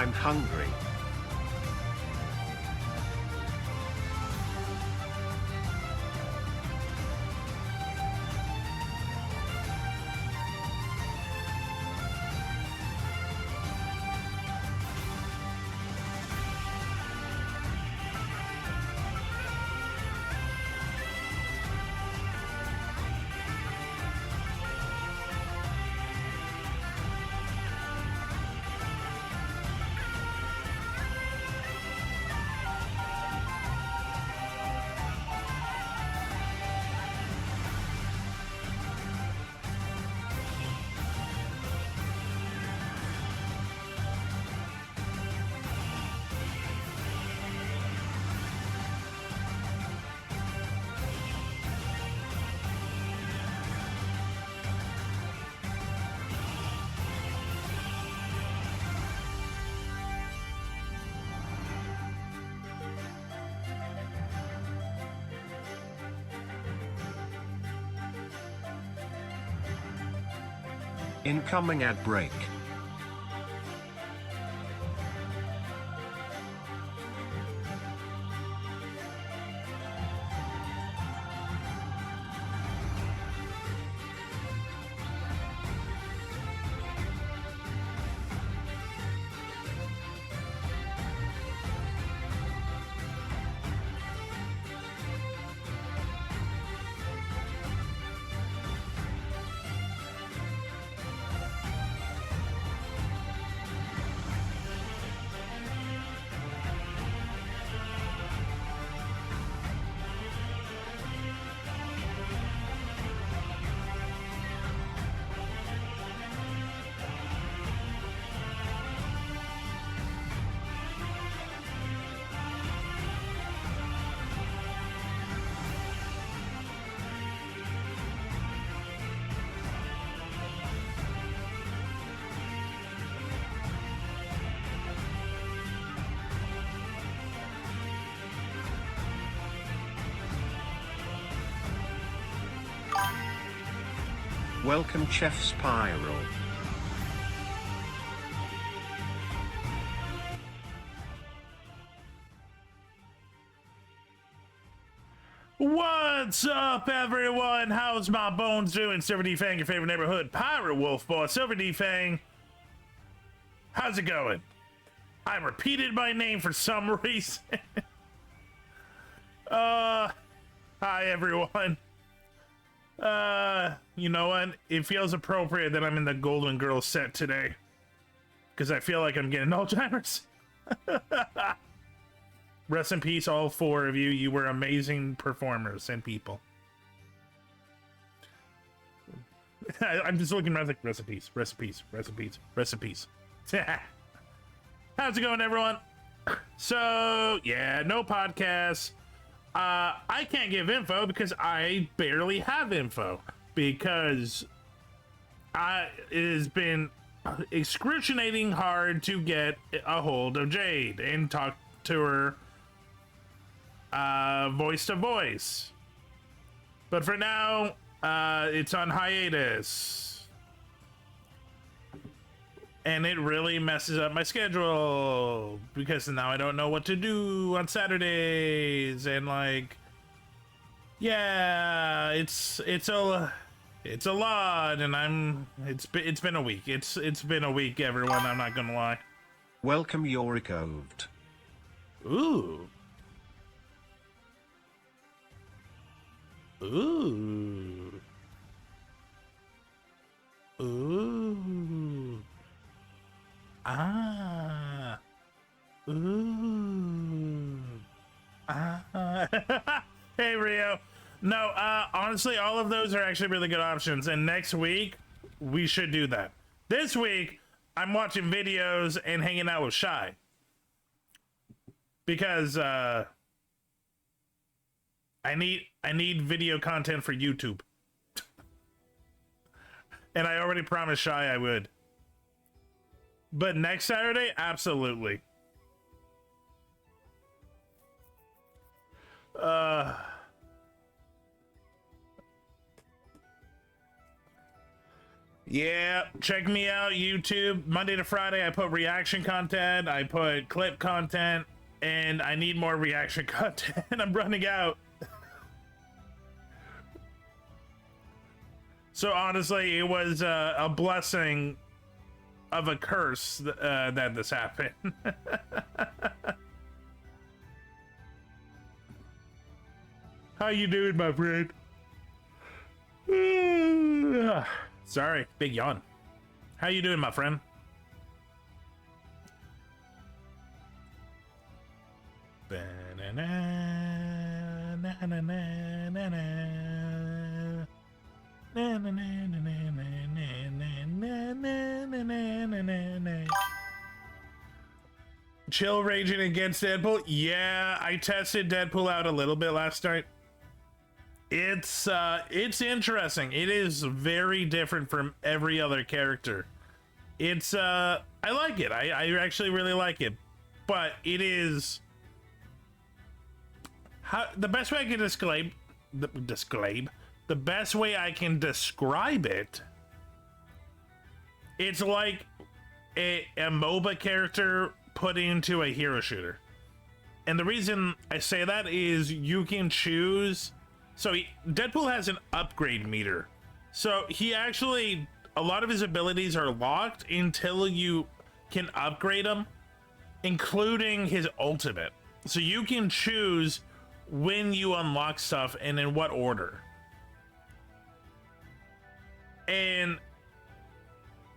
I'm hungry. Incoming ad break. Welcome Chef Spiral. What's up, everyone? How's my bones doing? SilverDFanng, your favorite neighborhood pirate wolf boy. SilverDFanng, how's it going? I repeated my name for some reason. Hi, everyone. You know what? It feels appropriate that I'm in the Golden Girls set today, because I feel like I'm getting Alzheimer's. Rest in peace, all four of you. You were amazing performers and people. I'm just looking around like, rest in peace, rest in peace, rest in peace, rest in peace. How's it going, everyone? So, yeah, no podcasts. I can't give info because I barely have info, because it has been excruciating hard to get a hold of Jade and talk to her voice to voice. But for now, it's on hiatus. And it really messes up my schedule, because now I don't know what to do on Saturdays, and like, yeah, it's a lot, and it's been a week. It's been a week, everyone. I'm not gonna lie. Welcome Yorick Oved. Ooh. Ooh. Ooh. Ah. Ooh. Ah. Hey, Rio. No, honestly, all of those are actually really good options. And next week, we should do that. This week, I'm watching videos and hanging out with Shy. Because, I need video content for YouTube. And I already promised Shy I would. But next Saturday, absolutely. Yeah, check me out, YouTube. Monday to Friday, I put reaction content, I put clip content, and I need more reaction content. I'm running out. So honestly, it was a blessing of a curse that this happened. How you doing, my friend? Sorry, big yawn. How you doing, my friend? Chill raging against Deadpool. Yeah, I tested Deadpool out a little bit last night. It's interesting. It is very different from every other character. It's I like it. I actually really like it. But it is the best way I can the best way I can describe it, it's like a MOBA character put into a hero shooter. And the reason I say that is you can choose. So Deadpool has an upgrade meter. So he actually, a lot of his abilities are locked until you can upgrade them, including his ultimate. So you can choose when you unlock stuff and in what order. And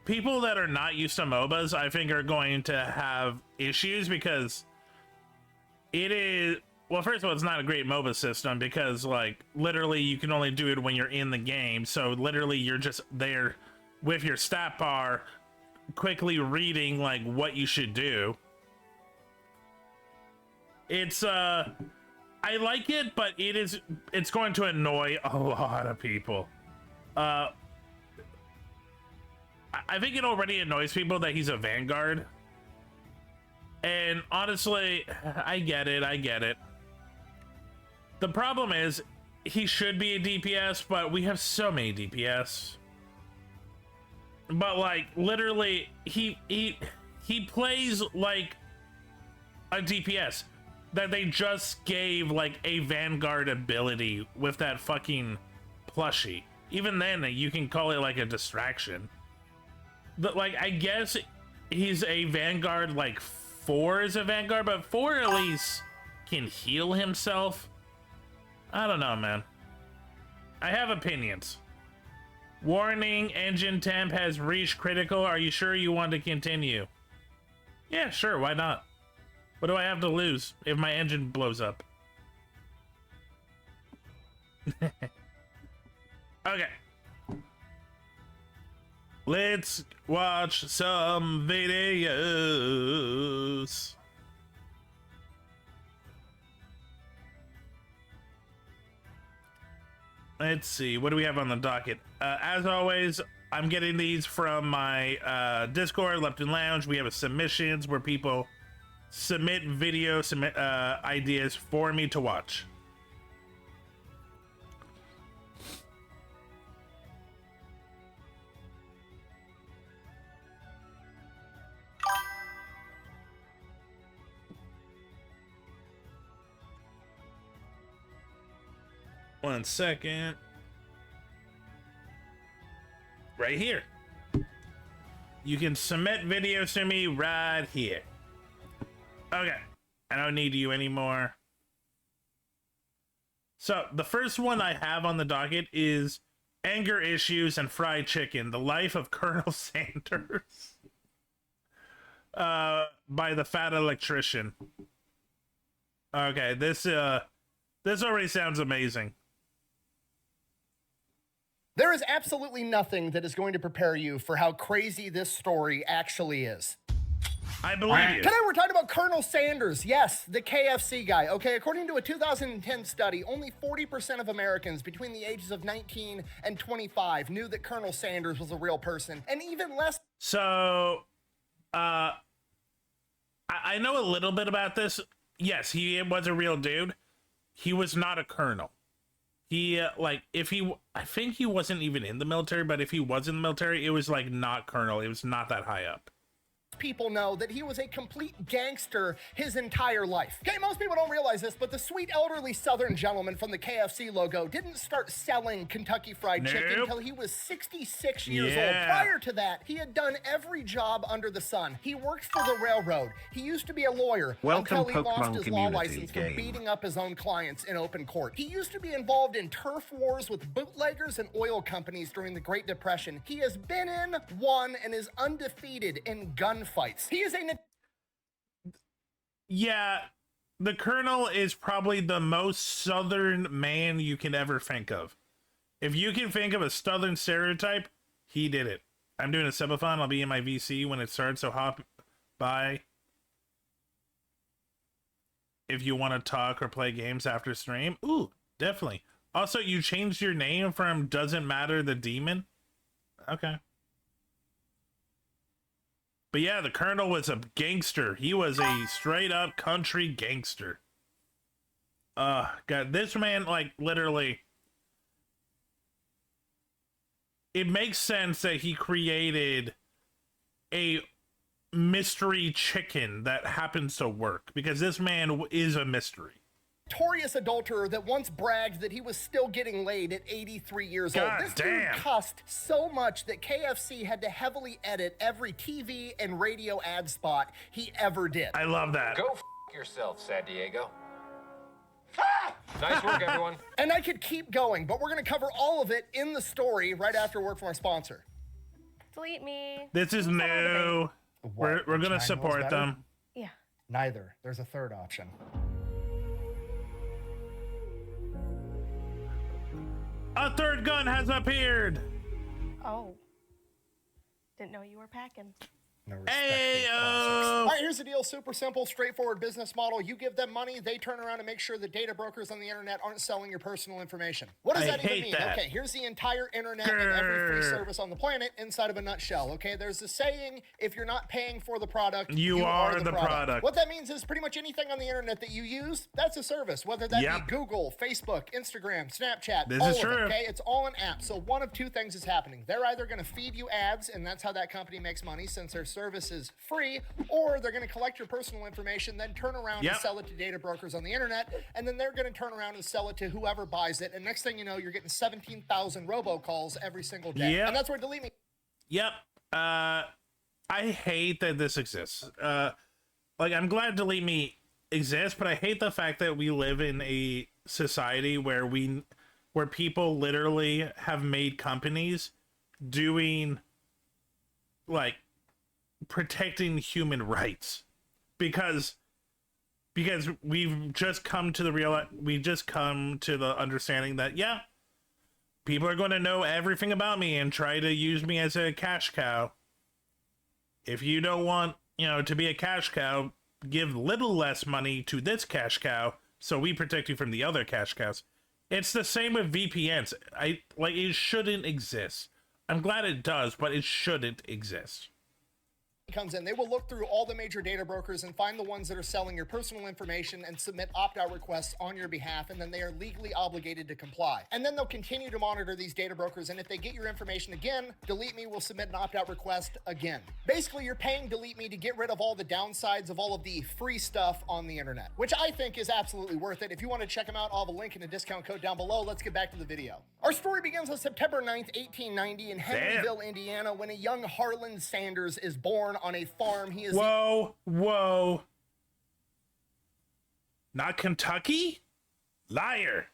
people that are not used to MOBAs, I think, are going to have issues because it is, well, first of all, it's not a great MOBA system because, like, literally you can only do it when you're in the game. So literally you're just there with your stat bar quickly reading, like, what you should do. It's, I like it, but it's going to annoy a lot of people. I think it already annoys people that he's a Vanguard. And honestly, I get it. The problem is, he should be a DPS, but we have so many DPS. But like, literally, he plays like a DPS that they just gave like a Vanguard ability with that fucking plushie. Even then, you can call it like a distraction. But like, I guess he's a Vanguard, like 4 is a Vanguard, but 4 at least can heal himself. I don't know, man. I have opinions. Warning, engine temp has reached critical. Are you sure you want to continue? Yeah, sure, why not? What do I have to lose if my engine blows up? Okay. Let's watch some videos. Let's see, what do we have on the docket? As always, I'm getting these from my Discord, Lupton Lounge. We have a submissions where people submit video ideas for me to watch. One second. Right here. You can submit videos to me right here. Okay. I don't need you anymore. So the first one I have on the docket is Anger Issues and Fried Chicken, The Life of Colonel Sanders. By the Fat Electrician. Okay, this already sounds amazing. There is absolutely nothing that is going to prepare you for how crazy this story actually is. I believe you. Today we're talking about Colonel Sanders. Yes, the KFC guy. Okay, according to a 2010 study, only 40% of Americans between the ages of 19 and 25 knew that Colonel Sanders was a real person, and even less. So, I know a little bit about this. Yes, he was a real dude. He was not a colonel. He I think he wasn't even in the military, but if he was in the military, it was like not colonel. It was not that high up. People know that he was a complete gangster his entire life. Okay, most people don't realize this, but the sweet elderly Southern gentleman from the KFC logo didn't start selling Kentucky Fried Chicken until he was 66 years old. Prior to that, he had done every job under the sun. He worked for the railroad. He used to be a lawyer until he lost his law license from beating up his own clients in open court. He used to be involved in turf wars with bootleggers and oil companies during the Great Depression. He has been in, won, and is undefeated in gunfights. He is a... Yeah, the colonel is probably the most Southern man you can ever think of. If you can think of a Southern stereotype, he did it. I'm doing a subathon. I'll be in my VC when it starts, so hop by if you want to talk or play games after stream. Ooh, definitely. Also, you changed your name from Doesn't Matter the Demon? Okay. But yeah, the colonel was a gangster. He was a straight up country gangster. God, this man, like, literally, it makes sense that he created a mystery chicken that happens to work, because this man is a mystery. Notorious adulterer that once bragged that he was still getting laid at 83 years old. This dude cussed so much that KFC had to heavily edit every TV and radio ad spot he ever did. I love that. Go f yourself, San Diego. Nice work, everyone. And I could keep going, but we're going to cover all of it in the story right after word from our sponsor. Delete me. This is new. We're going to support them. Yeah. Neither. There's a third option. A third gun has appeared. Oh. Didn't know you were packing. No respect. All right, here's the deal. Super simple, straightforward business model. You give them money, they turn around and make sure that data brokers on the internet aren't selling your personal information. What does that even mean? Okay, here's the entire internet and every free service on the planet inside of a nutshell. Okay, there's a saying, if you're not paying for the product, you are the product. What that means is pretty much anything on the internet that you use, that's a service, whether that be Google, Facebook, Instagram, Snapchat, all of it, okay? It's all an app. So one of two things is happening. They're either going to feed you ads, and that's how that company makes money since their service is free, or they're going to collect your personal information, then turn around and sell it to data brokers on the internet, and then they're going to turn around and sell it to whoever buys it, and next thing you know, you're getting 17,000 robocalls every single day. And that's where Delete Me. I hate that this exists. Like, I'm glad Delete Me exists, but I hate the fact that we live in a society where people literally have made companies doing, like, protecting human rights, because we've just come to the understanding that people are going to know everything about me and try to use me as a cash cow. If you don't want, to be a cash cow, give little less money to this cash cow so we protect you from the other cash cows. It's the same with VPNs. It shouldn't exist. I'm glad it does, but it shouldn't exist. Comes in, they will look through all the major data brokers and find the ones that are selling your personal information and submit opt-out requests on your behalf, and then they are legally obligated to comply. And then they'll continue to monitor these data brokers, and if they get your information again, Delete Me will submit an opt-out request again. Basically, you're paying Delete Me to get rid of all the downsides of all of the free stuff on the internet, which I think is absolutely worth it. If you want to check them out, I'll have a link and a discount code down below. Let's get back to the video. Our story begins on September 9th, 1890 in Henryville, Indiana, when a young Harlan Sanders is born on a farm. He is whoa. Not Kentucky? Liar.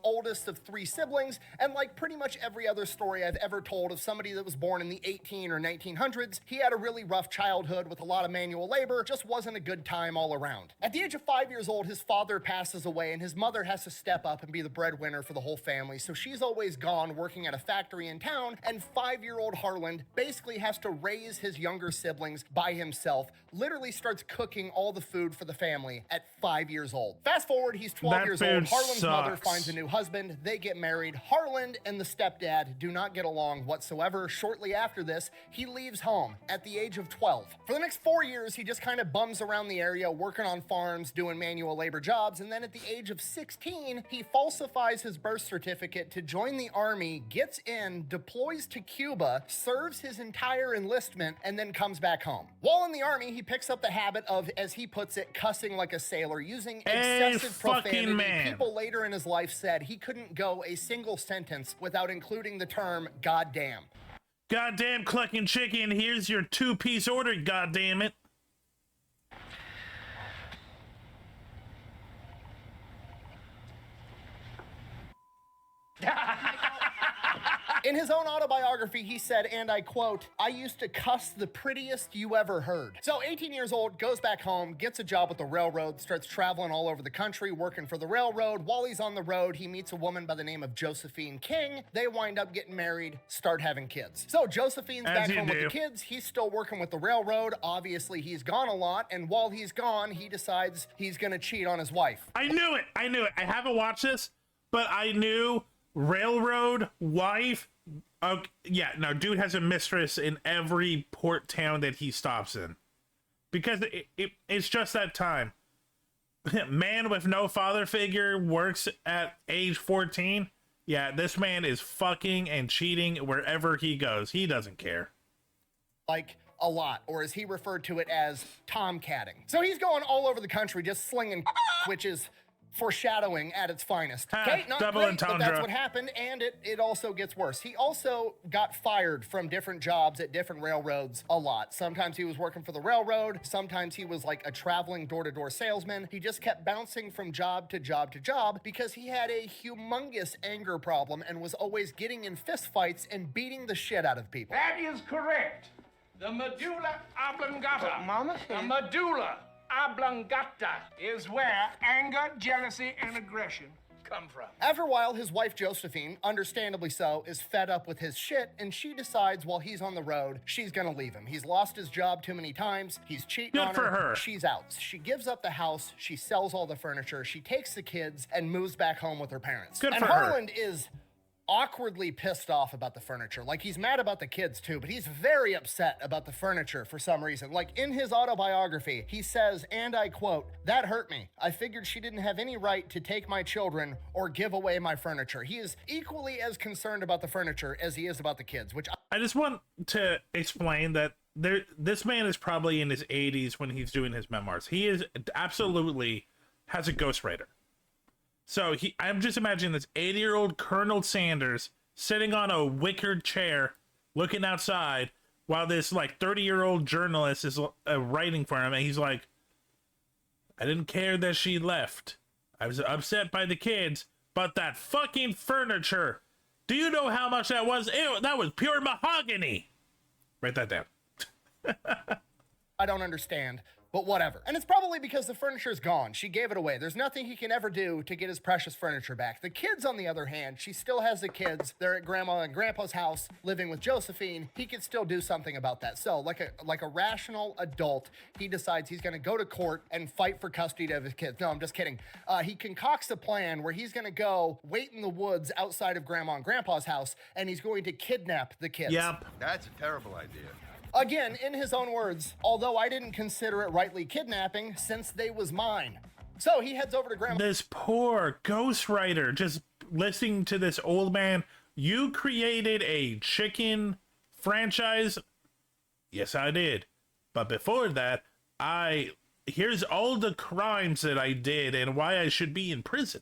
oldest of 3 siblings, and like pretty much every other story I've ever told of somebody that was born in the 18 or 1900s, he had a really rough childhood with a lot of manual labor, just wasn't a good time all around. At the age of 5 years old, his father passes away and his mother has to step up and be the breadwinner for the whole family, so she's always gone working at a factory in town, and 5-year-old Harlan basically has to raise his younger siblings by himself, literally starts cooking all the food for the family at 5 years old. Fast forward, he's 12 years old, Harlan's mother finds a new husband, husband, they get married. Harland and the stepdad do not get along whatsoever. Shortly after this, he leaves home at the age of 12. For the next 4 years, he just kind of bums around the area, working on farms, doing manual labor jobs, and then at the age of 16, he falsifies his birth certificate to join the army, gets in, deploys to Cuba, serves his entire enlistment, and then comes back home. While in the army, he picks up the habit of, as he puts it, cussing like a sailor, using excessive profanity. People later in his life said he couldn't go a single sentence without including the term goddamn. Goddamn clucking chicken, here's your 2-piece order, goddamn it. In his own autobiography, he said, and I quote, "I used to cuss the prettiest you ever heard." So 18 years old, goes back home, gets a job with the railroad, starts traveling all over the country, working for the railroad. While he's on the road, he meets a woman by the name of Josephine King. They wind up getting married, start having kids. So Josephine's back home with the kids. He's still working with the railroad. Obviously, he's gone a lot. And while he's gone, he decides he's going to cheat on his wife. I knew it. I haven't watched this, but I knew railroad wife. Yeah, no, dude has a mistress in every port town that he stops in, because it's just that time. Man with no father figure works at age 14. Yeah, this man is fucking and cheating wherever he goes. He doesn't care. Like a lot, or as he referred to it as tomcatting. So he's going all over the country just slinging, which is foreshadowing at its finest. Okay, not double great, entendre. but that's what happened, and it also gets worse. He also got fired from different jobs at different railroads a lot. Sometimes he was working for the railroad, sometimes he was like a traveling door-to-door salesman. He just kept bouncing from job to job to job because he had a humongous anger problem and was always getting in fistfights and beating the shit out of people. That is correct. The medulla oblongata. Mama The said. medulla oblongata is where anger, jealousy, and aggression come from. After a while, his wife Josephine, understandably so, is fed up with his shit, and she decides while he's on the road, she's gonna leave him. He's lost his job too many times. He's cheating on her. She's out. She gives up the house. She sells all the furniture. She takes the kids and moves back home with her parents. Good and for her. Harland is awkwardly pissed off about the furniture. Like, he's mad about the kids too, but he's very upset about the furniture for some reason. Like, in his autobiography, he says, and I quote, "That hurt me. I figured she didn't have any right to take my children or give away my furniture." He is equally as concerned about the furniture as he is about the kids, which I just want to explain that this man is probably in his 80s when he's doing his memoirs. He is absolutely has a ghostwriter. So I'm just imagining this 80-year-old Colonel Sanders sitting on a wicker chair looking outside while this like 30-year-old journalist is writing for him, and he's like, "I didn't care that she left. I was upset by the kids, but that fucking furniture. Do you know how much that was? That was pure mahogany." Write that down. I don't understand, but whatever. And it's probably because the furniture's gone. She gave it away. There's nothing he can ever do to get his precious furniture back. The kids, on the other hand, she still has the kids. They're at Grandma and Grandpa's house, living with Josephine. He could still do something about that. So, like a rational adult, he decides he's gonna go to court and fight for custody of his kids. No, I'm just kidding. He concocts a plan where he's gonna go wait in the woods outside of Grandma and Grandpa's house, and he's going to kidnap the kids. Yep. That's a terrible idea. Again, in his own words, although I didn't consider it rightly kidnapping since they was mine. So he heads over to Grandma. This poor ghostwriter just listening to this old man. You created a chicken franchise? Yes, I did. But before that, here's all the crimes that I did and why I should be in prison.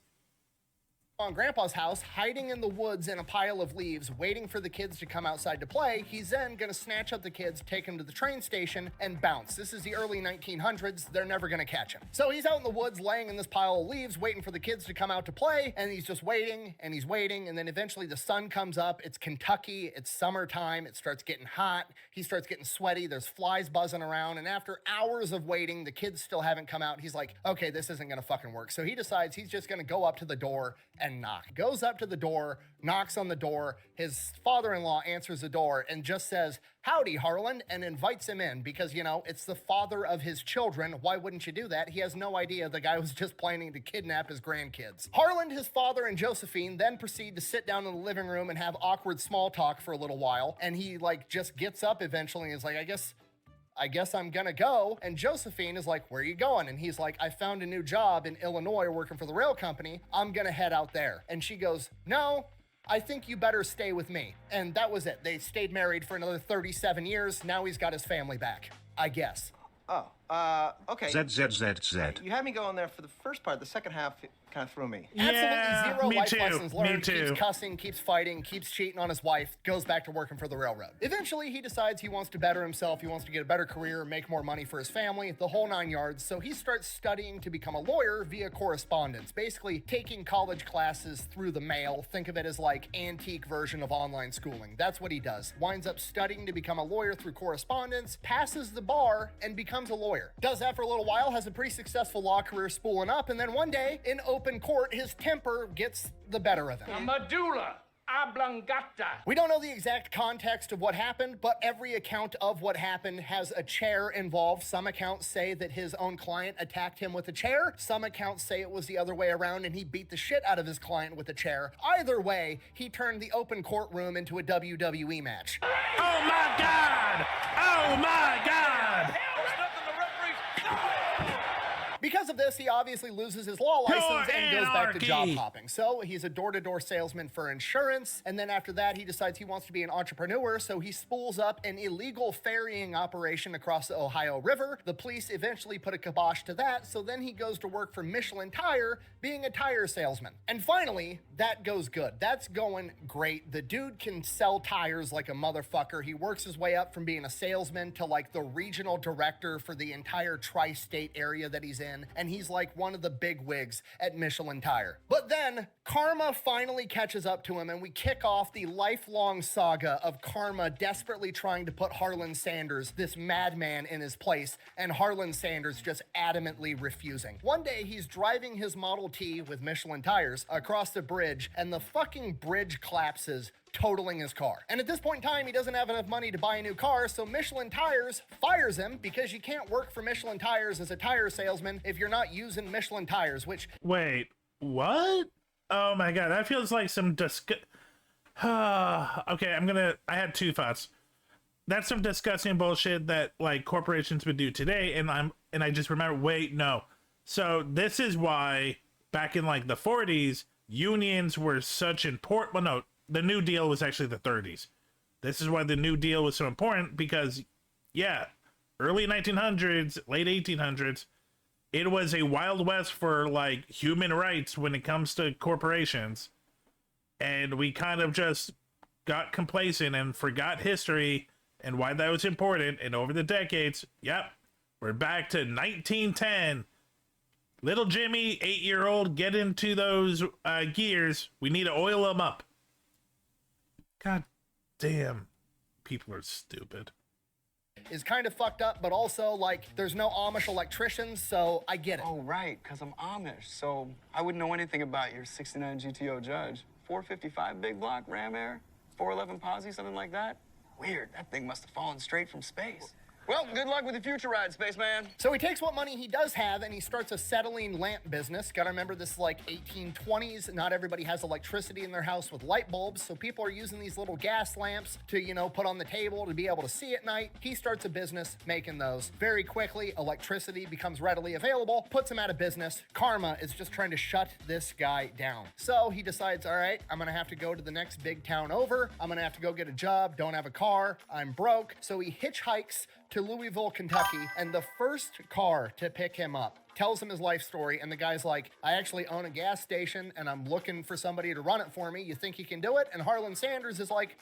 On Grandpa's house, hiding in the woods in a pile of leaves, waiting for the kids to come outside to play. He's then gonna snatch up the kids, take them to the train station, and bounce. This is the early 1900s. They're never gonna catch him. So he's out in the woods, laying in this pile of leaves, waiting for the kids to come out to play, and he's just waiting, and he's waiting, and then eventually the sun comes up. It's Kentucky, it's summertime, it starts getting hot, he starts getting sweaty, there's flies buzzing around, and after hours of waiting, the kids still haven't come out. He's like, okay, this isn't gonna fucking work. So he decides he's just gonna go up to the door and knock. Goes up to the door, knocks on the door. His father-in-law answers the door and just says, "Howdy, Harlan," and invites him in because, you know, it's the father of his children. Why wouldn't you do that? He has no idea the guy was just planning to kidnap his grandkids. Harlan, his father, and Josephine then proceed to sit down in the living room and have awkward small talk for a little while. And he like just gets up eventually and is like, I guess I'm gonna go. And Josephine is like, "Where are you going?" And he's like, "I found a new job in Illinois working for the rail company. I'm gonna head out there." And she goes, "No, I think you better stay with me." And that was it. They stayed married for another 37 years. Now he's got his family back, I guess. Oh, okay. ZZZZ. You had me going there for the first part. The second half kind of threw me. Absolutely zero me life too. lessons Me learned. too. Keeps cussing, keeps fighting, keeps cheating on his wife, goes back to working for the railroad. Eventually, he decides he wants to better himself. He wants to get a better career, make more money for his family, the whole 9 yards. So he starts studying to become a lawyer via correspondence, basically taking college classes through the mail. Think of it as like antique version of online schooling. That's what he does. Winds up studying to become a lawyer through correspondence, passes the bar, and becomes a lawyer. Does that for a little while, has a pretty successful law career spooling up, and then one day, in open court, his temper gets the better of him. A medulla oblongata. We don't know the exact context of what happened, but every account of what happened has a chair involved. Some accounts say that his own client attacked him with a chair. Some accounts say it was the other way around and he beat the shit out of his client with a chair. Either way, he turned the open courtroom into a WWE match. Oh my God! Oh my God! Because of this, he obviously loses his law license and goes back to job anarchy. hopping. So he's a door-to-door salesman for insurance, and then after that, he decides he wants to be an entrepreneur, so he spools up an illegal ferrying operation across the Ohio River. The police eventually put a kibosh to that, so then he goes to work for Michelin Tire, being a tire salesman. And finally, that goes good. That's going great. The dude can sell tires like a motherfucker. He works his way up from being a salesman to like the regional director for the entire tri-state area that he's in, and he's like one of the big wigs at Michelin Tire. But then karma finally catches up to him, and we kick off the lifelong saga of karma desperately trying to put Harlan Sanders, this madman, in his place, and Harlan Sanders just adamantly refusing. One day he's driving his Model T with Michelin tires across the bridge, and the fucking bridge collapses, totaling his car. And at this point in time, he doesn't have enough money to buy a new car, so Michelin Tires fires him because you can't work for Michelin Tires as a tire salesman if you're not using Michelin tires, which... Wait, what? Oh my God, that feels like some okay, I had two thoughts. That's some disgusting bullshit that like corporations would do today, and I just remember, wait, no. So this is why back in like the 40s, unions were such important. Well, no, the New Deal was actually the 30s. This is why the New Deal was so important because, yeah, early 1900s, late 1800s, it was a wild west for like human rights when it comes to corporations. And we kind of just got complacent and forgot history and why that was important. And over the decades, yep, we're back to 1910. Little Jimmy, 8-year-old, get into those gears. We need to oil them up. God damn, people are stupid. is kind of fucked up, but also, like, there's no Amish electricians, so I get it. Oh, right, because I'm Amish, so I wouldn't know anything about your 69 GTO Judge. 455 big block, Ram Air, 411 Posse, something like that? Weird, that thing must have fallen straight from space. Well, good luck with your future ride, spaceman. So he takes what money he does have and he starts a settling lamp business. Gotta remember, this is like 1820s. Not everybody has electricity in their house with light bulbs, so people are using these little gas lamps to, you know, put on the table to be able to see at night. He starts a business making those. Very quickly, electricity becomes readily available, puts him out of business. Karma is just trying to shut this guy down. So he decides, all right, I'm gonna have to go to the next big town over. I'm gonna have to go get a job, don't have a car, I'm broke. So he hitchhikes to Louisville, Kentucky, and the first car to pick him up tells him his life story, and the guy's like, I actually own a gas station, and I'm looking for somebody to run it for me. You think you can do it? And Harlan Sanders is like,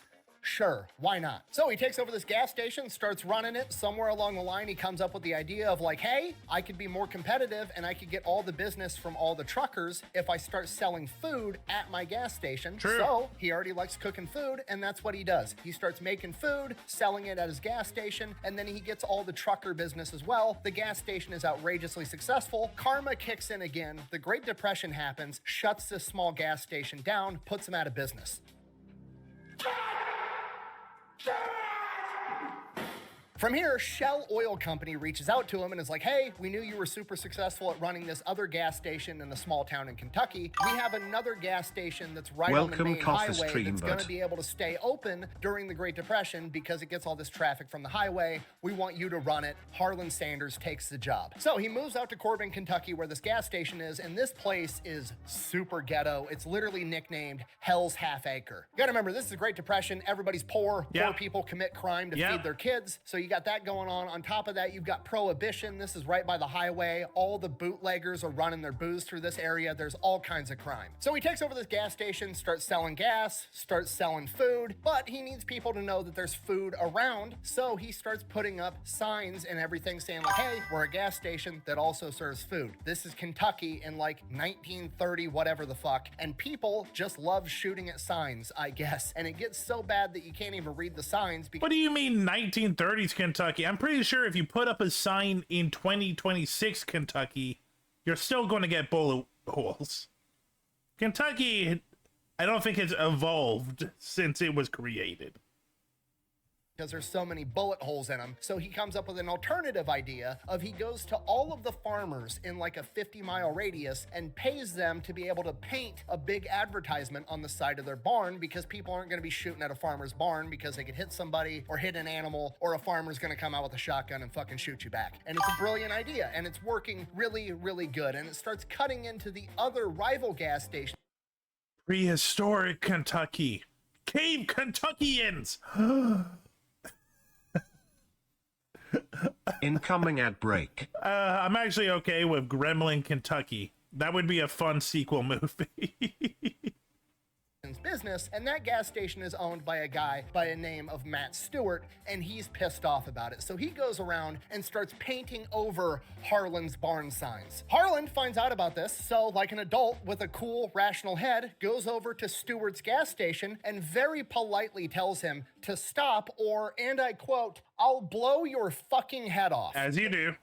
Sure, why not? So he takes over this gas station, starts running it. Somewhere along the line, he comes up with the idea of like, hey, I could be more competitive and I could get all the business from all the truckers if I start selling food at my gas station. True. So he already likes cooking food, and that's what he does. He starts making food, selling it at his gas station, and then he gets all the trucker business as well. The gas station is outrageously successful. Karma kicks in again. The Great Depression happens, shuts this small gas station down, puts him out of business. From here, Shell Oil Company reaches out to him and is like, hey, we knew you were super successful at running this other gas station in a small town in Kentucky. We have another gas station that's right on the main highway that's going to be able to stay open during the Great Depression because it gets all this traffic from the highway. We want you to run it. Harlan Sanders takes the job. So he moves out to Corbin, Kentucky, where this gas station is, and this place is super ghetto. It's literally nicknamed Hell's Half Acre. You gotta remember, this is the Great Depression. Everybody's poor. Yeah. Poor people commit crime to Yeah. feed their kids. So you got that going on. On top of that, you've got Prohibition. This is right by the highway. All the bootleggers are running their booze through this area. There's all kinds of crime. So he takes over this gas station, starts selling gas, starts selling food, but he needs people to know that there's food around. So he starts putting up signs and everything saying like, hey, we're a gas station that also serves food. This is Kentucky in like 1930, whatever the fuck. And people just love shooting at signs, I guess. And it gets so bad that you can't even read the signs because What do you mean 1930s Kentucky? I'm pretty sure if you put up a sign in 2026 Kentucky, you're still going to get bullet holes. Kentucky, I don't think has evolved since it was created. there's so many bullet holes in them. So he comes up with an alternative idea of he goes to all of the farmers in like a 50-mile radius and pays them to be able to paint a big advertisement on the side of their barn because people aren't going to be shooting at a farmer's barn because they could hit somebody or hit an animal or a farmer's going to come out with a shotgun and fucking shoot you back. And it's a brilliant idea and it's working really, really good. And it starts cutting into the other rival gas station. Prehistoric Kentucky. Cave Kentuckians. Incoming ad break. I'm actually okay with Gremlin Kentucky. That would be a fun sequel movie. Business, and that gas station is owned by a guy by the name of Matt Stewart, and he's pissed off about it. So he goes around and starts painting over Harlan's barn signs. Harlan finds out about this, so like an adult with a cool, rational head, goes over to Stewart's gas station and very politely tells him to stop or, and I quote, "I'll blow your fucking head off." As you do.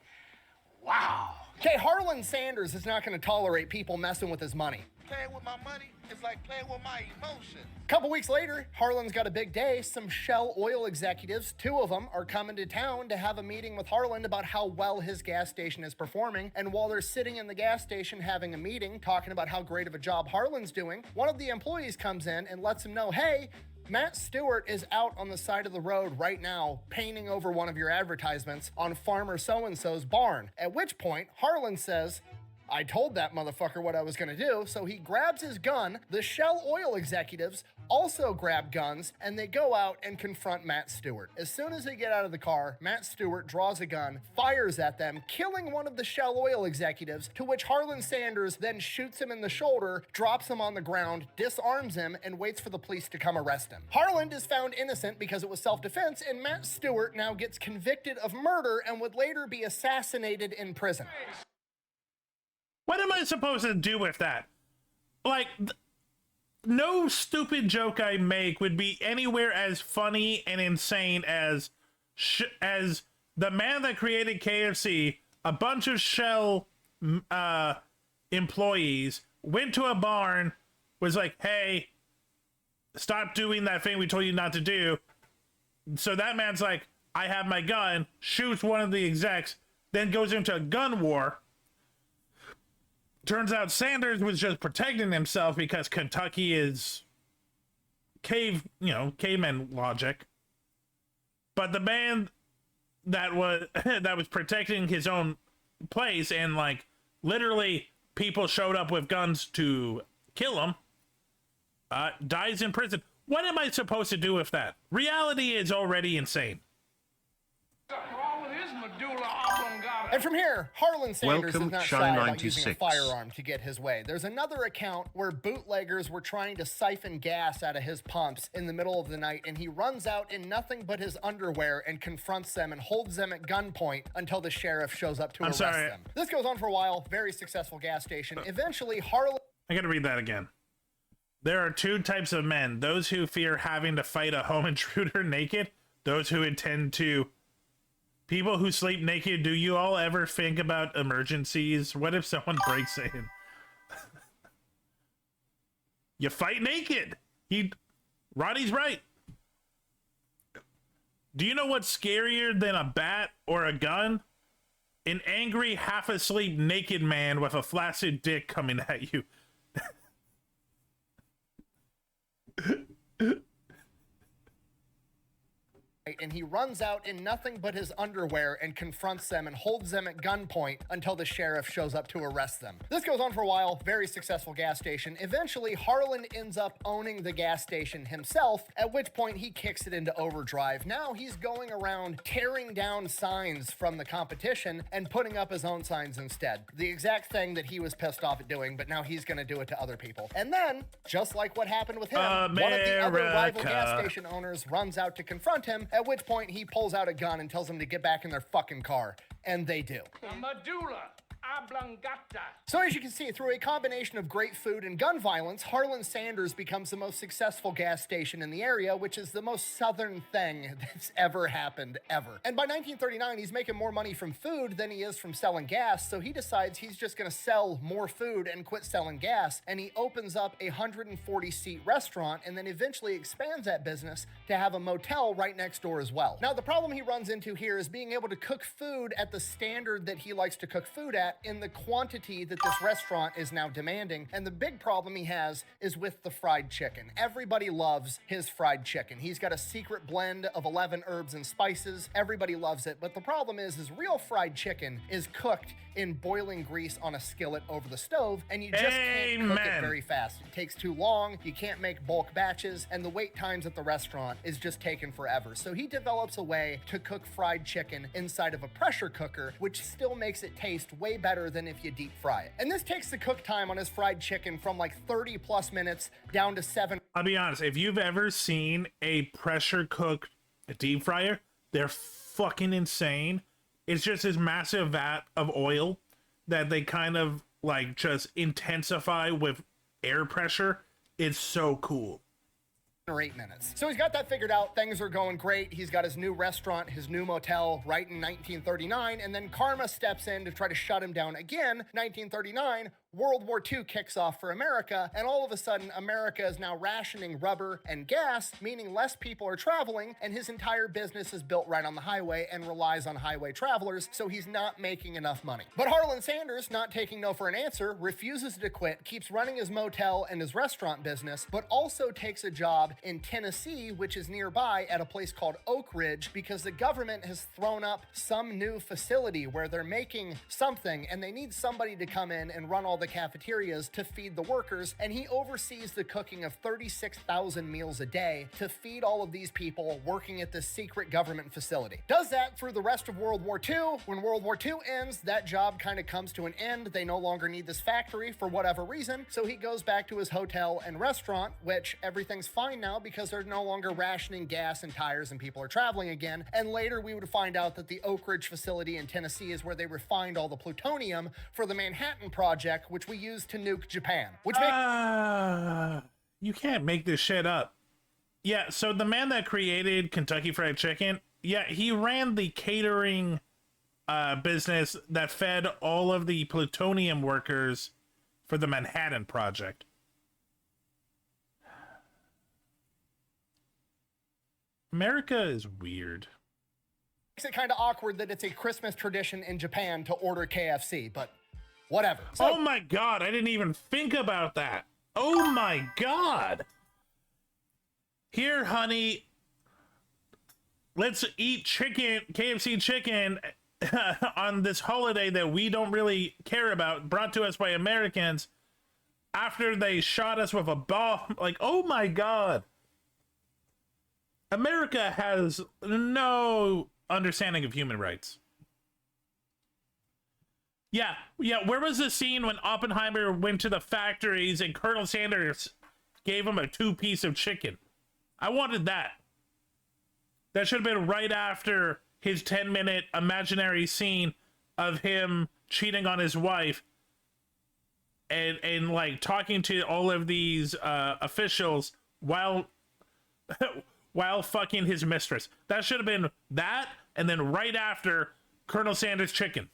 Wow. Okay, Harlan Sanders is not going to tolerate people messing with his money. Playing with my money is like playing with my emotions. A couple weeks later, Harlan's got a big day. Some Shell oil executives, 2 of them, are coming to town to have a meeting with Harlan about how well his gas station is performing. And while they're sitting in the gas station having a meeting, talking about how great of a job Harlan's doing, one of the employees comes in and lets him know, hey, Matt Stewart is out on the side of the road right now painting over one of your advertisements on farmer so-and-so's barn. At which point, Harlan says, I told that motherfucker what I was gonna do, so he grabs his gun. The Shell oil executives also grab guns, and they go out and confront Matt Stewart. As soon as they get out of the car, Matt Stewart draws a gun, fires at them, killing one of the Shell oil executives, to which Harlan Sanders then shoots him in the shoulder, drops him on the ground, disarms him, and waits for the police to come arrest him. Harlan is found innocent because it was self-defense, and Matt Stewart now gets convicted of murder and would later be assassinated in prison. What am I supposed to do with that? Like, no stupid joke I make would be anywhere as funny and insane as the man that created KFC, a bunch of Shell employees went to a barn, was like, hey, stop doing that thing we told you not to do. So that man's like, I have my gun, shoots one of the execs, then goes into a gun war. Turns out Sanders was just protecting himself because Kentucky is caveman logic. But the man that was protecting his own place and like literally people showed up with guns to kill him, dies in prison. What am I supposed to do with that? Reality is already insane. What's wrong with his medulla oblongata? And from here, Harlan Sanders Welcome, is not Shy shy about using a 96. firearm to get his way. There's another account where bootleggers were trying to siphon gas out of his pumps in the middle of the night, and he runs out in nothing but his underwear and confronts them and holds them at gunpoint until the sheriff shows up to arrest them. This goes on for a while. Very successful gas station. Eventually, Harlan... I gotta read that again. There are two types of men: those who fear having to fight a home intruder naked, those who intend to. People who sleep naked, do you all ever think about emergencies? What if someone breaks in? You fight naked. Roddy's right. Do you know what's scarier than a bat or a gun? An angry, half-asleep, naked man with a flaccid dick coming at you. And he runs out in nothing but his underwear and confronts them and holds them at gunpoint until the sheriff shows up to arrest them. This goes on for a while. Very successful gas station. Eventually, Harlan ends up owning the gas station himself, at which point he kicks it into overdrive. Now he's going around tearing down signs from the competition and putting up his own signs instead. The exact thing that he was pissed off at doing, but now he's going to do it to other people. And then, just like what happened with him, one of the other rival gas station owners runs out to confront him, at which point he pulls out a gun and tells them to get back in their fucking car. And they do. Medulla oblongata. So as you can see, through a combination of great food and gun violence, Harlan Sanders becomes the most successful gas station in the area, which is the most southern thing that's ever happened, ever. And by 1939, he's making more money from food than he is from selling gas, so he decides he's just gonna sell more food and quit selling gas, and he opens up a 140-seat restaurant and then eventually expands that business to have a motel right next door as well. Now, the problem he runs into here is being able to cook food at the standard that he likes to cook food at in the quantity that this restaurant is now demanding. And the big problem he has is with the fried chicken. Everybody loves his fried chicken. He's got a secret blend of 11 herbs and spices. Everybody loves it. But the problem is real fried chicken is cooked in boiling grease on a skillet over the stove, and you just can't cook it very fast. It takes too long, you can't make bulk batches, and the wait times at the restaurant is just taking forever. So he develops a way to cook fried chicken inside of a pressure cooker, which still makes it taste way better than if you deep fry it. And this takes the cook time on his fried chicken from like 30 plus minutes down to 7. I'll be honest, if you've ever seen a pressure cooked deep fryer, they're fucking insane. It's just this massive vat of oil that they kind of like just intensify with air pressure. It's so cool. Or 8 minutes. So he's got that figured out. Things are going great. He's got his new restaurant, his new motel right in 1939. And then karma steps in to try to shut him down again. 1939, World War II kicks off for America. And all of a sudden, America is now rationing rubber and gas, meaning less people are traveling. And his entire business is built right on the highway and relies on highway travelers. So he's not making enough money. But Harlan Sanders, not taking no for an answer, refuses to quit, keeps running his motel and his restaurant business, but also takes a job in Tennessee, which is nearby at a place called Oak Ridge, because the government has thrown up some new facility where they're making something and they need somebody to come in and run all the cafeterias to feed the workers. And he oversees the cooking of 36,000 meals a day to feed all of these people working at this secret government facility. Does that through the rest of World War II. When World War II ends, that job kind of comes to an end. They no longer need this factory for whatever reason. So he goes back to his hotel and restaurant, which everything's fine now because they're no longer rationing gas and tires and people are traveling again. And later we would find out that the Oak Ridge facility in Tennessee is where they refined all the plutonium for the Manhattan Project, which we used to nuke Japan. Which You can't make this shit up. Yeah, so the man that created Kentucky Fried Chicken, yeah, he ran the catering business that fed all of the plutonium workers for the Manhattan Project. America is weird. Makes it kind of awkward that it's a Christmas tradition in Japan to order KFC, but whatever. So, oh my god, I didn't even think about that. Oh my god. Here, honey, let's eat chicken, KFC chicken on this holiday that we don't really care about, brought to us by Americans after they shot us with a bomb. Like, oh my god. America has no understanding of human rights. Yeah. Where was the scene when Oppenheimer went to the factories and Colonel Sanders gave him a 2-piece of chicken? I wanted that. That should have been right after his 10-minute imaginary scene of him cheating on his wife and like talking to all of these officials while fucking his mistress. That should have been that, and then right after Colonel Sanders' chicken.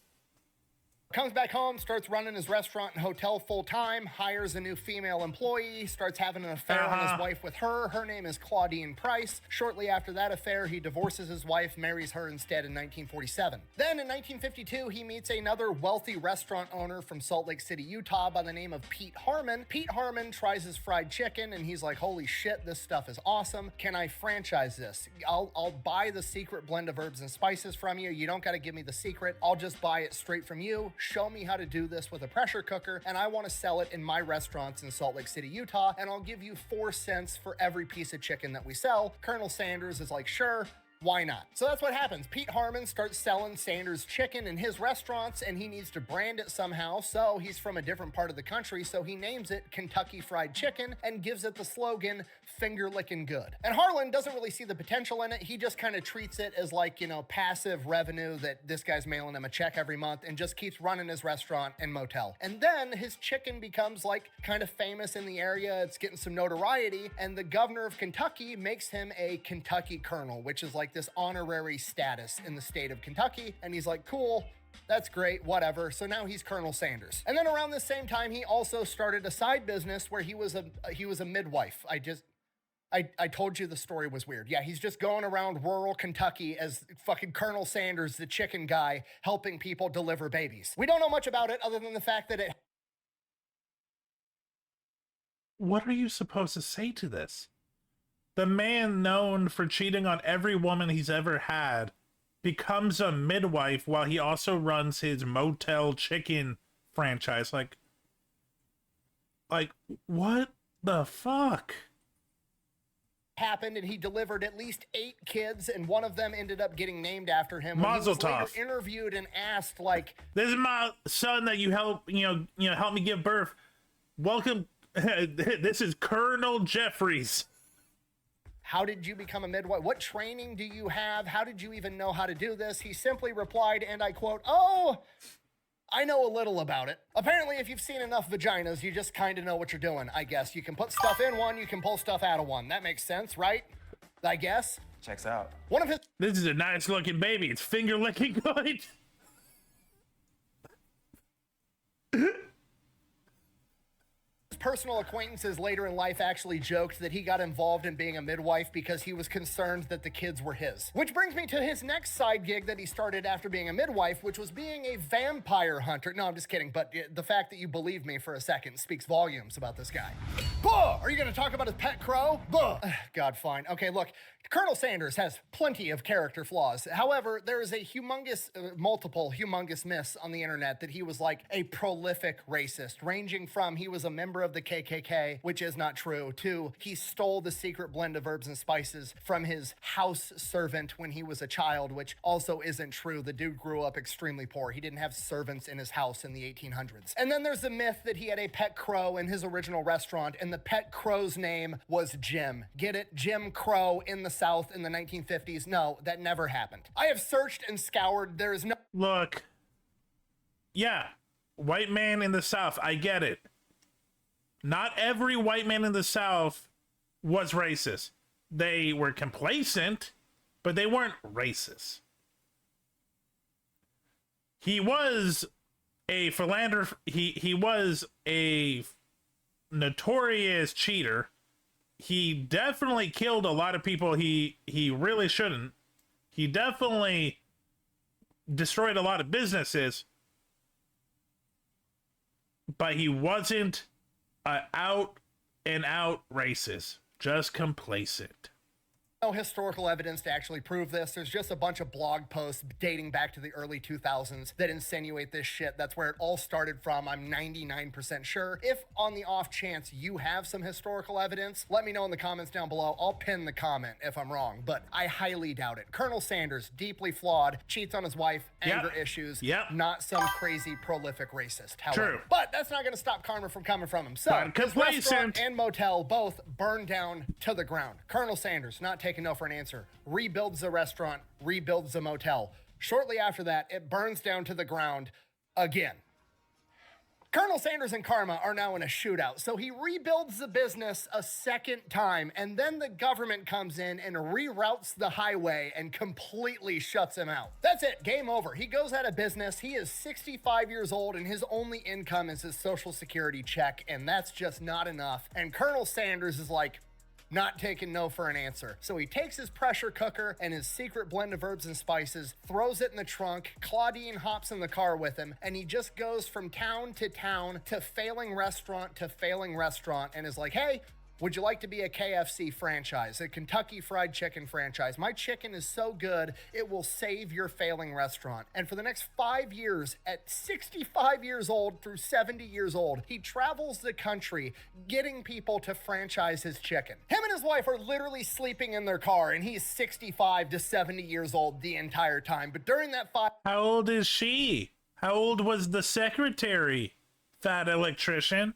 Comes back home, starts running his restaurant and hotel full time, hires a new female employee, starts having an affair on his wife with her. Her name is Claudine Price. Shortly after that affair, he divorces his wife, marries her instead in 1947. Then in 1952, he meets another wealthy restaurant owner from Salt Lake City, Utah by the name of Pete Harmon. Pete Harmon tries his fried chicken and he's like, holy shit, this stuff is awesome. Can I franchise this? I'll buy the secret blend of herbs and spices from you. You don't got to give me the secret. I'll just buy it straight from you. Show me how to do this with a pressure cooker, and I want to sell it in my restaurants in Salt Lake City, Utah, and I'll give you 4 cents for every piece of chicken that we sell. Colonel Sanders is like, sure. Why not? So that's what happens. Pete Harmon starts selling Sanders chicken in his restaurants, and he needs to brand it somehow. So he's from a different part of the country, so he names it Kentucky Fried Chicken and gives it the slogan, finger licking good. And Harlan doesn't really see the potential in it. He just kind of treats it as like, you know, passive revenue that this guy's mailing him a check every month and just keeps running his restaurant and motel. And then his chicken becomes like kind of famous in the area. It's getting some notoriety, and the governor of Kentucky makes him a Kentucky colonel, which is like this honorary status in the state of Kentucky. And he's like, cool, that's great, whatever. So now he's Colonel Sanders. And then around the same time, he also started a side business where he was a midwife. I told you the story was weird. Yeah, he's just going around rural Kentucky as fucking Colonel Sanders, the chicken guy, helping people deliver babies. We don't know much about it other than the fact that it... What are you supposed to say to this? The man known for cheating on every woman he's ever had becomes a midwife while he also runs his motel chicken franchise. Like what the fuck? Happened, and he delivered at least 8 kids, and one of them ended up getting named after him. Mazel When he was tov. later interviewed and asked, like, This is my son that you help, help me give birth. Welcome. This is Colonel Jeffries. how did you become a midwife? What training do you have? How did you even know how to do this? He simply replied, and I quote, oh, I know a little about it. Apparently, if you've seen enough vaginas, you just kind of know what you're doing, I guess. You can put stuff in one, you can pull stuff out of one. That makes sense, right? I guess. Checks out. One of his This is a nice looking baby. It's finger licking good. personal acquaintances later in life actually joked that he got involved in being a midwife because he was concerned that the kids were his. Which brings me to his next side gig that he started after being a midwife, which was being a vampire hunter. No, I'm just kidding, but the fact that you believe me for a second speaks volumes about this guy. Buh! Are you gonna talk about his pet crow? Buh! God, fine. Okay, look, Colonel Sanders has plenty of character flaws. However, there is a multiple humongous myths on the internet that he was like a prolific racist, ranging from he was a member of the KKK, which is not true, to he stole the secret blend of herbs and spices from his house servant when he was a child, which also isn't true. The dude grew up extremely poor. He didn't have servants in his house in the 1800s. And then there's the myth that he had a pet crow in his original restaurant, and the pet crow's name was Jim. Get it? Jim Crow in the South in the 1950s. No, that never happened. I have searched and scoured. There is no... Look, yeah, white man in the South, I get it. Not every white man in the South was racist. They were complacent, but they weren't racist. He was a philanderer. He was a notorious cheater. He definitely killed a lot of people he really shouldn't. He definitely destroyed a lot of businesses, but he wasn't out and out racist, just complacent. No historical evidence to actually prove this. There's just a bunch of blog posts dating back to the early 2000s that insinuate this shit. That's where it all started from, I'm 99% sure. If on the off chance you have some historical evidence, let me know in the comments down below. I'll pin the comment if I'm wrong, but I highly doubt it. Colonel Sanders, deeply flawed, cheats on his wife, anger issues, not some crazy prolific racist. However. True. But that's not gonna stop karma from coming from him. So, Not his restaurant complacent. and motel both burned down to the ground. Colonel Sanders, not taking no for an answer, rebuilds the restaurant, rebuilds the motel. Shortly after that, it burns down to the ground again. Colonel Sanders and karma are now in a shootout, so he rebuilds the business a second time, and then the government comes in and reroutes the highway and completely shuts him out. That's it, game over. He goes out of business. He is 65 years old, and his only income is his Social Security check, and that's just not enough. And Colonel Sanders is like, not taking no for an answer. So he takes his pressure cooker and his secret blend of herbs and spices, throws it in the trunk, Claudine hops in the car with him, and he just goes from town to failing restaurant, and is like, hey, would you like to be a KFC franchise, a Kentucky Fried Chicken franchise? My chicken is so good, it will save your failing restaurant. And for the next 5 years, at 65 years old through 70 years old, he travels the country getting people to franchise his chicken. Him and his wife are literally sleeping in their car, and he's 65 to 70 years old the entire time. But during that How old is she? How old was the secretary? Fat electrician.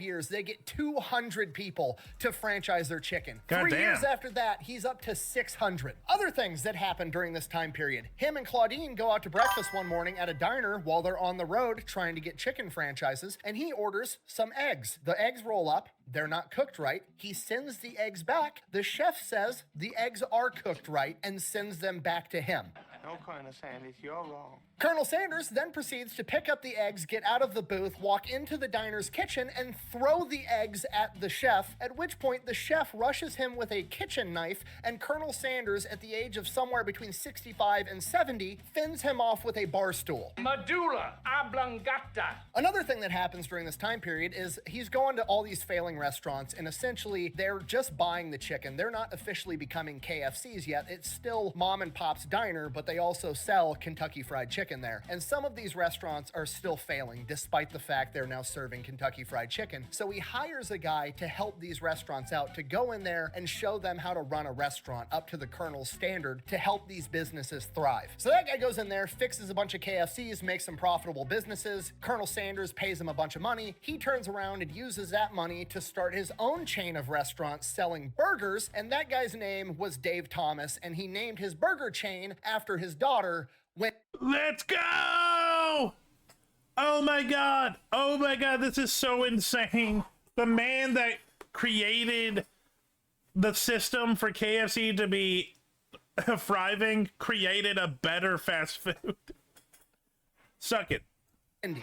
years, they get 200 people to franchise their chicken. God 3 damn. years after that, he's up to 600. Other things that happened during this time period. Him and Claudine go out to breakfast one morning at a diner while they're on the road trying to get chicken franchises, and he orders some eggs. The eggs roll up. They're not cooked right. He sends the eggs back. The chef says the eggs are cooked right and sends them back to him. No, Colonel Sanders, you're wrong. Colonel Sanders then proceeds to pick up the eggs, get out of the booth, walk into the diner's kitchen, and throw the eggs at the chef, at which point the chef rushes him with a kitchen knife, and Colonel Sanders, at the age of somewhere between 65 and 70, fins him off with a bar stool. Medulla oblongata. Another thing that happens during this time period is he's going to all these failing restaurants, and essentially they're just buying the chicken. They're not officially becoming KFCs yet. It's still mom and pop's diner, but they also sell Kentucky Fried Chicken there. And some of these restaurants are still failing despite the fact they're now serving Kentucky Fried Chicken. So he hires a guy to help these restaurants out, to go in there and show them how to run a restaurant up to the Colonel's standard to help these businesses thrive. So that guy goes in there, fixes a bunch of KFCs, makes some profitable businesses. Colonel Sanders pays him a bunch of money. He turns around and uses that money to start his own chain of restaurants selling burgers, and that guy's name was Dave Thomas, and he named his burger chain after his daughter. Let's go! Oh my god! Oh my god, this is so insane. The man that created the system for KFC to be thriving created a better fast food. Suck it. Indy.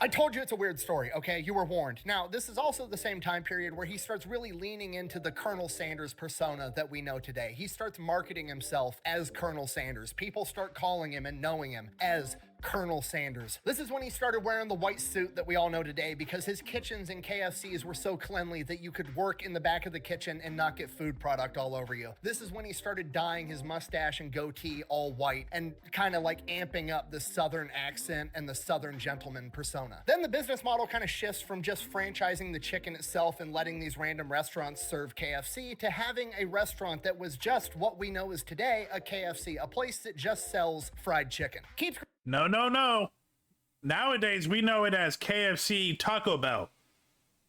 I told you it's a weird story, okay? You were warned. Now, this is also the same time period where he starts really leaning into the Colonel Sanders persona that we know today. He starts marketing himself as Colonel Sanders. People start calling him and knowing him as Colonel Sanders. This is when he started wearing the white suit that we all know today, because his kitchens and KFCs were so cleanly that you could work in the back of the kitchen and not get food product all over you. This is when he started dyeing his mustache and goatee all white and kind of like amping up the Southern accent and the Southern gentleman persona. Then the business model kind of shifts from just franchising the chicken itself and letting these random restaurants serve KFC to having a restaurant that was just what we know as today, a KFC, a place that just sells fried chicken. No, no, no. Nowadays, we know it as KFC Taco Bell.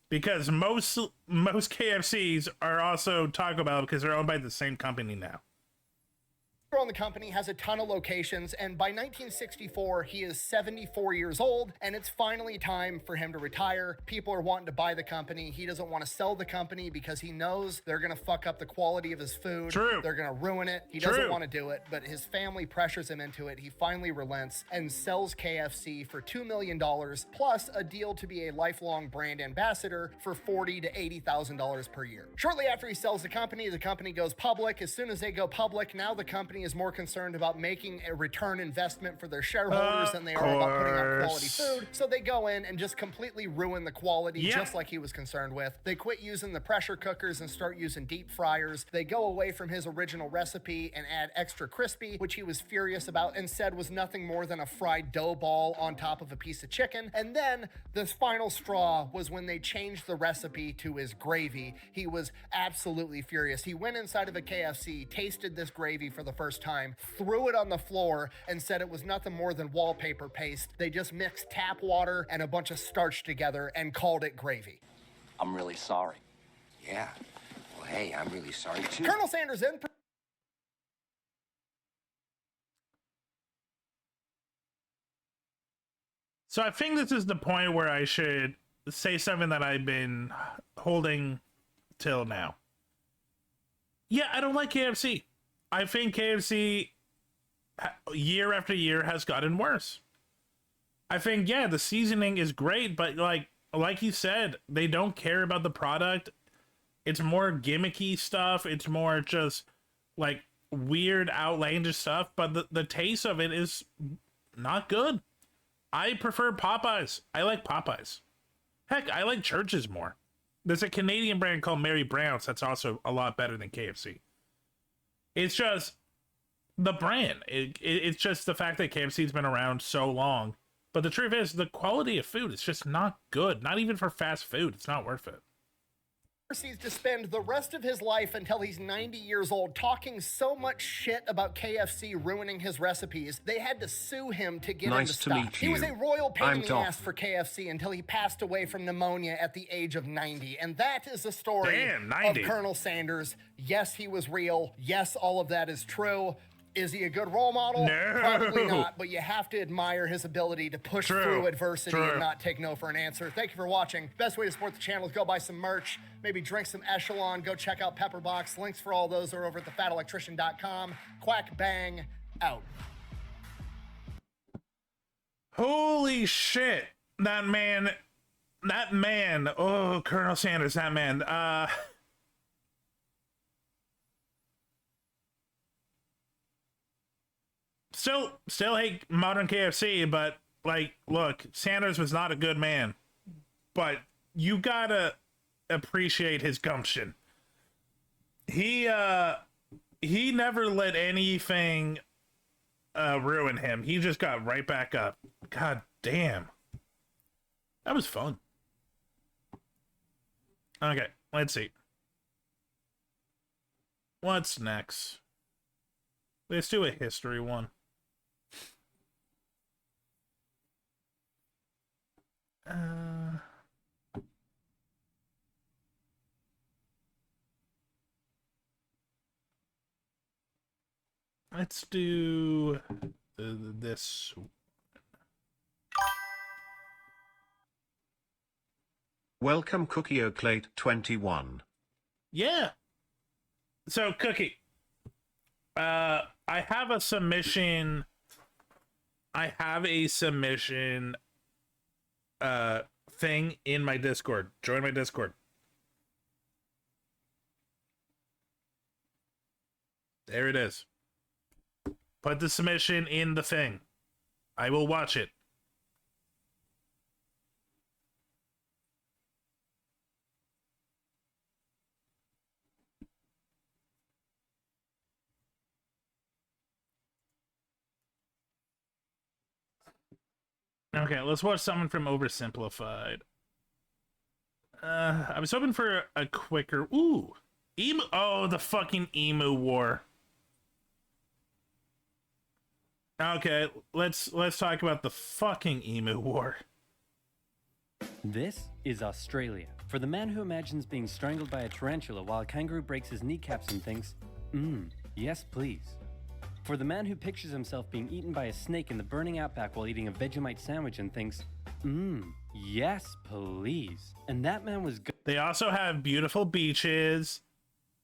Because most KFCs are also Taco Bell because they're owned by the same company now. On the company has a ton of locations, and by 1964 he is 74 years old, and it's finally time for him to retire. People are wanting to buy the company. He doesn't want to sell the company because he knows they're gonna fuck up the quality of his food. True. They're gonna ruin it. He doesn't want to do it, but his family pressures him into it. He finally relents and sells KFC for $2 million plus a deal to be a lifelong brand ambassador for $40,000 to $80,000 per year. Shortly after he sells the company goes public. As soon as they go public, now the company company is more concerned about making a return investment for their shareholders than they are about putting out quality food. So they go in and just completely ruin the quality, just like he was concerned with. They quit using the pressure cookers and start using deep fryers. They go away from his original recipe and add extra crispy, which he was furious about and said was nothing more than a fried dough ball on top of a piece of chicken. And then this final straw was when they changed the recipe to his gravy. He was absolutely furious. He went inside of a KFC, tasted this gravy for the first time, threw it on the floor, and said it was nothing more than wallpaper paste. They just mixed tap water and a bunch of starch together and called it gravy. I'm really sorry. Yeah. Well, hey, I'm really sorry too. Colonel Sanders in. So I think this is the point where I should say something that I've been holding till now. Yeah, I don't like KFC. I think KFC year after year has gotten worse. I think, yeah, the seasoning is great, but like you said, they don't care about the product. It's more gimmicky stuff. It's more just like weird, outlandish stuff, but the taste of it is not good. I prefer Popeyes. I like Popeyes. Heck, I like Church's more. There's a Canadian brand called Mary Brown's that's also a lot better than KFC. It's just the brand. It's just the fact that KFC's been around so long. But the truth is, the quality of food is just not good. Not even for fast food. It's not worth it. Proceeds to spend the rest of his life until he's 90 years old talking so much shit about KFC ruining his recipes, they had to sue him to get him to stop. He was a royal pain in the ass for KFC until he passed away from pneumonia at the age of 90. And that is the story of Colonel Sanders. Yes, he was real. Yes, all of that is true. Is he a good role model? No. Probably not, but you have to admire his ability to push through adversity and not take no for an answer. Thank you for watching. Best way to support the channel is go buy some merch, maybe drink some Echelon, go check out Pepperbox. Links for all those are over at thefatelectrician.com. Quack bang, out. Holy shit. That man, oh, Colonel Sanders, that man, Still hate modern KFC, but like, look, Sanders was not a good man, but you gotta appreciate his gumption. He never let anything ruin him. He just got right back up. God damn, that was fun. Okay, let's see. What's next? Let's do a history one. Let's do this. Welcome Cookie Oclate 21. Yeah. So Cookie, I have a submission. Thing in my Discord. Join my Discord. There it is. Put the submission in the thing. I will watch it. Okay, let's watch something from Oversimplified. I was hoping for a quicker... Ooh! Emu... Oh, the fucking Emu War. Okay, let's talk about the fucking Emu War. This is Australia. For the man who imagines being strangled by a tarantula while a kangaroo breaks his kneecaps and thinks, yes please. For the man who pictures himself being eaten by a snake in the burning outback while eating a Vegemite sandwich and thinks, yes please. And that man was good. They also have beautiful beaches,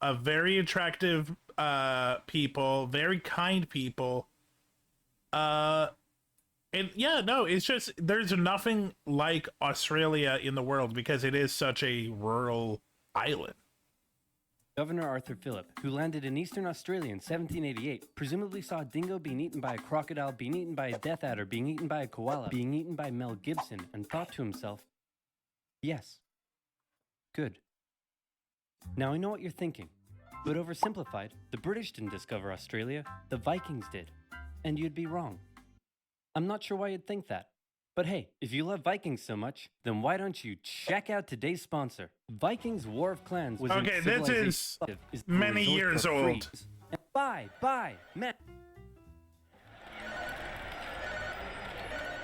a very attractive people, very kind people. And yeah, no, it's just, there's nothing like Australia in the world because it is such a rural island. Governor Arthur Phillip, who landed in eastern Australia in 1788, presumably saw a dingo being eaten by a crocodile, being eaten by a death adder, being eaten by a koala, being eaten by Mel Gibson, and thought to himself, yes, good. Now I know what you're thinking, but oversimplified, the British didn't discover Australia, the Vikings did. And you'd be wrong. I'm not sure why you'd think that. But hey, if you love Vikings so much, then why don't you check out today's sponsor? Vikings War of Clans was Okay, this is many years old. Buy, man.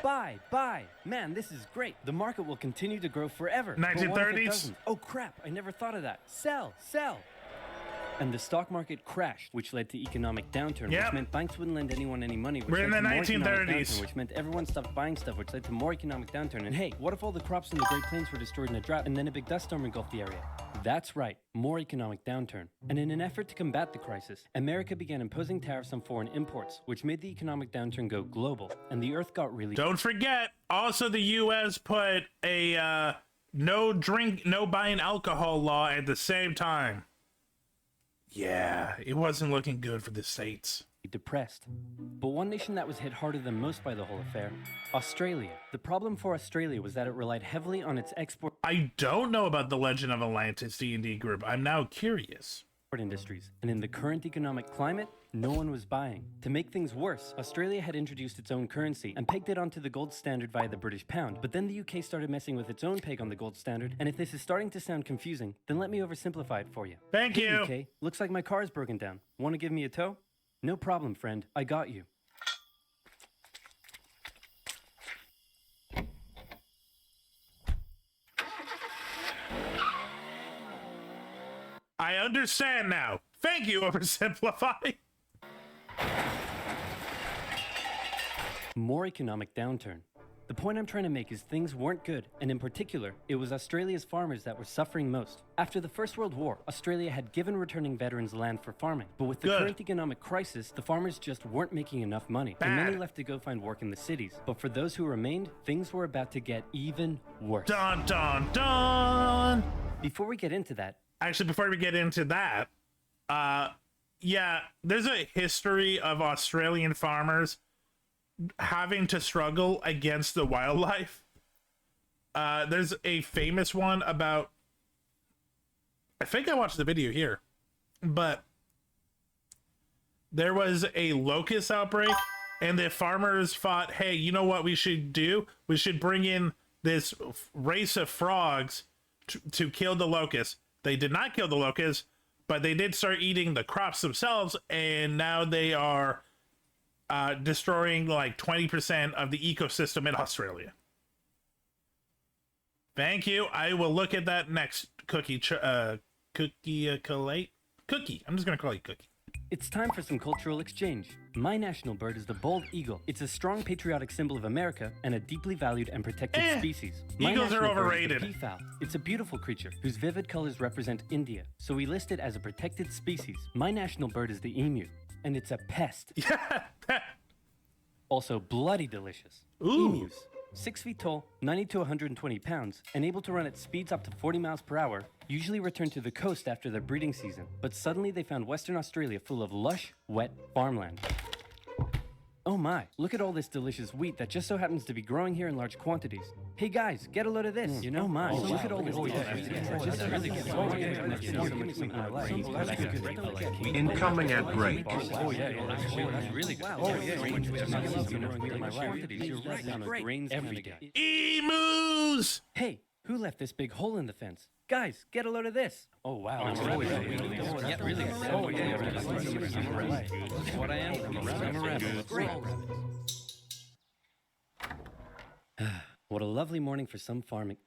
Buy. Man, this is great. The market will continue to grow forever. 1930s? Oh crap, I never thought of that. Sell. And the stock market crashed, which led to economic downturn, which meant banks wouldn't lend anyone any money, which We're in led the to more economic 1930s. downturn, which meant everyone stopped buying stuff, which led to more economic downturn. And hey, what if all the crops in the Great Plains were destroyed in a drought and then a big dust storm engulfed the area? That's right, more economic downturn. And in an effort to combat the crisis, America began imposing tariffs on foreign imports, which made the economic downturn go global, and the earth got really... Don't forget, also the U.S. put a no buying alcohol law at the same time. Yeah, it wasn't looking good for the States. Depressed. But one nation that was hit harder than most by the whole affair, Australia. The problem for Australia was that it relied heavily on its export I don't know about the Legend of Atlantis D&D group. I'm now curious. industries, and in the current economic climate, no one was buying. To make things worse, Australia had introduced its own currency and pegged it onto the gold standard via the British pound, but then the UK started messing with its own peg on the gold standard, and if this is starting to sound confusing, then let me oversimplify it for you. Thank Hey, you. UK, looks like my car's broken down. Want to give me a tow? No problem, friend. I got you. I understand now. Thank you, Oversimplify. More economic downturn. The point I'm trying to make is things weren't good, and in particular, it was Australia's farmers that were suffering most. After the First World War, Australia had given returning veterans land for farming, but with the current economic crisis, the farmers just weren't making enough money, and many left to go find work in the cities. But for those who remained, things were about to get even worse. Dun, dun, dun! Before we get into that, Actually, before we get into that, yeah, there's a history of Australian farmers having to struggle against the wildlife. There's a famous one about, I think I watched the video here, but there was a locust outbreak and the farmers thought, hey, you know what we should do? We should bring in this race of frogs to kill the locusts. They did not kill the locusts, but they did start eating the crops themselves, and now they are destroying like 20% of the ecosystem in Australia. Thank you. I will look at that next, Cookie. Cookie. I'm just going to call you Cookie. it's time for some cultural exchange. My national bird is the bald eagle. It's a strong patriotic symbol of America and a deeply valued and protected species. My Eagles are national bird is overrated. the peafowl. It's a beautiful creature whose vivid colors represent India, so we list it as a protected species. My national bird is the emu, and it's a pest. Also bloody delicious. Ooh. Emus, 6 feet tall, 90 to 120 pounds, and able to run at speeds up to 40 miles per hour, usually return to the coast after their breeding season. But suddenly they found Western Australia full of lush, wet farmland. Oh my, look at all this delicious wheat that just so happens to be growing here in large quantities. Hey guys, get a load of this. You know, my, look at all this delicious wheat that just so happens to be Incoming at rate. Oh yeah, that's really good. Grains every day. Emus! Hey, who left this big hole in the fence? Guys, get a load of this. Oh wow. What I am. What a lovely morning for some farming.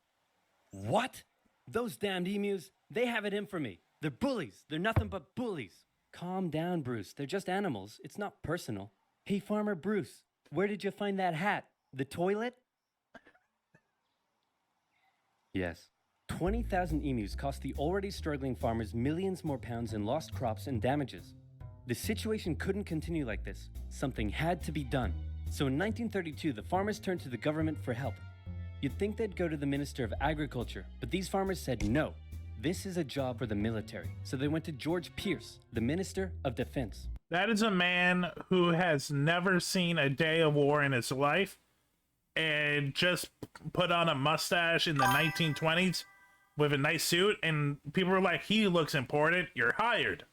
What? Those damned emus, they have it in for me. They're bullies. They're nothing but bullies. Calm down, Bruce. They're just animals. It's not personal. Hey, Farmer Bruce, where did you find that hat? The toilet? Yes. 20,000 emus cost the already struggling farmers millions more pounds in lost crops and damages. The situation couldn't continue like this. Something had to be done. So in 1932, the farmers turned to the government for help. You'd think they'd go to the Minister of Agriculture, but these farmers said no. this is a job for the military. So they went to George Pierce, the Minister of Defense. That is a man who has never seen a day of war in his life and just put on a mustache in the 1920s with a nice suit, and people were like, he looks important, you're hired.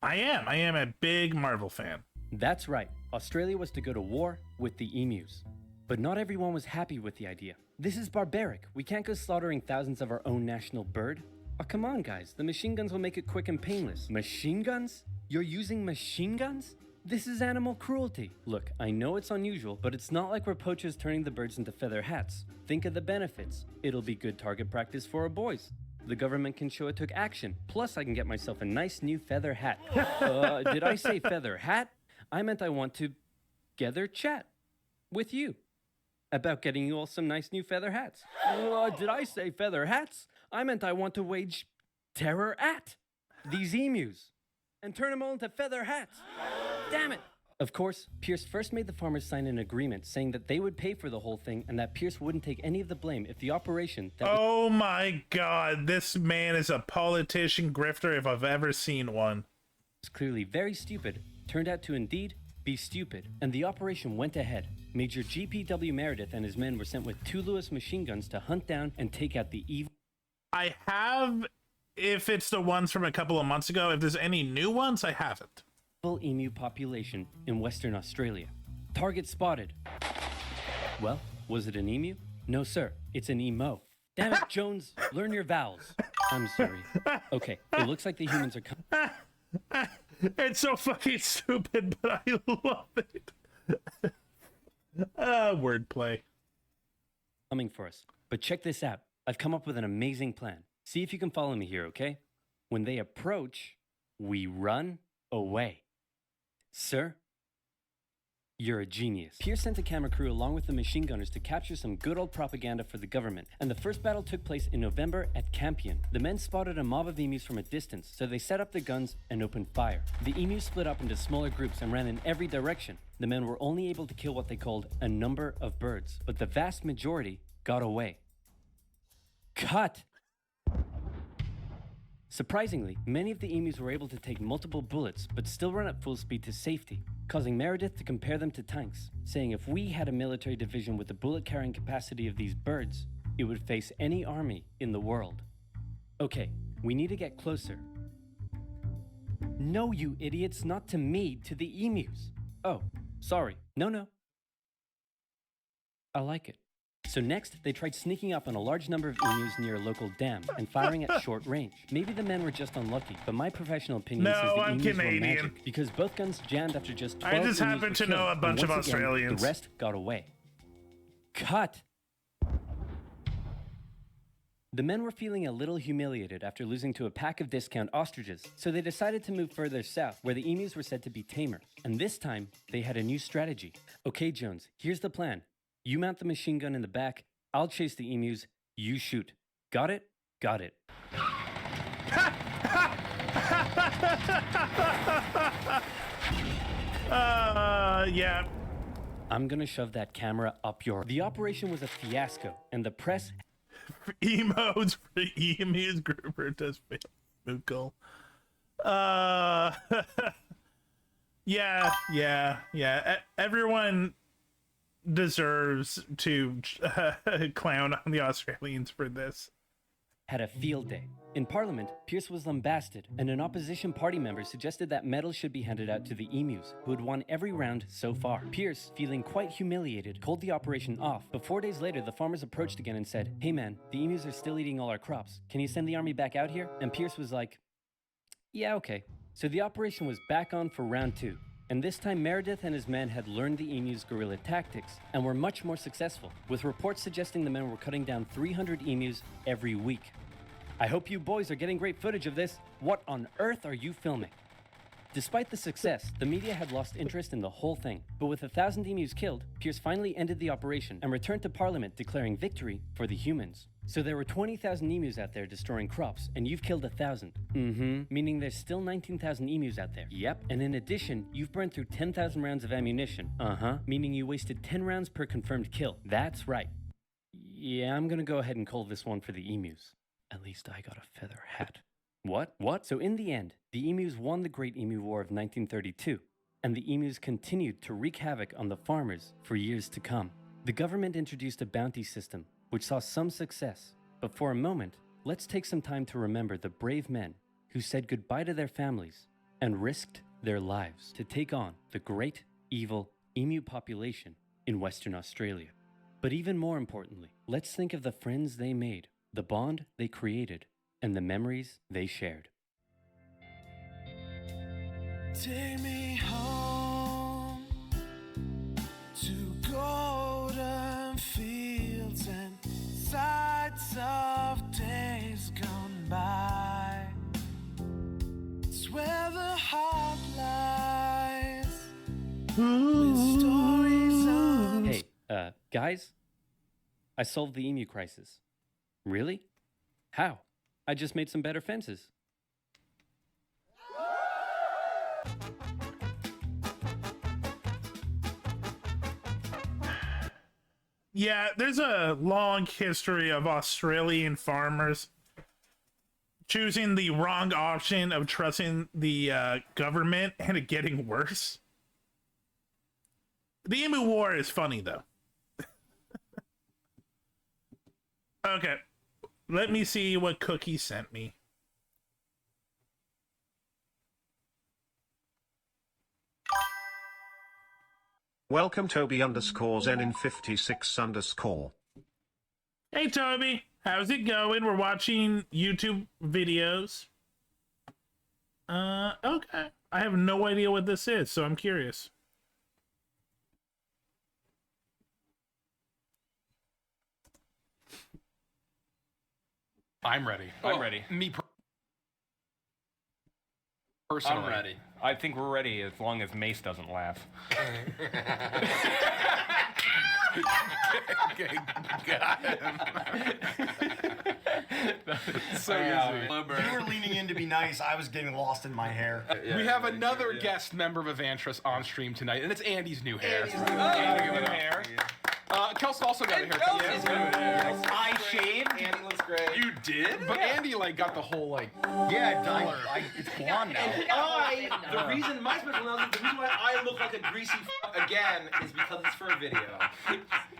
I am a big Marvel fan. That's right. Australia was to go to war with the emus. But not everyone was happy with the idea. This is barbaric. We can't go slaughtering thousands of our own national bird. Oh, come on, guys. The machine guns will make it quick and painless. Machine guns? You're using machine guns? This is animal cruelty. Look, I know it's unusual, but it's not like we're poachers turning the birds into feather hats. Think of the benefits. It'll be good target practice for our boys. The government can show it took action. Plus, I can get myself a nice new feather hat. Did I say feather hat? I meant I want to gather chat with you about getting you all some nice new feather hats. Did I say feather hats? I meant I want to wage terror at these emus and turn them all into feather hats. Damn it. Of course, Pierce first made the farmers sign an agreement saying that they would pay for the whole thing and that Pierce wouldn't take any of the blame if the operation that Oh my god, this man is a politician grifter if I've ever seen one. was clearly very stupid turned out to indeed be stupid, and the operation went ahead. Major GPW Meredith and his men were sent with 2 Lewis machine guns to hunt down and take out the evil. I have, if it's the ones from a couple of months ago, if there's any new ones, I haven't. Emu population in Western Australia. Target spotted. Well, was it an emu? No, sir. It's an emo. Damn it, Jones. Learn your vowels. I'm sorry. Okay, it looks like the humans are coming. It's so fucking stupid, but I love it. Wordplay. Coming for us. But check this out. I've come up with an amazing plan. See if you can follow me here, okay? When they approach, we run away. Sir, you're a genius. Pierce sent a camera crew along with the machine gunners to capture some good old propaganda for the government, and the first battle took place in November at Campion. The men spotted a mob of emus from a distance, so they set up their guns and opened fire. The emus split up into smaller groups and ran in every direction. The men were only able to kill what they called a number of birds, but the vast majority got away. Cut! Surprisingly, many of the emus were able to take multiple bullets, but still run at full speed to safety, causing Meredith to compare them to tanks, saying if we had a military division with the bullet-carrying capacity of these birds, it would face any army in the world. Okay, we need to get closer. No, you idiots, not to me, to the emus. Oh, sorry. No. I like it. So next, they tried sneaking up on a large number of emus near a local dam and firing at short range. Maybe the men were just unlucky, but my professional opinion says the emus were magic because both guns jammed after just 12 I just happen to know a bunch of Australians. The rest got away. Cut! The men were feeling a little humiliated after losing to a pack of discount ostriches, so they decided to move further south, where the emus were said to be tamer. And this time, they had a new strategy. Okay, Jones, here's the plan. You mount the machine gun in the back, I'll chase the emus, you shoot. Got it? Got it. Yeah. I'm gonna shove that camera up your... The operation was a fiasco, and the press... Emotes for emus grouper does Moogle. Yeah. Everyone deserves to clown on the Australians for this. Had a field day. In Parliament, Pierce was lambasted, and an opposition party member suggested that medals should be handed out to the emus, who had won every round so far. Pierce, feeling quite humiliated, called the operation off, but 4 days later the farmers approached again and said, "Hey man, the emus are still eating all our crops. Can you send the army back out here?" And Pierce was like, "Yeah, okay." So the operation was back on for round 2. And this time Meredith and his men had learned the emus' guerrilla tactics and were much more successful, with reports suggesting the men were cutting down 300 emus every week. I hope you boys are getting great footage of this. What on earth are you filming? Despite the success, the media had lost interest in the whole thing. But with 1,000 emus killed, Pierce finally ended the operation and returned to Parliament declaring victory for the humans. So there were 20,000 emus out there destroying crops, and you've killed 1,000. Meaning there's still 19,000 emus out there. Yep. And in addition, you've burned through 10,000 rounds of ammunition. Meaning you wasted 10 rounds per confirmed kill. That's right. Yeah, I'm gonna go ahead and call this one for the emus. At least I got a feather hat. What? So in the end, the emus won the Great Emu War of 1932, and the emus continued to wreak havoc on the farmers for years to come. The government introduced a bounty system, which saw some success. But for a moment, let's take some time to remember the brave men who said goodbye to their families and risked their lives to take on the great, evil emu population in Western Australia. But even more importantly, let's think of the friends they made, the bond they created, and the memories they shared. Take me home to golden fields and sights of days gone by. It's where the heart lies with stories of... Hey, guys, I solved the emu crisis. Really? How? I just made some better fences. Yeah, there's a long history of Australian farmers choosing the wrong option of trusting the government and it getting worse. The Emu War is funny, though. Okay, let me see what Cookie sent me. Welcome Toby_Zenin56_. Hey Toby, how's it going? We're watching YouTube videos. Okay. I have no idea what this is, so I'm curious. I'm ready. I'm ready. Personally. I'm ready. I think we're ready as long as Mace doesn't laugh. Okay, got him. So easy. You were leaning in to be nice. I was getting lost in my hair. We have another guest member of Evantris on stream tonight, and it's Andy's new hair. Andy's new hair. Kels also got a haircut. I shaved. Andy looks great. You did? But Andy got the whole it's blonde now. The reason my special announcement, the reason why I look like a greasy again is because it's for a video.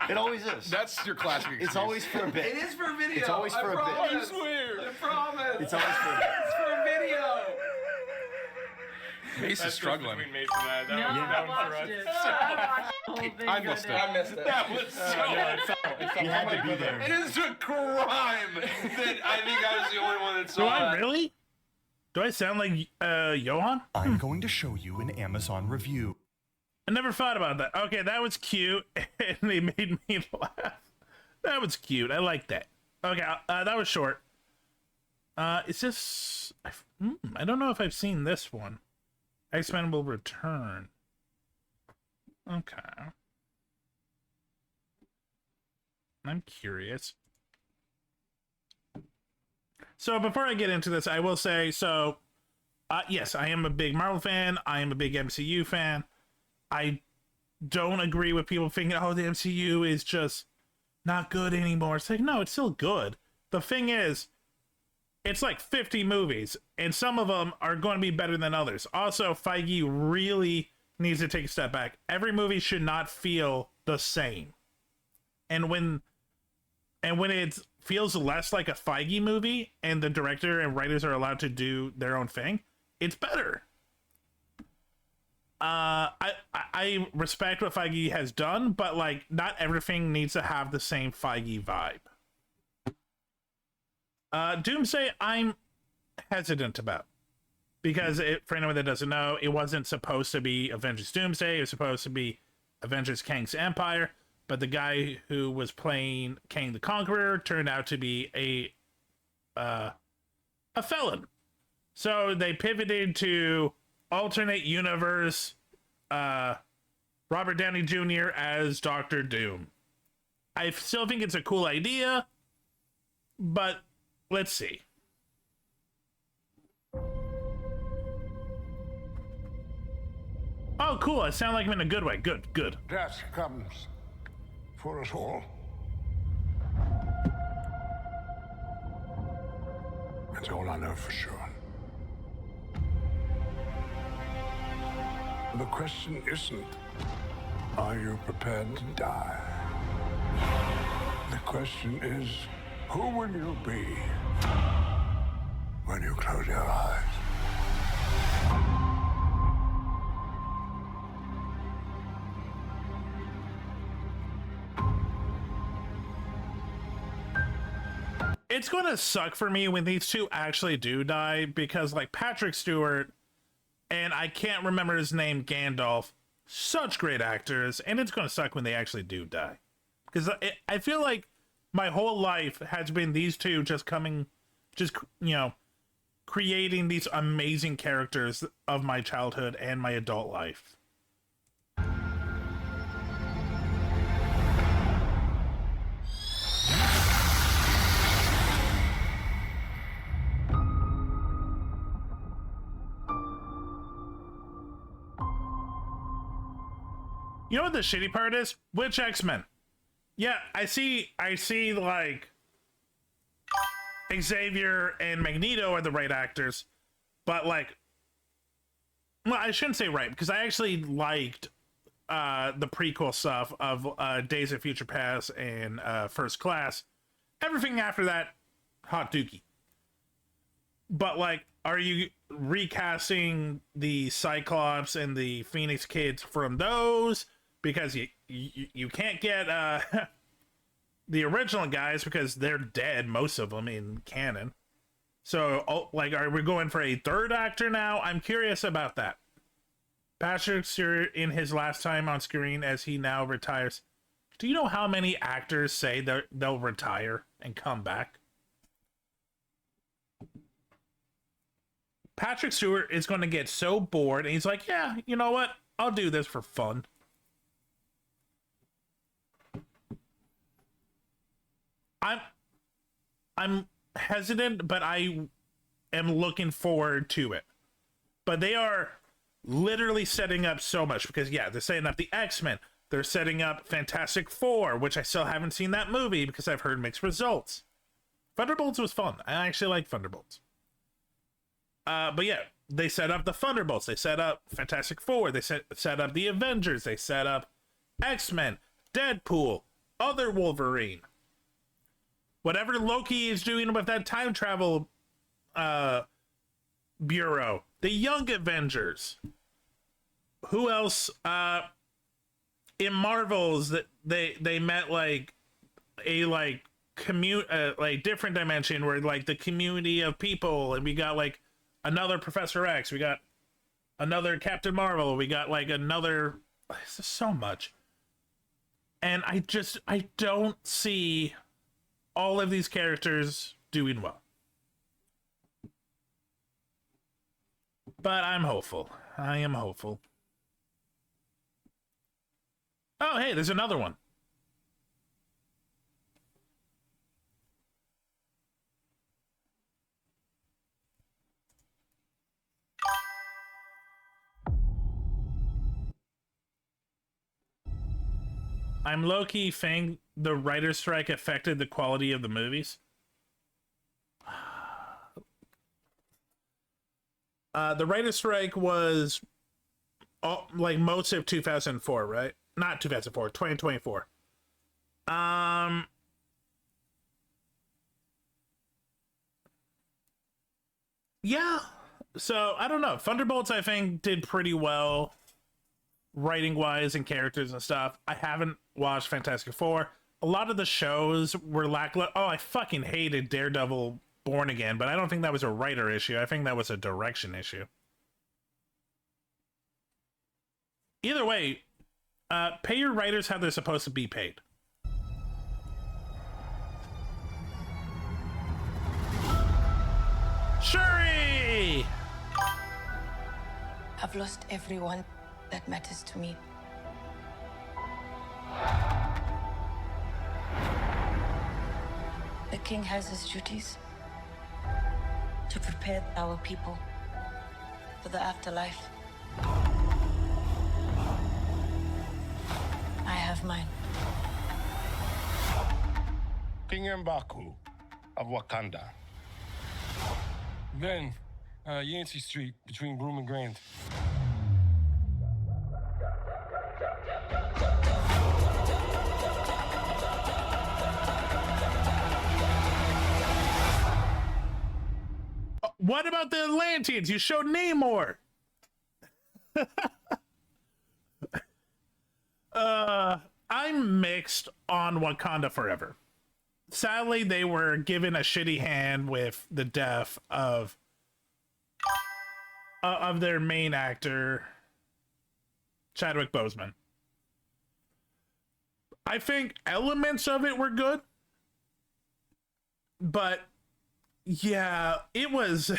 It always is. That's your classic excuse. It's always for a bit. It is for a video. It's always for a bit. I swear. I promise. It's always for a bit. It's for a video. Mace is struggling. Between Mace and I. That was for us. I missed it. I missed it. That was so... You had to be there. It is a crime that I think I was the only one that saw Do I really? Do I sound like Johan? I'm going to show you an Amazon review. I never thought about that. Okay, that was cute, and they made me laugh. That was cute. I like that. Okay, that was short. Is this... I don't know if I've seen this one. Expendable Return. Okay. I'm curious. So before I get into this, I will say, yes, I am a big Marvel fan. I am a big MCU fan. I don't agree with people thinking, oh, the MCU is just not good anymore. It's like, no, it's still good. The thing is, it's like 50 movies, and some of them are going to be better than others. Also, Feige really needs to take a step back. Every movie should not feel the same. And when it feels less like a Feige movie, and the director and writers are allowed to do their own thing, it's better. I respect what Feige has done, but like, not everything needs to have the same Feige vibe. Doomsday, I'm hesitant about, because for anyone that doesn't know, it wasn't supposed to be Avengers Doomsday. It was supposed to be Avengers Kang's Empire, but the guy who was playing Kang the Conqueror turned out to be a felon. So they pivoted to alternate universe, Robert Downey Jr. as Doctor Doom. I still think it's a cool idea, but let's see. Oh, cool. I sound like I'm in a good way. Good. Death comes for us all. That's all I know for sure. The question isn't, are you prepared to die? The question is, who will you be when you close your eyes? It's gonna suck for me when these two actually do die, because like Patrick Stewart and I can't remember his name, Gandalf, such great actors, and it's gonna suck when they actually do die, because I feel like my whole life has been these two just creating these amazing characters of my childhood and my adult life. You know what the shitty part is? Which X-Men? Yeah, I see like Xavier and Magneto are the right actors, but like, well, I shouldn't say right, because I actually liked the prequel stuff of Days of Future Past and First Class. Everything after that, hot dookie. But like, are you recasting the Cyclops and the Phoenix Kids from those? Because you can't get the original guys because they're dead, most of them in canon. So, like, are we going for a third actor now? I'm curious about that. Patrick Stewart, in his last time on screen as he now retires, do you know how many actors say they'll retire and come back? Patrick Stewart is going to get so bored, and he's like, yeah, you know what? I'll do this for fun. I'm hesitant, but I am looking forward to it. But they are literally setting up so much, because yeah, they're setting up the X-Men. They're setting up Fantastic Four, which I still haven't seen that movie because I've heard mixed results. Thunderbolts was fun. I actually like Thunderbolts. But yeah, they set up the Thunderbolts. They set up Fantastic Four. They set up the Avengers. They set up X-Men, Deadpool, other Wolverine. Whatever Loki is doing with that time travel bureau, the Young Avengers. Who else? In Marvels, that they met like a like different dimension where like the community of people, and we got like another Professor X, we got another Captain Marvel, we got like another. This is so much, and I don't see all of these characters doing well. But I'm hopeful. I am hopeful. Oh, hey, there's another one. I'm low-key saying the writer's strike affected the quality of the movies. The writer's strike was like most of 2004, right? Not 2004, 2024. Yeah. So, I don't know. Thunderbolts, I think, did pretty well writing-wise and characters and stuff. I haven't watched Fantastic Four. A lot of the shows were lackluster. Oh, I fucking hated Daredevil Born Again, but I don't think that was a writer issue. I think that was a direction issue. Either way, pay your writers how they're supposed to be paid. Shuri! I've lost everyone that matters to me. The king has his duties to prepare our people for the afterlife. I have mine. King M'Baku of Wakanda. Then, Yancey Street between Broome and Grand. What about the Atlanteans? You showed Namor. I'm mixed on Wakanda Forever. Sadly, they were given a shitty hand with the death of their main actor, Chadwick Boseman. I think elements of it were good, but yeah, it was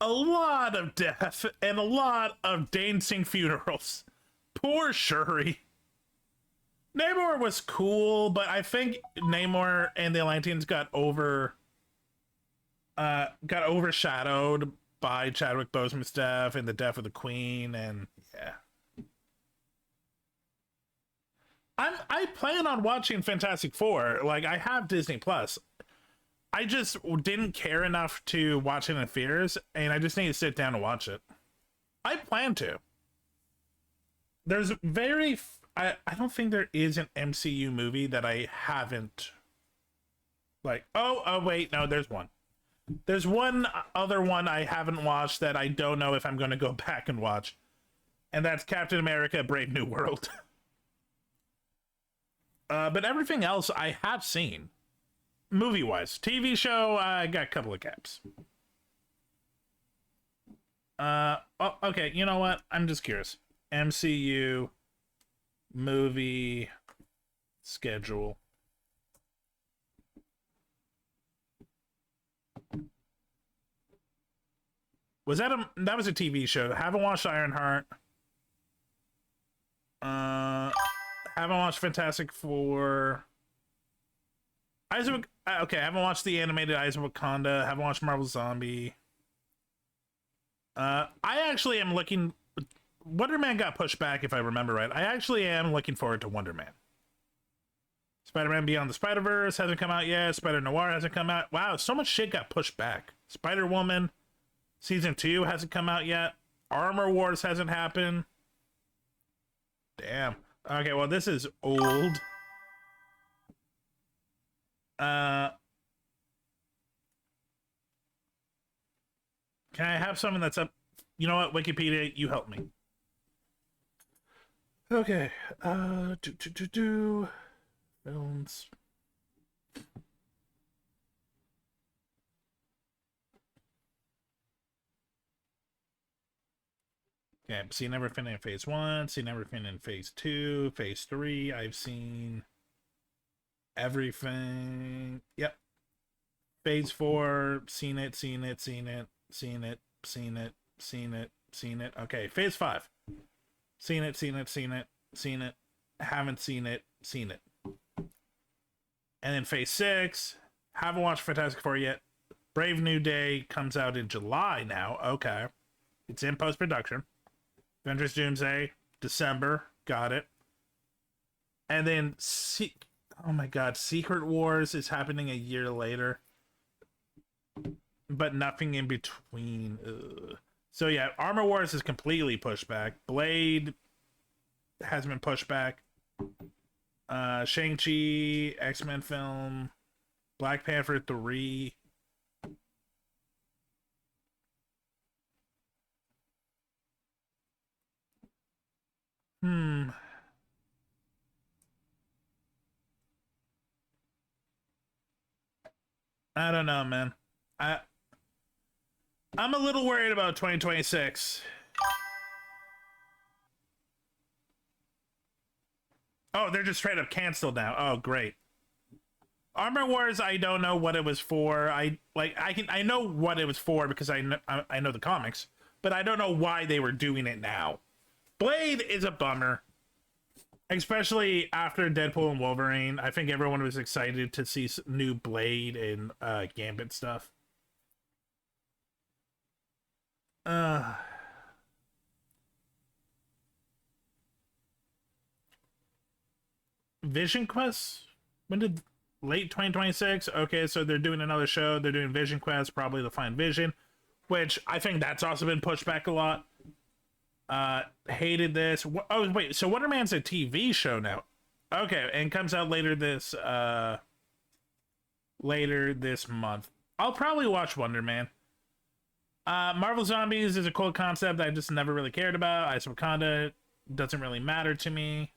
a lot of death and a lot of dancing funerals. Poor Shuri. Namor was cool, but I think Namor and the Atlanteans got overshadowed by Chadwick Boseman's death and the death of the Queen, and yeah. I plan on watching Fantastic Four. Like, I have Disney Plus. I just didn't care enough to watch it in theaters, and I just need to sit down and watch it. I plan to. There's I don't think there is an MCU movie that I haven't, like, oh wait, no, there's one. There's one other one I haven't watched that I don't know if I'm going to go back and watch, and that's Captain America: Brave New World. But everything else I have seen, movie-wise. TV show, I got a couple of gaps. Okay, you know what? I'm just curious. MCU movie schedule. That was a TV show. Haven't watched Ironheart. Haven't watched Fantastic Four. Okay, I haven't watched the animated Eyes of Wakanda. Haven't watched Marvel Zombie. I actually am looking. Wonder Man got pushed back, if I remember right. I actually am looking forward to Wonder Man. Spider-Man Beyond the Spider-Verse hasn't come out yet. Spider-Noir hasn't come out. Wow, so much shit got pushed back. Spider-Woman Season 2 hasn't come out yet. Armor Wars hasn't happened. Damn. Okay, well, this is old. Can I have something that's up? You know what, Wikipedia, you help me. Okay. Films. Okay, I've seen everything in phase 1, seen everything in phase 2, phase 3. I've seen everything. Yep. Phase 4, seen it. Okay, phase 5. Seen it. Haven't seen it. And then phase 6, haven't watched Fantastic Four yet. Brave New Day comes out in July now. Okay. It's in post-production. Avengers Doomsday, December. Got it. And then, oh my god, Secret Wars is happening a year later. But nothing in between. Ugh. So yeah, Armor Wars is completely pushed back. Blade has been pushed back. Shang-Chi, X-Men film, Black Panther 3. I don't know, man. I'm a little worried about 2026. Oh, they're just straight up canceled now. Oh, great. Armor Wars, I don't know what it was for. I know what it was for because I know the comics, but I don't know why they were doing it now. Blade is a bummer, especially after Deadpool and Wolverine. I think everyone was excited to see new Blade and Gambit stuff. Vision Quest? When did late 2026. Okay, so they're doing another show. They're doing Vision Quest, probably to find Vision, which I think that's also been pushed back a lot. Hated this. Oh, wait, so Wonder Man's a TV show now. Okay, and comes out later this month. I'll probably watch Wonder Man. Marvel Zombies is a cool concept I just never really cared about. Ice Wakanda doesn't really matter to me.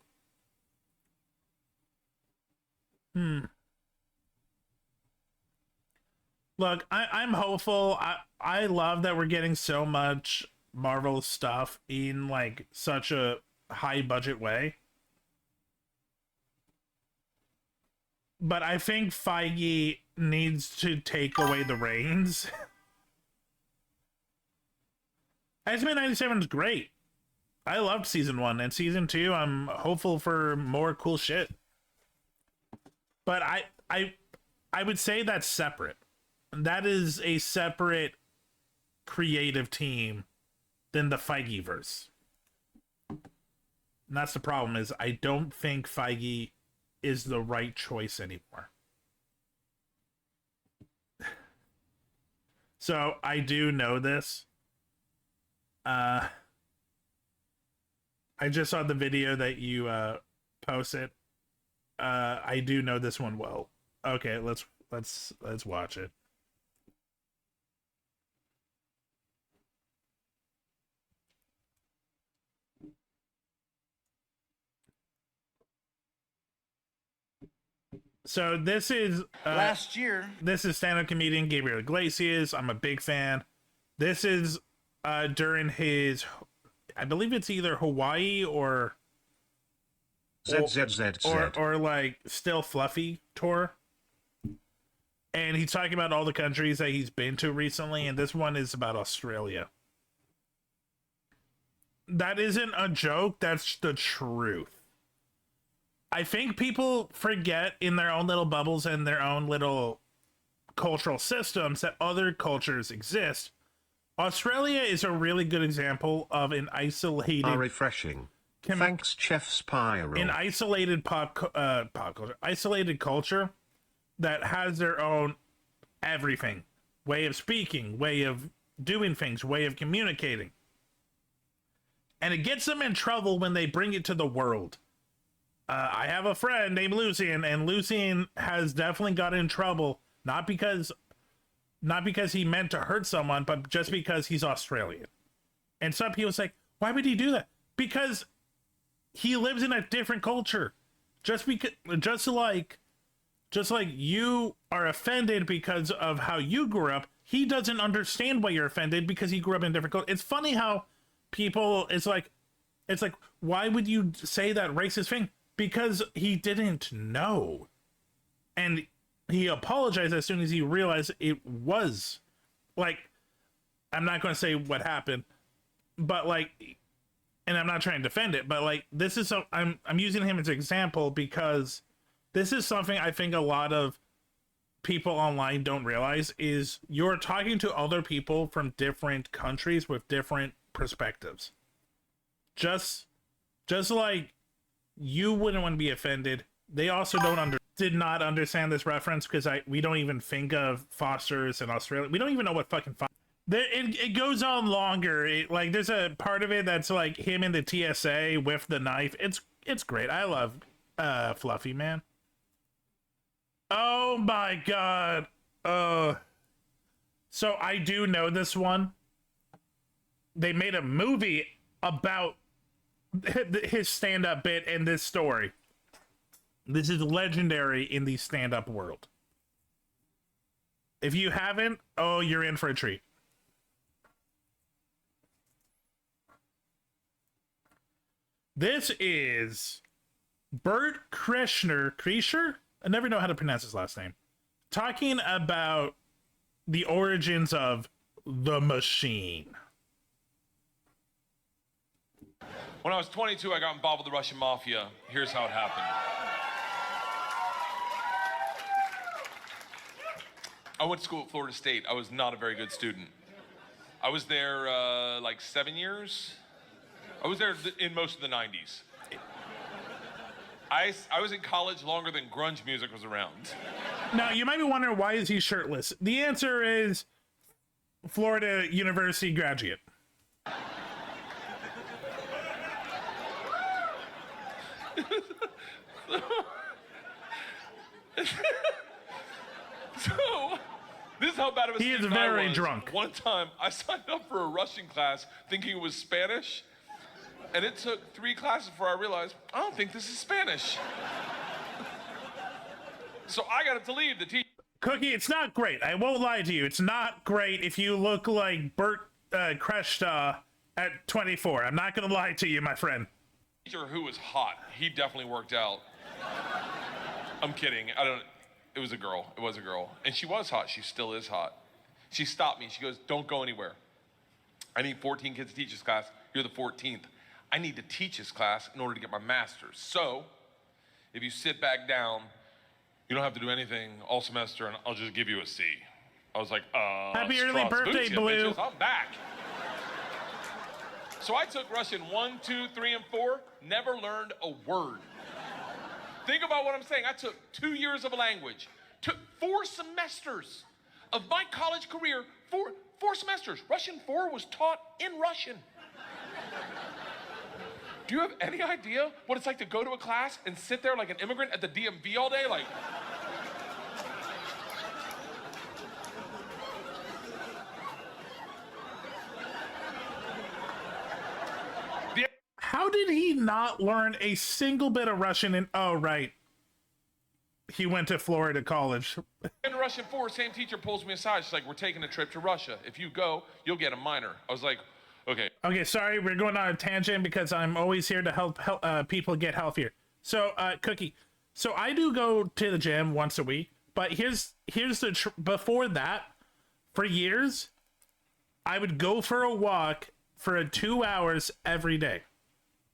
Look, I'm hopeful. I love that we're getting so much Marvel stuff in like such a high budget way. But I think Feige needs to take away the reins. X-Men 97 is great. I loved season 1 and season 2. I'm hopeful for more cool shit. But I would say that's separate. That is a separate creative team than the Feigeverse. And that's the problem, is I don't think Feige is the right choice anymore. So I do know this. I just saw the video that you posted. I do know this one well. Okay, let's watch it. So this is last year. This is stand-up comedian Gabriel Iglesias. I'm a big fan. This is during his, I believe it's either Hawaii or ZZZZ or like Still Fluffy tour. And he's talking about all the countries that he's been to recently, and this one is about Australia. That isn't a joke, that's the truth. I think people forget in their own little bubbles and their own little cultural systems that other cultures exist. Australia is a really good example of an isolated... refreshing. Thanks, Chef Spiral. An isolated pop culture. Isolated culture that has their own everything. Way of speaking, way of doing things, way of communicating. And it gets them in trouble when they bring it to the world. I have a friend named Lucian, and Lucian has definitely got in trouble, not because he meant to hurt someone, but just because he's Australian. And some people say, why would he do that? Because he lives in a different culture. Just like you are offended because of how you grew up, he doesn't understand why you're offended because he grew up in a different culture. It's funny how people, it's like, why would you say that racist thing? Because he didn't know. And he apologized as soon as he realized it was. Like, I'm not going to say what happened, but like, and I'm not trying to defend it, but like, this is so, I'm using him as an example because this is something I think a lot of people online don't realize, is you're talking to other people from different countries with different perspectives. Just like you wouldn't want to be offended, they also did not understand this reference because we don't even think of Foster's in Australia. We don't even know what fucking it goes on longer. Like there's a part of it that's like him in the TSA with the knife. It's great. I love Fluffy, man. Oh my god. So I do know this one. They made a movie about his stand-up bit and this story. This is legendary in the stand-up world. If you haven't, oh, you're in for a treat. This is Bert Kreischer? I never know how to pronounce his last name. Talking about the origins of the machine. When I was 22, I got involved with the Russian mafia. Here's how it happened. I went to school at Florida State. I was not a very good student. I was there like 7 years. I was there in most of the 90s. I was in college longer than grunge music was around. Now, you might be wondering, why is he shirtless? The answer is Florida University graduate. So, this is how bad of a He is student I very was. drunk. One time, I signed up for a Russian class thinking it was Spanish, and it took 3 classes before I realized, I don't think this is Spanish. So I got to leave the teacher. Cookie, it's not great. I won't lie to you. It's not great if you look like Bert Kreschta at 24. I'm not going to lie to you, my friend. Teacher who was hot. He definitely worked out. I'm kidding. It was a girl. It was a girl. And she was hot. She still is hot. She stopped me. She goes, don't go anywhere. I need 14 kids to teach this class. You're the 14th. I need to teach this class in order to get my master's. So, if you sit back down, you don't have to do anything all semester, and I'll just give you a C. I was like, Happy early birthday, Strasbutia, Blue. bitches, I'm back. So I took Russian 1, 2, 3, and 4, never learned a word. Think about what I'm saying. I took 2 years of a language, took 4 semesters of my college career, 4 semesters. Russian 4 was taught in Russian. Do you have any idea what it's like to go to a class and sit there like an immigrant at the DMV all day? Like, How did he not learn a single bit of Russian in... Oh, right. He went to Florida college. in Russian 4, same teacher pulls me aside. She's like, we're taking a trip to Russia. If you go, you'll get a minor. I was like, okay. Okay, sorry, we're going on a tangent because I'm always here to help people get healthier. So, Cookie, so I do go to the gym once a week, but here's the before that, for years, I would go for a walk for 2 hours every day.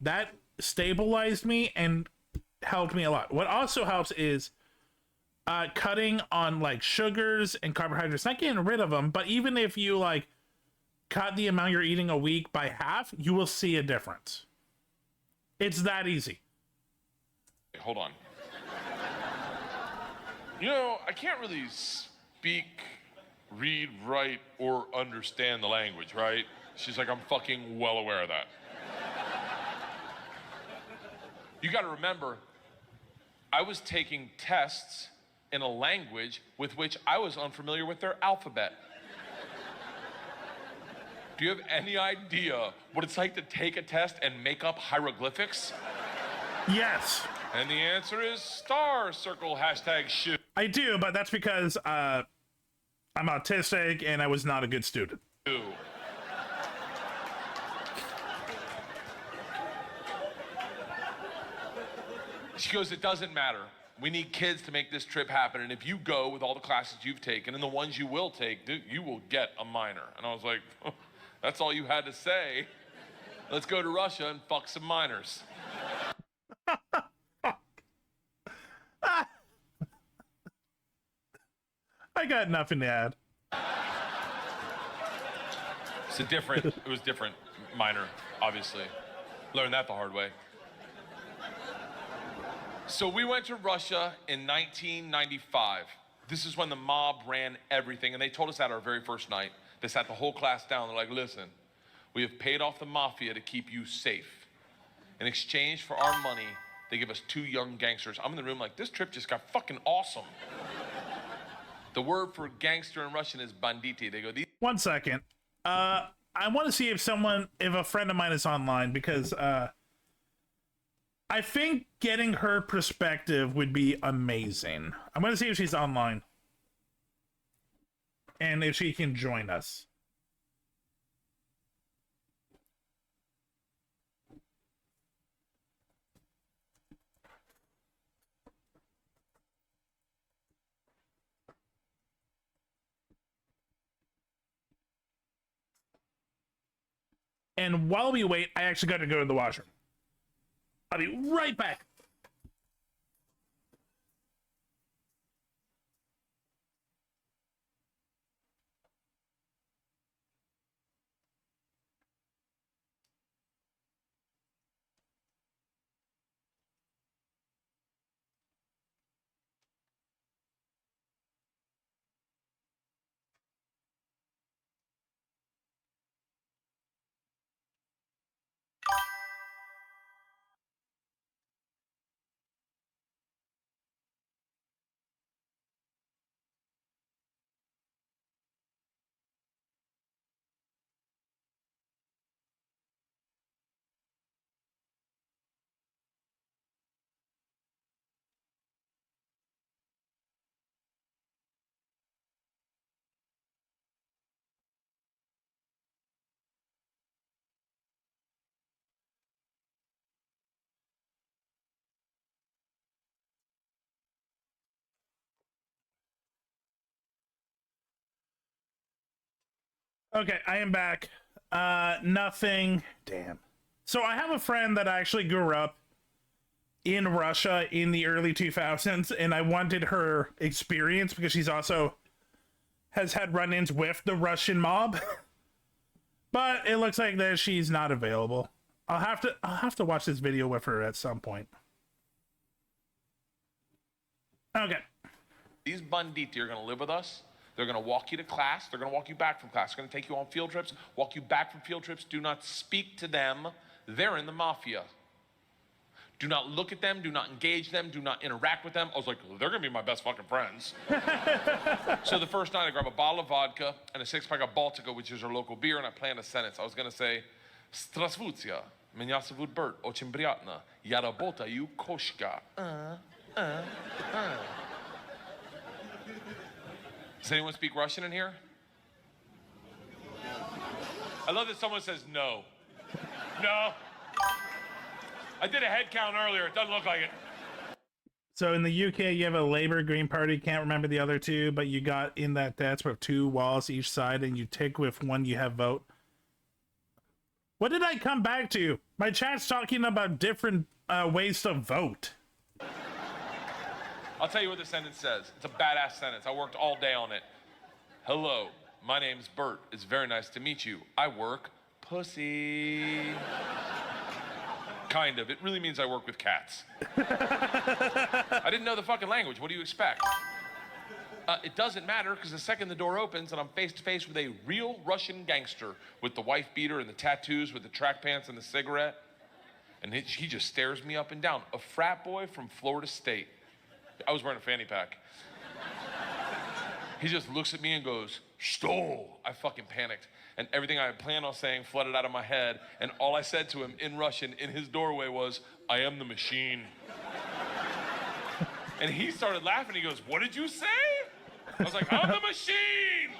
That stabilized me and helped me a lot. What also helps is cutting on like sugars and carbohydrates, not getting rid of them, but even if you like cut the amount you're eating a week by half, you will see a difference. It's that easy. Hold on. You know, I can't really speak, read, write, or understand the language, right? She's like, I'm fucking well aware of that. You gotta remember, I was taking tests in a language with which I was unfamiliar with their alphabet. Do you have any idea what it's like to take a test and make up hieroglyphics? Yes. And the answer is star, circle, hashtag shoot. I do, but that's because I'm autistic and I was not a good student. She goes, it doesn't matter. We need kids to make this trip happen. And if you go with all the classes you've taken and the ones you will take, you will get a minor. And I was like, oh, that's all you had to say. Let's go to Russia and fuck some minors. I got nothing to add. It was different minor, obviously. Learned that the hard way. So we went to Russia in 1995. This is when the mob ran everything, and they told us that our very first night. They sat the whole class down. They're like, listen, we have paid off the mafia to keep you safe. In exchange for our money, they give us 2 young gangsters. I'm in the room like, this trip just got fucking awesome. The word for gangster in Russian is banditi. They go, these. 1 second. I want to see if a friend of mine is online, because I think getting her perspective would be amazing. I'm going to see if she's online and if she can join us. And while we wait, I actually got to go to the washroom. I'll be right back. Okay, I am back. Nothing. Damn. So I have a friend that actually grew up in Russia in the early 2000s, and I wanted her experience because she's also has had run-ins with the Russian mob. But it looks like that she's not available. I'll have to watch this video with her at some point. Okay. These banditi are going to live with us. They're going to walk you to class. They're going to walk you back from class. They're going to take you on field trips, walk you back from field trips. Do not speak to them. They're in the mafia. Do not look at them. Do not engage them. Do not interact with them. I was like, they're going to be my best fucking friends. So the first night, I grab a bottle of vodka and a 6-pack of Baltica, which is our local beer, and I planned a sentence. I was going to say, Strasvutia, меня зовут Bert, очень приятно. Я работаю кошка. Does anyone speak Russian in here? I love that someone says no. No. I did a head count earlier. It doesn't look like it. So in the UK, you have a Labour Green Party. Can't remember the other two, but you got in that desk with 2 walls each side, and you tick with one you have vote. What did I come back to? My chat's talking about different ways to vote. I'll tell you what the sentence says. It's a badass sentence. I worked all day on it. Hello, my name's Bert. It's very nice to meet you. I work pussy. Kind of. It really means I work with cats. I didn't know the fucking language. What do you expect? It doesn't matter, because the second the door opens and I'm face to face with a real Russian gangster with the wife beater and the tattoos with the track pants and the cigarette, and he just stares me up and down. A frat boy from Florida State. I was wearing a fanny pack. He just looks at me and goes, "Stole." I fucking panicked. And everything I had planned on saying flooded out of my head. And all I said to him in Russian in his doorway was, "I am the machine." And he started laughing. He goes, "What did you say?" I was like, "I'm the machine."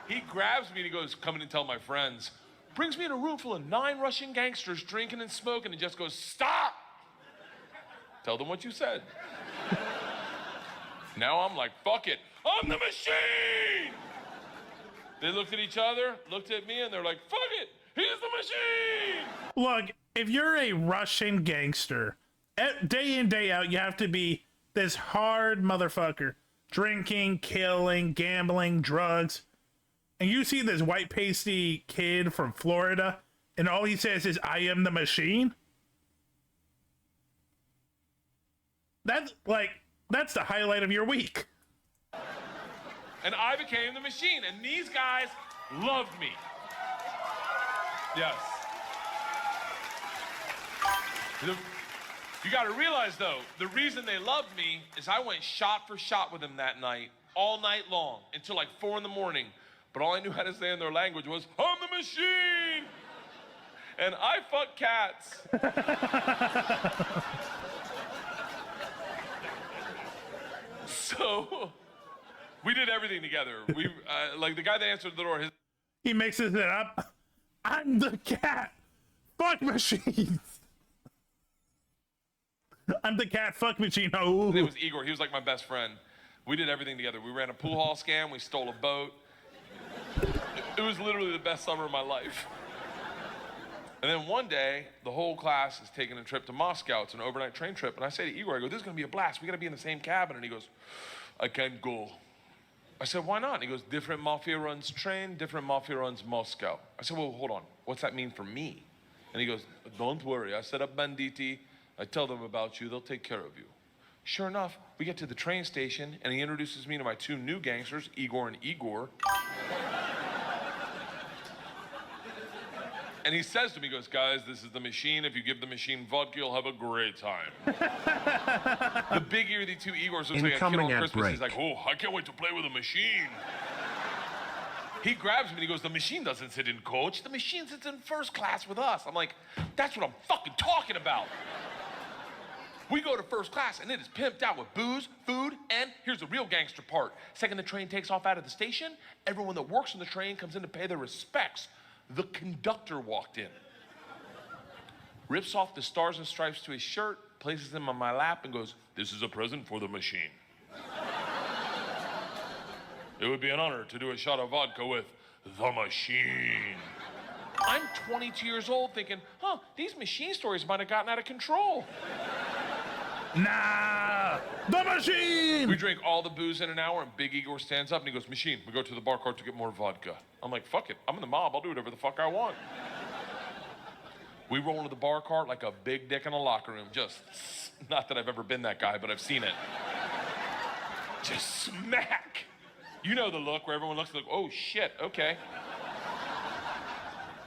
He grabs me and he goes, "Come in and tell my friends." Brings me in a room full of 9 Russian gangsters drinking and smoking and just goes, "Stop. Tell them what you said." Now I'm like, fuck it. I'm the machine. They looked at each other, looked at me, and they're like, fuck it. He's the machine. Look, if you're a Russian gangster, day in, day out, you have to be this hard motherfucker. Drinking, killing, gambling, drugs. And you see this white pasty kid from Florida, and all he says is, "I am the machine." That's the highlight of your week. And I became the machine, and these guys loved me. Yes. You gotta realize though, the reason they loved me is I went shot for shot with them that night, all night long, until like 4 in the morning. But all I knew how to say in their language was, "I'm the machine!" And I fuck cats. So, we did everything together. We, like the guy that answered the door, he mixes it up. "I'm the cat. Fuck machines." I'm the cat fuck machine. Oh. His name was Igor. He was like my best friend. We did everything together. We ran a pool hall scam. We stole a boat. It was literally the best summer of my life. And then one day, the whole class is taking a trip to Moscow. It's an overnight train trip. And I say to Igor, I go, "This is going to be a blast. We got to be in the same cabin." And he goes, "I can't go." I said, "Why not?" And he goes, "Different mafia runs train, different mafia runs Moscow." I said, "Well, hold on. What's that mean for me?" And he goes, "Don't worry. I set up banditi. I tell them about you. They'll take care of you." Sure enough, we get to the train station, and he introduces me to my 2 new gangsters, Igor and Igor. And he says to me, he goes, "Guys, this is the machine. If you give the machine vodka, you'll have a great time." The big ear of the 2 Igors looks like a kid on Christmas. Break. He's like, "Oh, I can't wait to play with a machine." He grabs me and he goes, "The machine doesn't sit in coach. The machine sits in first class with us." I'm like, that's what I'm fucking talking about. We go to first class and it is pimped out with booze, food, and here's the real gangster part. Second the train takes off out of the station, everyone that works on the train comes in to pay their respects. The conductor walked in, rips off the stars and stripes to his shirt, places them on my lap and goes, "This is a present for the machine. It would be an honor to do a shot of vodka with the machine. I'm 22 years old thinking, these machine stories might have gotten out of control. Nah, the machine! We drink all the booze in an hour, and Big Igor stands up and he goes, machine, we go to the bar cart to get more vodka. I'm like, fuck it, I'm in the mob, I'll do whatever the fuck I want. We roll into the bar cart like a big dick in a locker room, just, not that I've ever been that guy, but I've seen it. Just smack. You know the look where everyone looks like, oh shit, okay.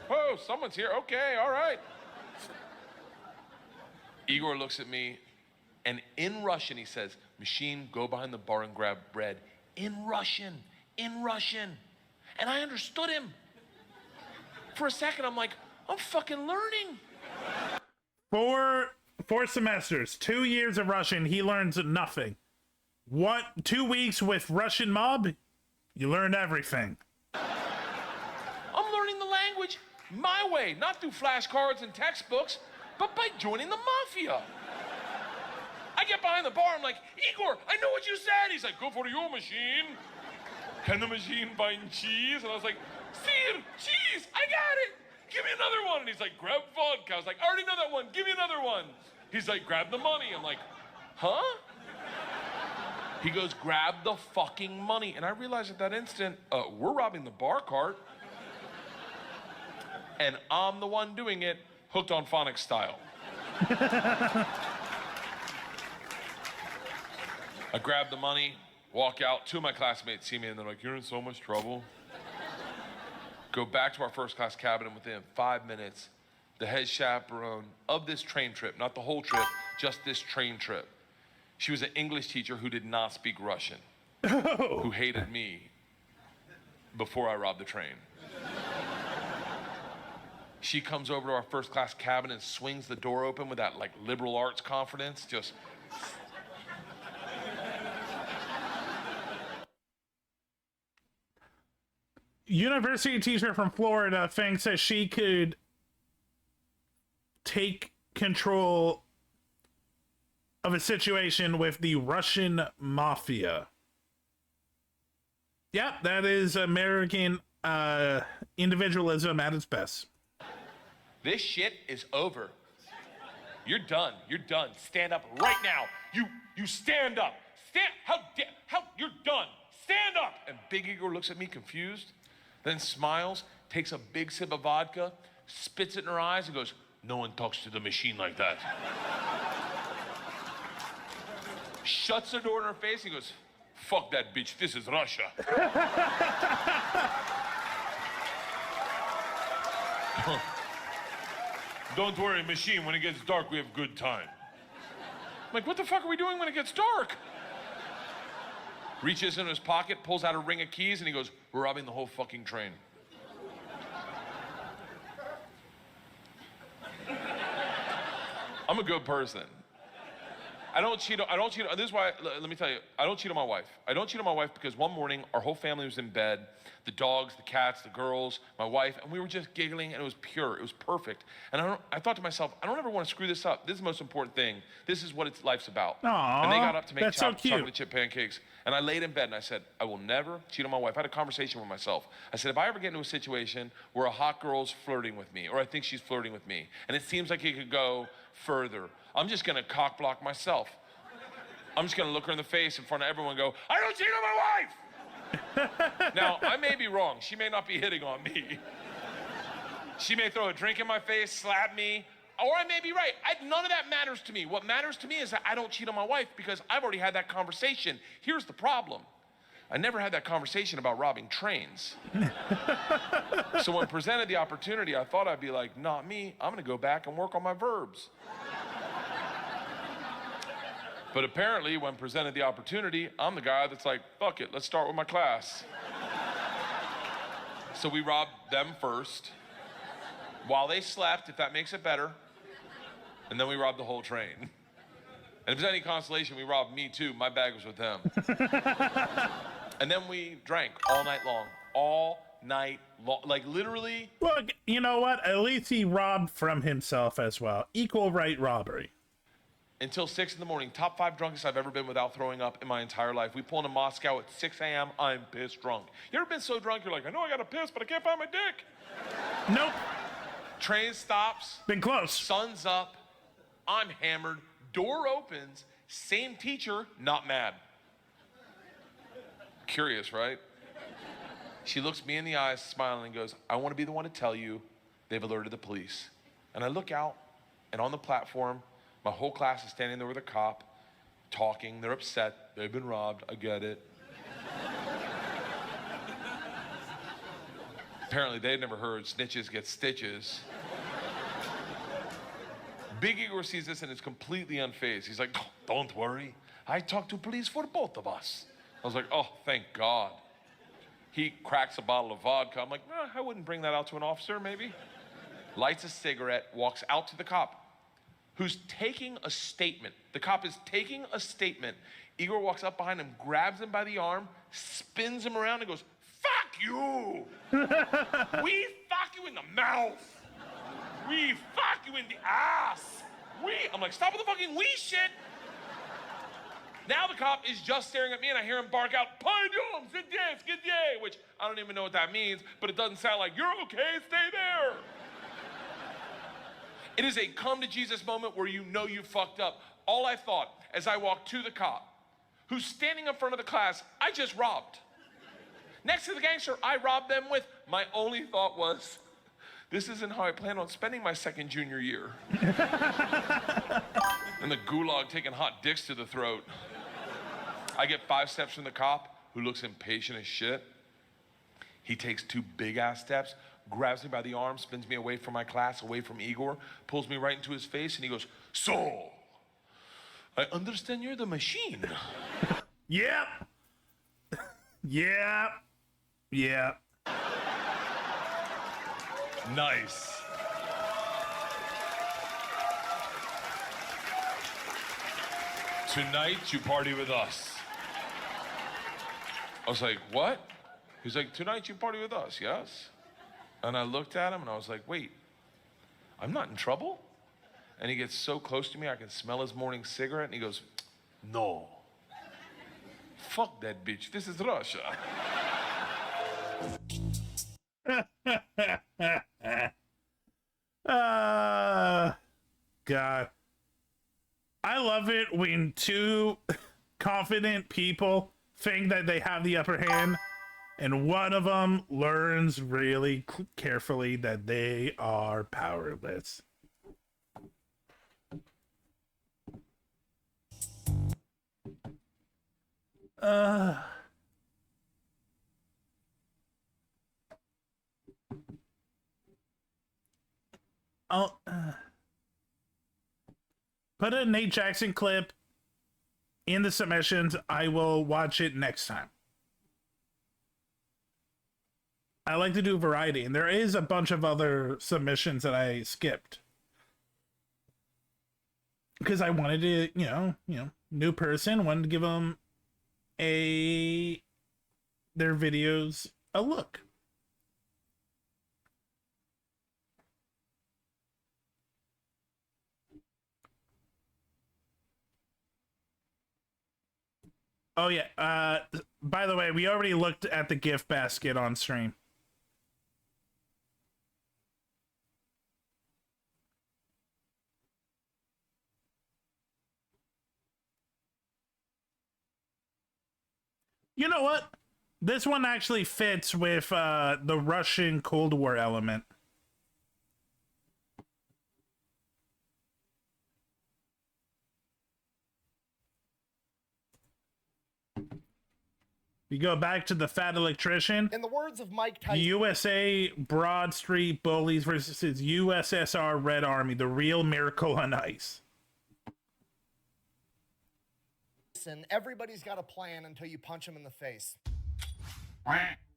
Oh, someone's here, okay, all right. Igor looks at me, and in Russian he says, machine, go behind the bar and grab bread. In Russian. And I understood him. For a second, I'm like, I'm fucking learning. 4 semesters, 2 years of Russian, he learns nothing. 2 weeks with Russian mob, you learned everything. I'm learning the language my way, not through flashcards and textbooks, but by joining the mafia. I get behind the bar, I'm like, Igor, I know what you said. He's like, go for your machine. Can the machine find cheese? And I was like, Sir, cheese, I got it. Give me another one. And he's like, grab vodka. I was like, I already know that one. Give me another one. He's like, grab the money. I'm like, huh? He goes, grab the fucking money. And I realized at that instant, we're robbing the bar cart. And I'm the one doing it, hooked on phonics style. I grab the money, walk out. 2 of my classmates see me and they're like, you're in so much trouble. Go back to our first class cabin, and within 5 minutes, the head chaperone of this train trip, not the whole trip, just this train trip. She was an English teacher who did not speak Russian, who hated me before I robbed the train. She comes over to our first class cabin and swings the door open with that like liberal arts confidence, just. University teacher from Florida, Fang says she could take control of a situation with the Russian mafia. Yep, that is American individualism at its best. This shit is over. You're done. You're done. Stand up right now. You stand up. You're done. Stand up. And Big Igor looks at me confused, then smiles, takes a big sip of vodka, spits it in her eyes, and goes, no one talks to the machine like that. Shuts the door in her face, and goes, fuck that bitch, this is Russia. Don't worry, machine, when it gets dark, we have good time. I'm like, what the fuck are we doing when it gets dark? Reaches into his pocket, pulls out a ring of keys, and he goes, we're robbing the whole fucking train. I'm a good person. I don't cheat, this is why, let me tell you, I don't cheat on my wife. I don't cheat on my wife because one morning, our whole family was in bed, the dogs, the cats, the girls, my wife, and we were just giggling, and it was pure, it was perfect. And I thought to myself, I don't ever want to screw this up. This is the most important thing. This is what life's about. Aww, and they got up to make that's so cute. chocolate chip pancakes, and I laid in bed and I said, I will never cheat on my wife. I had a conversation with myself. I said, if I ever get into a situation where a hot girl's flirting with me, or I think she's flirting with me, and it seems like it could go further, I'm just gonna cock block myself. I'm just gonna look her in the face in front of everyone and go, I don't cheat on my wife! Now, I may be wrong. She may not be hitting on me. She may throw a drink in my face, slap me, or I may be right. None of that matters to me. What matters to me is that I don't cheat on my wife because I've already had that conversation. Here's the problem. I never had that conversation about robbing trains. So when presented the opportunity, I thought I'd be like, not me. I'm gonna go back and work on my verbs. But apparently, when presented the opportunity, I'm the guy that's like, fuck it, let's start with my class. So we robbed them first, while they slept, if that makes it better, and then we robbed the whole train. And if there's any consolation, we robbed me too. My bag was with them. And then we drank all night long. All night long. Like, literally. Well, you know what? At least he robbed from himself as well. Equal right robbery. until 6 in the morning. Top 5 drunkest I've ever been without throwing up in my entire life. We pull into Moscow at 6 a.m. I'm pissed drunk. You ever been so drunk you're like, I know I gotta piss, but I can't find my dick? Nope. Train stops. Been close. Sun's up. I'm hammered. Door opens. Same teacher, not mad. Curious, right? She looks me in the eyes, smiling, and goes, I want to be the one to tell you they've alerted the police. And I look out, and on the platform, my whole class is standing there with a cop, talking. They're upset. They've been robbed. I get it. Apparently, they'd never heard snitches get stitches. Big Igor sees this and is completely unfazed. He's like, don't worry. I talked to police for both of us. I was like, oh, thank God. He cracks a bottle of vodka. I'm like, I wouldn't bring that out to an officer, maybe. Lights a cigarette, walks out to the cop, who's taking a statement. The cop is taking a statement. Igor walks up behind him, grabs him by the arm, spins him around, and goes, fuck you! We fuck you in the mouth! We fuck you in the ass! I'm like, stop with the fucking we shit! Now the cop is just staring at me and I hear him bark out, Pardon, skidye, which I don't even know what that means, but it doesn't sound like, you're okay, stay there. It is a come to Jesus moment where you know you fucked up. All I thought as I walked to the cop, who's standing in front of the class I just robbed. Next to the gangster I robbed them with, my only thought was, this isn't how I plan on spending my second junior year. And the gulag taking hot dicks to the throat. I get 5 steps from the cop, who looks impatient as shit. He takes 2 big-ass steps, grabs me by the arm, spins me away from my class, away from Igor, pulls me right into his face, and he goes, so, I understand you're the machine. Yep. Yep. Yep. Nice. Tonight, you party with us. I was like, what? He's like, tonight you party with us, yes? And I looked at him and I was like, wait, I'm not in trouble? And he gets so close to me, I can smell his morning cigarette, and he goes, no. Fuck that bitch, this is Russia. God. I love it when 2 confident people think that they have the upper hand, and one of them learns really carefully that they are powerless. I'll put a Nate Jackson clip in the submissions. I will watch it next time. I like to do variety, and there is a bunch of other submissions that I skipped because I wanted to, you know, new person, wanted to give them their videos a look. Oh yeah, by the way, we already looked at the gift basket on stream. You know what? This one actually fits with the Russian Cold War element. You go back to the fat electrician. In the words of Mike Tyson, USA Broad Street Bullies versus USSR Red Army, the real Miracle on Ice. everybody's got a plan until you punch them in the face.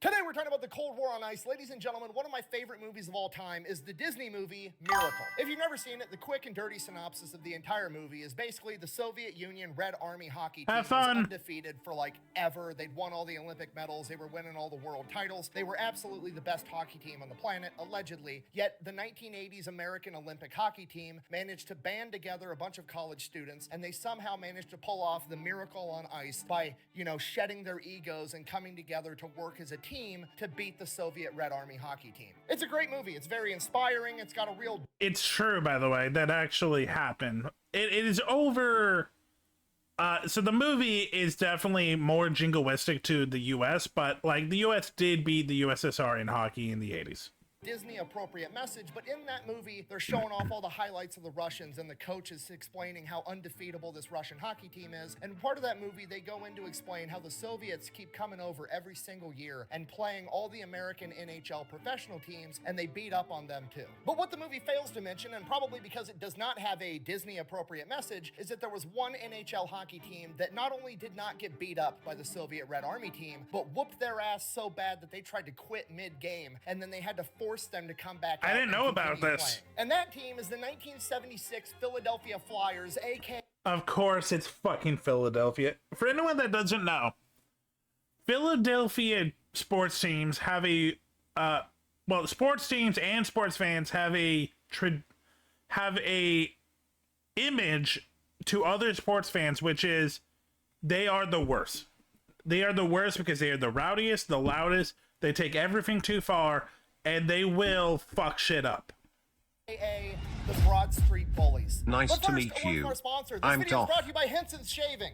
Today we're talking about the Cold War on Ice. Ladies and gentlemen, one of my favorite movies of all time is the Disney movie Miracle. If you've never seen it, the quick and dirty synopsis of the entire movie is basically the Soviet Union Red Army hockey team was undefeated for like ever. They'd won all the Olympic medals. They were winning all the world titles. They were absolutely the best hockey team on the planet, allegedly. Yet the 1980s American Olympic hockey team managed to band together a bunch of college students, and they somehow managed to pull off the miracle on ice by, you know, shedding their egos and coming together to work as a team to beat the Soviet Red Army hockey team. It's a great movie. It's very inspiring. It's got a real... It's true, by the way, that actually happened. It is over... so the movie is definitely more jingoistic to the US, but like the US did beat the USSR in hockey in the 80s. Disney appropriate message, but in that movie they're showing off all the highlights of the Russians, and the coach is explaining how undefeatable this Russian hockey team is. And part of that movie they go in to explain how the Soviets keep coming over every single year and playing all the American NHL professional teams, and they beat up on them too. But what the movie fails to mention, and probably because it does not have a Disney appropriate message, is that there was one NHL hockey team that not only did not get beat up by the Soviet Red Army team, but whooped their ass so bad that they tried to quit mid-game, and then they had to force them to come back out. I didn't know about this. Playing. And that team is the 1976 Philadelphia Flyers, aka... Of course, it's fucking Philadelphia. For anyone that doesn't know, Philadelphia sports teams have a... well, sports teams and sports fans have a image to other sports fans, which is they are the worst. They are the worst because they are the rowdiest, the loudest. They take everything too far, and they will fuck shit up. aka the Broad Street Bullies. Nice but to first, meet you. Our sponsor. This I'm video is Doc. brought to you by Henson's Shaving.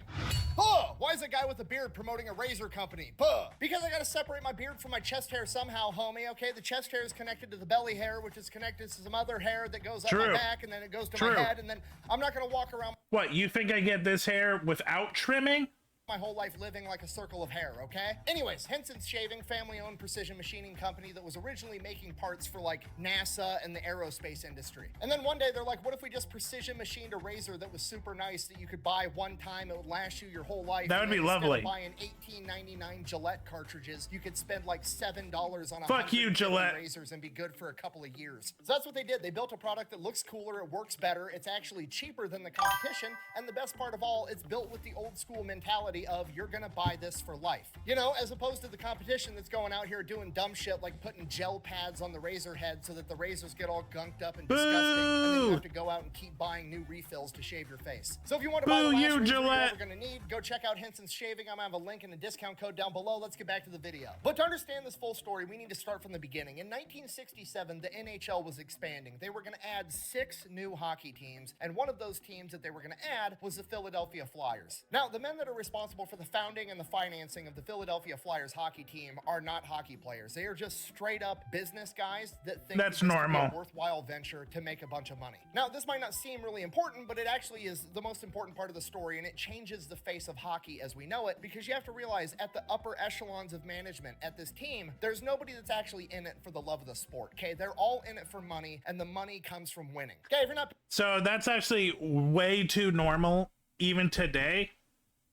Huh, why is a guy with a beard promoting a razor company? Buh. Because I gotta separate my beard from my chest hair somehow, homie. Okay, the chest hair is connected to the belly hair, which is connected to some other hair that goes up my back, and then it goes to my head, and then I'm not gonna walk around. What, you think I get this hair without trimming? My whole life living like a circle of hair, okay? Anyways, Henson's Shaving, family-owned precision machining company that was originally making parts for like NASA and the aerospace industry. And then one day they're like, what if we just precision machined a razor that was super nice that you could buy one time, it would last you your whole life. That would be lovely. Instead of buying $18.99 Gillette cartridges, you could spend like $7 on a Fuck you, Gillette razors and be good for a couple of years. So that's what they did. They built a product that looks cooler, it works better, it's actually cheaper than the competition, and the best part of all, it's built with the old school mentality of you're gonna buy this for life. You know, as opposed to the competition that's going out here doing dumb shit like putting gel pads on the razor head so that the razors get all gunked up and disgusting, and then you have to go out and keep buying new refills to shave your face. So if you want to buy the last razor you're ever gonna need, go check out Henson's Shaving. I'm gonna have a link and a discount code down below. Let's get back to the video. But to understand this full story, we need to start from the beginning. In 1967, the NHL was expanding. They were gonna add 6 new hockey teams, and one of those teams that they were gonna add was the Philadelphia Flyers. Now, the men that are responsible for the founding and the financing of the Philadelphia Flyers hockey team are not hockey players. They are just straight up business guys that think that's that this normal. could be a worthwhile venture to make a bunch of money. Now, this might not seem really important, but it actually is the most important part of the story, and it changes the face of hockey as we know it, because you have to realize at the upper echelons of management at this team, there's nobody that's actually in it for the love of the sport, okay? They're all in it for money, and the money comes from winning. Okay, if you're not... So that's actually way too normal, even today.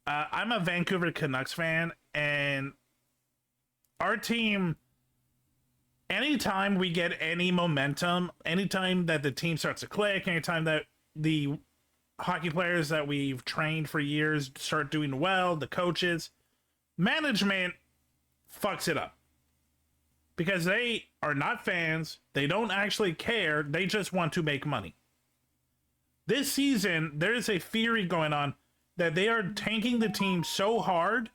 I'm a Vancouver Canucks fan, and our team, anytime we get any momentum, anytime that the team starts to click, anytime that the hockey players that we've trained for years start doing well, the coaches, management fucks it up. Because they are not fans, they don't actually care, they just want to make money. This season, there is a theory going on that they are tanking the team so hard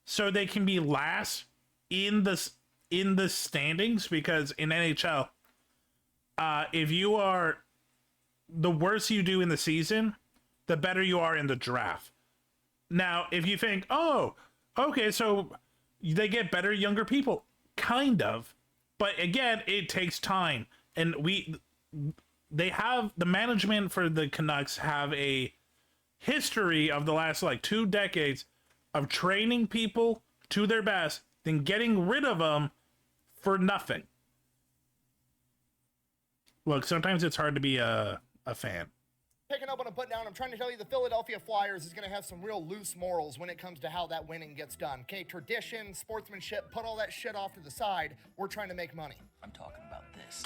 so they can be last in the standings, because in NHL, if you are the worse you do in the season, the better you are in the draft. Now, if you think, oh, okay, so they get better younger people, kind of, but again, it takes time, and they have the management for the Canucks have a history of the last like 2 decades of training people to their best, then getting rid of them for nothing. Look, sometimes it's hard to be a fan. Picking up on a put down, I'm trying to tell you the Philadelphia Flyers is going to have some real loose morals when it comes to how that winning gets done. Okay, tradition, sportsmanship, put all that shit off to the side. We're trying to make money. I'm talking about this.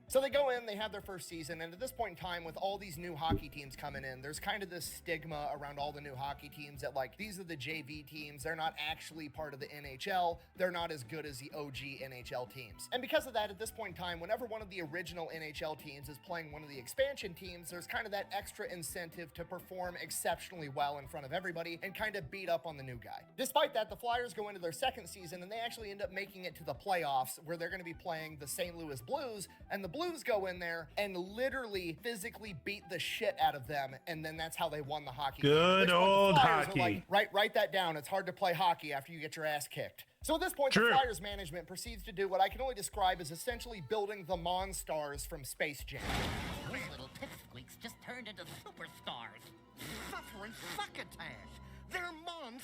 So they go in, they have their first season, and at this point in time, with all these new hockey teams coming in, there's kind of this stigma around all the new hockey teams that, like, these are the JV teams, they're not actually part of the NHL, they're not as good as the OG NHL teams. And because of that, at this point in time, whenever one of the original NHL teams is playing one of the expansion teams, there's kind of that extra incentive to perform exceptionally well in front of everybody and kind of beat up on the new guy. Despite that, the Flyers go into their second season, and they actually end up making it to the playoffs, where they're going to be playing the St. Louis Blues, and the Blues go in there and literally physically beat the shit out of them, and then that's how they won the hockey game. Good old hockey. Like, write that down. It's hard to play hockey after you get your ass kicked. So at this point, True. the Flyers management proceeds to do what I can only describe as essentially building the Monstars from Space Jam. Those little pipsqueaks just turned into superstars. Suffering succotash. They're monstars.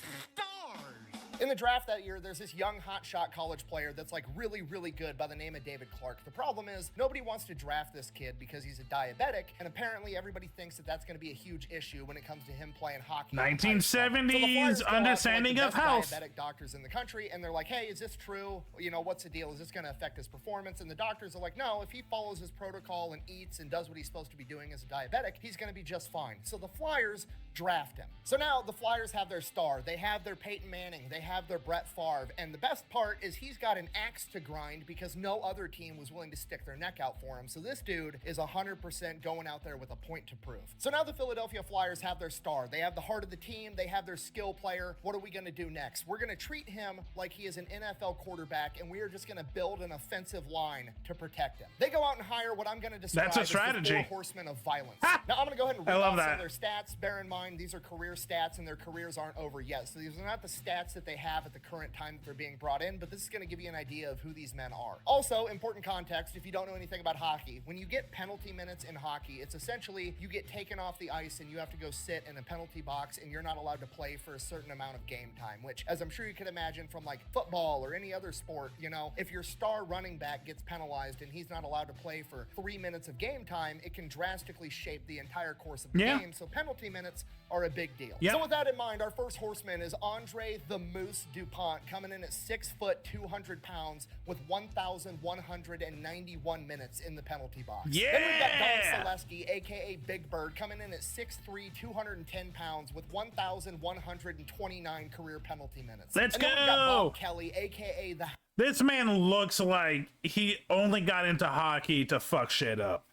In the draft that year, there's this young hotshot college player that's like really, really good by the name of David Clark. The problem is nobody wants to draft this kid because he's a diabetic, and apparently everybody thinks that that's going to be a huge issue when it comes to him playing hockey. 1970s understanding of health. Diabetic doctors in the country, and they're like, hey, is this true? You know, what's the deal? Is this going to affect his performance? And the doctors are like, no, if he follows his protocol and eats and does what he's supposed to be doing as a diabetic, he's going to be just fine. So the Flyers draft him. So now the Flyers have their star. They have their Peyton Manning. They have their Brett Favre. And the best part is he's got an axe to grind because no other team was willing to stick their neck out for him. So this dude is 100% going out there with a point to prove. So now the Philadelphia Flyers have their star. They have the heart of the team. They have their skill player. What are we going to do next? We're going to treat him like he is an NFL quarterback, and we are just going to build an offensive line to protect him. They go out and hire what I'm going to describe That's a as strategy. the 4 horsemen of violence. Now I'm going to go ahead and read I love off some that. of their stats. Bear in mind, these are career stats, and their careers aren't over yet. So these are not the stats that they have at the current time that they're being brought in, but this is going to give you an idea of who these men are. Also, important context, if you don't know anything about hockey, when you get penalty minutes in hockey, it's essentially you get taken off the ice and you have to go sit in a penalty box, and you're not allowed to play for a certain amount of game time, which, as I'm sure you can imagine from like football or any other sport, you know, if your star running back gets penalized and he's not allowed to play for 3 minutes of game time, it can drastically shape the entire course of the game. So penalty minutes are a big deal. So with that in mind, our first horseman is Andre the Moose DuPont, coming in at 6 foot 200 pounds with 1,191 minutes in the penalty box. Then we've got Don Selesky, aka Big Bird, coming in at 6'3", 210 pounds with 1,129 career penalty minutes. Let's and then go! We've got Bob Kelly, aka the This man looks like he only got into hockey to fuck shit up.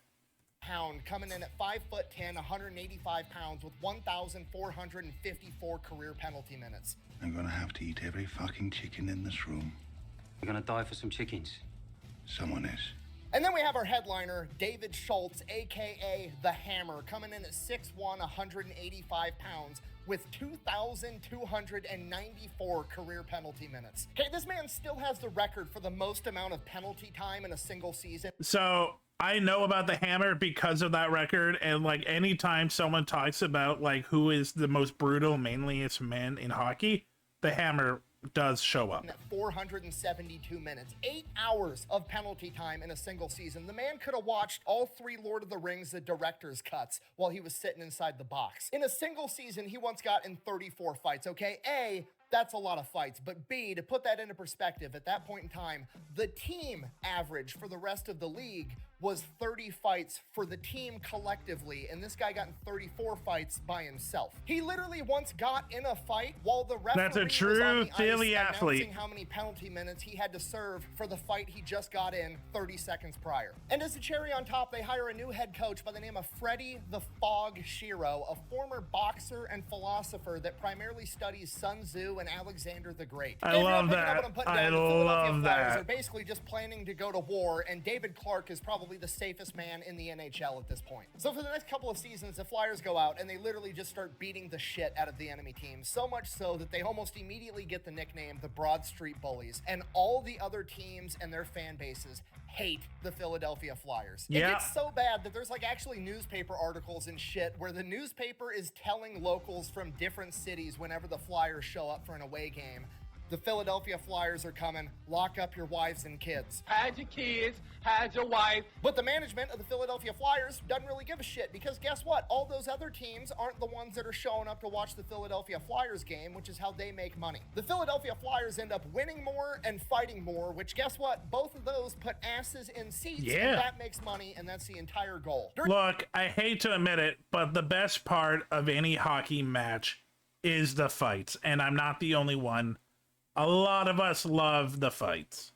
Hound, coming in at 5'10", 185 pounds with 1,454 career penalty minutes. I'm gonna have to eat every fucking chicken in this room. You're gonna die for some chickens. Someone is. And then we have our headliner, David Schultz, aka The Hammer, coming in at 6'1", 185 pounds with 2,294 career penalty minutes. Okay, this man still has the record for the most amount of penalty time in a single season. So I know about the Hammer because of that record, and like anytime someone talks about like who is the most brutal, manliest man in hockey, the Hammer does show up. 472 minutes, 8 hours of penalty time in a single season. The man could have watched all 3 Lord of the Rings, the director's cuts, while he was sitting inside the box. In a single season, he once got in 34 fights, okay? A, that's a lot of fights. But B, to put that into perspective, at that point in time, the team average for the rest of the league was 30 fights for the team collectively, and this guy got in 34 fights by himself. He literally once got in a fight while the referee That's a was true on the Philly ice athlete. announcing how many penalty minutes he had to serve for the fight he just got in 30 seconds prior. And as a cherry on top, they hire a new head coach by the name of Freddie the Fog Shiro, a former boxer and philosopher that primarily studies Sun Tzu and Alexander the Great. I love that. I love Flyers that. are basically just planning to go to war, and David Clark is probably the safest man in the NHL at this point. So for the next couple of seasons, the Flyers go out and they literally just start beating the shit out of the enemy team, so much so that they almost immediately get the nickname the Broad Street Bullies, and all the other teams and their fan bases hate the Philadelphia Flyers. It gets so bad that there's like actually newspaper articles and shit where the newspaper is telling locals from different cities whenever the Flyers show up for an away game, The Philadelphia Flyers are coming. Lock up your wives and kids. Had your kids, had your wife. But the management of the Philadelphia Flyers doesn't really give a shit because guess what? All those other teams aren't the ones that are showing up to watch the Philadelphia Flyers game, which is how they make money. The Philadelphia Flyers end up winning more and fighting more, which guess what? Both of those put asses in seats, Yeah. and that makes money, and that's the entire goal. Look, I hate to admit it, but the best part of any hockey match is the fights, and I'm not the only one. A lot of us love the fights.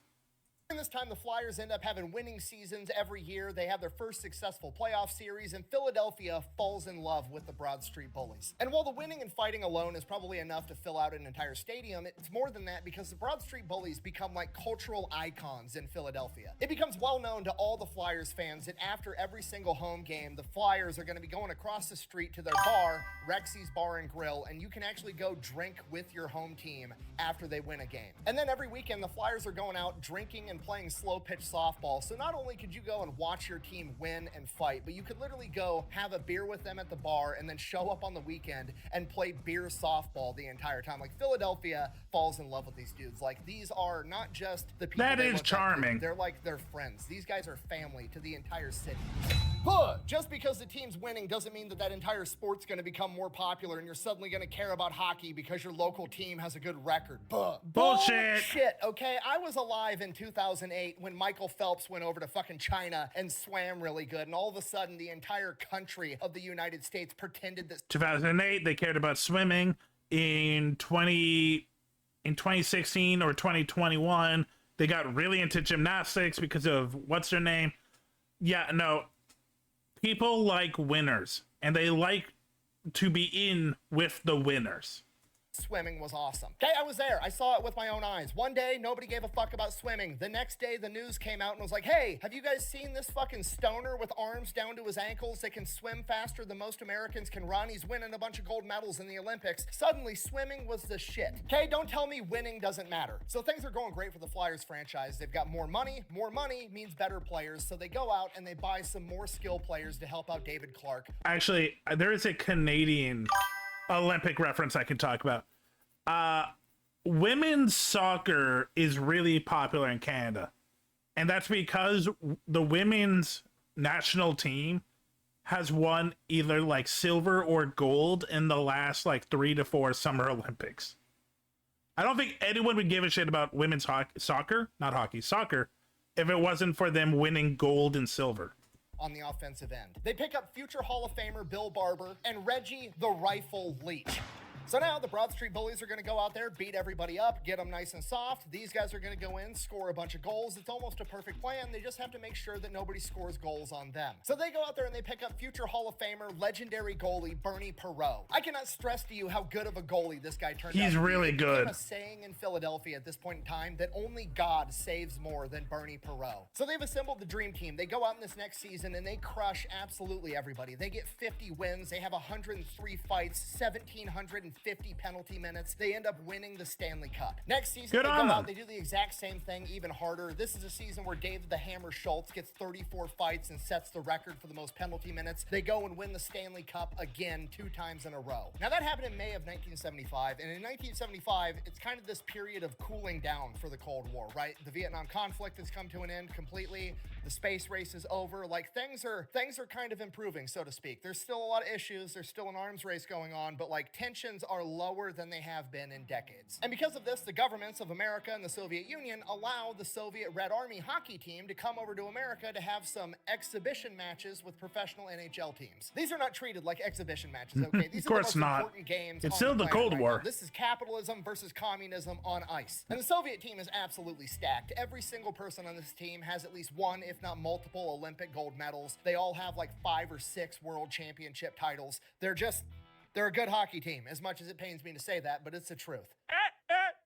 And this time, the Flyers end up having winning seasons every year. They have their first successful playoff series, and Philadelphia falls in love with the Broad Street Bullies. And while the winning and fighting alone is probably enough to fill out an entire stadium, it's more than that because the Broad Street Bullies become like cultural icons in Philadelphia. It becomes well known to all the Flyers fans that after every single home game, the Flyers are going to be going across the street to their bar, Rexy's Bar and Grill, and you can actually go drink with your home team after they win a game. And then every weekend, the Flyers are going out drinking and playing slow pitch softball. So not only could you go and watch your team win and fight, but you could literally go have a beer with them at the bar and then show up on the weekend and play beer softball the entire time. Like Philadelphia falls in love with these dudes. Like these are not just the people That they is look up to. charming. They're like their friends. These guys are family to the entire city. Just because the team's winning doesn't mean that that entire sport's going to become more popular and you're suddenly going to care about hockey because your local team has a good record. Bullshit. Bullshit, okay? I was alive in 2008 when Michael Phelps went over to fucking China and swam really good, and all of a sudden the entire country of the United States pretended that 2008, they cared about swimming. In 2016 or 2021, they got really into gymnastics because of what's her name? Yeah, no. People like winners, and they like to be in with the winners. swimming was awesome. Okay, I was there. I saw it with my own eyes. One day, nobody gave a fuck about swimming. The next day, the news came out and was like, hey, have you guys seen this fucking stoner with arms down to his ankles that can swim faster than most Americans can run? He's winning a bunch of gold medals in the Olympics. Suddenly, swimming was the shit. Okay, don't tell me winning doesn't matter. So things are going great for the Flyers franchise. They've got more money. More money means better players. So they go out and they buy some more skill players to help out David Clark. Actually, there is a Canadian Olympic reference I can talk about. Women's soccer is really popular in Canada, and that's because the women's national team has won either like silver or gold in the last like 3 to 4 Summer Olympics. I don't think anyone would give a shit about women's soccer if it wasn't for them winning gold and silver on the offensive end. They pick up future Hall of Famer Bill Barber and Reggie the Rifle Leach. So now the Broad Street Bullies are going to go out there, beat everybody up, get them nice and soft. These guys are going to go in, score a bunch of goals. It's almost a perfect plan. They just have to make sure that nobody scores goals on them. So they go out there and they pick up future Hall of Famer, legendary goalie Bernie Perreault. I cannot stress to you how good of a goalie this guy turned out. He's really good. There's a saying in Philadelphia at this point in time that only God saves more than Bernie Perreault. So they've assembled the dream team. They go out in this next season and they crush absolutely everybody. They get 50 wins. They have 103 fights, 1,750 penalty minutes. They end up winning the Stanley Cup. Next season, they go out, they do the exact same thing, even harder. This is a season where David the Hammer Schultz gets 34 fights and sets the record for the most penalty minutes. They go and win the Stanley Cup again 2 times in a row. Now that happened in May of 1975, and in 1975, it's kind of this period of cooling down for the Cold War, right? The Vietnam conflict has come to an end completely. The space race is over. Like things are kind of improving, so to speak. There's still a lot of issues. There's still an arms race going on, but like tensions are lower than they have been in decades. And because of this, the governments of America and the Soviet Union allow the Soviet Red Army hockey team to come over to America to have some exhibition matches with professional NHL teams. These are not treated like exhibition matches, okay? These of course are the most not. important games. It's still the Cold War. This is capitalism versus communism on ice. And the Soviet team is absolutely stacked. Every single person on this team has at least one, if not multiple, Olympic gold medals. They all have like 5 or 6 world championship titles. They're a good hockey team, as much as it pains me to say that, but it's the truth.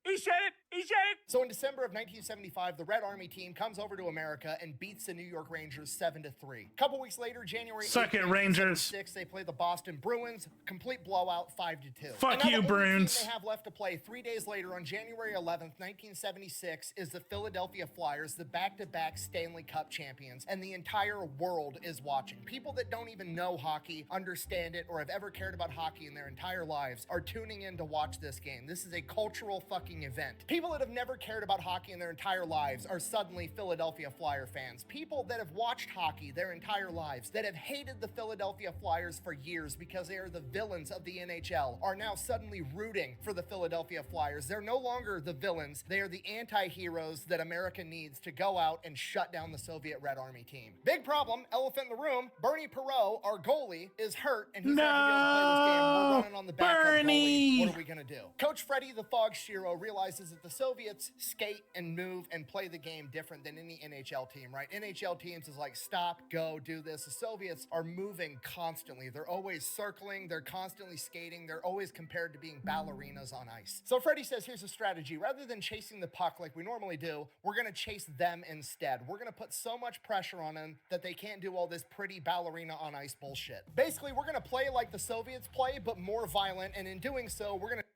He said it! He said it! So in December of 1975, the Red Army team comes over to America and beats the New York Rangers 7-3. A couple weeks later, January 8th, Rangers. They play the Boston Bruins, complete blowout 5-2. Fuck you, Bruins. They have left to play 3 days later on January 11th, 1976, is the Philadelphia Flyers, the back-to-back Stanley Cup champions, and the entire world is watching. People that don't even know hockey, understand it, or have ever cared about hockey in their entire lives are tuning in to watch this game. This is a cultural fucking event. People that have never cared about hockey in their entire lives are suddenly Philadelphia Flyer fans. People that have watched hockey their entire lives, that have hated the Philadelphia Flyers for years because they are the villains of the NHL, are now suddenly rooting for the Philadelphia Flyers. They're no longer the villains. They are the anti-heroes that America needs to go out and shut down the Soviet Red Army team. Big problem, elephant in the room, Bernie Perot, our goalie, is hurt and he's not going to be able to play this game. We're running on the backup goalie. What are we going to do? Coach Freddie the Fog Shiro realizes that the Soviets skate and move and play the game different than any NHL team, right? NHL teams is like, stop, go, do this. The Soviets are moving constantly. They're always circling. They're constantly skating. They're always compared to being ballerinas on ice. So Freddie says, here's a strategy. Rather than chasing the puck like we normally do, we're going to chase them instead. We're going to put so much pressure on them that they can't do all this pretty ballerina on ice bullshit. Basically, we're going to play like the Soviets play, but more violent. And in doing so, we're going to...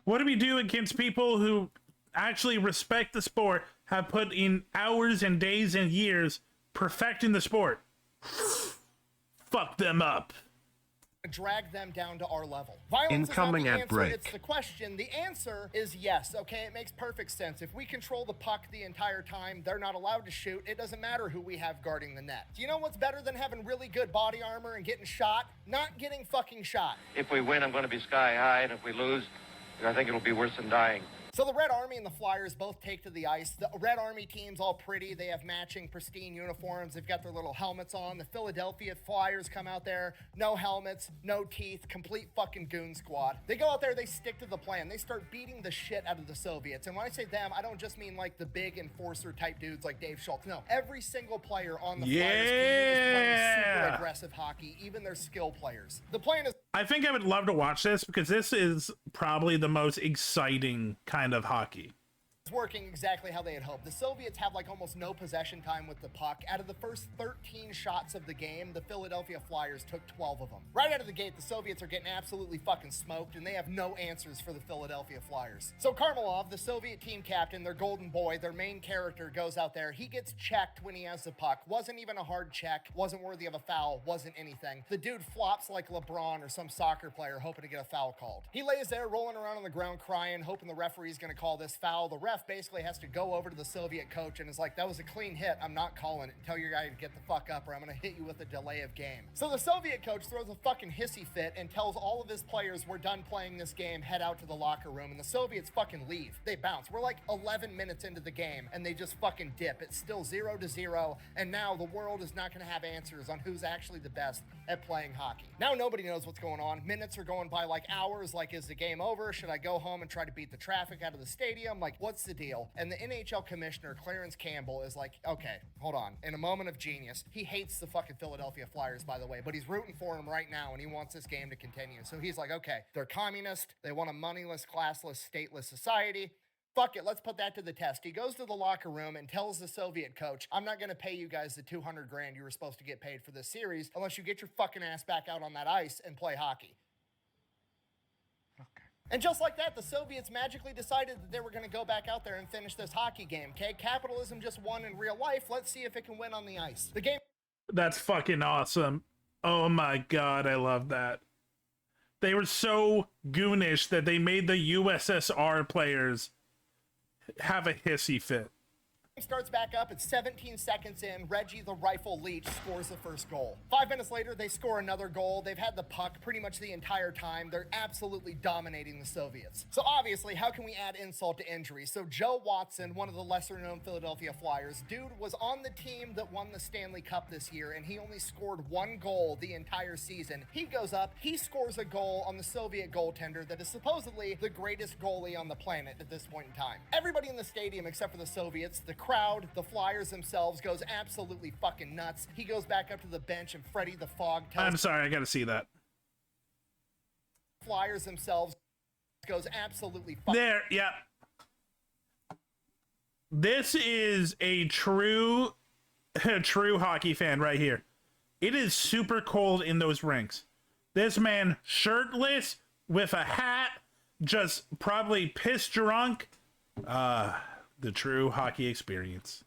What do we do against people who actually respect the sport, have put in hours and days and years perfecting the sport? Fuck them up. Drag them down to our level. Violence Incoming is not the at answer, break. it's the question. The answer is yes, okay? It makes perfect sense. If we control the puck the entire time, they're not allowed to shoot. It doesn't matter who we have guarding the net. Do you know what's better than having really good body armor and getting shot? Not getting fucking shot. If we win, I'm going to be sky high, and if we lose, I think it'll be worse than dying. So the Red Army and the Flyers both take to the ice. The Red Army team's all pretty. They have matching, pristine uniforms. They've got their little helmets on. The Philadelphia Flyers come out there, no helmets, no teeth, complete fucking goon squad. They go out there, they stick to the plan. They start beating the shit out of the Soviets. And when I say them, I don't just mean like the big enforcer type dudes like Dave Schultz. No, every single player on the Flyers team is playing super aggressive hockey, even their skill players. The plan is... I think I would love to watch this because this is probably the most exciting kind of hockey. It's working exactly how they had hoped. The Soviets have like almost no possession time with the puck. Out of the first 13 shots of the game, the Philadelphia Flyers took 12 of them. Right out of the gate, the Soviets are getting absolutely fucking smoked, and they have no answers for the Philadelphia Flyers. So Karmelov, the Soviet team captain, their golden boy, their main character, goes out there. He gets checked when he has the puck. Wasn't even a hard check, wasn't worthy of a foul, wasn't anything. The dude flops like LeBron or some soccer player hoping to get a foul called. He lays there rolling around on the ground crying, hoping the referee's gonna call this foul. The ref basically has to go over to the Soviet coach and is like, that was a clean hit, I'm not calling it. Tell your guy to get the fuck up or I'm gonna hit you with a delay of game. So the Soviet coach throws a fucking hissy fit and tells all of his players, we're done playing this game, head out to the locker room, and the Soviets fucking leave. They bounce. We're like 11 minutes into the game and they just fucking dip. It's still 0-0, and now the world is not gonna have answers on who's actually the best at playing hockey. Now nobody knows what's going on. Minutes are going by like hours, like is the game over? Should I go home and try to beat the traffic out of the stadium? Like, what's the deal? And the NHL commissioner, Clarence Campbell, is like, okay, hold on. In a moment of genius, he hates the fucking Philadelphia Flyers, by the way, but he's rooting for them right now, and he wants this game to continue. So he's like, okay, they're communist. They want a moneyless, classless, stateless society. Fuck it, let's put that to the test. He goes to the locker room and tells the Soviet coach, I'm not going to pay you guys the $200 grand you were supposed to get paid for this series unless you get your fucking ass back out on that ice and play hockey. And just like that, the Soviets magically decided that they were going to go back out there and finish this hockey game, okay? Capitalism just won in real life. Let's see if it can win on the ice. The game... That's fucking awesome. Oh my god, I love that. They were so goonish that they made the USSR players have a hissy fit. Starts back up at 17 seconds in. Reggie the Rifle Leach scores the first goal. 5 minutes later, they score another goal. They've had the puck pretty much the entire time. They're absolutely dominating the Soviets. So obviously, how can we add insult to injury? So Joe Watson, one of the lesser-known Philadelphia Flyers, dude was on the team that won the Stanley Cup this year, and he only scored 1 goal the entire season. He goes up, he scores a goal on the Soviet goaltender that is supposedly the greatest goalie on the planet at this point in time. Everybody in the stadium, except for the Soviets, the crowd, the Flyers themselves, goes absolutely fucking nuts. He goes back up to the bench and Freddie the Fog tells... I'm sorry, I gotta see that. Flyers themselves goes absolutely fucking... There, yeah. This is a true hockey fan right here. It is super cold in those rinks. This man shirtless with a hat, just probably piss drunk. The true hockey experience.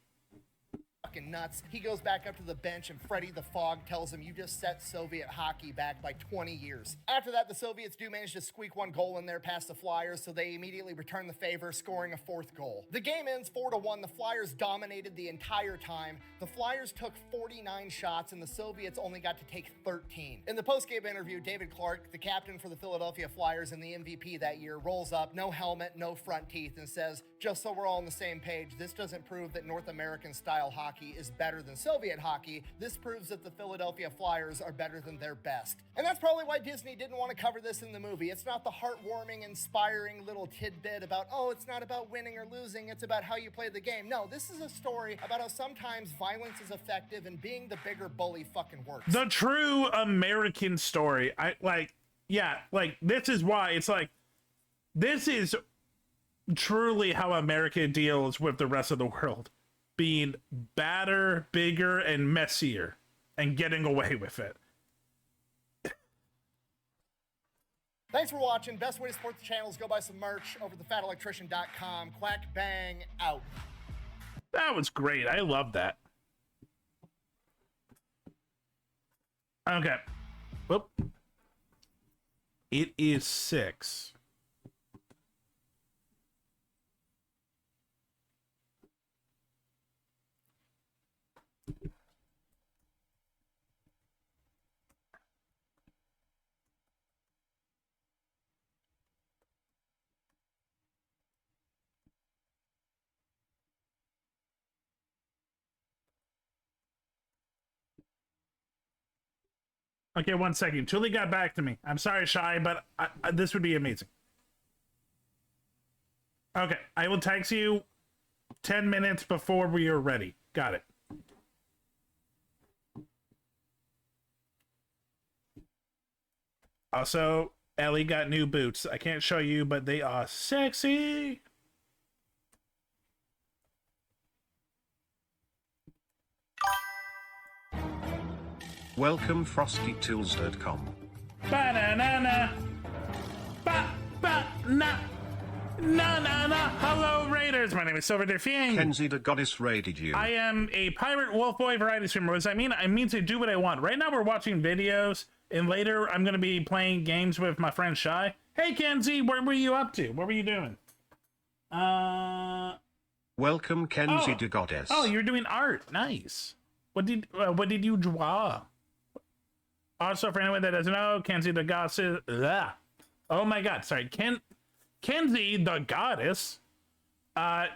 fucking nuts. He goes back up to the bench and Freddie the Fog tells him, you just set Soviet hockey back by 20 years. After that, the Soviets do manage to squeak one goal in there past the Flyers, so they immediately return the favor, scoring a fourth goal. The game ends 4-1. The Flyers dominated the entire time. The Flyers took 49 shots and the Soviets only got to take 13. In the post-game interview, David Clark, the captain for the Philadelphia Flyers and the MVP that year, rolls up, no helmet, no front teeth, and says, just so we're all on the same page, this doesn't prove that North American style hockey is better than Soviet hockey. This proves that the Philadelphia Flyers are better than their best. And that's probably why Disney didn't want to cover this in the movie. It's not the heartwarming, inspiring little tidbit about, oh, it's not about winning or losing, it's about how you play the game. No, this is a story about how sometimes violence is effective and being the bigger bully fucking works. The true American story. This is why it's like, this is truly how America deals with the rest of the world. Being badder, bigger, and messier, and getting away with it. Thanks for watching. Best way to support the channel is go buy some merch over thefatelectrician.com. Quack bang out. That was great. I love that. Okay. Whoop. It is 6. Okay, 1 second. Tuli got back to me. I'm sorry, Shy, but this would be amazing. Okay, I will text you 10 minutes before we are ready. Got it. Also, Ellie got new boots. I can't show you, but they are sexy. Welcome FrostyTools.com. Ba-na-na-na. Ba-ba-na. Na-na-na. Hello, Raiders. My name is SilverDFanng. Kenzie the Goddess raided you. I am a pirate wolf boy variety streamer. What does that mean? I mean to do what I want. Right now we're watching videos, and later I'm going to be playing games with my friend Shy. Hey, Kenzie, what were you up to? What were you doing? Welcome, Kenzie the Goddess. Oh, you're doing art. Nice. What did you draw? Also, for anyone that doesn't know, Kenzie the Goddess is... Oh my god, sorry. Kenzie the Goddess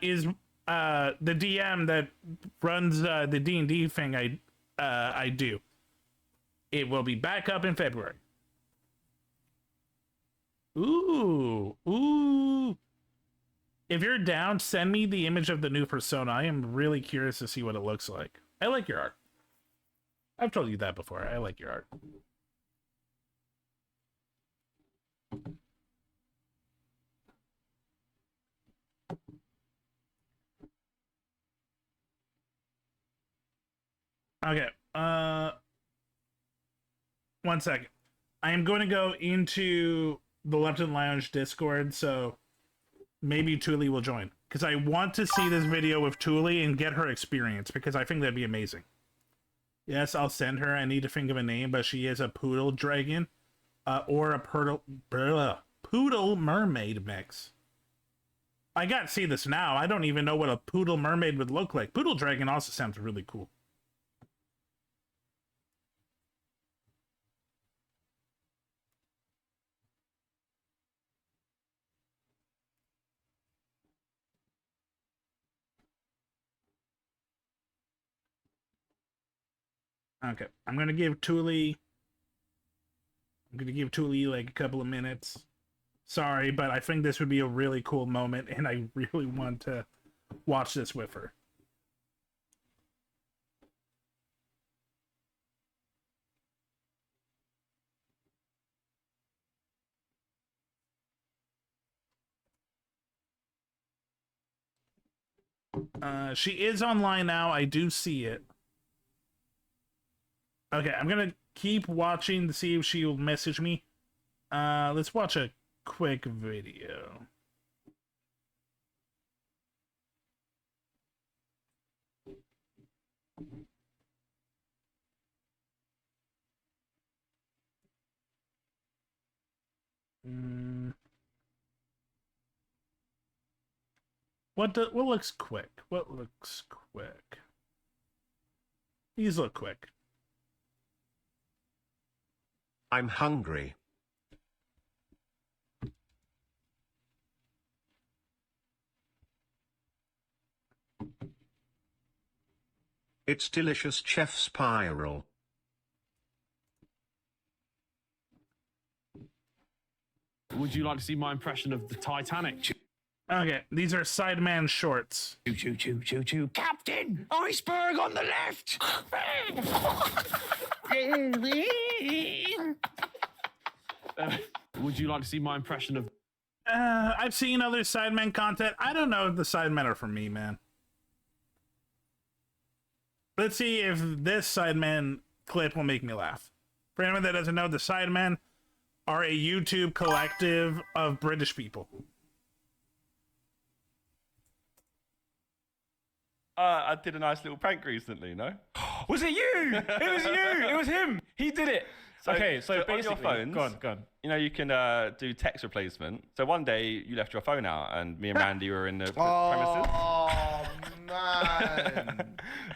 is the DM that runs the D&D thing I do. It will be back up in February. Ooh. If you're down, send me the image of the new persona. I am really curious to see what it looks like. I like your art. I've told you that before. I like your art. Okay. 1 second. I am going to go into the Lupton Lounge Discord, so maybe Tuli will join. Because I want to see this video with Tuli and get her experience, because I think that'd be amazing. Yes, I'll send her. I need to think of a name, but she is a poodle dragon. Or a poodle mermaid mix. I gotta see this now. I don't even know what a poodle mermaid would look like. Poodle dragon also sounds really cool. Okay, I'm gonna give Tuli like a couple of minutes. Sorry, but I think this would be a really cool moment, and I really want to watch this with her. She is online now. I do see it. Okay, I'm gonna keep watching to see if she will message me. Let's watch a quick video. What looks quick? What looks quick? These look quick. I'm hungry. It's delicious, Chef Spiral. Would you like to see my impression of the Titanic? Okay, these are Sideman shorts. Choo choo choo choo choo. Captain, iceberg on the left. Would you like to see my impression of? I've seen other Sidemen content. I don't know if the Sidemen are for me, man. Let's see if this Sidemen clip will make me laugh. For anyone that doesn't know, the Sidemen are a YouTube collective of British people. I did a nice little prank recently, no? Was it you? It was you. It was him. He did it. So, okay, so on your basically, phones, go on. you know, you can do text replacement. So one day you left your phone out and me and Randy were in the premises. Oh, man.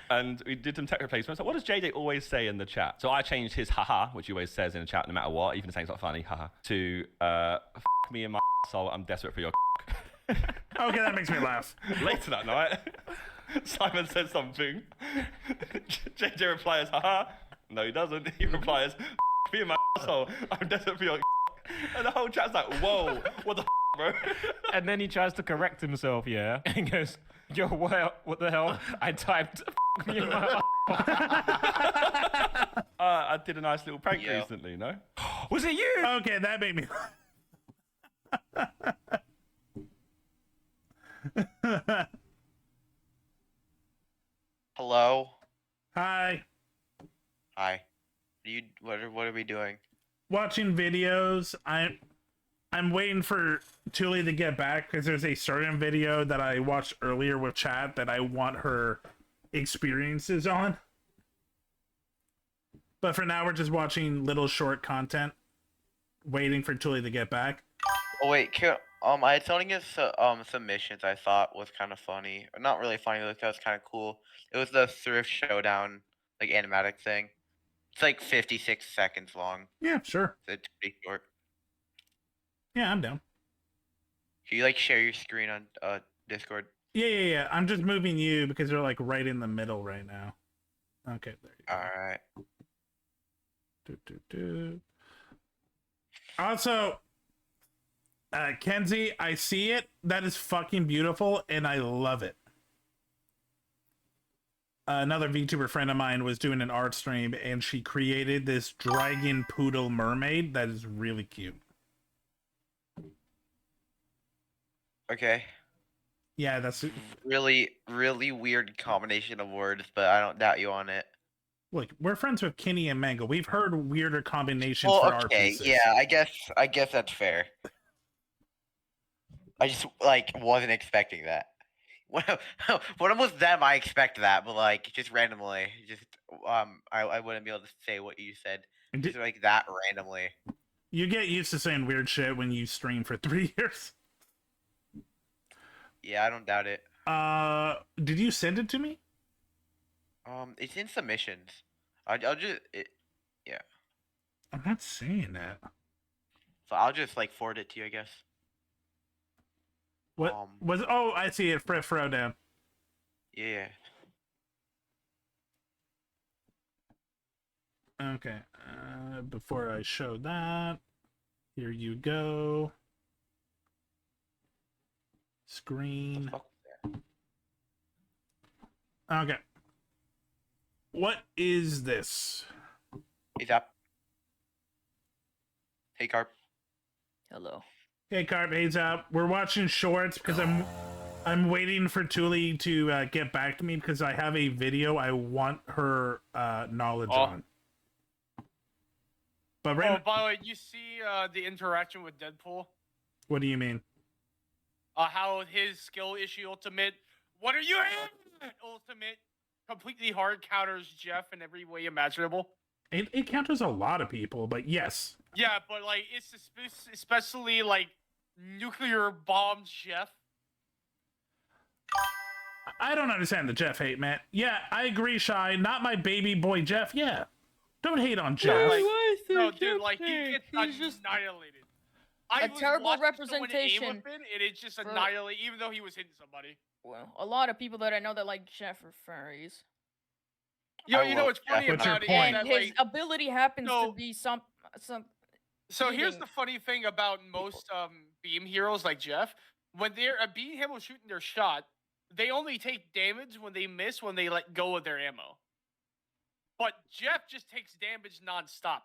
And we did some text replacement. So what does JJ always say in the chat? So I changed his haha, which he always says in the chat no matter what, even if it's not funny, haha, to f me and my soul, I'm desperate for your Okay, that makes me laugh. Later that night, Simon says something. JJ replies, haha. No, he doesn't. He replies, me and my asshole, I'm desperate for your and the whole chat's like, whoa, what the bro? And then he tries to correct himself, yeah, and goes, yo, what the hell? I typed me in my I did a nice little prank recently, no? Was it you? Okay, that made me Hello. Hi. Hi. What are we doing? Watching videos. I'm waiting for Tuli to get back because there's a certain video that I watched earlier with chat that I want her experiences on. But for now, we're just watching little short content, waiting for Tuli to get back. Oh wait, I had something in submissions I thought was kind of funny. Or not really funny, but that was kind of cool. It was the Thrift Showdown like animatic thing. It's like 56 seconds long. Yeah, sure. So it's pretty short. Yeah, I'm down. Can you like share your screen on Discord? Yeah. I'm just moving you because they're like right in the middle right now. Okay, there you go. Alright. Also, Kenzie, I see it. That is fucking beautiful, and I love it. Another VTuber friend of mine was doing an art stream, and she created this dragon poodle mermaid that is really cute. Okay. Yeah, that's really weird combination of words, but I don't doubt you on it. Look, we're friends with Kenny and Mango. We've heard weirder combinations Well, for our okay, pieces. yeah, I guess that's fair. I just like wasn't expecting that. When it was them, I expect that, but like just randomly, I wouldn't be able to say what you said. Just like that randomly. You get used to saying weird shit when you stream for 3 years. Yeah, I don't doubt it. Did you send it to me? It's in submissions. Yeah. I'm not seeing that. So I'll just like forward it to you, I guess. What was? Oh, I see it. Throw down. Yeah. Okay. Before I show that, here you go. Screen. Okay. What is this? Hey, Zap. Hey, Carp. Hello. Hey, Carp. Hey, Zap. We're watching shorts because I'm waiting for Tuli to get back to me because I have a video I want her knowledge on. But right by the way, you see the interaction with Deadpool? What do you mean? How his skill issue ultimate, what are you at? Ultimate, completely hard counters Jeff in every way imaginable. It counters a lot of people, but yes. Yeah, but like it's especially like nuclear bomb Jeff. I don't understand the Jeff hate, man. Yeah, I agree, Shy. Not my baby boy Jeff. Yeah. Don't hate on Jeff. No, dude, like, he gets annihilated. I was terrible watching representation someone aim with it, and it just annihilated, even though he was hitting somebody. Well, a lot of people that I know that like Jeff are furries. Yo, you know what's funny about it? And That, his like, ability happens to be some. So here's eating. the funny thing about most beam heroes like Jeff. When they're a beam hero shooting their shot, they only take damage when they miss when they let go of their ammo. But Jeff just takes damage nonstop.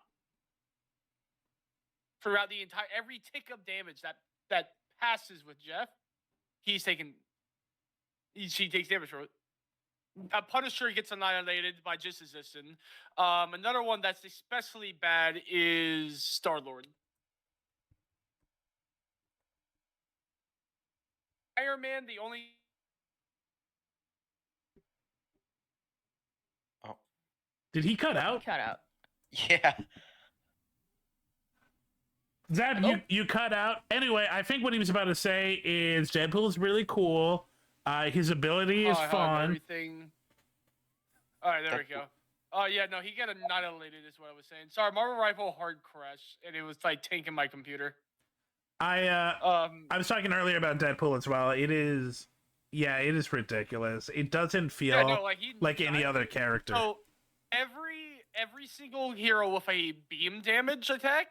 Throughout the entire every tick of damage that passes with Jeff, she takes damage for it. A Punisher gets annihilated by just resisting. Another one that's especially bad is Star-Lord. Iron Man, the only... Oh. Did he cut out? Cut out. Yeah. Zab, you cut out. Anyway, I think what he was about to say is Deadpool's really cool. His ability is fun. Everything. All right, there we go. Oh, yeah, no, he got annihilated is what I was saying. Sorry, Marvel Rifle hard crashed, and it was, like, tanking my computer. I was talking earlier about Deadpool as well. It is ridiculous. It doesn't feel like any other character. So, every single hero with a beam damage attack,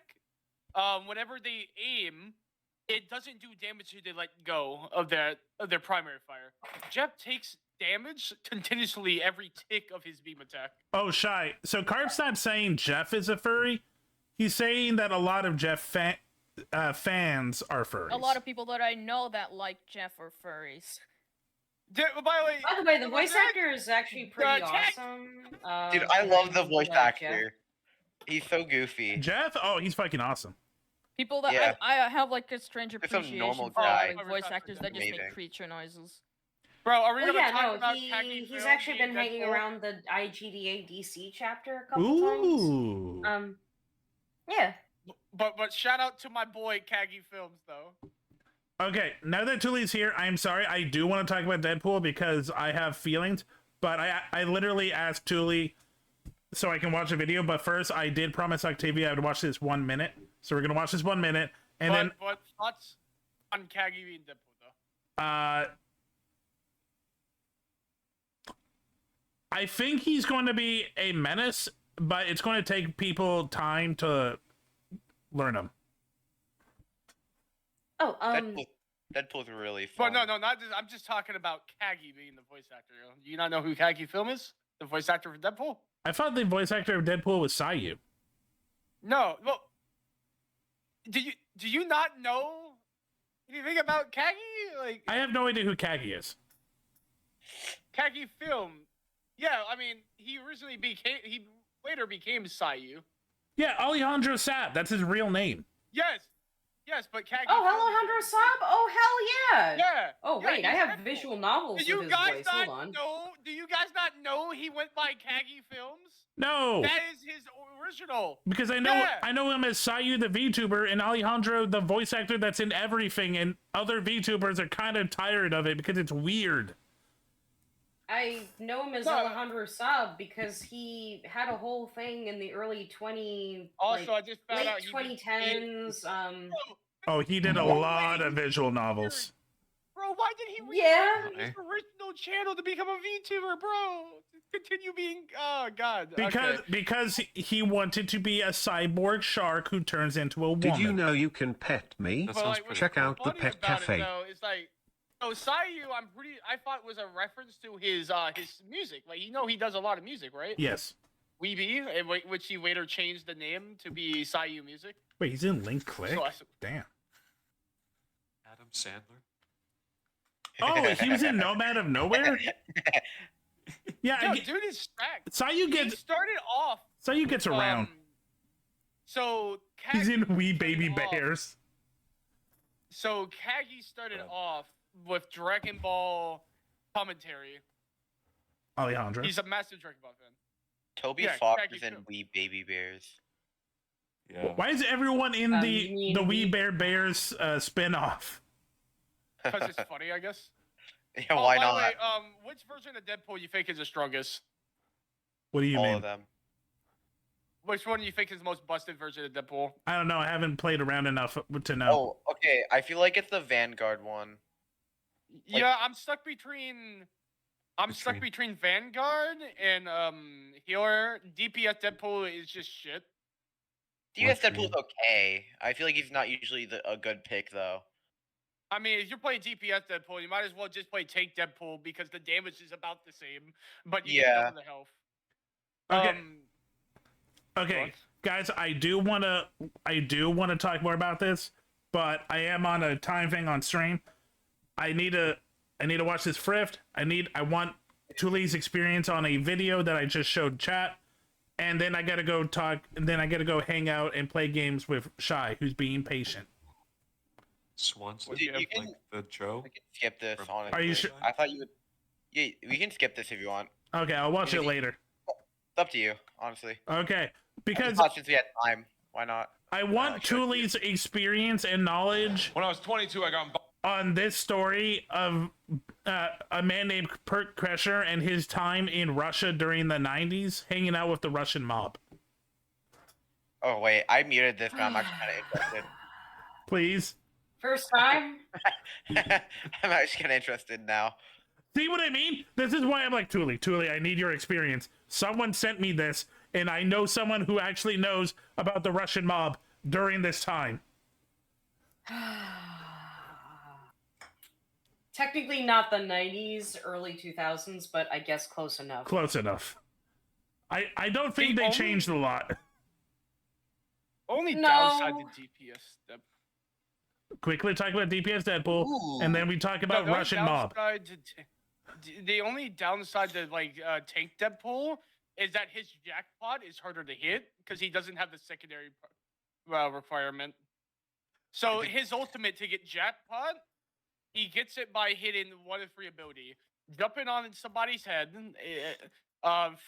whenever they aim, it doesn't do damage until they let go of their primary fire. Jeff takes damage continuously every tick of his beam attack. Oh, Shy. So Carp's not saying Jeff is a furry. He's saying that a lot of Jeff fans are furries. A lot of people that I know that like Jeff are furries. By the way, the voice actor is actually pretty awesome. Dude, I love the voice actor. Jeff. He's so goofy. Jeff? Oh, he's fucking awesome. People that Yeah. I have like a strange Just a appreciation normal for guy. like, voice actors that just Amazing. make creature noises. Bro, are we Well, gonna yeah, talk no, about he's actually been hanging around the IGDA DC chapter a couple Ooh. times. Yeah. But shout out to my boy Kagi Films though. Okay, now that Tuli's here, I'm sorry. I do want to talk about Deadpool because I have feelings, but I literally asked Tuli so I can watch a video. But first, I did promise Octavia I would watch this 1 minute. So we're going to watch this 1 minute. And then... But thoughts on Kagi being Deadpool though? I think he's going to be a menace, but it's going to take people time to learn him. Oh, Deadpool's really But fun. no, not just, I'm just talking about Kagi being the voice actor. Do you not know who Kagi Film is? The voice actor for Deadpool? I thought the voice actor of Deadpool was Sayu. No, well, do you not know anything about Kagi? Like, I have no idea who Kagi is. Kagi Film. Yeah, I mean, he later became Sayu. Yeah, Alejandro Saab. That's his real name. Yes, but Kagi. Oh, Alejandro Saab? Oh, hell yeah! Yeah. Oh, yeah, wait, I have visual novels Do you with his guys voice. not Hold on. know? Do you guys not know he went by Kagi Films? No. That is his original. Because I know Yeah. I know him as Sayu the VTuber and Alejandro the voice actor that's in everything, and other VTubers are kind of tired of it because it's weird. I know him as Alejandro Saab because he had a whole thing in the early Also, I just found late out he 2010s. Oh, he did a lot of visual novels. Bro, why did he Yeah. his original channel to become a VTuber, bro? Continue being, oh god. Because he wanted to be a cyborg shark who turns into a woman. Did you know you can pet me? Check out the Pet Cafe. It's like, so Sayu, I thought was a reference to his music. Like, he does a lot of music, right? Yes. Weeby, which he later changed the name to be Sayu Music. Wait, he's in Link Click? So Damn. Adam Sandler. Oh, he was in Nomad of Nowhere? Yeah, dude is stacked. Sayu He started off. Sayu gets around. So He's in Wee Baby Bears. So Kagi started off with Dragon Ball commentary. Alejandro. He's a massive Dragon Ball fan. Toby Fox is in Wee Baby Bears. Yeah. Why is everyone in the Wee Bear Bears spin-off? Because it's funny, I guess. Yeah, why by the not? way, which version of Deadpool you think is the strongest? What do you All mean? of them. Which one do you think is the most busted version of Deadpool? I don't know. I haven't played around enough to know. Oh, okay. I feel like it's the Vanguard one. Yeah, I'm stuck between Vanguard and Healer. DPS Deadpool is just shit. DPS Deadpool's okay. I feel like he's not usually a good pick though. I mean, if you're playing DPS Deadpool, you might as well just play Tank Deadpool because the damage is about the same, but you get double the health. Okay. Okay, guys, I do want to talk more about this, but I am on a time thing on stream. I need to watch this Frift. I want Tule's experience on a video that I just showed chat, and then I gotta go talk. And then I gotta go hang out and play games with Shy, who's being patient. Swanson, You can, like the Joe. we can skip this. Honestly, Are you sure? I thought you would. Yeah, we can skip this if you want. Okay, I'll watch it later. It's up to you, honestly. Okay, because since we had time, why not? I want Tule's experience and knowledge. When I was 22, I got on this story of a man named Kurt Kresher and his time in Russia during the 90s, hanging out with the Russian mob. Oh wait, I muted this, but I'm actually kind of interested. Please. First time? I'm actually kind of interested now. See what I mean? This is why I'm like, Tule, I need your experience. Someone sent me this, and I know someone who actually knows about the Russian mob during this time. Technically not the 90s, early 2000s, but I guess close enough. Close enough. I don't think they changed a lot. Only No. downside to DPS Deadpool. Quickly talk about DPS Deadpool, and then we talk about the only Russian mob. downside the only downside to Tank Deadpool is that his jackpot is harder to hit because he doesn't have the secondary requirement. So his ultimate to get jackpot, he gets it by hitting one of three ability: jumping on somebody's head,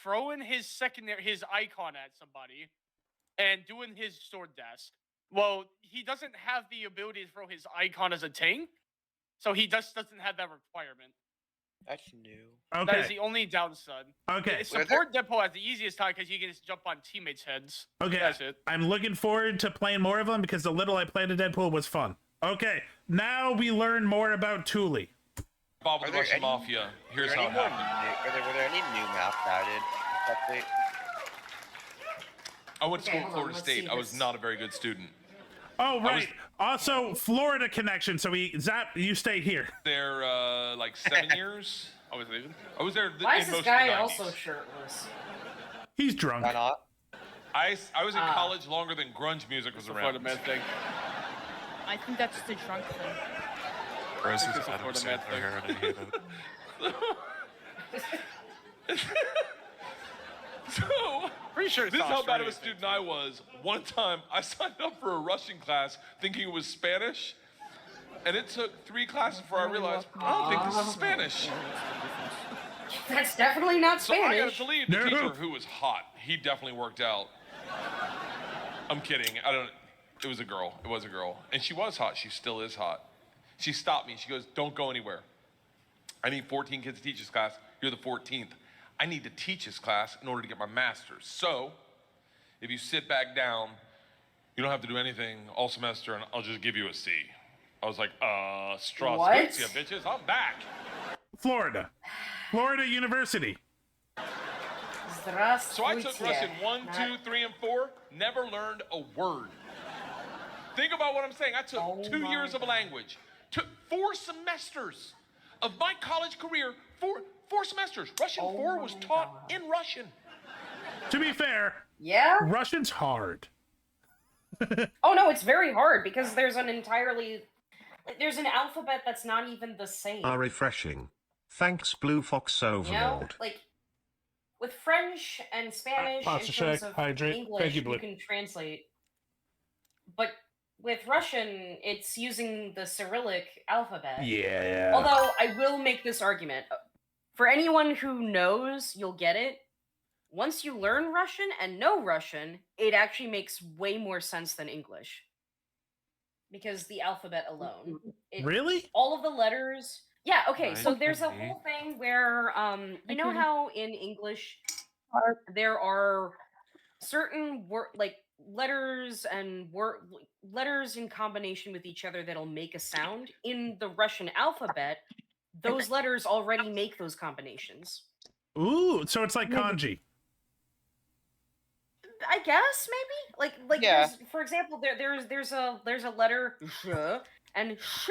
throwing his icon at somebody, and doing his sword dash. Well, he doesn't have the ability to throw his icon as a tank, so he just doesn't have that requirement. That's new. Okay. That is the only downside. Okay. Support Deadpool has the easiest time because you can just jump on teammates' heads. Okay, That's it. I'm looking forward to playing more of them because the little I played of Deadpool was fun. Okay, now we learn more about Thule. Bob with the Russian Mafia. Here's how it happened. Were there any new maps added? Update? I went to Okay, school at hold on, Florida let's State. see I was this. not a very good student. Oh, right. Also, Florida connection. So you stay here. There, like 7 years. I was leaving. I was there. Why in is most this guy of the 90s. also shirtless? He's drunk. Why not? I was in college longer than grunge music was around. Thing. I think that's the drunk thing. Chris I is think it's a Adam Florida man Sandler here, and I hate it. So, pretty sure it's this is not how bad of a Australian student I was. One time, I signed up for a Russian class thinking it was Spanish, and it took 3 classes before I realized I don't think this is Spanish. That's definitely not So I got Spanish. to believe the teacher, who was hot. He definitely worked out. I'm kidding. It was a girl. It was a girl, and she was hot. She still is hot. She stopped me. She goes, "Don't go anywhere. I need 14 kids to teach this class. You're the 14th. I need to teach this class in order to get my master's. So, if you sit back down, you don't have to do anything all semester, and I'll just give you a C." I was like, Strasbourgia, bitches, I'm back. Florida University. So I took Russian 1, 2, 3, and 4, never learned a word. Think about what I'm saying. I took 2 years of a language, took 4 semesters of my college career, four semesters. Russian 4 was taught in Russian. To be fair, yeah, Russian's hard. Oh no, it's very hard because there's an alphabet that's not even the same. Refreshing. Thanks, Blue Fox You know, Overlord. like with French and Spanish in Pasta terms check, of hydrate. English, Thank you, you Blue. can translate. But with Russian, it's using the Cyrillic alphabet. Yeah. Although I will make this argument. For anyone who knows, you'll get it. Once you learn Russian and know Russian, it actually makes way more sense than English. Because the alphabet alone. Really? All of the letters, Yeah, okay, so Right, there's a okay. whole thing where, you know Cutie. how in English there are certain like letters and letters in combination with each other that'll make a sound? In the Russian alphabet, those letters already make those combinations. Ooh, so it's like kanji. I guess maybe like Yeah. there's, for example, there's a letter sh and sh.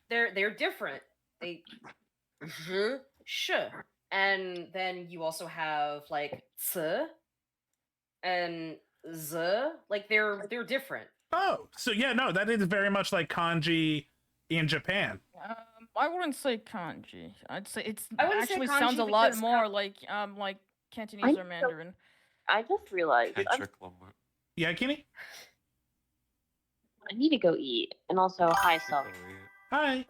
They're different. They sh, and then you also have like ts and z. Like they're different. Oh, so yeah, no, that is very much like kanji in Japan. I wouldn't say kanji. I'd say it's I wouldn't say actually kanji sounds a lot because more like Cantonese or Mandarin. I just realized Yeah, Kenny? I need to go eat, and also hi, Self. Hi.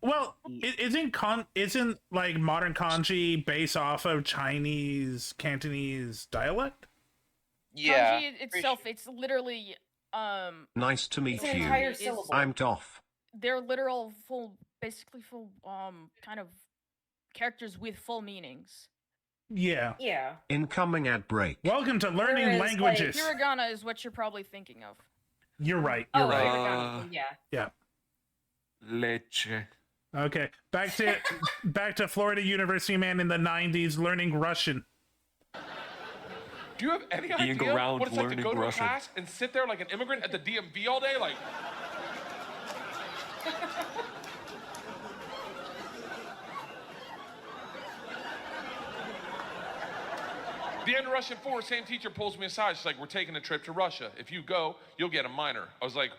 Well, isn't like modern kanji based off of Chinese Cantonese dialect? Yeah. Kanji itself, it's literally Nice to meet It's an you. entire syllable. I'm Doff. they're literal basically full kind of characters with full meanings. Yeah. Yeah. Incoming ad break. Welcome to learning languages. Like, hiragana is what you're probably thinking of. You're right. You're right. Hiragana, yeah. Yeah. Leche. Okay. Back to Florida University man in the 90s learning Russian. Do you have any Being idea around what it's like to learning go to a Russian. class and sit there like an immigrant at the DMV all day? Like, the end of Russian 4, same teacher pulls me aside. She's like, we're taking a trip to Russia. If you go, you'll get a minor. I was like,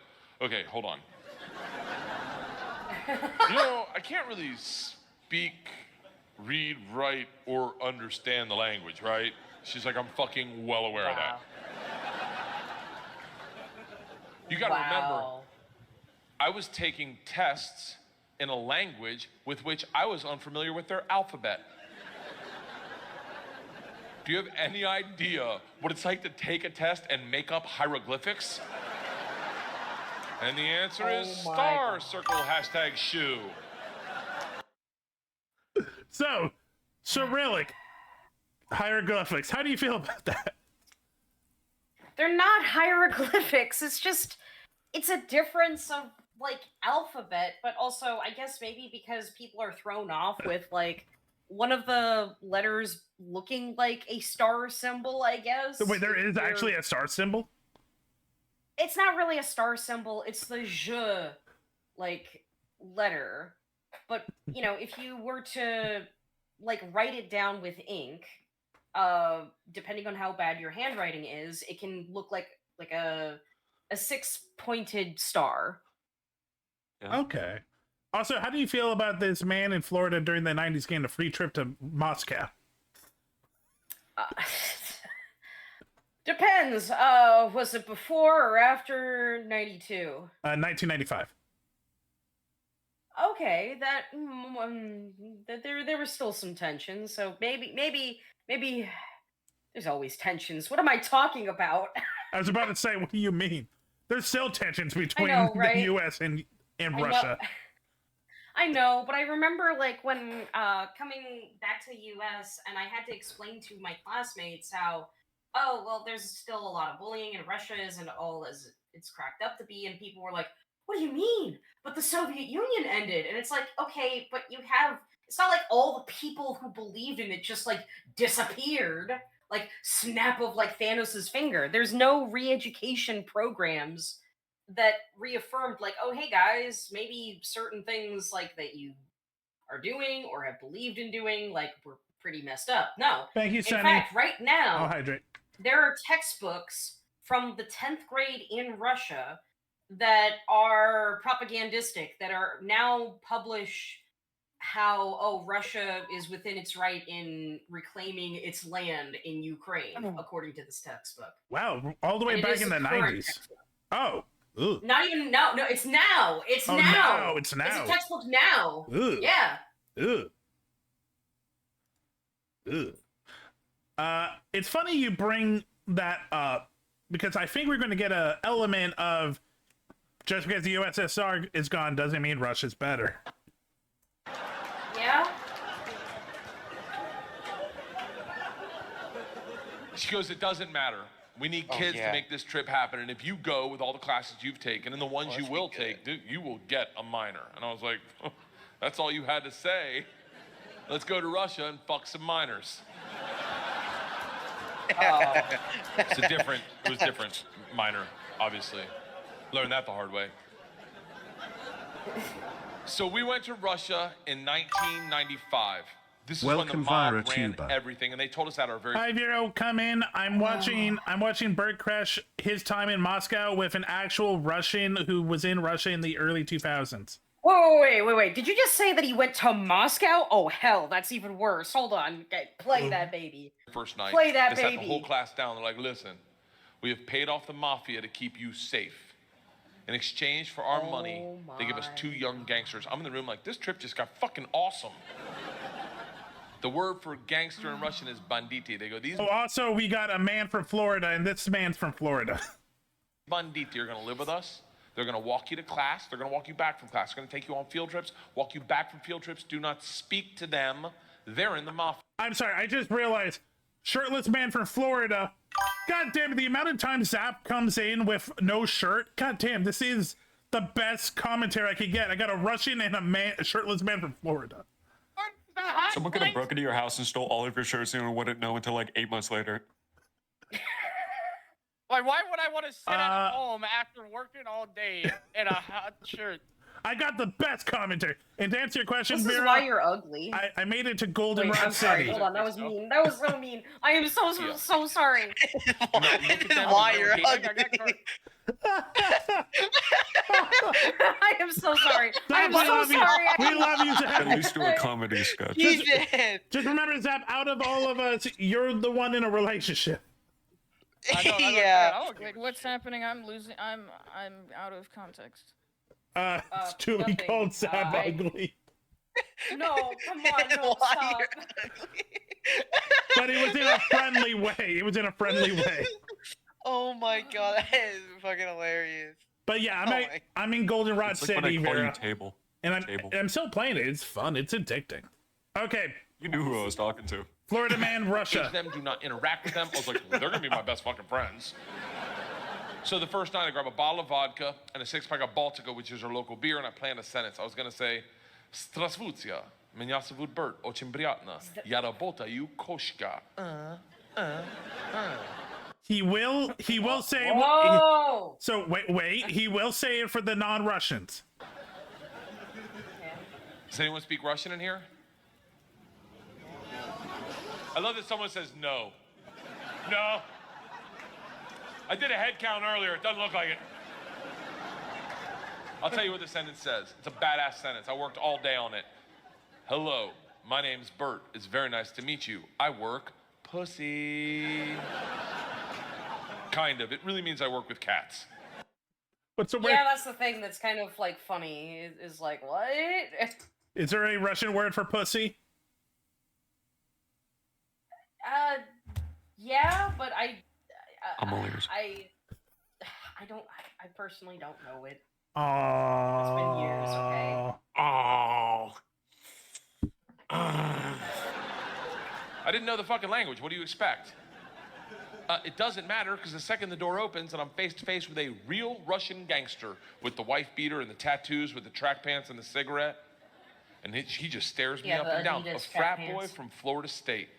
okay, hold on. You know, I can't really speak, read, write, or understand the language, right? She's like, I'm fucking well aware of that. You gotta remember, I was taking tests in a language with which I was unfamiliar with their alphabet. Do you have any idea what it's like to take a test and make up hieroglyphics? And the answer is star circle hashtag shoe. So, Cyrillic hieroglyphics. How do you feel about that? They're not hieroglyphics. It's a difference of like alphabet, but also I guess maybe because people are thrown off with like one of the letters looking like a star symbol, I guess. Wait, there is actually a star symbol? It's not really a star symbol, it's the je like letter. But you know, if you were to like write it down with ink, depending on how bad your handwriting is, it can look like a 6-pointed star. Okay. Also, how do you feel about this man in Florida during the 90s getting a free trip to Moscow? Depends. Was it before or after 92? 1995. Okay, that there were still some tensions, so maybe there's always tensions. What am I talking about? I was about to say, what do you mean? There's still tensions between know, right? the U.S. and I know. Russia. I know, but I remember like when coming back to the U.S. and I had to explain to my classmates how, oh well, there's still a lot of bullying in Russia, isn't all as it's cracked up to be, and people were like, what do you mean? But the Soviet Union ended, and it's like, okay, but you have. It's not like all the people who believed in it just like disappeared, like snap of like Thanos' finger. There's no re-education programs that reaffirmed like, oh hey guys, maybe certain things like that you are doing or have believed in doing like were pretty messed up. No. Thank you, In Sonny. fact, right now, I'll hydrate. there are textbooks from the 10th grade in Russia that are propagandistic, that are now publish how, Russia is within its right in reclaiming its land in Ukraine, according to this textbook. Wow, all the way And it back is in the a current 90s. textbook. Oh. Ooh. Not even now. No, it's now. It's Oh, now. now, it's It's now. a textbook now. Ooh. Yeah. Ugh. Ugh. It's funny you bring that up because I think we're going to get an element of just because the USSR is gone doesn't mean Russia's better. She goes, it doesn't matter. We need kids to make this trip happen. And if you go with all the classes you've taken and the ones you will take, dude, you will get a minor. And I was like, oh, that's all you had to say. Let's go to Russia and fuck some minors. It was different minor, obviously. Learned that the hard way. So we went to Russia in 1995. This is when the mob ran everything, and they told us at our very... Hi, Vero, come in. I'm watching Bert Crash his time in Moscow with an actual Russian who was in Russia in the early 2000s. Whoa, wait. Did you just say that he went to Moscow? Oh, hell, that's even worse. Hold on. Okay, play that baby. First night, Play that they sat baby. the whole class down. They're like, listen, we have paid off the mafia to keep you safe. In exchange for our money, they give us 2 young gangsters. I'm in the room like, this trip just got fucking awesome. The word for gangster in Russian is banditi. They go, these... Oh, also, we got a man from Florida, and this man's from Florida. Banditi are going to live with us. They're going to walk you to class. They're going to walk you back from class. They're going to take you on field trips, walk you back from field trips. Do not speak to them. They're in the mafia. I'm sorry, I just realized, shirtless man from Florida. God damn it, the amount of times Zap comes in with no shirt. God damn, this is the best commentary I could get. I got a Russian and a shirtless man from Florida. Someone could have broken into your house and stole all of your shirts and you wouldn't know until like 8 months later. Like, why would I want to sit at home after working all day in a hot shirt? I got the best commentary. And to answer your question, This is Vera, why you're ugly. I made it to Goldenrod I'm sorry. City. Hold on, that was mean. That was so mean. I am so sorry. Why you're ugly? I am so sorry. I'm We so love you. sorry. We love you, Zap. At least do a comedy sketch. Just remember, Zap, out of all of us, you're the one in a relationship. Wait, what's happening? I'm losing. I'm out of context. It's truly called Zap ugly. No, come on, no, stop. But it was in a friendly way. Oh my god, that is fucking hilarious. But yeah, I'm in Goldenrod It's like City, when I call Vera. you table. And I'm still playing it. It's fun. It's addicting. Okay. You knew who I was talking to. Florida man, Russia. Them, do not interact with them. I was like, they're going to be my best fucking friends. So the first night, I grab a bottle of vodka and a 6-pack of Baltica, which is our local beer, and I planned a sentence. I was going to say, Strasvutia, меня зовут Bert, очень приятно. Я работаю кошка. He will say. Whoa! So wait. He will say it for the non-Russians. Does anyone speak Russian in here? I love that someone says no. No. I did a head count earlier. It doesn't look like it. I'll tell you what the sentence says. It's a badass sentence. I worked all day on it. Hello, my name's Bert. It's very nice to meet you. I work pussy. Kind of. It really means I work with cats. What's the word? Yeah, that's the thing that's kind of like funny. Is like, what? Is there a Russian word for pussy? Yeah, but I'm all ears. I personally don't know it. Aww. It's been years, okay? I didn't know the fucking language. What do you expect? It doesn't matter, because the second the door opens and I'm face to face with a real Russian gangster with the wife beater and the tattoos with the track pants and the cigarette, and he just stares me up and down. A frat boy from Florida State.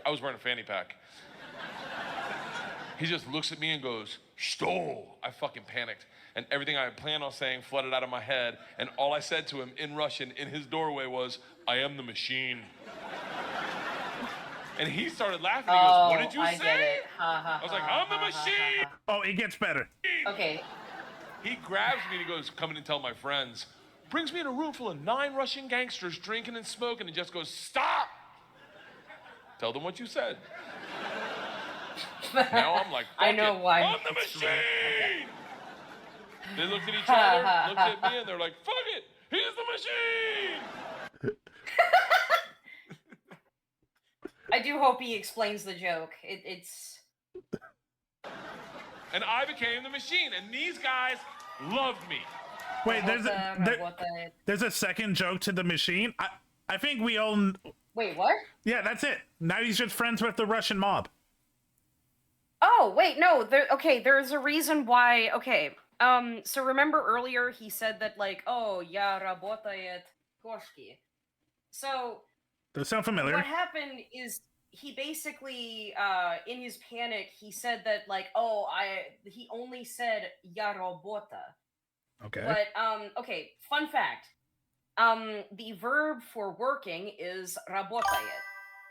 I was wearing a fanny pack. He just looks at me and goes, "Sto!" I fucking panicked. And everything I had planned on saying flooded out of my head. And all I said to him in Russian in his doorway was, "I am the machine." And he started laughing. He goes, "What did you say?" Get it. I was like, "I'm the machine." Oh, it gets better. Okay. He grabs me and he goes, "Come in and tell my friends." Brings me in a room full of 9 Russian gangsters drinking and smoking and just goes, "Stop! Tell them what you said." Now I'm like, I know why. I'm the machine. They looked at each other, looked at me, and they're like, "Fuck it, he's the machine." I do hope he explains the joke. It's. And I became the machine, and these guys loved me. Wait, there's a second joke to the machine. I think we all. Wait, what? Yeah, that's it. Now he's just friends with the Russian mob. Oh, wait, no. There's a reason why. Okay. So remember earlier he said that, like, oh, ya работает кошки. So Does sound familiar? what happened is he basically, in his panic, he said that, like, oh, he only said ya работа. Okay. But, okay, fun fact. The verb for working is работает.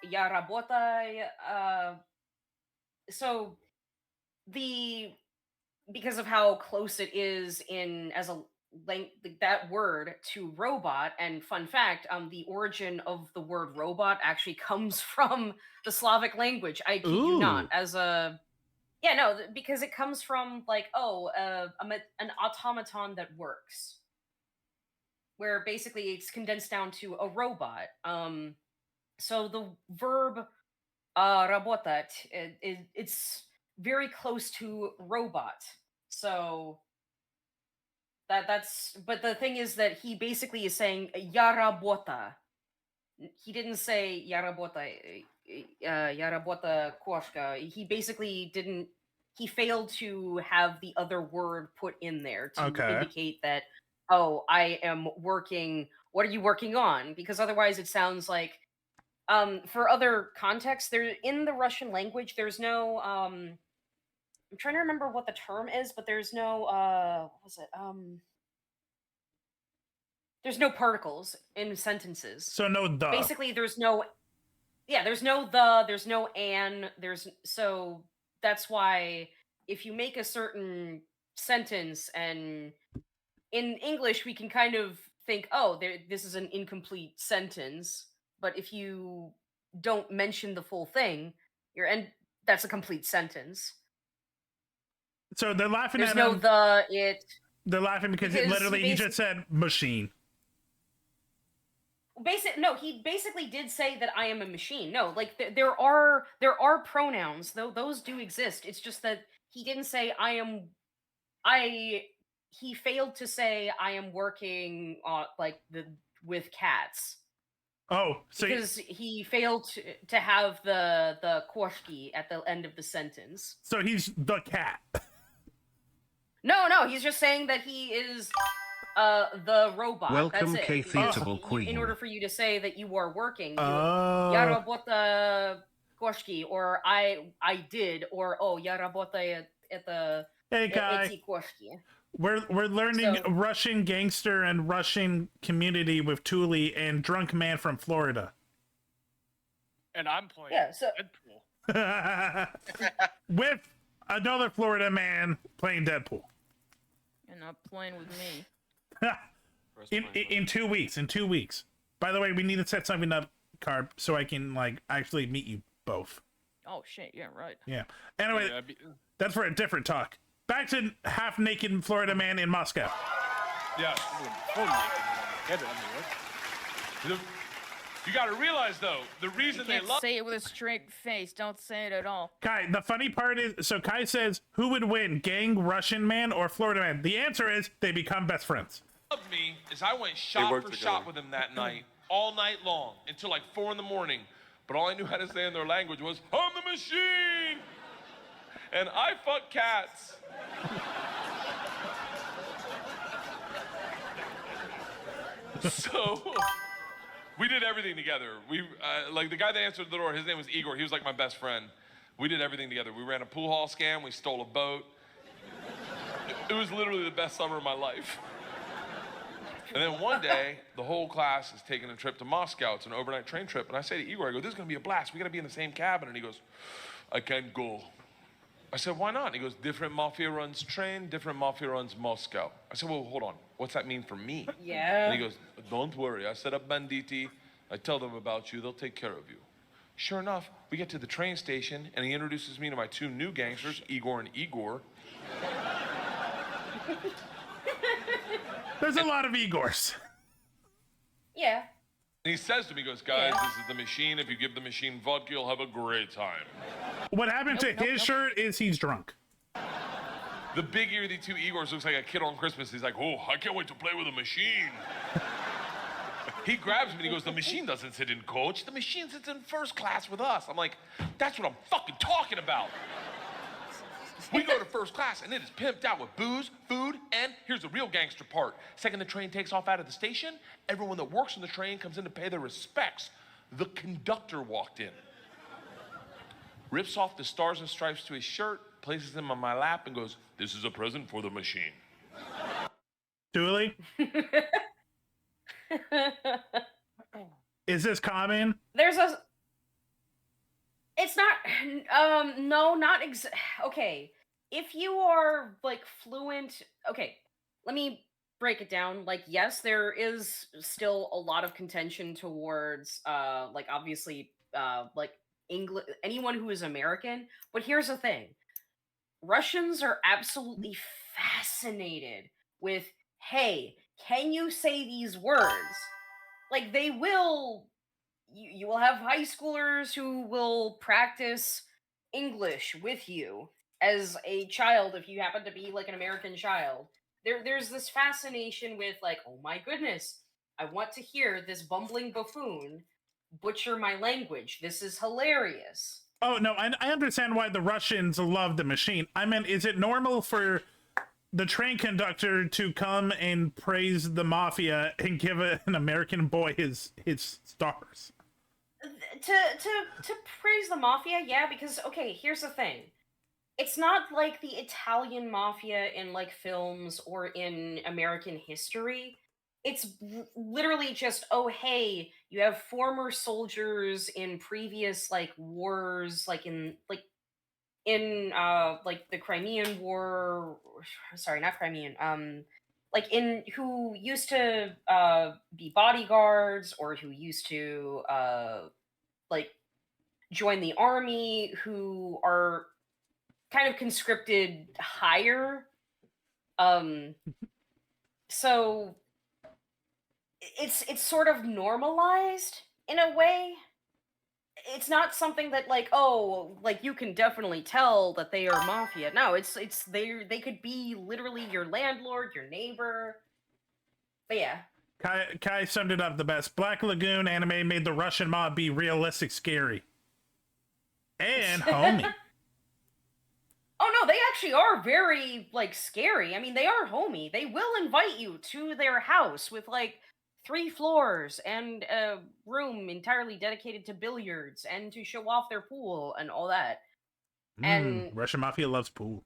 Я работаю, so because of how close it is in as a that word to robot, and fun fact, the origin of the word robot actually comes from the Slavic language. I kid you not. Because it comes from, like, an automaton that works, where basically it's condensed down to a robot. So the verb работать, it's very close to robot. So but the thing is that he basically is saying я работа. He didn't say я работа кошка. He basically didn't. He failed to have the other word put in there to indicate that, oh, I am working. What are you working on? Because otherwise it sounds like, for other context, there in the Russian language, there's no, I'm trying to remember what the term is, but there's no, what was it? There's no particles in sentences. So no the. Basically, there's no an, so that's why if you make a certain sentence, and in English we can kind of think, oh, this is an incomplete sentence, but if you don't mention the full thing, that's a complete sentence. So they're laughing There's at no him. They're laughing because he just said machine. He basically did say that I am a machine. No, like there are pronouns, though those do exist. It's just that he didn't say he failed to say I am working with cats. Oh, so because he failed to have the koshki at the end of the sentence. So he's the cat. No, he's just saying that he is the robot. Welcome, That's it. K-Theatable Queen. In order for you to say that you are working, я работаю кошки, or I did, or я работаю это эти кошки. We're learning Russian gangster and Russian community with Thule and drunk man from Florida. And I'm playing Deadpool. With another Florida man playing Deadpool. You're not playing with me. in 2 weeks. In 2 weeks. By the way, we need to set something up, Carb, so I can actually meet you both. Oh shit! Yeah, right. Yeah. Anyway, that's for a different talk. Back to half-naked Florida man in Moscow. Yeah. You got to realize, though, the reason you can't say it with a straight face. Don't say it at all. Kai, the funny part is, so Kai says, who would win, gang Russian man or Florida man? The answer is they become best friends. Loved me is I went shot for shot with him that night, all night long, until like 4 a.m. But all I knew how to say in their language was, I'm the machine! And I fuck cats. So we did everything together. We like the guy that answered the door, his name was Igor. He was like my best friend. We did everything together. We ran a pool hall scam. We stole a boat. It was literally the best summer of my life. And then one day, the whole class is taking a trip to Moscow. It's an overnight train trip. And I say to Igor, I go, this is going to be a blast. We got to be in the same cabin. And he goes, I can't go. I said, why not? And he goes, different mafia runs train, different mafia runs Moscow. I said, well, hold on. What's that mean for me? Yeah. And he goes, don't worry. I set up banditi. I tell them about you. They'll take care of you. Sure enough, we get to the train station, and he introduces me to my 2 new gangsters, Igor and Igor. There's a lot of Igors. Yeah. And he says to me, he goes, guys, this is the machine. If you give the machine vodka, you'll have a great time. What happened to his shirt is he's drunk. The big ear of the 2 Igors looks like a kid on Christmas. He's like, oh, I can't wait to play with a machine. He grabs me and he goes, the machine doesn't sit in coach. The machine sits in first class with us. I'm like, that's what I'm fucking talking about. We go to first class, and it is pimped out with booze, food, and here's the real gangster part. Second the train takes off out of the station, everyone that works on the train comes in to pay their respects. The conductor walked in, rips off the stars and stripes to his shirt, places them on my lap, and goes, "This is a present for the machine." Julie? Is this common? There's a. It's not. No, not okay. If you are like fluent, okay. Let me break it down. Like, yes, there is still a lot of contention towards, like obviously, like English. Anyone who is American. But here's the thing: Russians are absolutely fascinated with, hey, can you say these words? Like, they will. You will have high schoolers who will practice English with you as a child if you happen to be like an American child. There's this fascination with like, oh my goodness, I want to hear this bumbling buffoon butcher my language. This is hilarious. Oh, no, I understand why the Russians love the machine. I mean, is it normal for the train conductor to come and praise the mafia and give an American boy his stars? To praise the mafia, yeah, because okay, here's the thing. It's not like the Italian mafia in like films or in American history. It's literally just, oh hey, you have former soldiers in previous like wars, like in like the Crimean War, sorry, not Crimean, like in who used to be bodyguards or who used to like join the army, who are kind of conscripted higher. So it's sort of normalized in a way. It's not something that like, oh, like you can definitely tell that they are mafia. No, it's they could be literally your landlord, your neighbor. But yeah. Kai summed it up the best. Black Lagoon anime made the Russian mob be realistic scary. And homie. Oh no, they actually are very like scary. I mean, they are homey. They will invite you to their house with like 3 floors and a room entirely dedicated to billiards and to show off their pool and all that. And Russian mafia loves pool.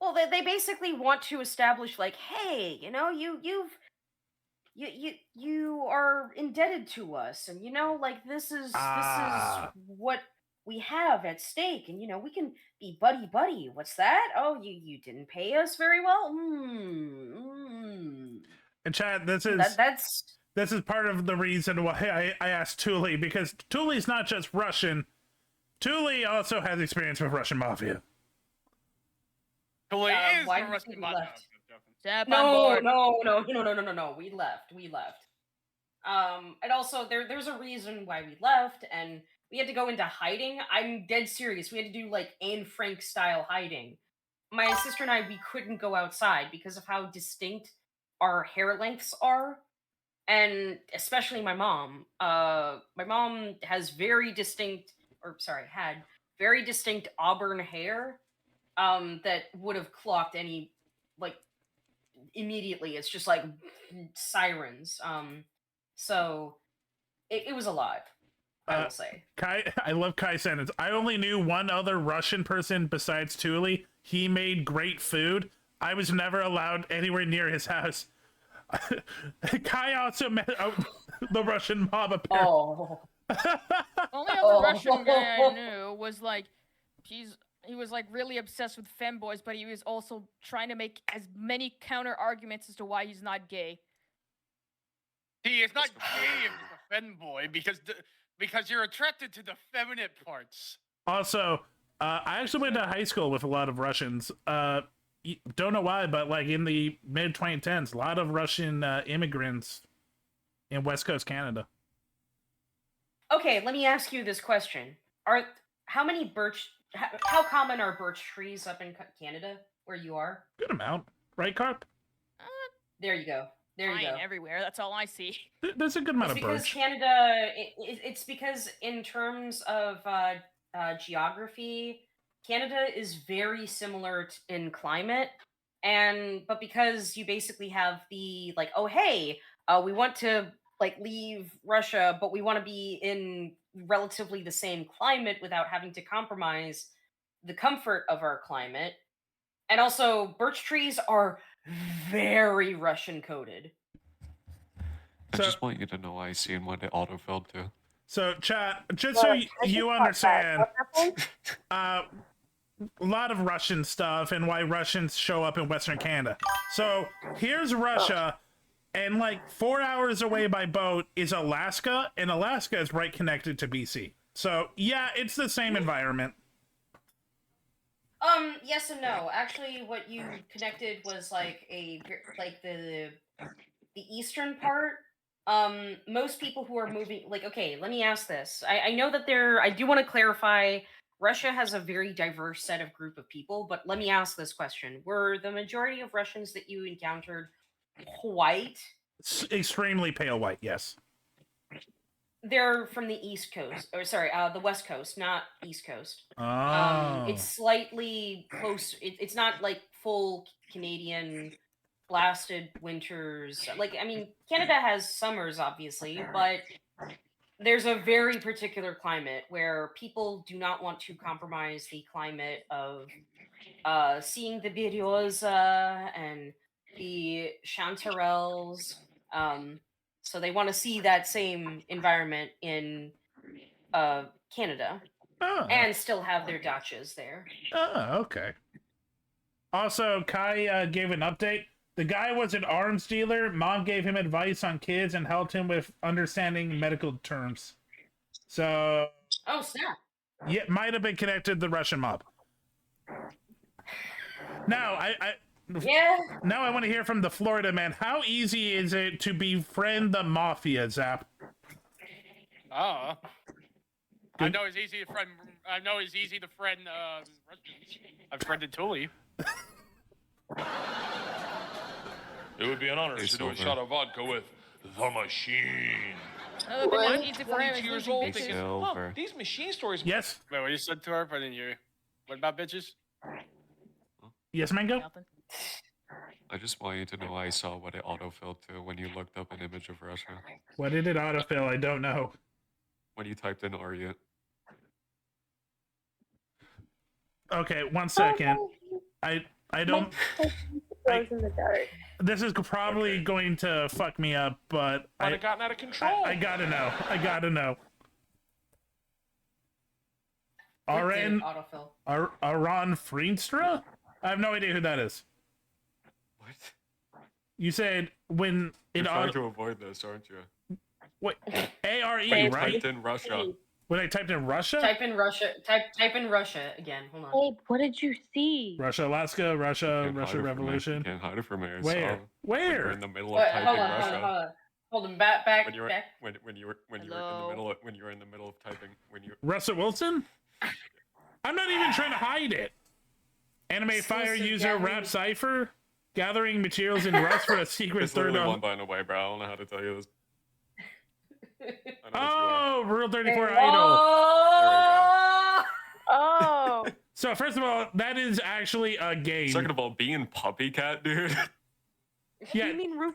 well, they basically want to establish like, hey, you know, you are indebted to us, and you know, like this is what we have at stake, and you know, we can be buddy. What's that? Oh, you didn't pay us very well. And Chad, this is part of the reason why I asked Thule, because Thule's not just Russian. Thule also has experience with Russian mafia. Thule is why the Russian mafia. No. We left. And also there's a reason why we left, and we had to go into hiding. I'm dead serious. We had to do like Anne Frank style hiding. My sister and I, we couldn't go outside because of how distinct our hair lengths are, and especially my mom. My mom has had very distinct auburn hair that would have clocked any like immediately. It's just like sirens. So it was a lot, I will say. Kai, I love Kai's sentence. I only knew one other Russian person besides Thule. He made great food. I was never allowed anywhere near his house. Kai also met the Russian mob, apparently. Oh. Only other Russian guy I knew was like, he was like really obsessed with femboys, but he was also trying to make as many counter arguments as to why he's not gay. See, it's not gay if you're a femboy because you're attracted to the feminine parts. Also, I actually went to high school with a lot of Russians. Don't know why, but like in the mid 2010s, a lot of Russian immigrants in West Coast Canada. Okay, let me ask you this question: how common are birch trees up in Canada where you are? Good amount, right, Carp? There you go. There you go. Everywhere. That's all I see. There's a good amount of because birch. Canada, it's because in terms of geography, Canada is very similar in climate, but because you basically have the like, oh hey, we want to like leave Russia, but we want to be in relatively the same climate without having to compromise the comfort of our climate. And also, birch trees are very Russian coded. I just want you to know I seen what it autofilled to. So, chat, just so you understand, a lot of Russian stuff and why Russians show up in Western Canada. So, here's Russia, and like 4 hours away by boat is Alaska, and Alaska is right connected to BC. So, yeah, it's the same environment. Yes and no. Actually, what you connected was like the eastern part. Most people who are moving, like, okay, let me ask this. I know that I do want to clarify, Russia has a very diverse set of group of people, but let me ask this question. Were the majority of Russians that you encountered white? Extremely pale white, yes. They're from the East Coast, or sorry, the West Coast, not East Coast. Oh. It's slightly close. It's not like full Canadian blasted winters. Like, I mean, Canada has summers, obviously, but there's a very particular climate where people do not want to compromise the climate of seeing the Berioza and the chanterelles. So they want to see that same environment in Canada and still have their dachas there. Oh, okay. Also, Kai gave an update. The guy was an arms dealer. Mom gave him advice on kids and helped him with understanding medical terms. So... Oh, snap. Yeah, might have been connected to the Russian mob. Now, Now I want to hear from the Florida man. How easy is it to befriend the mafia, Zap? I know it's easy to friend. I know it's easy to friend Russians. I've friended Tully. It would be an honor to do a shot of vodka with the machine. Another thing that's easy for him is 22 years losing old bitches. thinking, huh, these machine stories. Yes. Wait, what you said to her? I didn't hear you. What about bitches? Yes, Mango? I just want you to know I saw what it autofilled to when you looked up an image of Russia. What did it autofill? I don't know. When you typed in Orient. Okay, 1 second. I don't... in the dark. This is probably going to fuck me up, but Might have gotten out of control. I gotta know. I gotta know. Aran Freenstra? I have no idea who that is. What? You said when You're trying to avoid this, aren't you? Wait, A-R-E, When you right? typed in Russia. When I typed in Russia? Type in Russia. Type in Russia again. Hold on. Babe, what did you see? Russia, Alaska, Russia Revolution. Can't hide it from me. I Where? saw Where? when you're in the middle of typing Hold on, Russia. Hold on. Back. When you were back. when you were in the middle of when you were in the middle of typing Russell Wilson? I'm not even trying to hide it. Anime Fire user Rap Cipher gathering materials in Rust for a secret it's third literally of... one line away, bro. I don't know how to tell you this. Oh, Rule 34 Hey, Idol. Oh. So first of all, that is actually a game. Second of all, being puppy cat, dude. Yeah. You mean Rule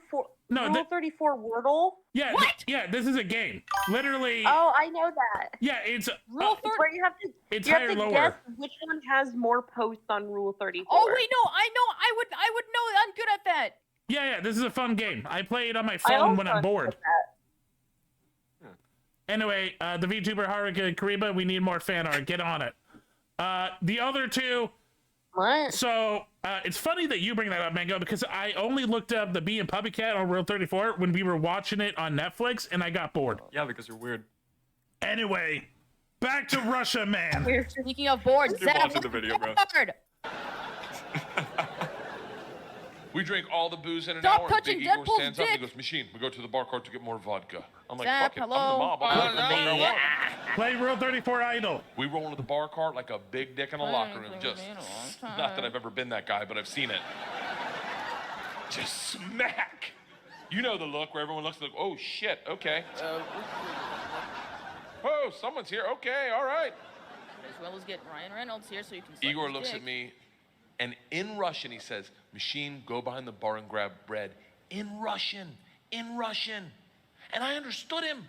34 Wordle? Yeah. Yeah, this is a game. Literally. Oh, I know that. Yeah, it's Rule 30. Where you have to, it's you have higher, to lower. guess which one has more posts on Rule 34. Oh wait, no, I know. I would know. I'm good at that. Yeah, this is a fun game. I play it on my phone when I'm bored. Anyway, the VTuber Haruka Kariba, we need more fan art. Get on it. The other two. What? So, it's funny that you bring that up, Mango, because I only looked up the Bee and Puppy Cat on Rule 34 when we were watching it on Netflix, and I got bored. Yeah, because you're weird. Anyway, back to Russia, man. Speaking of bored, Keep watching the video, bro. We drink all the booze in an Stop hour. And touching Big Igor Deadpool's stands up and he dick. goes, "Machine, we go to the bar cart to get more vodka." I'm like, Zap, "Fuck it, hello. I'm the mob. I'll take the vodka I want." Play Rule 34 Idol. We roll into the bar cart like a big dick in a locker room. Just not that I've ever been that guy, but I've seen it. Just smack. You know the look where everyone looks like, "Oh shit, okay." Oh, someone's here. Okay, all right. as well as get Ryan Reynolds here so you can. suck Igor his looks dick. at me, and in Russian he says, "Machine, go behind the bar and grab bread." In Russian. And I understood him.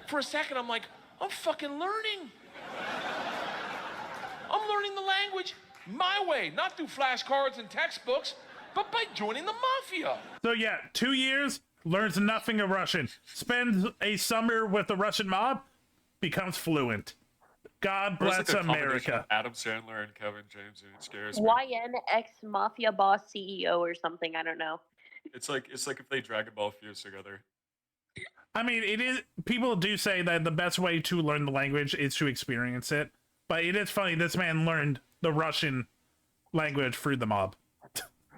For a second, I'm like, I'm fucking learning. I'm learning the language my way, not through flashcards and textbooks, but by joining the mafia. So yeah, 2 years, learns nothing of Russian. Spends a summer with the Russian mob, becomes fluent. God Or it's bless like a combination America. of Adam Sandler and Kevin James, and it scares me. YN ex mafia boss CEO or something. I don't know. It's like if they Dragon Ball fused together. I mean, it is. People do say that the best way to learn the language is to experience it. But it is funny. This man learned the Russian language through the mob.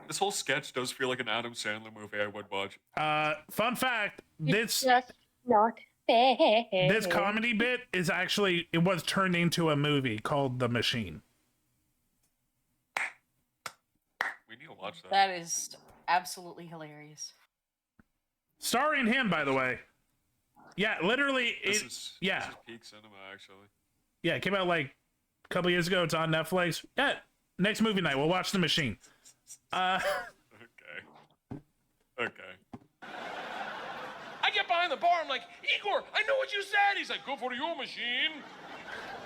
This whole sketch does feel like an Adam Sandler movie I would watch. Fun fact: this just not fair. this comedy bit is actually it was turned into a movie called The Machine. We need to watch that. That is absolutely hilarious. Starring him, by the way. Yeah, literally. This is peak cinema, actually. Yeah, it came out like a couple years ago. It's on Netflix. Yeah, next movie night, we'll watch The Machine. Okay. I get behind the bar, I'm like, Igor, I know what you said. He's like, go for your machine.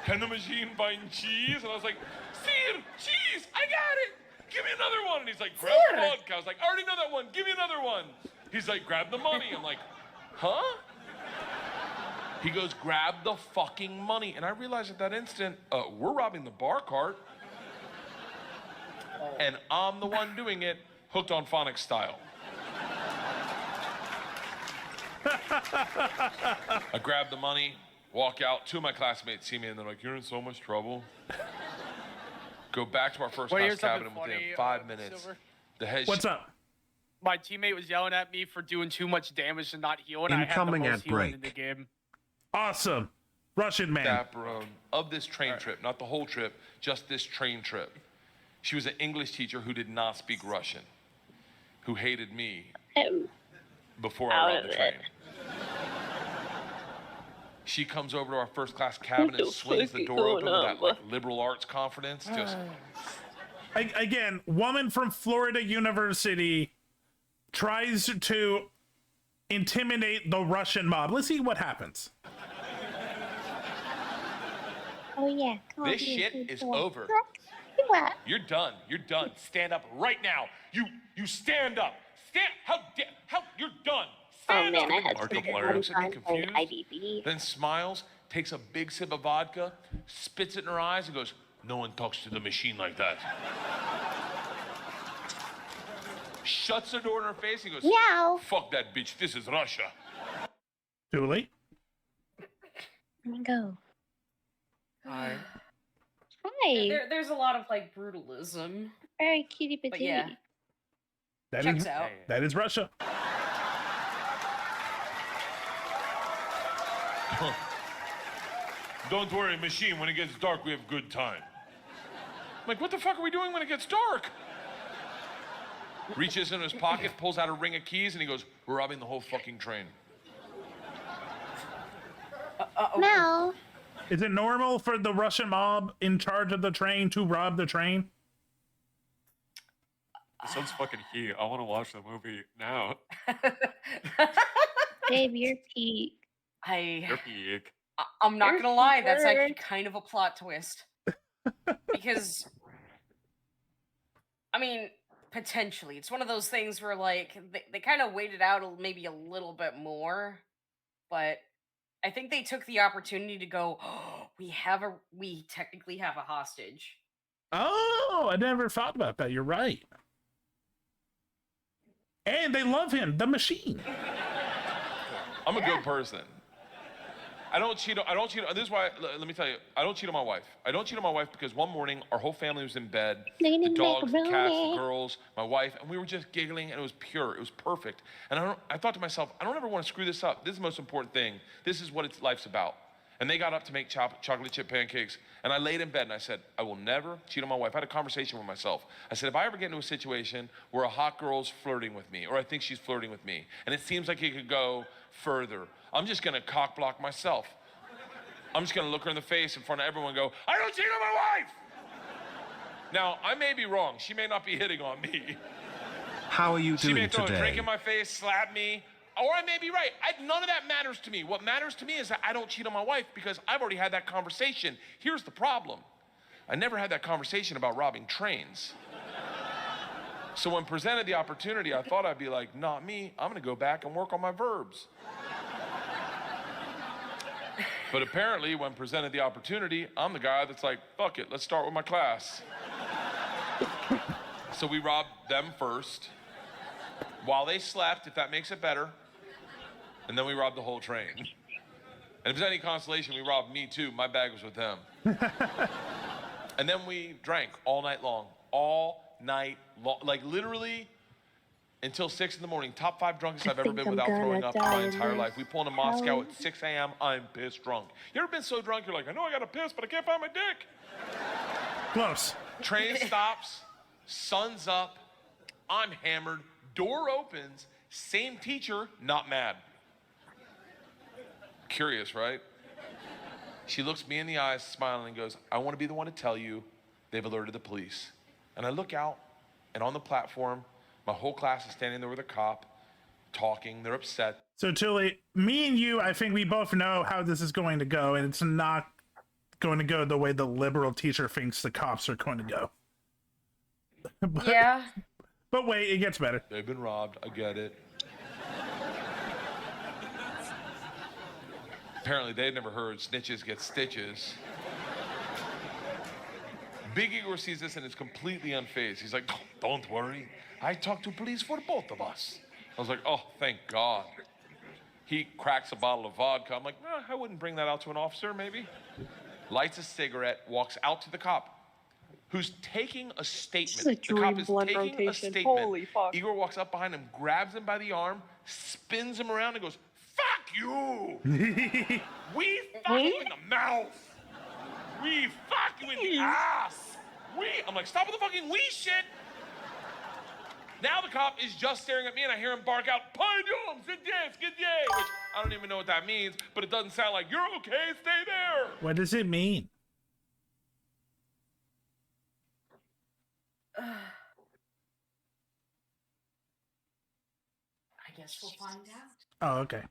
Can the machine find cheese? And I was like, Sir, cheese, I got it. Give me another one. And he's like, grab the vodka. I was like, I already know that one. Give me another one. He's like, grab the money. I'm like, huh? He goes, grab the fucking money. And I realized at that instant, we're robbing the bar cart. And I'm the one doing it, hooked on phonics style. I grab the money, walk out. 2 of my classmates see me and they're like, you're in so much trouble. Go back to our first class cabin and within 5 minutes. Silver? The head What's up? My teammate was yelling at me for doing too much damage and not healing. I had the Incoming most at healing in break. the game. Awesome. Russian man. chaperone of this train trip, not the whole trip, just this train trip. She was an English teacher who did not speak Russian, who hated me before I robbed the train. She comes over to our first class cabin and swings the door open with that like liberal arts confidence. Just Again, woman from Florida University tries to intimidate the Russian mob. Let's see what happens. Oh yeah. this shit is over. What? You're done. You're done. Stand up right now. You stand up. How you're done. Stand man, I up. had to Big get looks at me on confused, IDB. then smiles, takes a big sip of vodka, spits it in her eyes, and goes, "No one talks to the machine like that." Shuts the door in her face and goes, Meow. "Fuck that bitch. This is Russia." Julie? I'm gonna go. Hi. Hi. There's a lot of like brutalism. Very cutie patootie. But yeah. That Checks is out. that is Russia. Don't worry, machine. When it gets dark, we have good time. I'm like, what the fuck are we doing when it gets dark? Reaches in his pocket, pulls out a ring of keys, and he goes, "We're robbing the whole fucking train." No. Is it normal for the Russian mob in charge of the train to rob the train? This sounds fucking heat. I want to watch the movie now. Babe, you're peak. You're peak. I'm not You're gonna lie, that's super. actually kind of a plot twist. Because, I mean, potentially, it's one of those things where like they kind of waited out maybe a little bit more, but I think they took the opportunity to go, oh, we technically have a hostage. Oh, I never thought about that. You're right. And they love him, the machine. I'm a good person. I don't cheat. This is why. Let me tell you. I don't cheat on my wife. I don't cheat on my wife because one morning our whole family was in bed. The dogs, the cats, the girls, my wife, and we were just giggling, and it was pure. It was perfect. And I thought to myself, I don't ever want to screw this up. This is the most important thing. This is what life's about. And they got up to make chocolate chip pancakes, and I laid in bed and I said, I will never cheat on my wife. I had a conversation with myself. I said, if I ever get into a situation where a hot girl's flirting with me, or I think she's flirting with me, and it seems like it could go further, I'm just gonna cock block myself. I'm just gonna look her in the face in front of everyone and go, I don't cheat on my wife! Now, I may be wrong. She may not be hitting on me. How are you She may doing throw a drink today? in my face, slap me, or I may be right. None of that matters to me. What matters to me is that I don't cheat on my wife because I've already had that conversation. Here's the problem. I never had that conversation about robbing trains. So when presented the opportunity, I thought I'd be like, not me. I'm gonna go back and work on my verbs. But apparently, when presented the opportunity, I'm the guy that's like, fuck it, let's start with my class. So we robbed them first, while they slept, if that makes it better, and then we robbed the whole train. And if there's any consolation, we robbed me too. My bag was with them. And then we drank all night long. Like literally until 6 in the morning. Top 5 drunkest I've ever been without throwing up in my entire life. We pulled into Moscow at 6 a.m. I'm pissed drunk. You ever been so drunk you're like, I know I gotta piss, but I can't find my dick? Close. Train stops, sun's up, I'm hammered, door opens, same teacher, not mad. Curious, right? She looks me in the eyes, smiling, and goes, I want to be the one to tell you they've alerted the police. And I look out, and on the platform, my whole class is standing there with a cop, talking, they're upset. So, Tully, me and you, I think we both know how this is going to go, and it's not going to go the way the liberal teacher thinks the cops are going to go. Yeah. But wait, it gets better. They've been robbed, I get it. Apparently, they'd never heard snitches get stitches. Big Igor sees this and is completely unfazed. He's like, don't worry. I talked to police for both of us. I was like, oh, thank God. He cracks a bottle of vodka. I'm like, I wouldn't bring that out to an officer, maybe. Lights a cigarette, walks out to the cop, who's taking a statement. The cop is taking a statement. Holy fuck. Igor walks up behind him, grabs him by the arm, spins him around, and goes, fuck you! We fuck you in the mouth! We fuck you in the ass! I'm like, stop with the fucking we shit! Now the cop is just staring at me and I hear him bark out, Pardon, which I don't even know what that means, but it doesn't sound like, you're okay, stay there! What does it mean? I guess we'll find out. Oh, okay.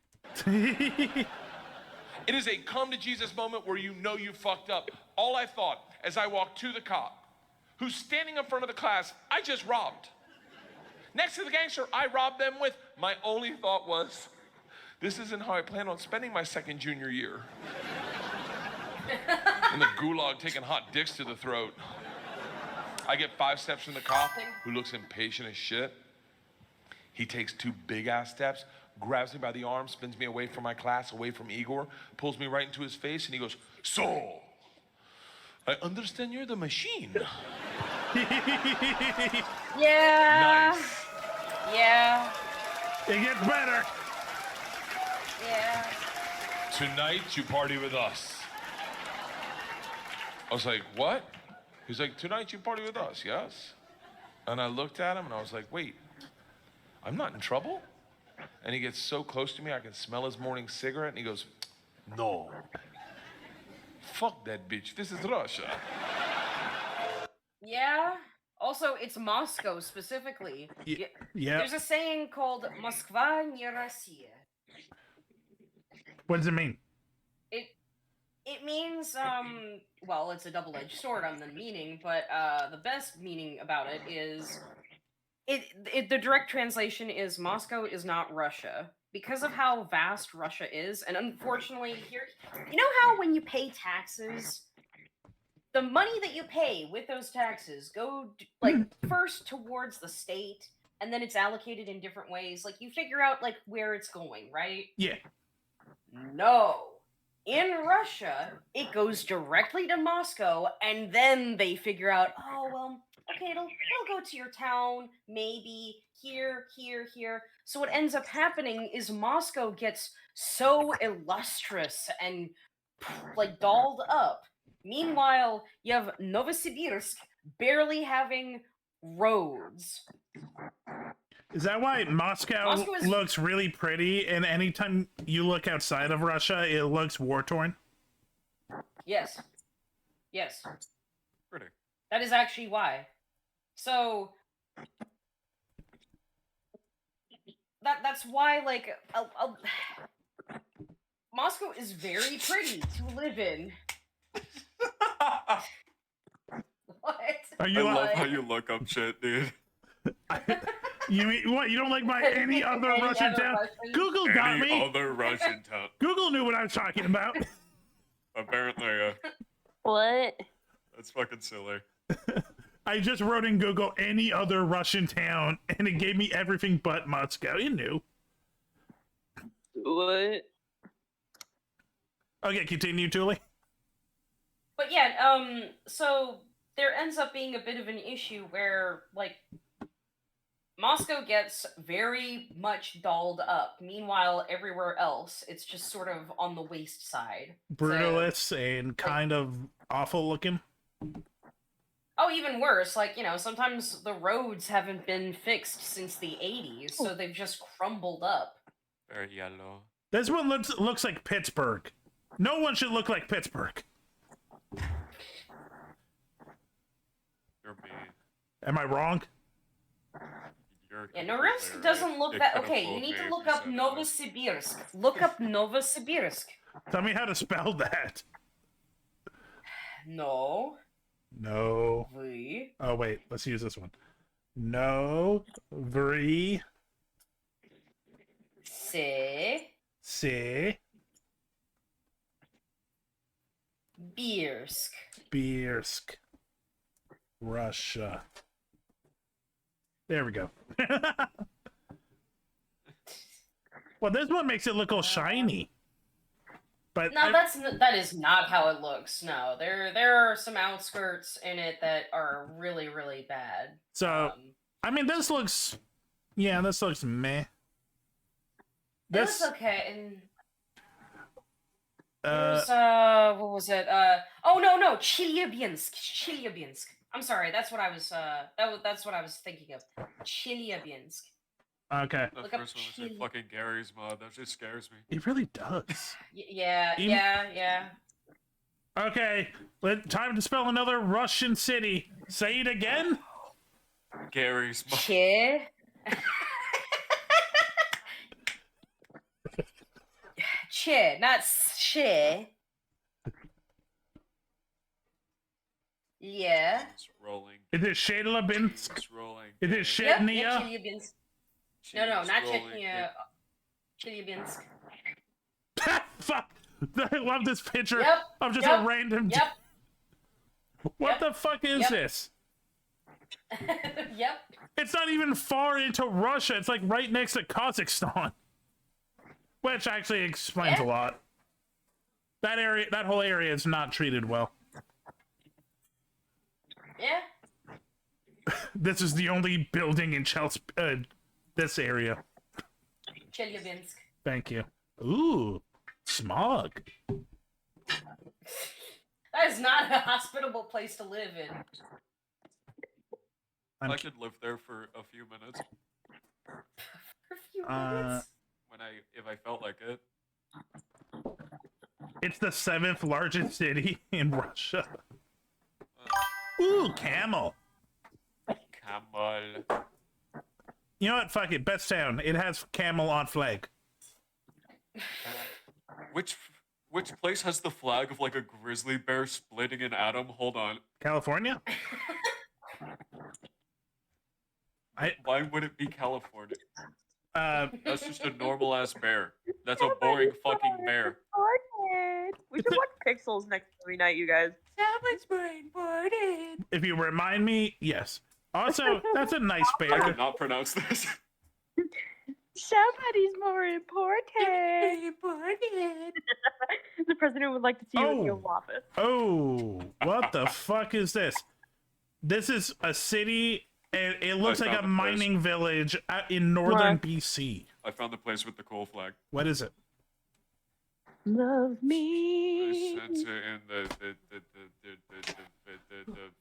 It is a come to Jesus moment where you know you fucked up. All I thought as I walked to the cop, who's standing in front of the class I just robbed. Next to the gangster I robbed them with, my only thought was, this isn't how I plan on spending my second junior year. In the gulag taking hot dicks to the throat. I get 5 steps from the cop, who looks impatient as shit. He takes 2 big ass steps, grabs me by the arm, spins me away from my class, away from Igor, pulls me right into his face, and he goes, so, I understand you're the machine. Yeah. Nice. Yeah. It gets better. Yeah. Tonight you party with us. I was like, what? He's like, tonight you party with us, yes? And I looked at him and I was like, wait, I'm not in trouble? And he gets so close to me, I can smell his morning cigarette, and he goes, no. Fuck that bitch, this is Russia. Yeah. Also, it's Moscow specifically. Yeah. There's a saying called Moskva не Россия. What does it mean? It means, well, it's a double-edged sword on the meaning, but the best meaning about it is, the direct translation is Moscow is not Russia. Because of how vast Russia is, and unfortunately here, you know how when you pay taxes, the money that you pay with those taxes go, like, first towards the state, and then it's allocated in different ways. Like, you figure out, like, where it's going, right? Yeah. No. In Russia, it goes directly to Moscow, and then they figure out, oh, well, okay, it'll go to your town, maybe, here. So what ends up happening is Moscow gets so illustrious and, like, dolled up. Meanwhile, you have Novosibirsk barely having roads. Is that why Moscow looks really pretty, and anytime you look outside of Russia, it looks war-torn? Yes. Yes. Pretty. That is actually why. So that's why, like, Moscow is very pretty to live in. What? Are I you love like- how you look up shit, dude. You mean what? You don't like my any other Any Russian other town? Russian? Google got Any me. other Russian town. Google knew what I was talking about. Apparently, What? that's fucking silly. I just wrote in Google any other Russian town, and it gave me everything but Moscow. You knew. What? Okay, continue, Julie. But yeah, so there ends up being a bit of an issue where, like, Moscow gets very much dolled up. Meanwhile, everywhere else, it's just sort of on the waste side. Brutalist and kind of awful looking. Oh, even worse, like, you know, sometimes the roads haven't been fixed since the 80s, so they've just crumbled up. Very yellow. This one looks like Pittsburgh. No one should look like Pittsburgh. You're mean. Am I wrong? Yeah, Norilsk doesn't look that... Okay, you need to look up Novosibirsk. Look up Novosibirsk. Tell me how to spell that. No. No. V. Oh, wait. Let's use this one. No. Vri. Se. Se. Birsk. Birsk. Russia. There we go. Well, this one makes it look all shiny. But No, that is not how it looks. No, there are some outskirts in it that are really, really bad. So, I mean, this looks... Yeah, this looks meh. This okay, and... Uh, There's, what was it? Oh, no, Chelyabinsk. I'm sorry, that's what I was, that's what I was thinking of. Chelyabinsk. okay. The Look up first one was like fucking Gary's mod. That just scares me. It really does. Yeah. Okay, time to spell another Russian city. Say it again. Gary's mod. Che. Che, not she. Yeah. It's rolling. Is it Chelyabinsk? It's rolling. Is it Chechnya? Yeah, Chelyabinsk. No, not rolling. Chechnya. Chelyabinsk. Fuck! I love this picture Yep, of just yep, a random. Yep. What the fuck is this? Yep. It's not even far into Russia. It's like right next to Kazakhstan, which actually explains a lot. That area, that whole area, is not treated well. Yeah. This is the only building in Chelsea, this area. Chelyabinsk. Thank you. Ooh, smog. That is not a hospitable place to live in. I could live there for a few minutes. For a few minutes. If I felt like it. It's the 7th largest city in Russia. Ooh, camel. Camel. You know what? Fuck it. Best town. It has camel on flag. Which place has the flag of like a grizzly bear splitting an atom? Hold on. California? Why would it be California? That's just a normal ass bear. That's a boring fucking bear. We should watch Pixels next every night, you guys. Someone's more important. If you remind me, yes. Also, that's a nice I bear. could not pronounce this. Somebody's more important. The president would like to see you in the Oval Office. Oh, what the fuck is this? This is a city, and it looks like a mining village in northern BC. I found the place with the coal flag. What is it? Love me. I sent it in the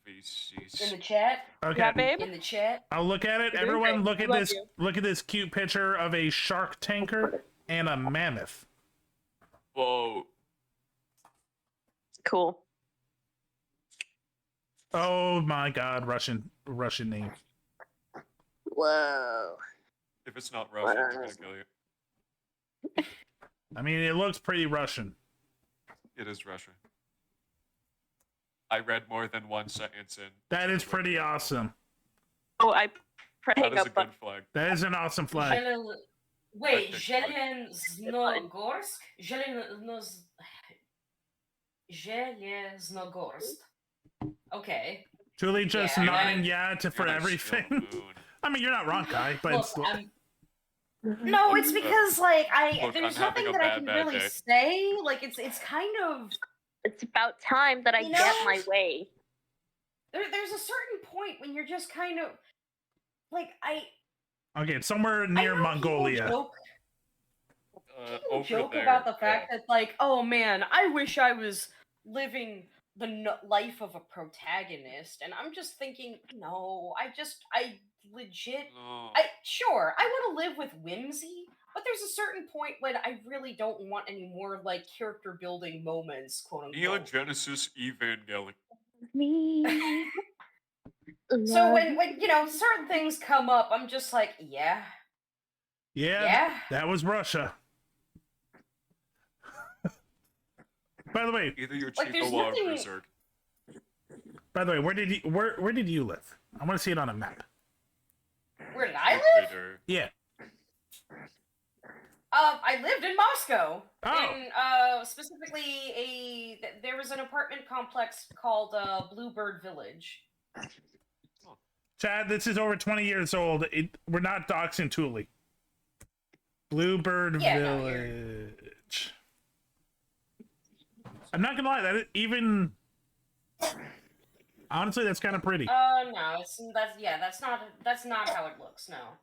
VCs. In the chat. Okay. Yeah, babe. In the chat. I'll look at it. You're doing Everyone, great. look I at love this. you. Look at this cute picture of a shark tanker and a mammoth. Whoa. Cool. Oh my God, Russian name. Whoa. If it's not Russian, I'm gonna kill you. I mean, it looks pretty Russian. It is Russian. I read more than 1 sentence in. That is pretty awesome. Oh, I That is a good flag. That is an awesome flag. Wait, Zheleznogorsk? Zheleznogorsk. Okay. Julie just Yeah, nodding yeah for You're everything. still I mean, you're not wrong, Kai, but Look, it's... No, it's because like Look, there's I'm having nothing a that I bad, can bad really day. say. Like it's kind of. It's about time that I You get know? my way. There's a certain point when you're just kind of like Okay, it's somewhere near Mongolia. People over joke there, about the fact that like, oh man, I wish I was living the life of a protagonist, and I'm just thinking, no, I legit, I want to live with whimsy, but there's a certain point when I really don't want any more like character building moments, quote unquote. Neon Genesis Evangelion. Me. So when certain things come up, I'm just like, yeah. Yeah, that was Russia. By the way, either your Like, there's Chico or nothing- Berserk. By the way, where did you live? I want to see it on a map. Where did I live? Yeah. I lived in Moscow. Oh. In specifically there was an apartment complex called Bluebird Village. Chad, this is over 20 years old. We're not doxing Thule. Bluebird Village. I'm not gonna lie, honestly, that's kind of pretty. No, that's not how it looks. No.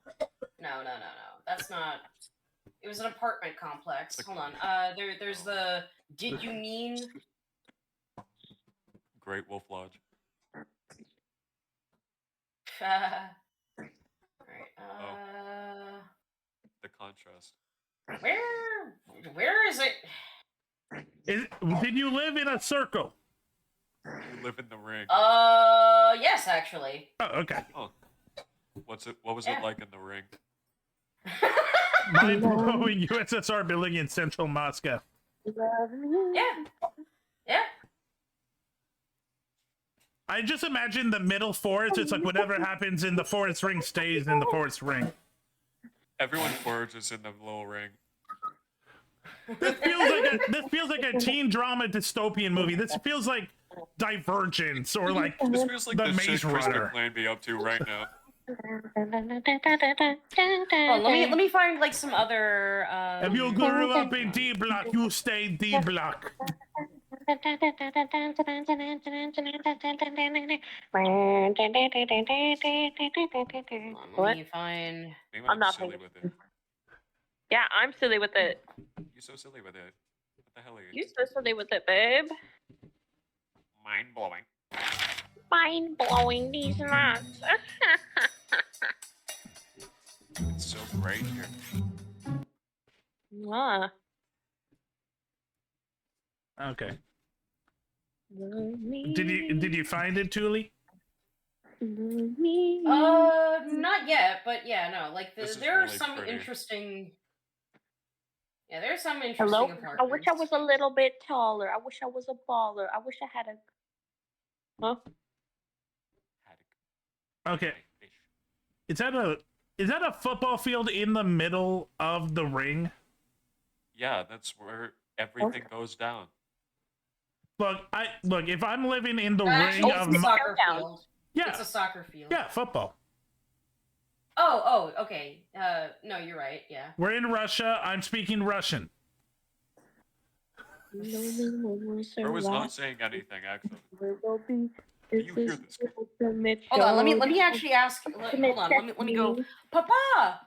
That's not. It was an apartment complex. Hold on. There's the. Did you mean? Great Wolf Lodge. Alright. The contrast. Where is it? Did you live in a circle? You live in the ring. Yes, actually. Oh, okay. Oh. What was it like in the ring? Mind-blowing USSR building in central Moscow. Yeah. I just imagine the middle forest. It's like whatever happens in the forest ring stays in the forest ring. Everyone forages in the little ring. This feels like a teen drama dystopian movie. This feels like Divergence or like This feels like the the Maze shit Chris Runner. McClane be up to right now. Oh, let me find like some other. If you grew up in D Block, you stay D Block. Let me find. Maybe I'm not silly thinking. with it. Yeah, I'm silly with it. You're so silly with it. What the hell are you? You so silly with it, babe. Mind blowing. Mind blowing these nuts. It's so great here. Ah. Okay. Did you find it, Thule? Not yet, but yeah, no. Like there are really some pretty. interesting. Yeah, there's some interesting Hello? apartments. I wish I was a little bit taller. I wish I was a baller. I wish I had a. Huh? Okay. Is that a football field in the middle of the ring? Yeah, that's where everything goes down. Look, if I'm living in the Actually, ring of it's a soccer field. Yeah. It's a soccer field. Yeah, football. Oh, okay. No, you're right. Yeah. We're in Russia. I'm speaking Russian. I was not saying anything, actually. You hear this? Hold on. Let me actually ask. Hold on. Let me go. Papa.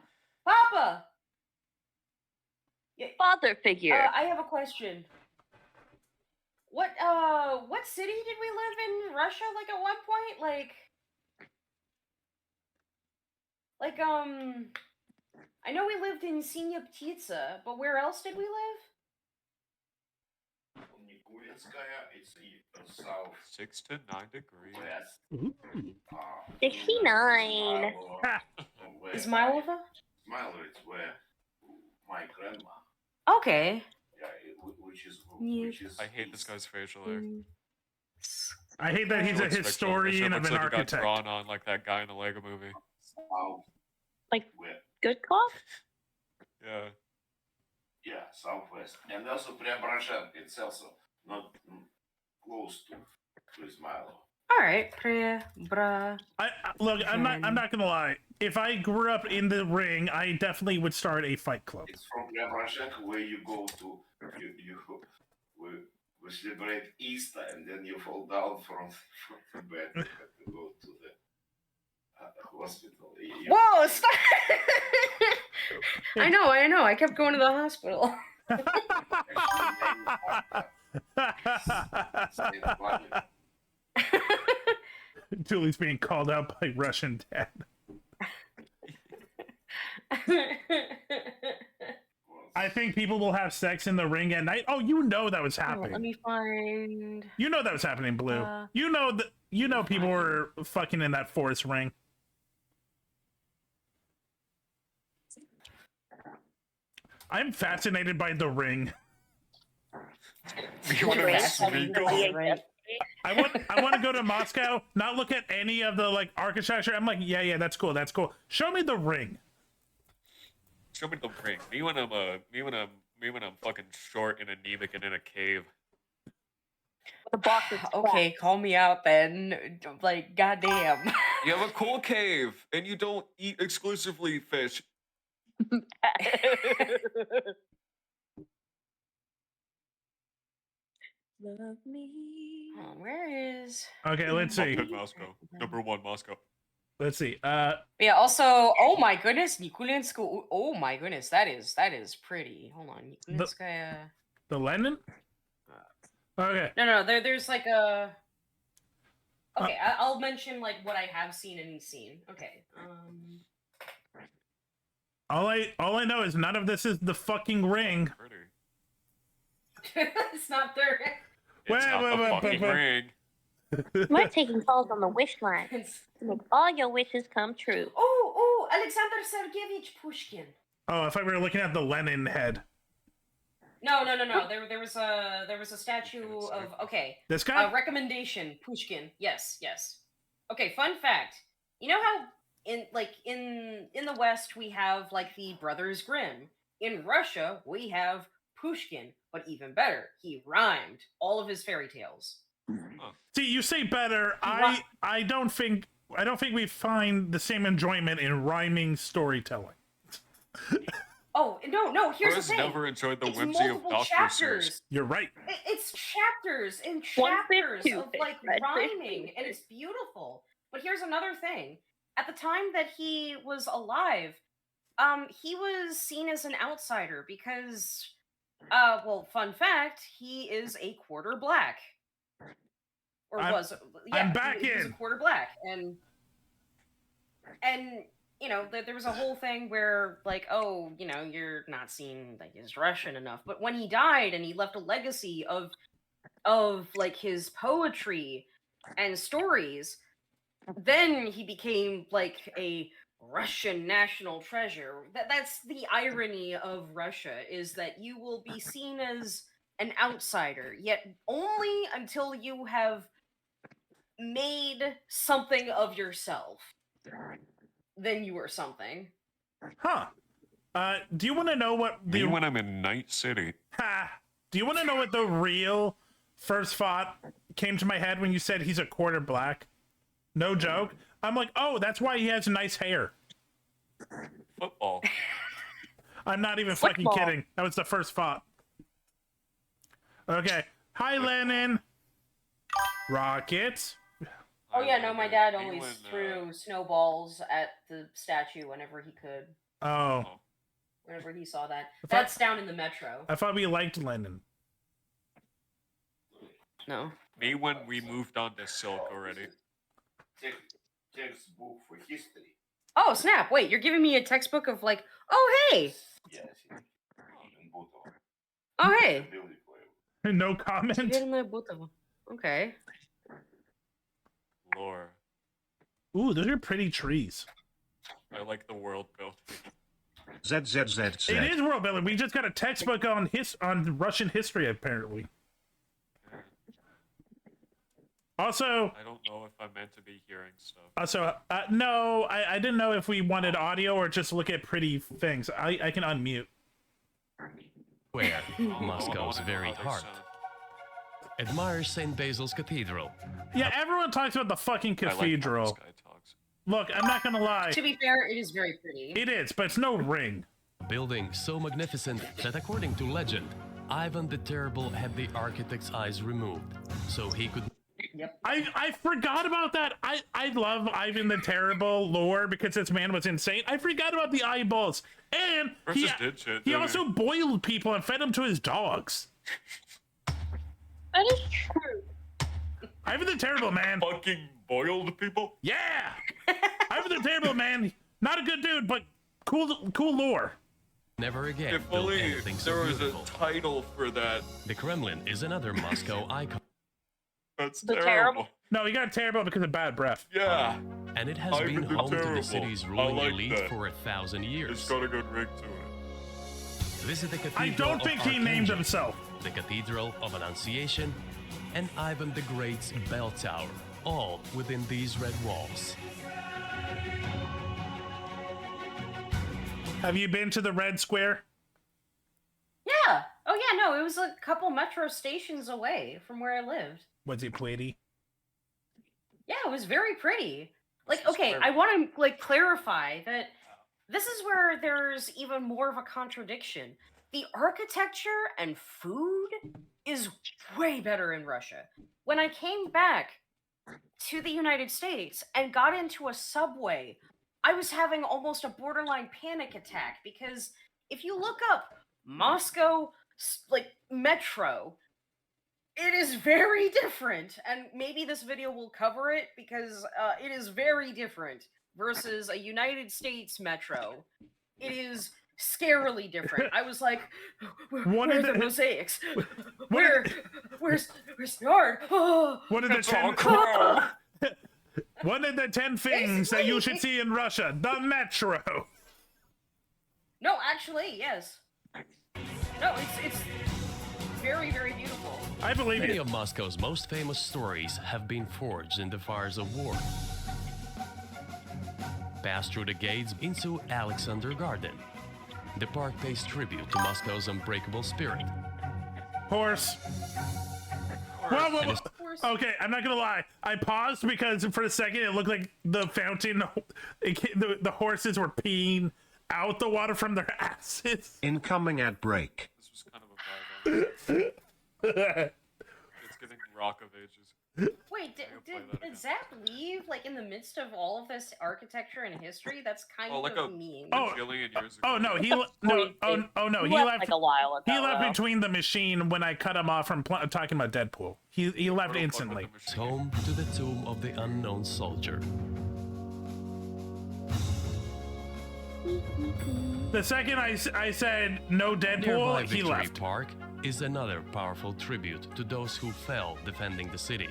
Father figure. I have a question. What city did we live in Russia? Like at one point, I know we lived in Sinya Ptitsa, but where else did we live? It's south. 6 to 9 degrees. West. 69. Is Smilova? Smilova, it's where my grandma. Okay. Yeah, which is I hate this guy's facial hair. I hate that he's a Looks fictional. That shit historian of looks an like it got architect. drawn on like that guy in the Lego movie. Like, good cop? Yeah. Yeah, southwest. And also Preobrazhensky, it's also not close to Ismailov. All right, Pre-bra. Look, I'm not gonna lie. If I grew up in the ring, I definitely would start a fight club. It's from Preobrazhensky where you go to, we celebrate Easter and then you fall down from the bed and go to the hospital. Whoa, stop! I know. I kept going to the hospital. Julie's being called out by Russian dad. I think people will have sex in the ring at night. Oh, you know that was happening. Let me find. You know that was happening, Blue. You know people were fucking in that forest ring. I'm fascinated by the ring. You want to I want to go to Moscow, not look at any of the like architecture. I'm like, yeah, that's cool. Show me the ring. Show me the ring. Me when I'm fucking short and anemic and in a cave. The box is okay, call me out then. Like, goddamn. You have a cool cave and you don't eat exclusively fish. Love me. Oh, where is? Okay, let's see. Moscow. Number 1, Moscow. Let's see. Yeah. Also, oh my goodness, Nikulinska. Oh my goodness, that is pretty. Hold on, Nikulinskaya. The Lenin. Okay. No. There's like a. Okay, I'll mention like what I have seen and seen. Okay. All I know is none of this is the fucking ring. It's not their. It's not the fucking ring. We're taking calls on the wish line to make all your wishes come true. Oh, Alexander Sergeyevich Pushkin. Oh, if I were looking at the Lenin head. No. There was a statue of This guy? Recommendation Pushkin. Yes. Okay. Fun fact. You know how in the West we have like the Brothers Grimm. In Russia we have Pushkin, but even better, he rhymed all of his fairy tales. See, you say better. I don't think we find the same enjoyment in rhyming storytelling. Oh no! Here's the thing. Never enjoyed the it's whimsy of multiple Dr. chapters. Seuss. You're right. It's chapters and chapters of like rhyming, and it's beautiful. But here's another thing: at the time that he was alive, he was seen as an outsider because, well, fun fact, he is a quarter black, I'm back he was in. a quarter black, and you know, there was a whole thing where, like, oh, you know, you're not seen like as Russian enough. But when he died and he left a legacy of like his poetry and stories, then he became like a Russian national treasure. That's the irony of Russia, is that you will be seen as an outsider, yet only until you have made something of yourself. Then you are something. Huh. Do you want to know what Me when I'm in Night City. Do you want to know what the real first thought came to my head when you said he's a quarter black? No joke. I'm like, oh, that's why he has nice hair. Football. I'm not even fucking kidding. That was the first thought. Okay. Hi, Lenin. Rockets. Oh yeah, no, my dad always threw snowballs at the statue whenever he could. Oh. Whenever he saw that. That's down in the metro. I thought we liked Lenin. No. Me when we moved on to Silk already. Textbook for history. Oh snap! Wait, you're giving me a textbook of like, oh hey. Yes. Oh hey. No comment. Okay. Lore. Ooh, those are pretty trees. I like the world built. ZZZZ. It is world building. We just got a textbook on on Russian history, apparently. Also, I don't know if I'm meant to be hearing stuff. Also, no, I didn't know if we wanted audio or just look at pretty things. I can unmute. Where Moscow's very heart admires St. Basil's Cathedral. Yeah, everyone talks about the fucking cathedral. Look, I'm not gonna lie. To be fair, it is very pretty. It is, but it's no ring. A building so magnificent that, according to legend, Ivan the Terrible had the architect's eyes removed, so he could... Yep. I forgot about that. I love Ivan the Terrible lore because this man was insane. I forgot about the eyeballs. And he also boiled people and fed them to his dogs. That is true. Ivan the Terrible, man. Fucking boiled people? Yeah! Ivan the Terrible, man. Not a good dude, but cool lore. Never again If built only anything so there was beautiful. a title for that. The Kremlin is another Moscow icon. That's The terrible. No, he got terrible because of bad breath. Yeah. And it has Ivan been the home to Terrible. the city's I ruling like elite that. for 1,000 years. It's got a good ring to it. Visit the Cathedral I don't of think he named Archangel, himself. the Cathedral of Annunciation, and Ivan the Great's bell tower, all within these red walls. Have you been to the Red Square? Yeah. Oh yeah, no, it was a couple metro stations away from where I lived. Was it pretty? Yeah, it was very pretty. Like, okay, I want to like clarify that this is where there's even more of a contradiction. The architecture and food is way better in Russia. When I came back to the United States and got into a subway, I was having almost a borderline panic attack because if you look up Moscow like metro, it is very different, and maybe this video will cover it because it is very different versus a United States metro. It is scarily different. I was like, where are the mosaics? Where's the art? Oh, One of the 10 One of the 10 things that you should see in Russia, the metro. No, actually, yes. No, it's very, very beautiful. I believe Many of Moscow's most famous stories have been forged in the fires of war. Pass through the gates into Alexander Garden. The park pays tribute to Moscow's unbreakable spirit. Horse. Whoa. Okay, I'm not gonna lie. I paused because for a second it looked like the fountain, the horses were peeing out the water from their asses. Incoming ad break. This was kind of a vibe. It's getting Rock of Ages. Wait, did Zach leave like in the midst of all of this architecture and history? That's kind like of a mean. bajillion years ago. Oh no, he no. He He left, left like, a while ago, He left though. between the machine when I cut him off from talking about Deadpool. He left instantly. It's home to the tomb of the unknown soldier. The second I said no Deadpool, Nearby he Victory left. Park is another powerful tribute to those who fell defending the city,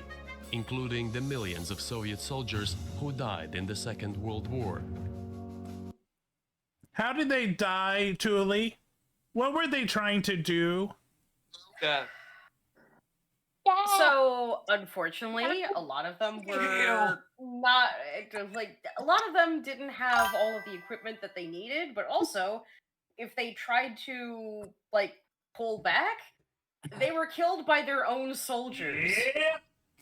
including the millions of Soviet soldiers who died in the Second World War. How did they die, Tuli? What were they trying to do? Death. So, unfortunately, a lot of them were not like a lot of them didn't have all of the equipment that they needed, but also if they tried to like pull back, they were killed by their own soldiers.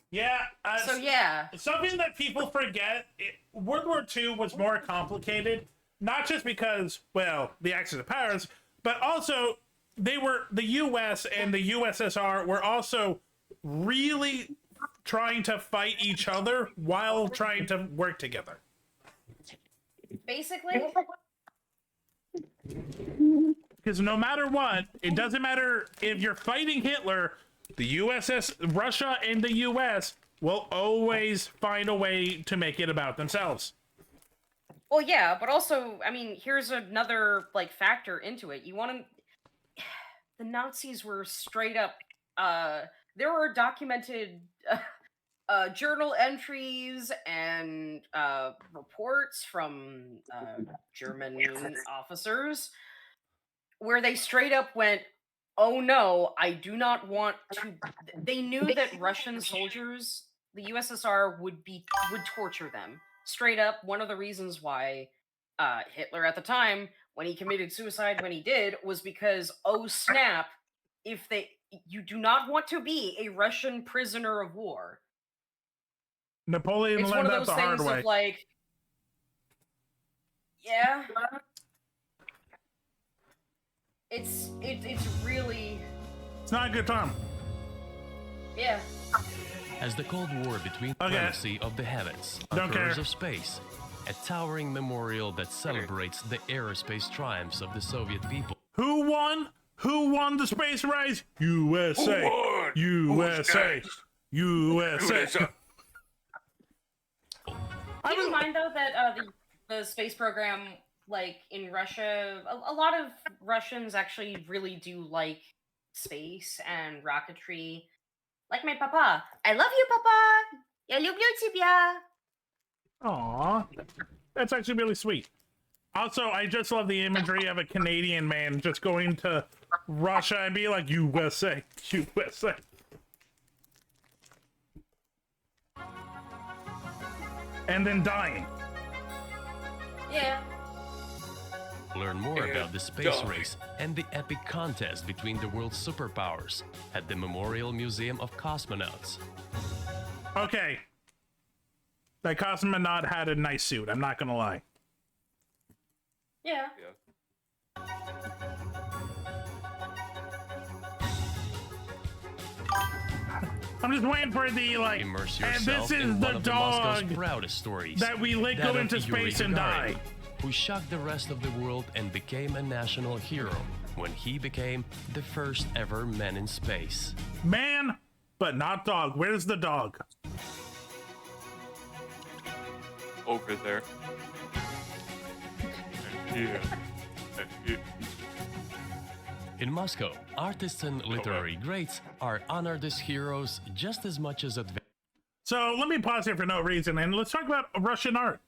Yeah. So yeah. Something that people forget, World War II was more complicated, not just because, well, the Axis of Powers, but also the US and the USSR were also really trying to fight each other while trying to work together. Basically, because no matter what, it doesn't matter if you're fighting Hitler, the Russia and the US will always find a way to make it about themselves. well, yeah, but also, I mean, here's another like factor into it. You want to the Nazis were straight up there are documented journal entries and reports from German officers where they straight up went, "Oh no, I do not want to." They knew that Russian soldiers, the USSR would torture them. Straight up, one of the reasons why Hitler at the time, when he committed suicide when he did, was because, oh snap, you do not want to be a Russian prisoner of war. Napoleon It's one learned of that those the hard things way. of like, yeah, it's really, It's not a good time. yeah. As the Cold War between the supremacy of the heavens, occurs of space, a towering memorial that celebrates the aerospace triumphs of the Soviet people. Who won? Who won the space race? USA. Who won? USA. Who's USA. Keep in mind though that the space program, like in Russia, a lot of Russians actually really do like space and rocketry. Like my papa. I love you, papa. Я люблю тебя. Aw, that's actually really sweet. Also, I just love the imagery of a Canadian man just going to Russia and be like, USA, USA. And then dying. Yeah. Learn more about the space race and the epic contest between the world's superpowers at the Memorial Museum of Cosmonauts. Okay. That cosmonaut had a nice suit, I'm not gonna lie. Yeah. I'm just waiting for the, like, Immerse and yourself this is in the one of the Moscow's dog proudest stories that we let that go of into Yuri space and die. Gagarin, who shocked the rest of the world and became a national hero when he became the first ever man in space. Man, but not dog. Where's the dog? Over there. And here. And here. In Moscow, artists and literary greats are honored as heroes just as much as adventurers. So let me pause here for no reason and let's talk about Russian art.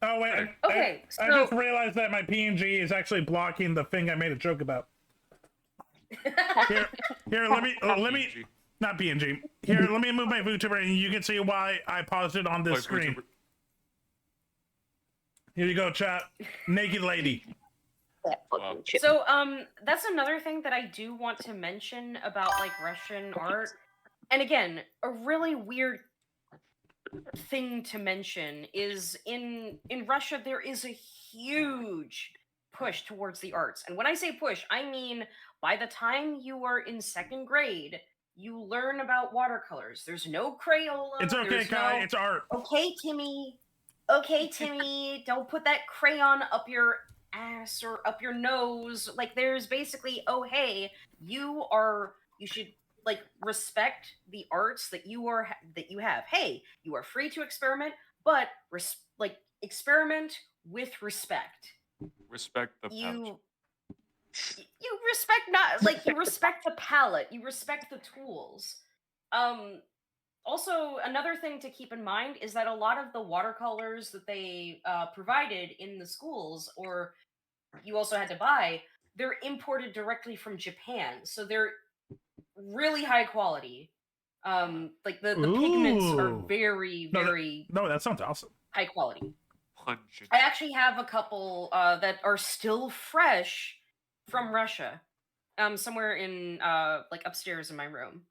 Oh wait, Okay, I so- just realized that my PNG is actually blocking the thing I made a joke about. Here, let me, not PNG. Here, let me move my VTuber and you can see why I paused it on this screen. Here you go, chat. Naked lady. So, that's another thing that I do want to mention about, like, Russian art. And again, a really weird thing to mention is in Russia, there is a huge push towards the arts. And when I say push, I mean, by the time you are in 2nd grade, you learn about watercolors. There's no Crayola. It's okay, there's Kai, no, it's art. Okay, Timmy. Okay, Timmy, don't put that crayon up your ass or up your nose. Like, there's basically, oh hey, you should, like, respect the arts that you have. Hey, you are free to experiment, but like, experiment with respect. Respect the pouch. You respect, not like, you respect the palette, you respect the tools. Also, another thing to keep in mind is that a lot of the watercolors that they provided in the schools, or you also had to buy, they're imported directly from Japan, so they're really high quality. Like, the pigments are very, very No, that sounds awesome. high quality. I actually have a couple that are still fresh from Russia, somewhere in like upstairs in my room.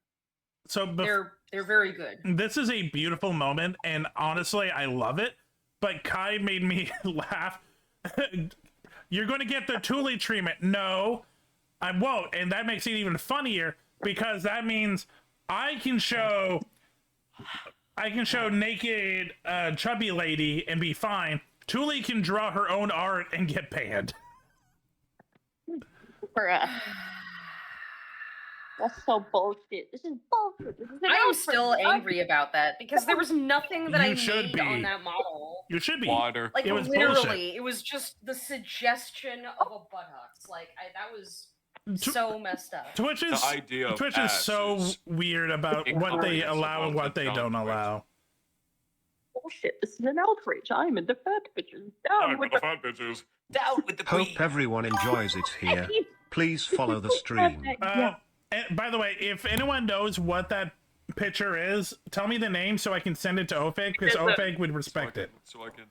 So They're very good. This is a beautiful moment, and honestly, I love it. But Kai made me laugh. You're going to get the Thule treatment. No, I won't, and that makes it even funnier because that means I can show naked chubby lady and be fine. Thule can draw her own art and get banned. That's so bullshit. This is bullshit. I am still angry about that because there was nothing that You I should made be. on that model. You should be. Water. Like, It was literally, bullshit. it was just the suggestion of a buttocks. Like, that was. so messed up. Twitch is The idea of Twitch is ass so is weird about what they allow and what they don't allow. Bullshit, this is an outrage. I'm in the fat bitches. Down with the fat bitches. Down with the Hope everyone enjoys it here. Please follow the stream. And by the way, if anyone knows what that picture is, tell me the name so I can send it to Ofeg, because Ofeg would respect it. So I can.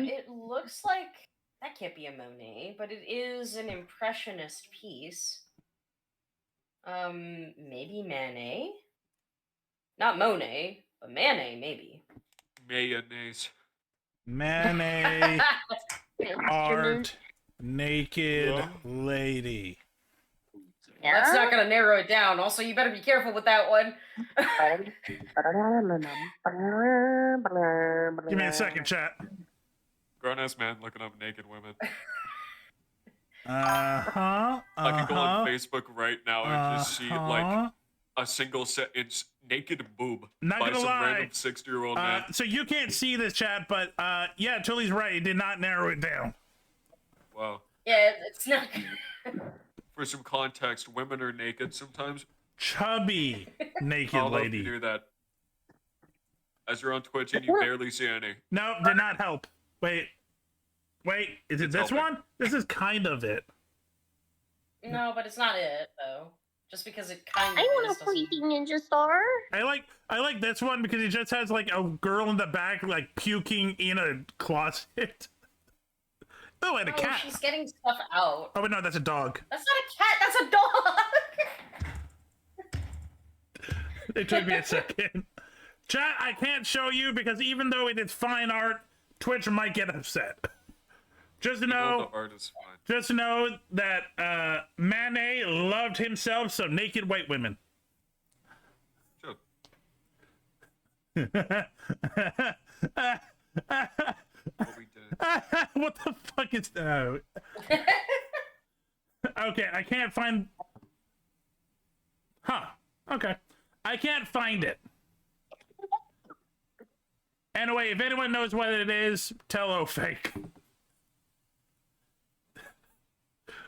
It looks like that can't be a Monet, but it is an impressionist piece. Maybe Manet? Not Monet, but Manet, maybe. Mayonnaise. Manet, art, naked lady. That's not gonna narrow it down. Also, you better be careful with that one. Give me a second, chat. Grown ass man looking up naked women. I could go on Facebook right now and just see like a single sentence naked boob Not by gonna some lie. random 60-year-old man. So you can't see this chat, but yeah, Tully's right. It did not narrow it down. Wow. Yeah, it's not. For some context, women are naked sometimes. Chubby naked I'll help lady. you do that. As you're on Twitch and you barely see any. No, did not help. Wait, is it It's this helping. one? This is kind of it. No, but it's not it though. Just because it kind of. I want a freaking ninja star. I like this one because it just has like a girl in the back like puking in a closet. Oh, and a cat. She's getting stuff out. Oh, but no, that's a dog. That's not a cat. That's a dog. It took me a second. Chat, I can't show you because even though it is fine art, Twitch might get upset. Just to know, The art is fine. just to know that Manet loved himself some naked white women. Sure. What the fuck is that? Okay, I can't find. Huh. Okay. I can't find it. Anyway, if anyone knows what it is, tell Ofeg.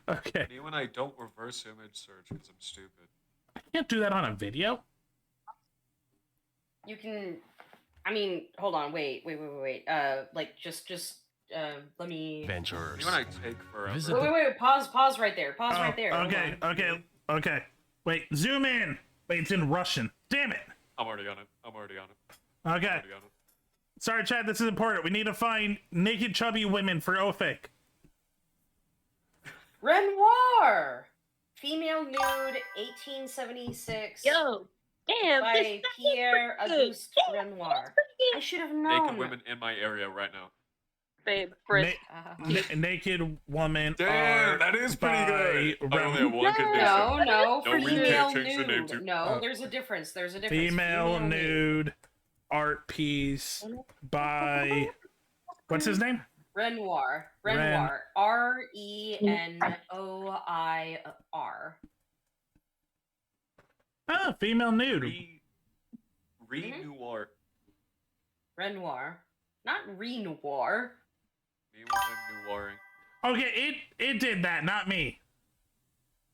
Okay. Me when I don't reverse image search because I'm stupid. I can't do that on a video. You can. I mean, hold on. Wait. Like, just. Let me. Adventurers. Me when I take forever. Wait. Pause right there. Pause right there. Hold Okay, on. okay. Wait, zoom in. Wait, it's in Russian. Damn it. I'm already on it. Okay. already on it. Sorry, Chad, this is important. We need to find naked chubby women for Ofeg. Renoir. Female nude, 1876. Yo, damn. By Pierre Auguste Renoir. I should have known. Naked women in my area right now. Babe, Chris. Naked woman. Damn, that is pretty good. I only have one condition. No, No, we female can't change the name nude. to. No, there's a difference. Female nude art piece by what's his name? Renoir. Renoir. Renoir. Ah, female nude. Renoir. Renoir. Not Renoir. Me when I'm noiring. Okay, it did that, not me.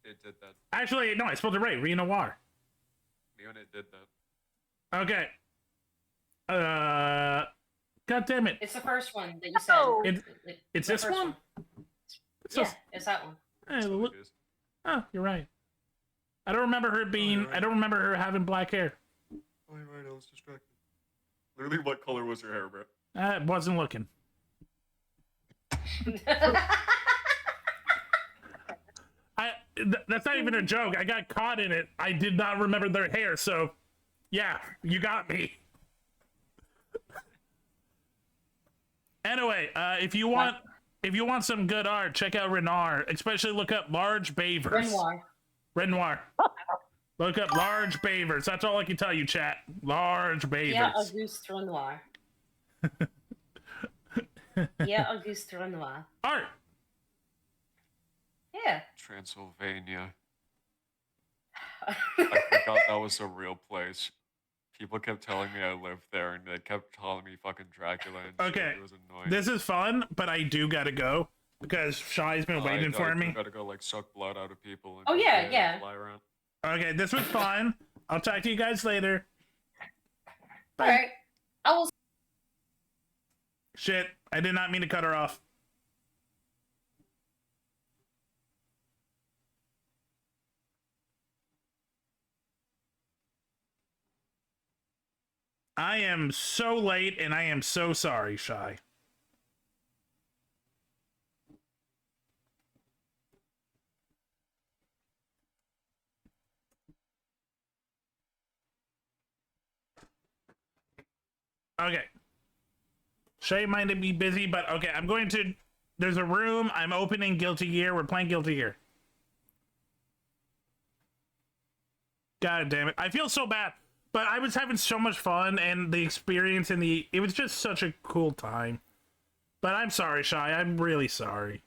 It did that. Actually, no, I spelled it right. Renoir. Me when it did that. Okay. God damn it. It's the first one that you said. It's the this first one? It's that one. Hey, look. Oh, you're right. I don't remember her being. I don't remember her having black hair. Oh, you're right. I was distracted. Literally, what color was her hair, bro? I wasn't looking. That's not even a joke. I got caught in it. I did not remember their hair, so yeah, you got me. Anyway, if you want some good art, check out Renoir. Especially look up large beavers. Renoir. Look up large beavers. That's all I can tell you, chat. Large beavers. Yeah, Auguste Renoir. Yeah, Auguste Renoir. Art. Yeah. Transylvania. I forgot that was a real place. People kept telling me I lived there, and they kept calling me fucking Dracula. And Okay. shit. It was annoying. This is fun, but I do gotta go. because Shy's been waiting for me. Gotta go like suck blood out of people. And Oh, yeah, yeah. Fly around. Okay, this was fun. I'll talk to you guys later. All right. I will. Shit, I did not mean to cut her off. I am so late and I am so sorry, Shy. Okay. Shay might be busy, but okay, I'm going to... There's a room. I'm opening Guilty Gear. We're playing Guilty Gear. God damn it. I feel so bad. But I was having so much fun, and the experience and the... It was just such a cool time. But I'm sorry, Shy. I'm really sorry.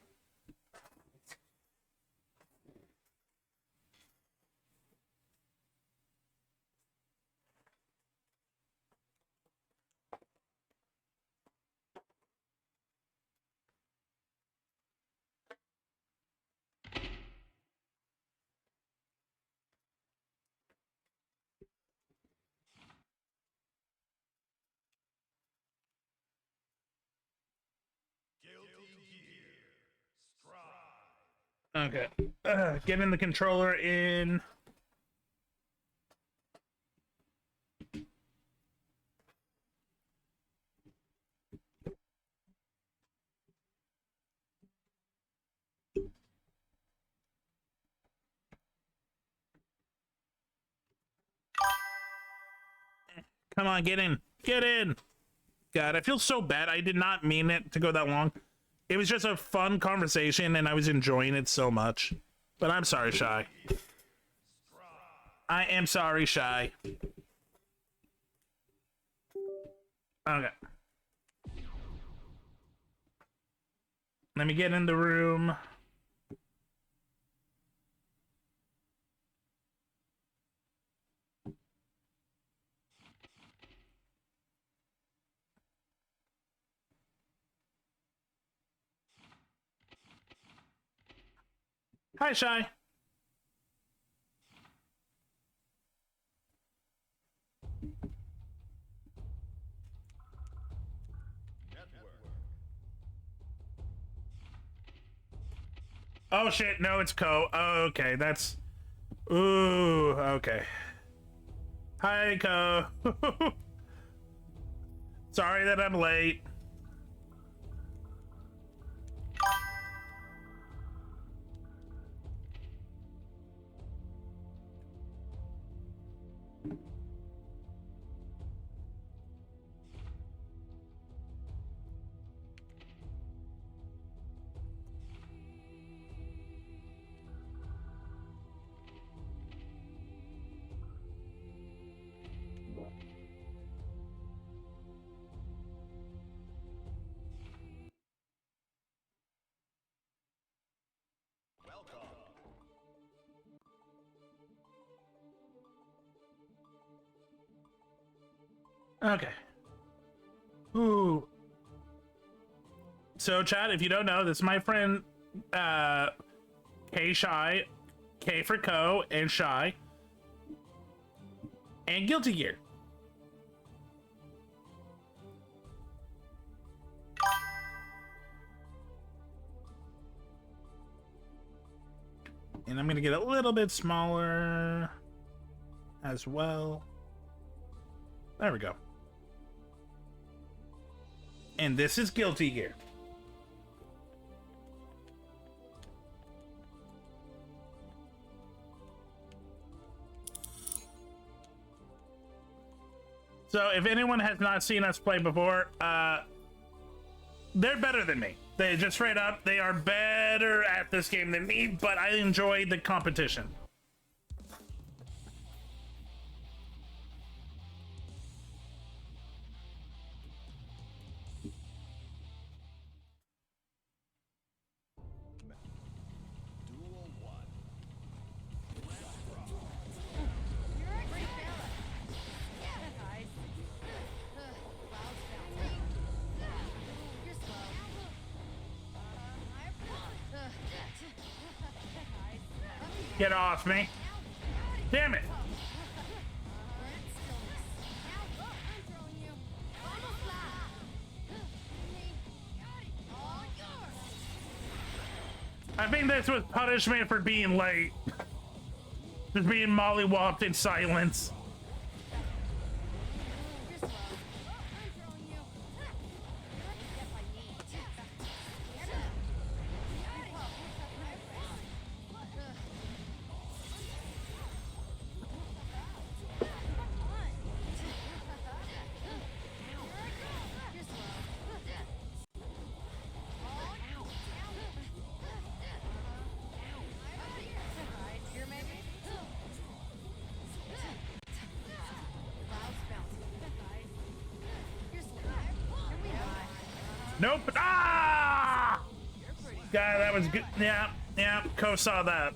Okay. Getting the controller in. Come on, get in. Get in. God, I feel so bad. I did not mean it to go that long. It was just a fun conversation, and I was enjoying it so much. But I'm sorry, Shy. I am sorry, Shy. Okay. Let me get in the room. Hi, Shy. Oh shit, no, it's Ko. Oh, okay, that's... Ooh, okay. Hi, Ko. Sorry that I'm late. Okay. Ooh. So, Chad, if you don't know, this is my friend, K Shy, K for Ko, and Shy, and Guilty Gear. And I'm gonna get a little bit smaller as well. There we go. And this is Guilty Gear. So if anyone has not seen us play before, they're better than me. They just straight up, they are better at this game than me, but I enjoy the competition. Get off me. Damn it. I think this was punishment for being late. Just being mollywopped in silence. Nope. Ah! God, that was good. Yeah, yeah. Co saw that.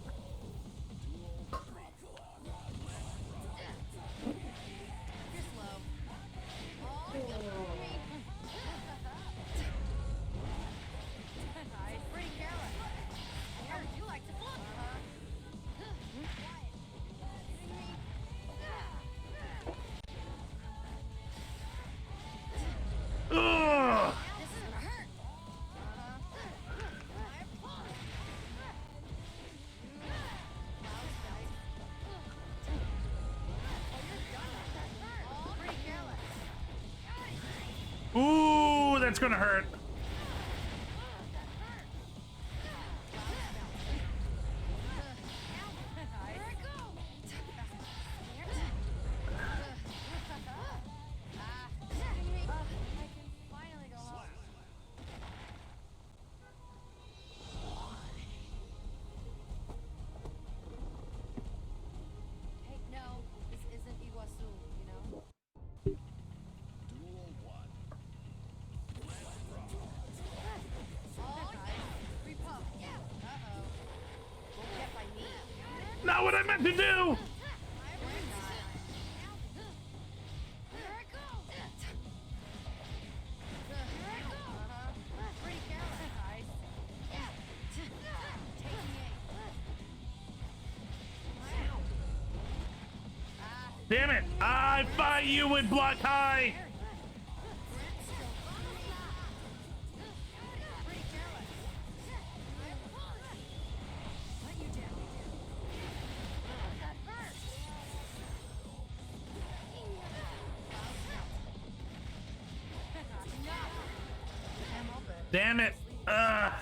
Ugh. Ooh, that's gonna hurt. Not what I meant to do! Damn it! I fight you with block high! Damn it! Ugh!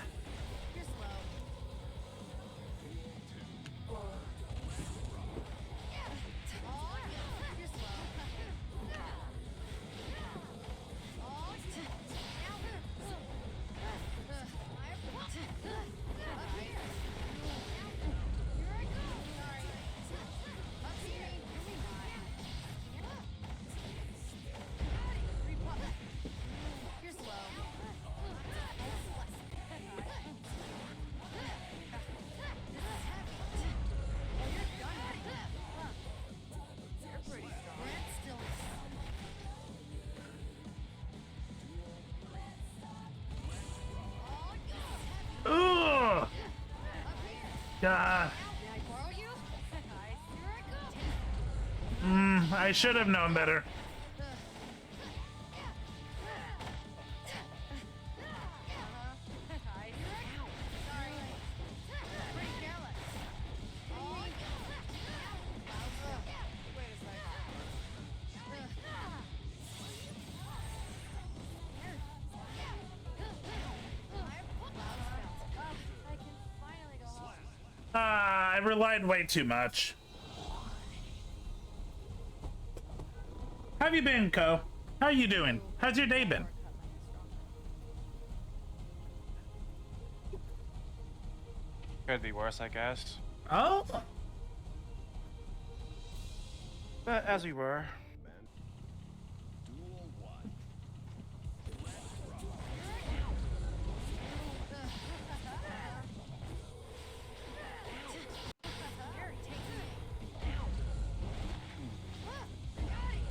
Ugh! God. I should have known better. I relied way too much. How have you been, Co? How are you doing? How's your day been? Could be worse, I guess. Oh? But as we were.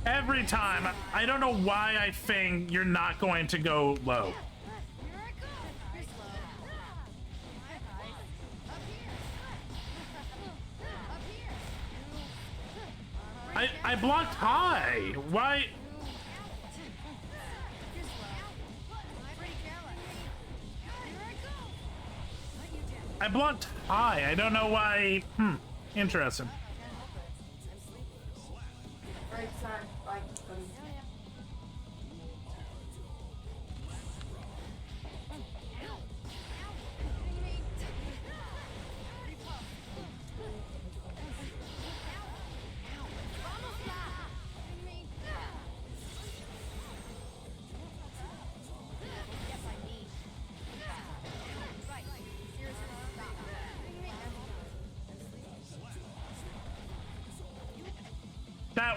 Every time, I don't know why I think you're not going to go low. I blocked high. Why? I blocked high. I don't know why. Interesting.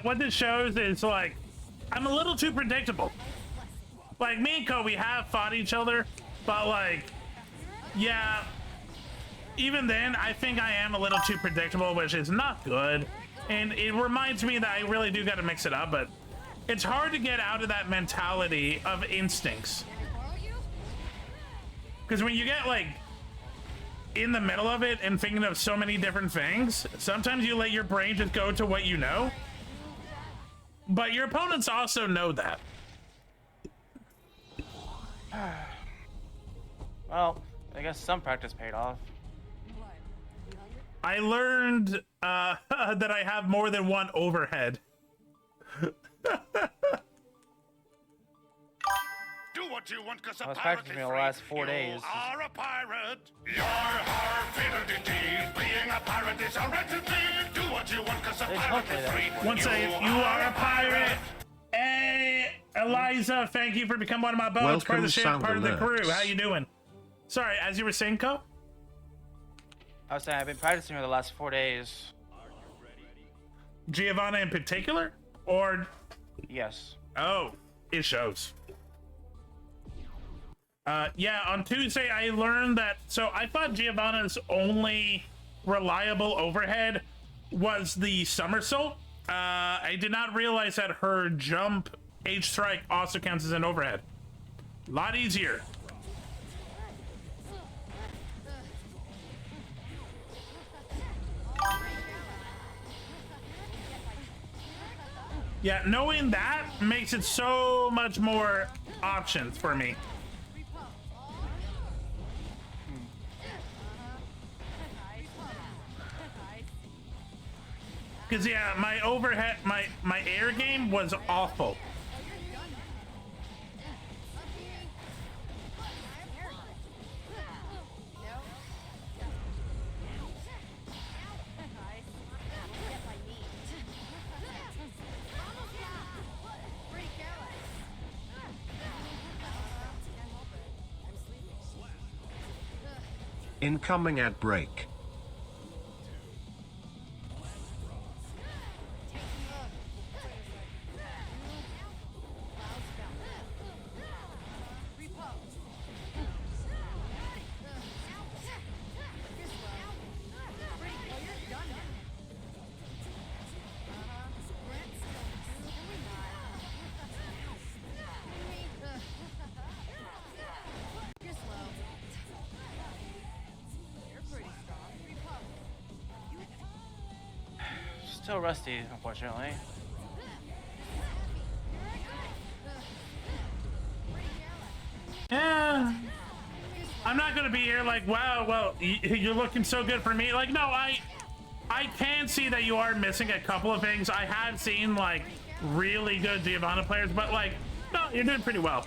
What this shows is like I'm a little too predictable. Like me and Ko, we have fought each other, but like, yeah, even then I think I am a little too predictable, which is not good. And it reminds me that I really do got to mix it up, but it's hard to get out of that mentality of instincts. Because when you get like in the middle of it and thinking of so many different things, sometimes you let your brain just go to what you know. But your opponents also know that. Well, I guess some practice paid off. I learned that I have more than one overhead. Do what you want, cause I was practicing the last 4 days. You are a pirate. Your heart fidelity. Being a pirate is a right to be. Do what you want, cause a pirate is free. Once you are a pirate. Hey, Eliza, thank you for becoming one of my boats. Part of the ship, part of the crew. How you doing? Sorry, as you were saying, Ko? I was saying I've been practicing for the last 4 days. Giovanna in particular? Or? Yes. Oh, it shows. Yeah, on Tuesday I learned that, so I thought Giovanna's only reliable overhead was the somersault. I did not realize that her jump H strike also counts as an overhead. A lot easier. Yeah, knowing that makes it so much more options for me. Because yeah, my overhead, my air game was awful. Incoming ad break. Still rusty, unfortunately. Yeah. I'm not gonna be here like, wow, well, you're looking so good for me. Like, no, I can see that you are missing a couple of things. I have seen like really good Giovanna players, but like, no, you're doing pretty well.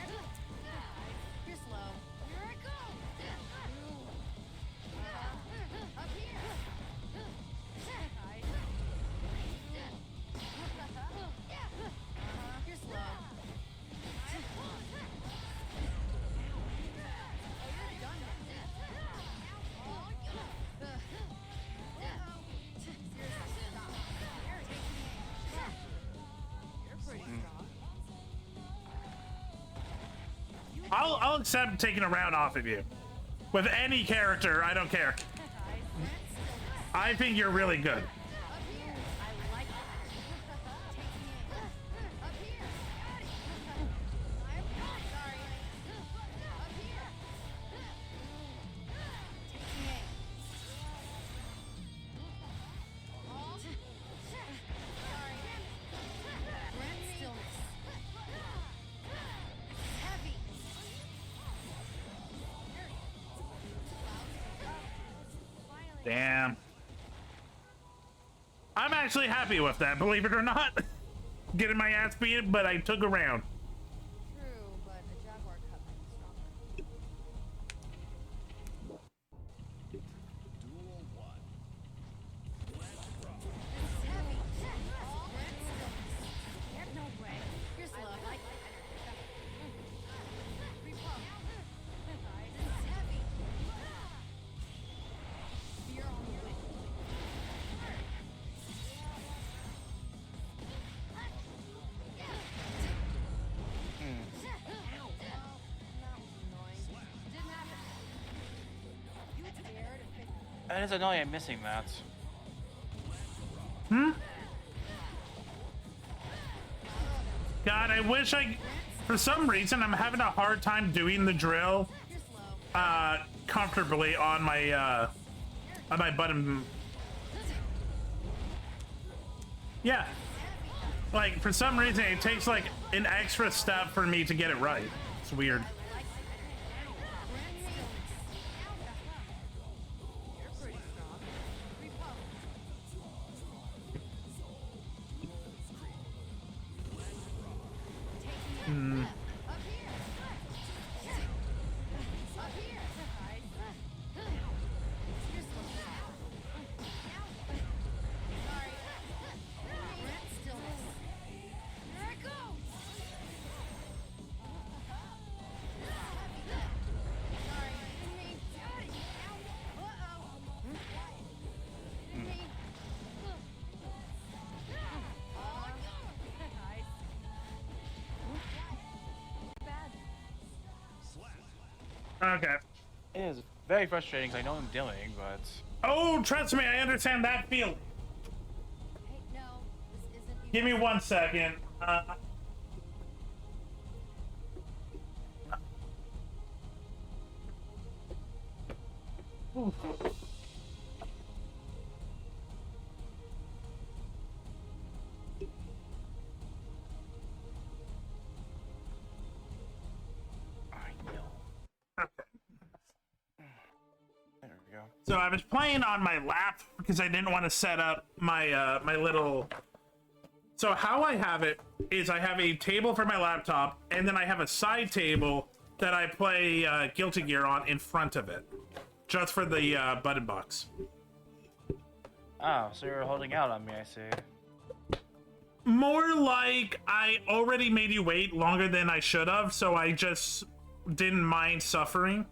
I'll accept taking a round off of you. With any character, I don't care. I think you're really good. Damn. I'm actually happy with that, believe it or not. Getting my ass beat, but I took a round. True, but a jaguar cub might be stronger. No way. You're slow. I like that energy. This is heavy. You're on your way. It is annoying I'm missing that. Hmm? God, I wish for some reason, I'm having a hard time doing the drill comfortably on my button. Yeah. Like, for some reason, it takes like an extra step for me to get it right. It's weird. Hmm. Okay. It is very frustrating because I know what I'm doing, but... Oh, trust me, I understand that feeling. Give me 1 second. So I was playing on my lap because I didn't want to set up my my little. So how I have it is I have a table for my laptop, and then I have a side table that I play Guilty Gear on in front of it, just for the button box. Oh, so you're holding out on me, I see. More like I already made you wait longer than I should have, so I just didn't mind suffering.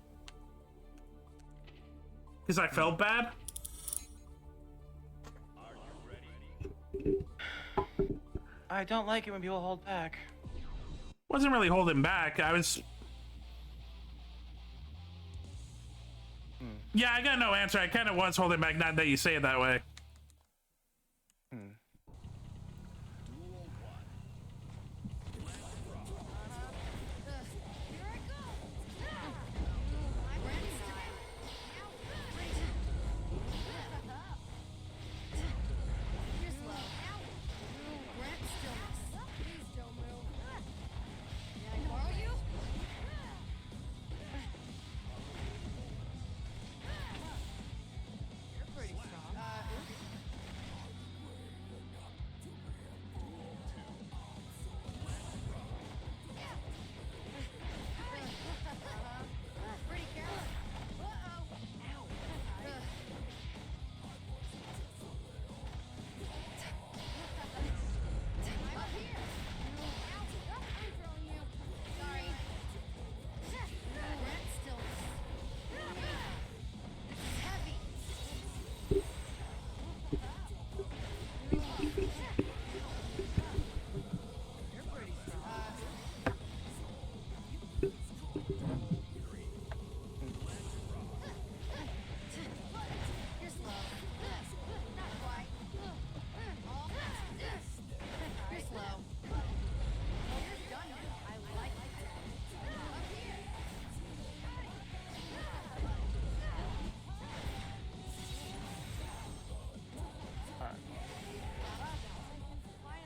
Because I felt bad? I don't like it when people hold back. Wasn't really holding back. I was... Yeah, I got no answer. I kind of was holding back, not that you say it that way.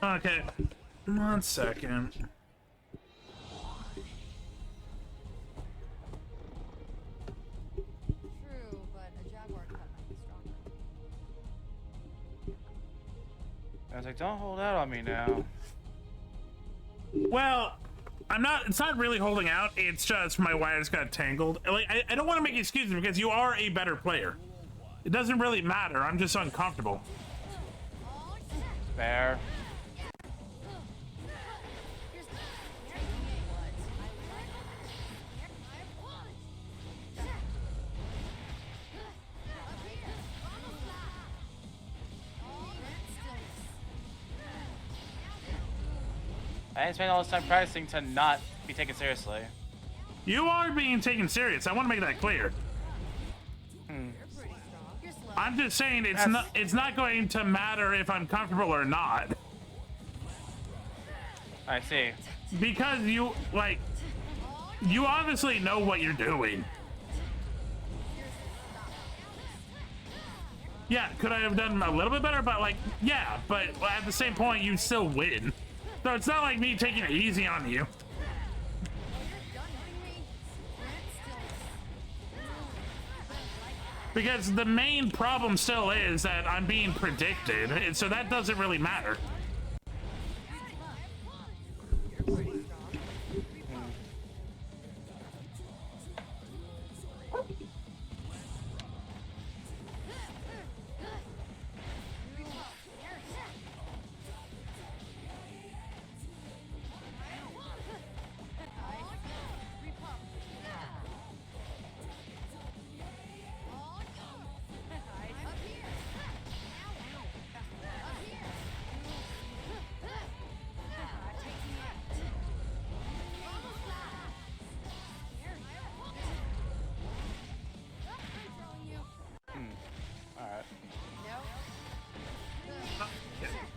Okay, 1 second. True, but a jaguar cub might be stronger. was like, don't hold out on me now. Well, I'm not. It's not really holding out. It's just my wires got tangled. Like I don't want to make excuses because you are a better player. It doesn't really matter. I'm just uncomfortable. Fair. I didn't spend all this time practicing to not be taken seriously. You are being taken serious. I want to make that clear. I'm just saying it's not going to matter if I'm comfortable or not. I see. Because you obviously know what you're doing. Yeah, could I have done a little bit better? But yeah, but at the same point, you still win. So it's not like me taking it easy on you. Because the main problem still is that I'm being predicted, and so that doesn't really matter.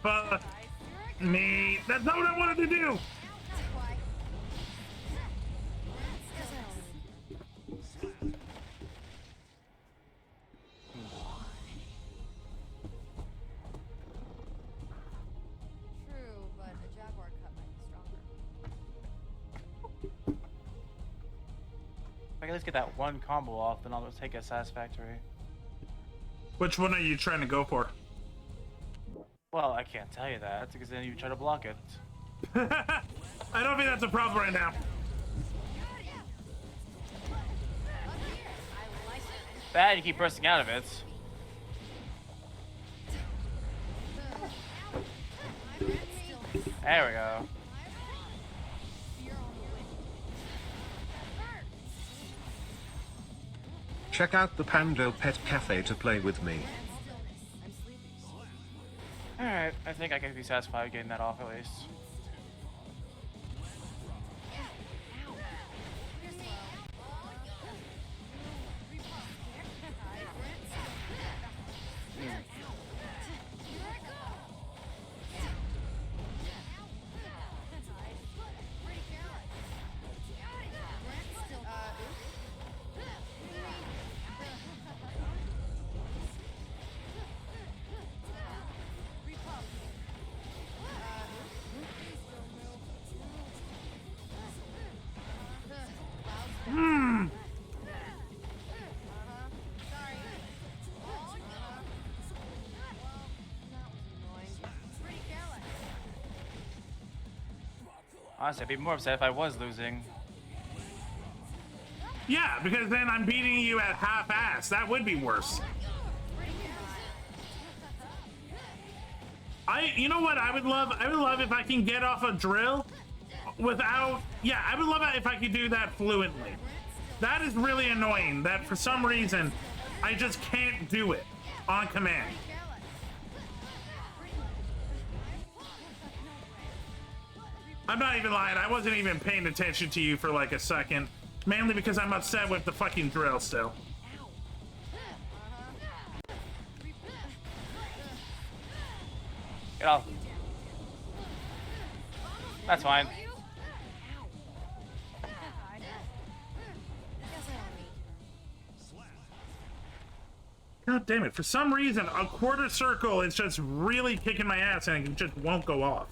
Fuck me. That's not what I wanted to do. True, but a jaguar cut might be stronger. If I can at least get that one combo off, then I'll take a satisfactory. Which one are you trying to go for? Well, I can't tell you that because then you try to block it. I don't think that's a problem right now. Bad, you keep bursting out of it. There we go. Check out the Pando Pet Cafe to play with me. Alright, I think I can be satisfied with getting that off at least. Honestly, I'd be more upset if I was losing. Yeah, because then I'm beating you at half-ass. That would be worse. You know what I would love? I would love if I can get off a drill without, yeah, I would love it if I could do that fluently. That is really annoying that for some reason I just can't do it on command. I'm not even lying, I wasn't even paying attention to you for like a second. Mainly because I'm upset with the fucking drill still. Get off. That's fine. God damn it, for some reason a quarter circle is just really kicking my ass and it just won't go off.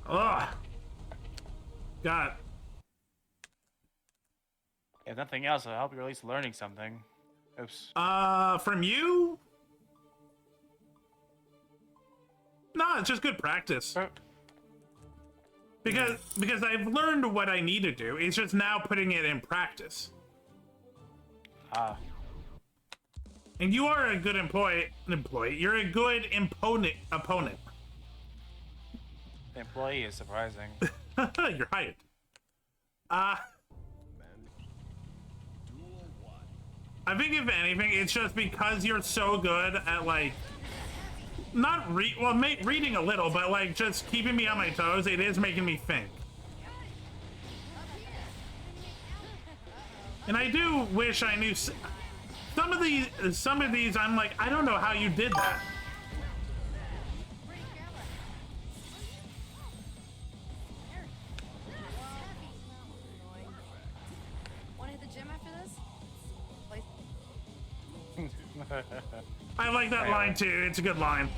Ugh. God. If nothing else, I hope you're at least learning something. Oops. From you? No, it's just good practice. Because I've learned what I need to do. It's just now putting it in practice. Ah. And you are a good employee. You're a good opponent. The employee is surprising. You're hired. I think if anything, it's just because you're so good at like, reading a little, but like just keeping me on my toes. It is making me think. And I do wish I knew some of these. I'm like, I don't know how you did that. Want to hit the gym after this? I like that line too. It's a good line.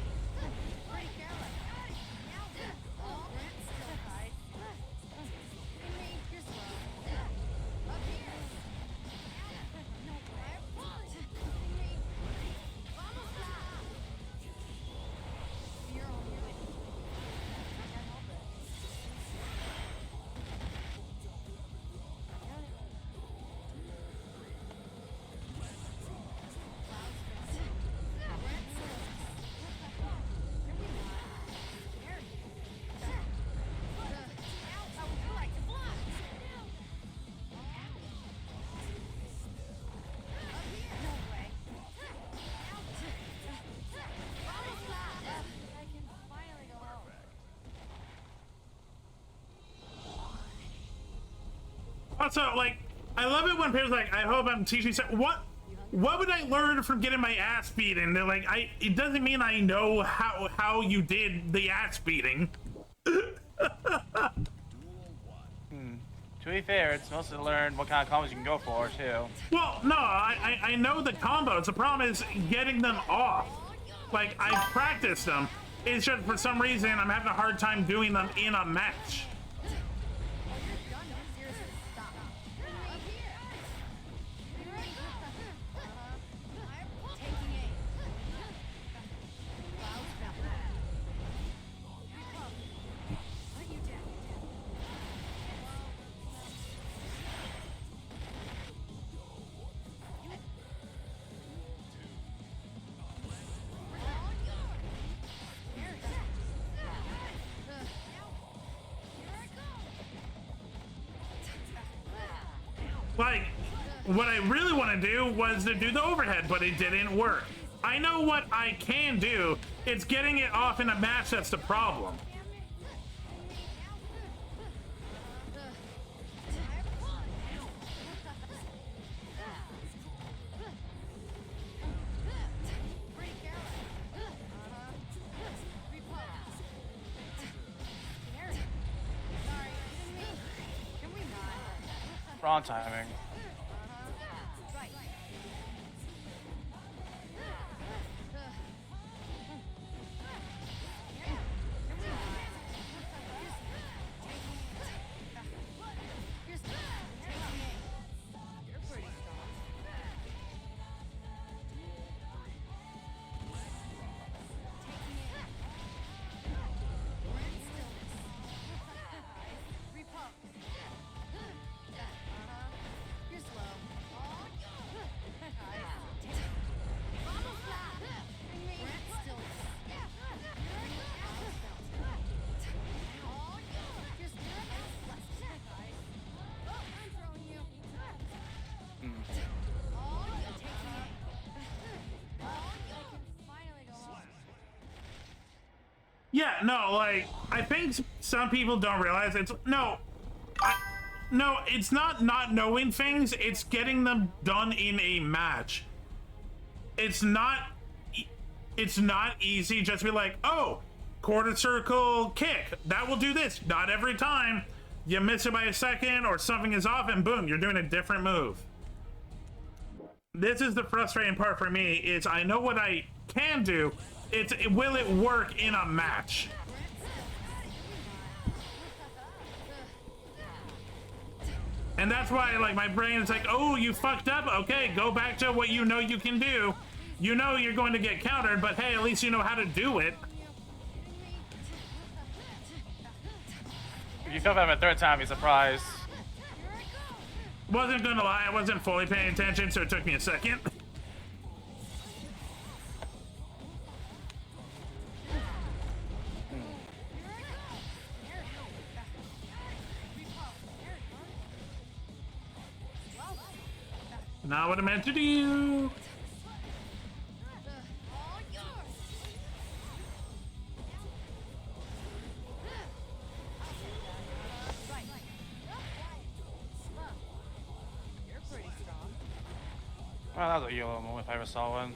Also, like, I love it when people's like, I hope I'm teaching what would I learn from getting my ass beaten? They're like, it doesn't mean I know how you did the ass beating. To be fair, it's mostly to learn what kind of combos you can go for, too. Well, no, I know the combos. The problem is getting them off. Like, I've practiced them. It's just for some reason I'm having a hard time doing them in a match. Like, what I really want to do was to do the overhead, but it didn't work. I know what I can do. It's getting it off in a match that's the problem. Wrong timing. Yeah, no, like, I think some people don't realize it's, no, it's not knowing things, it's getting them done in a match. It's not easy just to be like, oh, quarter circle kick, that will do this. Not every time. You miss it by a second or something is off and boom, you're doing a different move. This is the frustrating part for me, is I know what I can do, will it work in a match? And that's why, like, my brain is like, oh, you fucked up. Okay, go back to what you know you can do. You know you're going to get countered, but hey, at least you know how to do it. you fell for a third time, be surprised. Wasn't gonna lie, I wasn't fully paying attention, so it took me a second. Not what I meant to do. Well, that was a YOLO moment if I ever saw one.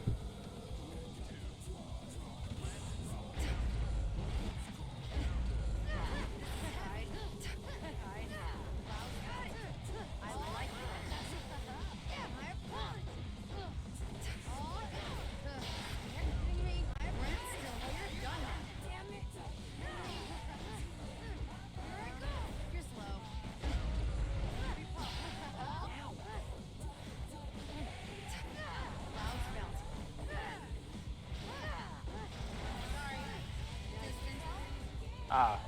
Ah.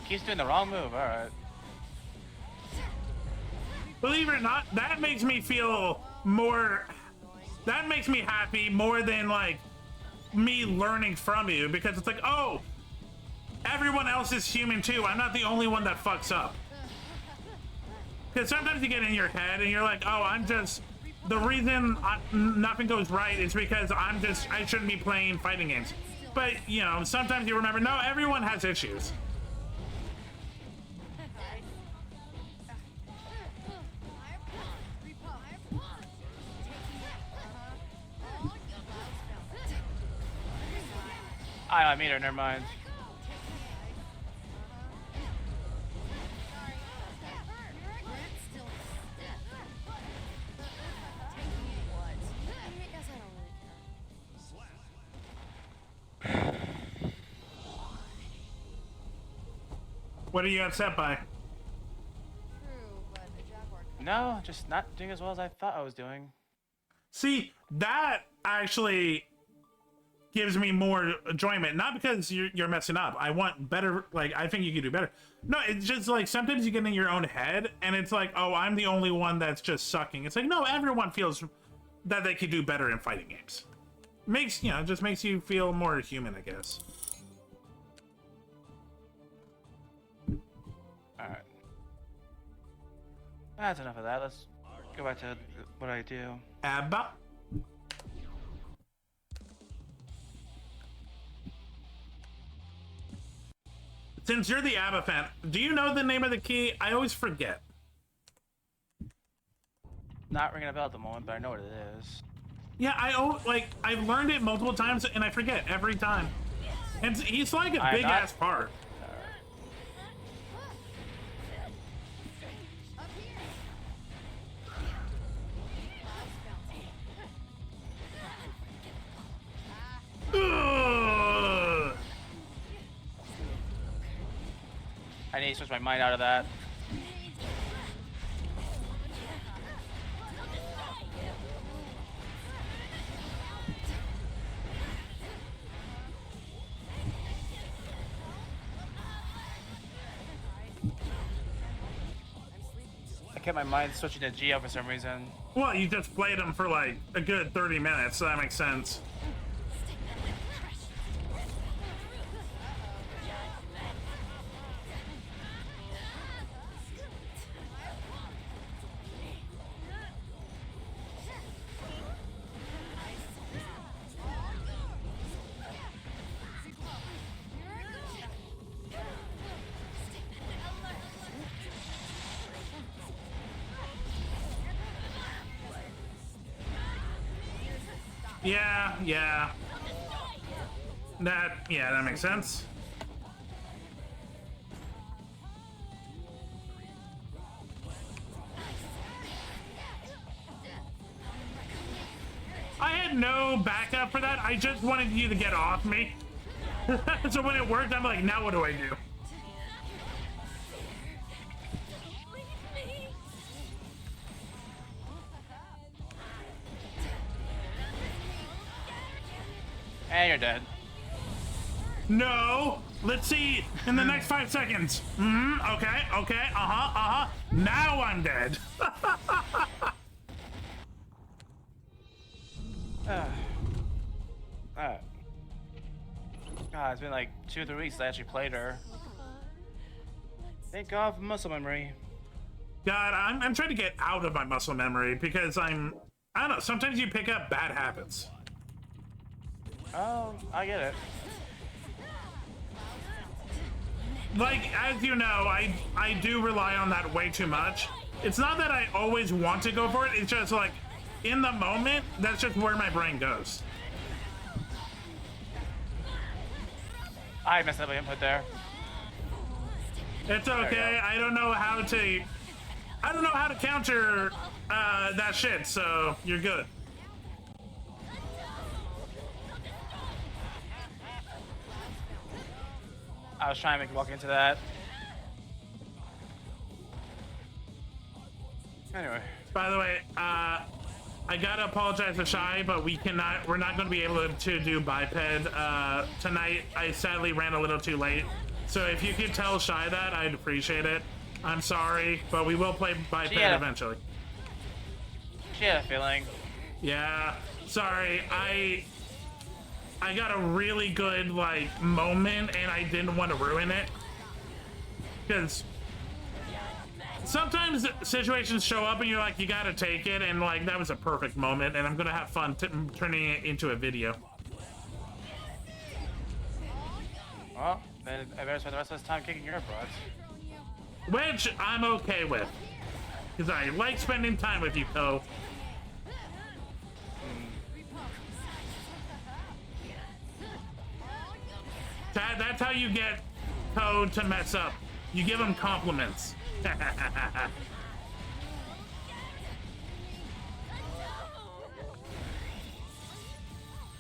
He's doing the wrong move, alright. Believe it or not, that makes me feel more... That makes me happy more than, like, me learning from you, because it's like, oh, everyone else is human too. I'm not the only one that fucks up. Because sometimes you get in your head and you're like, oh, I'm just... The reason nothing goes right is because I shouldn't be playing fighting games. But, you know, sometimes you remember, no, everyone has issues. I mean her, never mind. What are you upset by? No, just not doing as well as I thought I was doing. See, that actually gives me more enjoyment. Not because you're messing up. I want better, like, I think you can do better. No, it's just like sometimes you get in your own head and it's like, oh, I'm the only one that's just sucking. It's like, no, everyone feels that they could do better in fighting games. Makes, you know, just makes you feel more human, I guess. Alright. That's enough of that. Let's go back to what I do. Abba. Since you're the ABBA fan, do you know the name of the key? I always forget. Not ringing a bell at the moment, but I know what it is. Yeah, I've learned it multiple times and I forget every time. And he's like a big ass part. I need to switch my mind out of that. I kept my mind switching to Geo for some reason. Well, you just played him for like a good 30 minutes, so that makes sense. Yeah. That makes sense. I had no backup for that. I just wanted you to get off me. So when it worked, I'm like, now what do I do? And you're dead. No. Let's see in the next 5 seconds. Okay. Now I'm dead. Alright. God, it's been like 2 or 3 weeks since I actually played her. Thank God for muscle memory. God, I'm trying to get out of my muscle memory because I don't know, sometimes you pick up bad habits. Oh, I get it. Like, as you know, I do rely on that way too much. It's not that I always want to go for it, it's just like, in the moment, that's just where my brain goes. I messed up my input there. It's okay. I don't know how to counter that shit, so you're good. I was trying to make a walk into that. Anyway. By the way, I gotta apologize to Shy, but we're not going to be able to do biped tonight. I sadly ran a little too late. So if you could tell Shy that, I'd appreciate it. I'm sorry, but we will play biped eventually. She had a feeling. Yeah, sorry. I got a really good like moment and I didn't want to ruin it. Because sometimes situations show up and you're like, you gotta take it, and like that was a perfect moment, and I'm gonna have fun turning it into a video. Well, then I better spend the rest of this time kicking your butt. Which I'm okay with. Because I like spending time with you, Ko. That's how you get Ko to mess up. You give him compliments.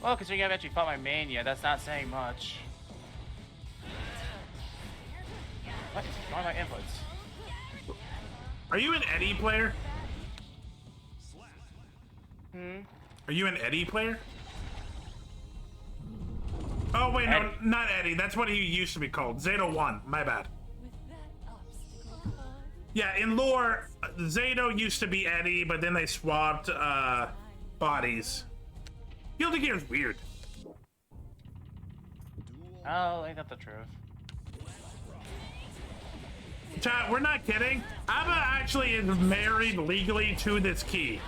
Well, considering I haven't actually fought my main yet, that's not saying much. What is wrong with my inputs? Are you an Eddie player? Are you an Eddie player? Oh wait, no, not Eddie. That's what he used to be called. Zato 1. My bad. Yeah, in lore, Zato used to be Eddie, but then they swapped bodies. Guilty Gear is weird. Oh, ain't that the truth? Chat, we're not kidding. Abba actually is married legally to this key.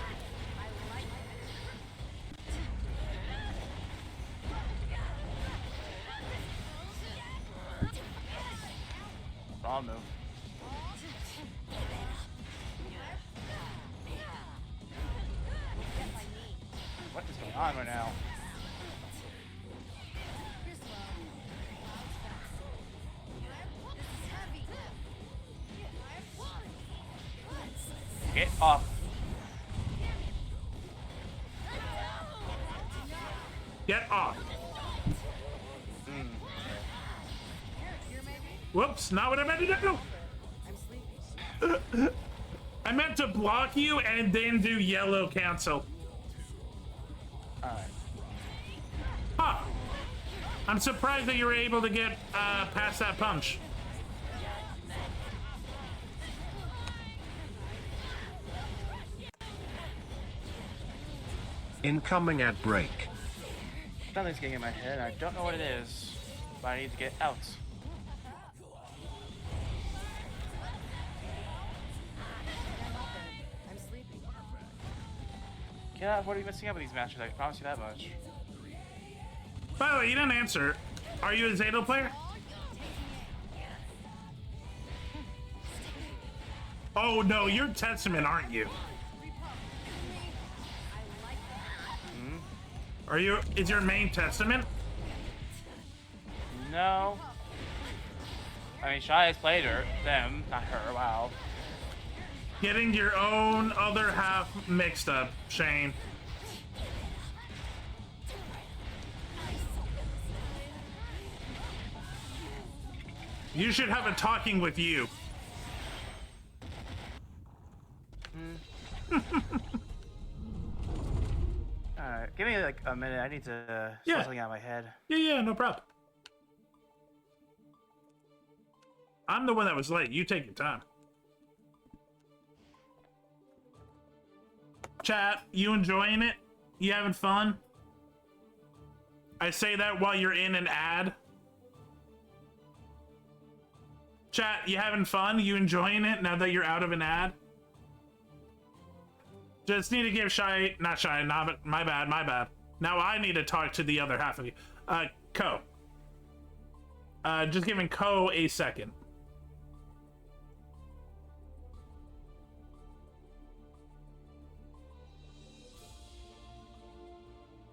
Wrong move. What is going on right now? Get off. Get off. Whoops, not what I meant to do. I meant to block you and then do yellow cancel. Alright. Huh. I'm surprised that you were able to get past that punch. Incoming at break. Something's getting in my head. I don't know what it is, but I need to get out. Yeah, what are you missing out with these matches? I can promise you that much. By the way, you didn't answer. Are you a Zato player? Oh no, you're Testament, aren't you? Are you? Is your main Testament? No. I mean, Shai has played her, them, not her. Wow. Getting your own other half mixed up, Shane. You should have a talking with you. Alright, give me like a minute. I need to sort something out of my head. Yeah, no problem. I'm the one that was late. You take your time. Chat, you enjoying it? You having fun? I say that while you're in an ad. Chat, you having fun? You enjoying it now that you're out of an ad? Just need to give not my bad. Now I need to talk to the other half of you. Ko. Just giving Ko a second.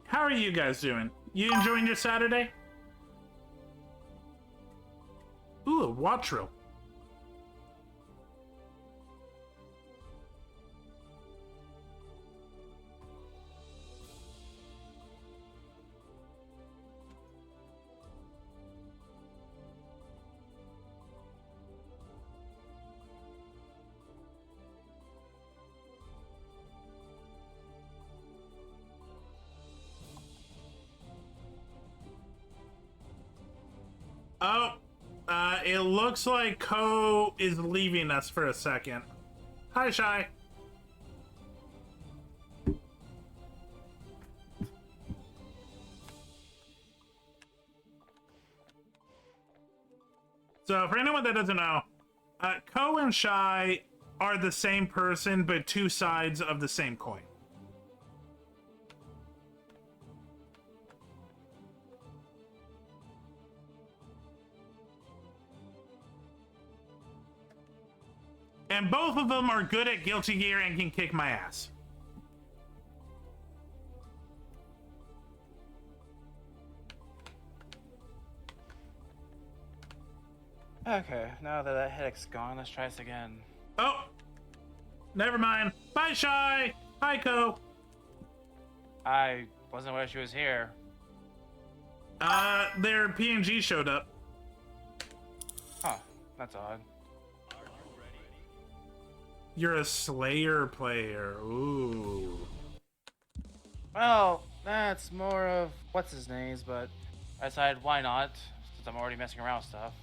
How are you guys doing? You enjoying your Saturday? Ooh, a Watro. Oh, it looks like Ko is leaving us for a second. Hi, Shy. So, for anyone that doesn't know, Ko and Shy are the same person, but two sides of the same coin. And both of them are good at Guilty Gear and can kick my ass. Okay, now that that headache's gone, let's try this again. Oh! Never mind. Bye, Shy! Hi, Ko! I wasn't aware she was here. Their PNG showed up. Huh, that's odd. You're a Slayer player. Ooh. Well, that's more of what's his name's, but I decided why not, since I'm already messing around with stuff.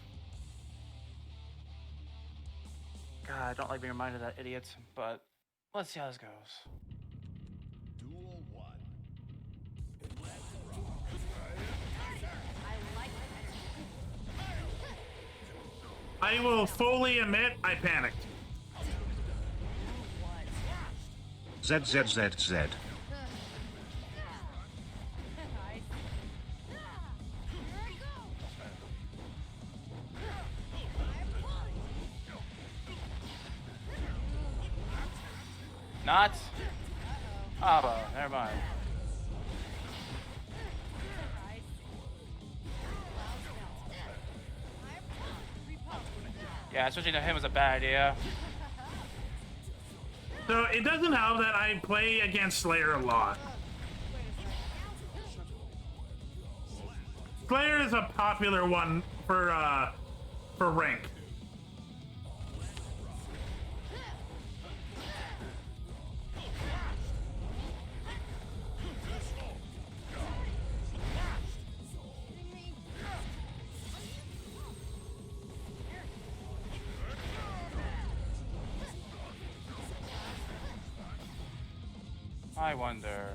God, I don't like being reminded of that idiot, but let's see how this goes. Duel 1. I will fully admit I panicked. ZZZZ. Not? Ah, well, never mind. Yeah, switching to him was a bad idea. So it doesn't help that I play against Slayer a lot. Slayer is a popular one for rank. I wonder.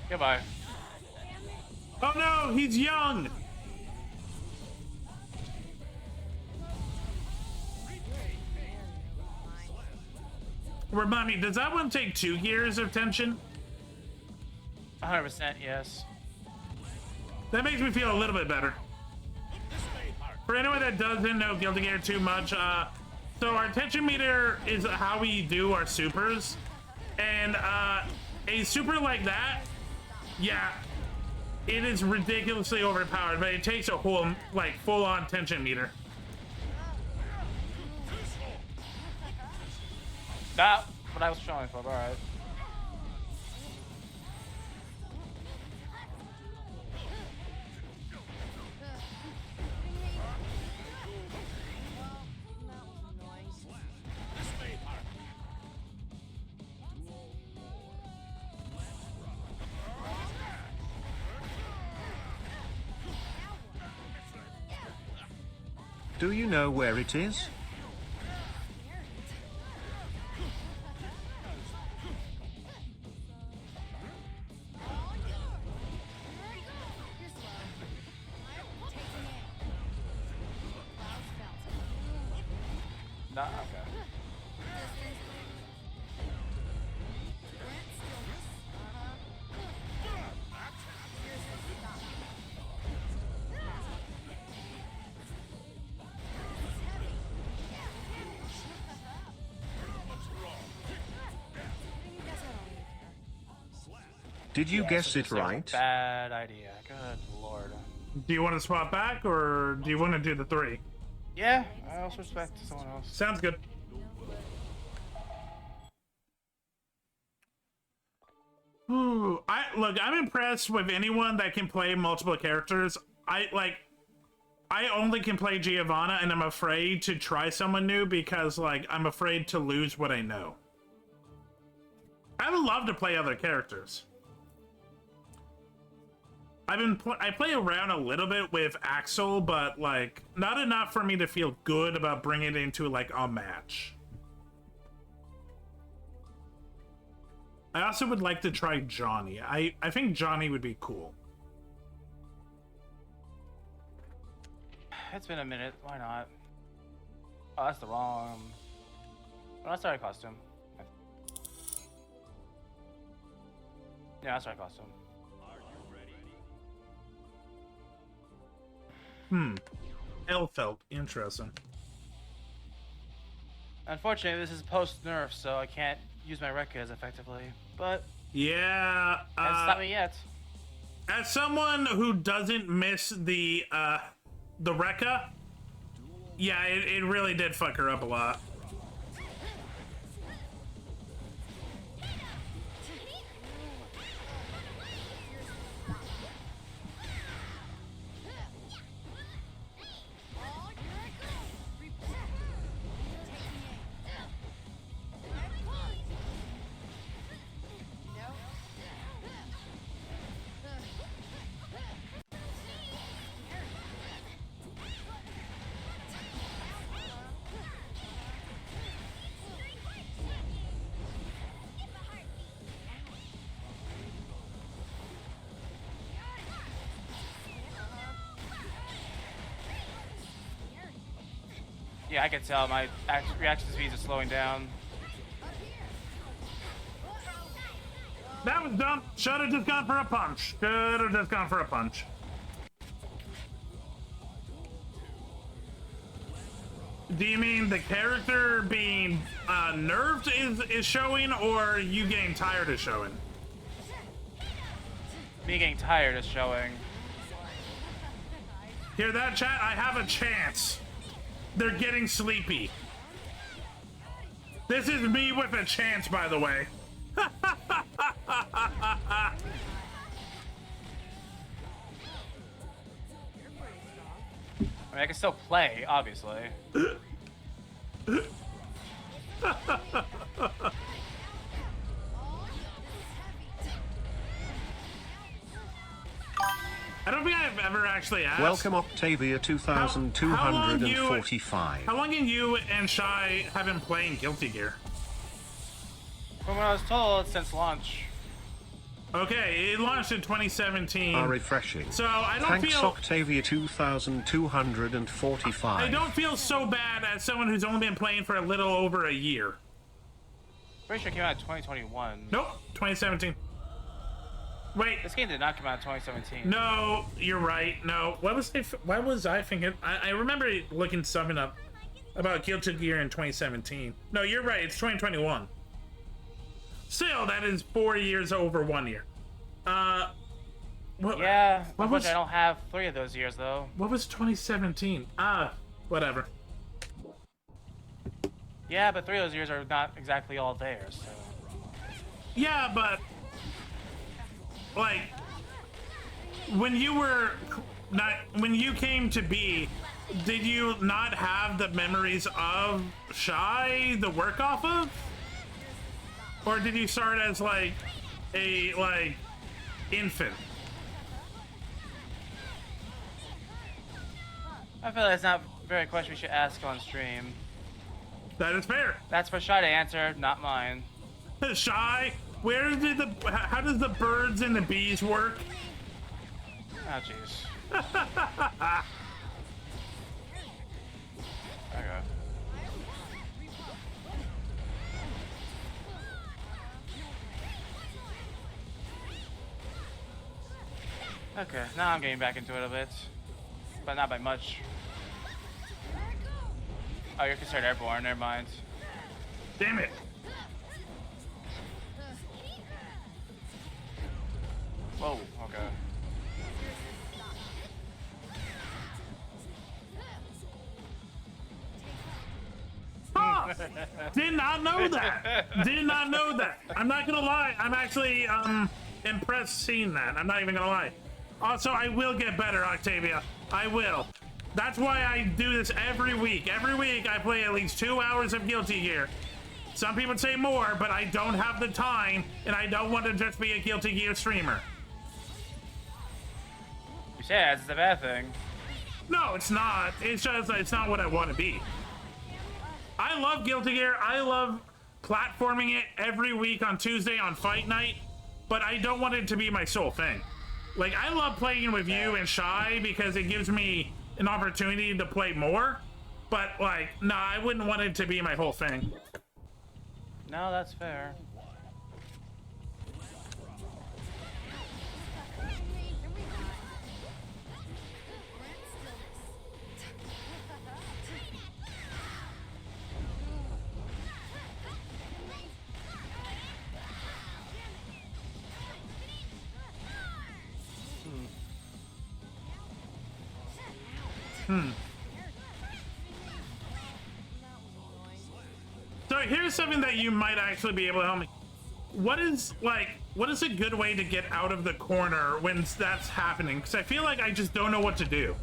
Goodbye. Oh no, he's young! Remind me, does that one take 2 gears of tension? 100% yes. That makes me feel a little bit better. For anyone that doesn't know Guilty Gear too much, so our tension meter is how we do our supers. And a super like that, yeah, it is ridiculously overpowered, but it takes a whole, like, full-on tension meter. Not what I was trying for, alright. Do you know where it is? Nah, okay. Did you guess it This is a right? Bad idea. Good lord. Do you want to swap back, or do you want to do the 3? Yeah, I also respect someone else. Sounds good. Ooh, I'm impressed with anyone that can play multiple characters. I only can play Giovanna, and I'm afraid to try someone new because, like, I'm afraid to lose what I know. I would love to play other characters. I play around a little bit with Axel, but, like, not enough for me to feel good about bringing it into, like, a match. I also would like to try Johnny. I think Johnny would be cool. It's been a minute. Why not? Oh, that's the wrong. Oh, that's the right costume. Yeah, that's the right costume. Elfelt. Interesting. Unfortunately, this is post-nerf, so I can't use my Rekka as effectively. But yeah, hasn't stopped me yet. As someone who doesn't miss the Rekka, yeah, it really did fuck her up a lot. Yeah, I can tell my reaction speeds are slowing down. That was dumb. Should have just gone for a punch. Should have just gone for a punch. Do you mean the character being nerfed is showing, or you getting tired is showing? Me getting tired is showing. Hear that, chat? I have a chance. They're getting sleepy. This is me with a chance, by the way. I mean, I can still play, obviously. I don't think I've ever actually asked. Welcome Octavia 2245. How long have you and Shy have been playing Guilty Gear? From what I was told, since launch. Okay, it launched in 2017. Refreshing. So I don't Thanks, feel Octavia 2245. I don't feel so bad as someone who's only been playing for a little over a year. Pretty sure it came out in 2021. Nope, 2017. Wait. This game did not come out in 2017. No, you're right. No. What was I thinking? I remember looking something up about Guilty Gear in 2017. No, you're right. It's 2021. Still, that is 4 years over 1 year. Yeah, what was, I don't have 3 of those years, though. What was 2017? Whatever. Yeah, but 3 of those years are not exactly all there, so... Yeah, but... Like... When you came to be, did you not have the memories of Shy to work off of? Or did you start as, like, a, infant? I feel like it's not a very question we should ask on stream. That is fair. That's for Shy to answer, not mine. Shy, how does the birds and the bees work? Oh, jeez. Okay. Okay, now I'm getting back into it a bit. But not by much. Oh, you're considered airborne, never mind. Damn it. Whoa, okay. Ah! Did not know that. Did not know that. I'm not gonna lie. I'm actually impressed seeing that. I'm not even gonna lie. Also, I will get better, Octavia. I will. That's why I do this every week. Every week I play at least 2 hours of Guilty Gear. Some people say more, but I don't have the time, and I don't want to just be a Guilty Gear streamer. You said it's a bad thing. No, it's not. It's just, it's not what I want to be. I love Guilty Gear. I love platforming it every week on Tuesday on Fight Night, but I don't want it to be my sole thing. Like, I love playing with you and Shy because it gives me an opportunity to play more, but like, nah, I wouldn't want it to be my whole thing. No, that's fair. So here's something that you might actually be able to help me. What is a good way to get out of the corner when that's happening? Because I feel like I just don't know what to do.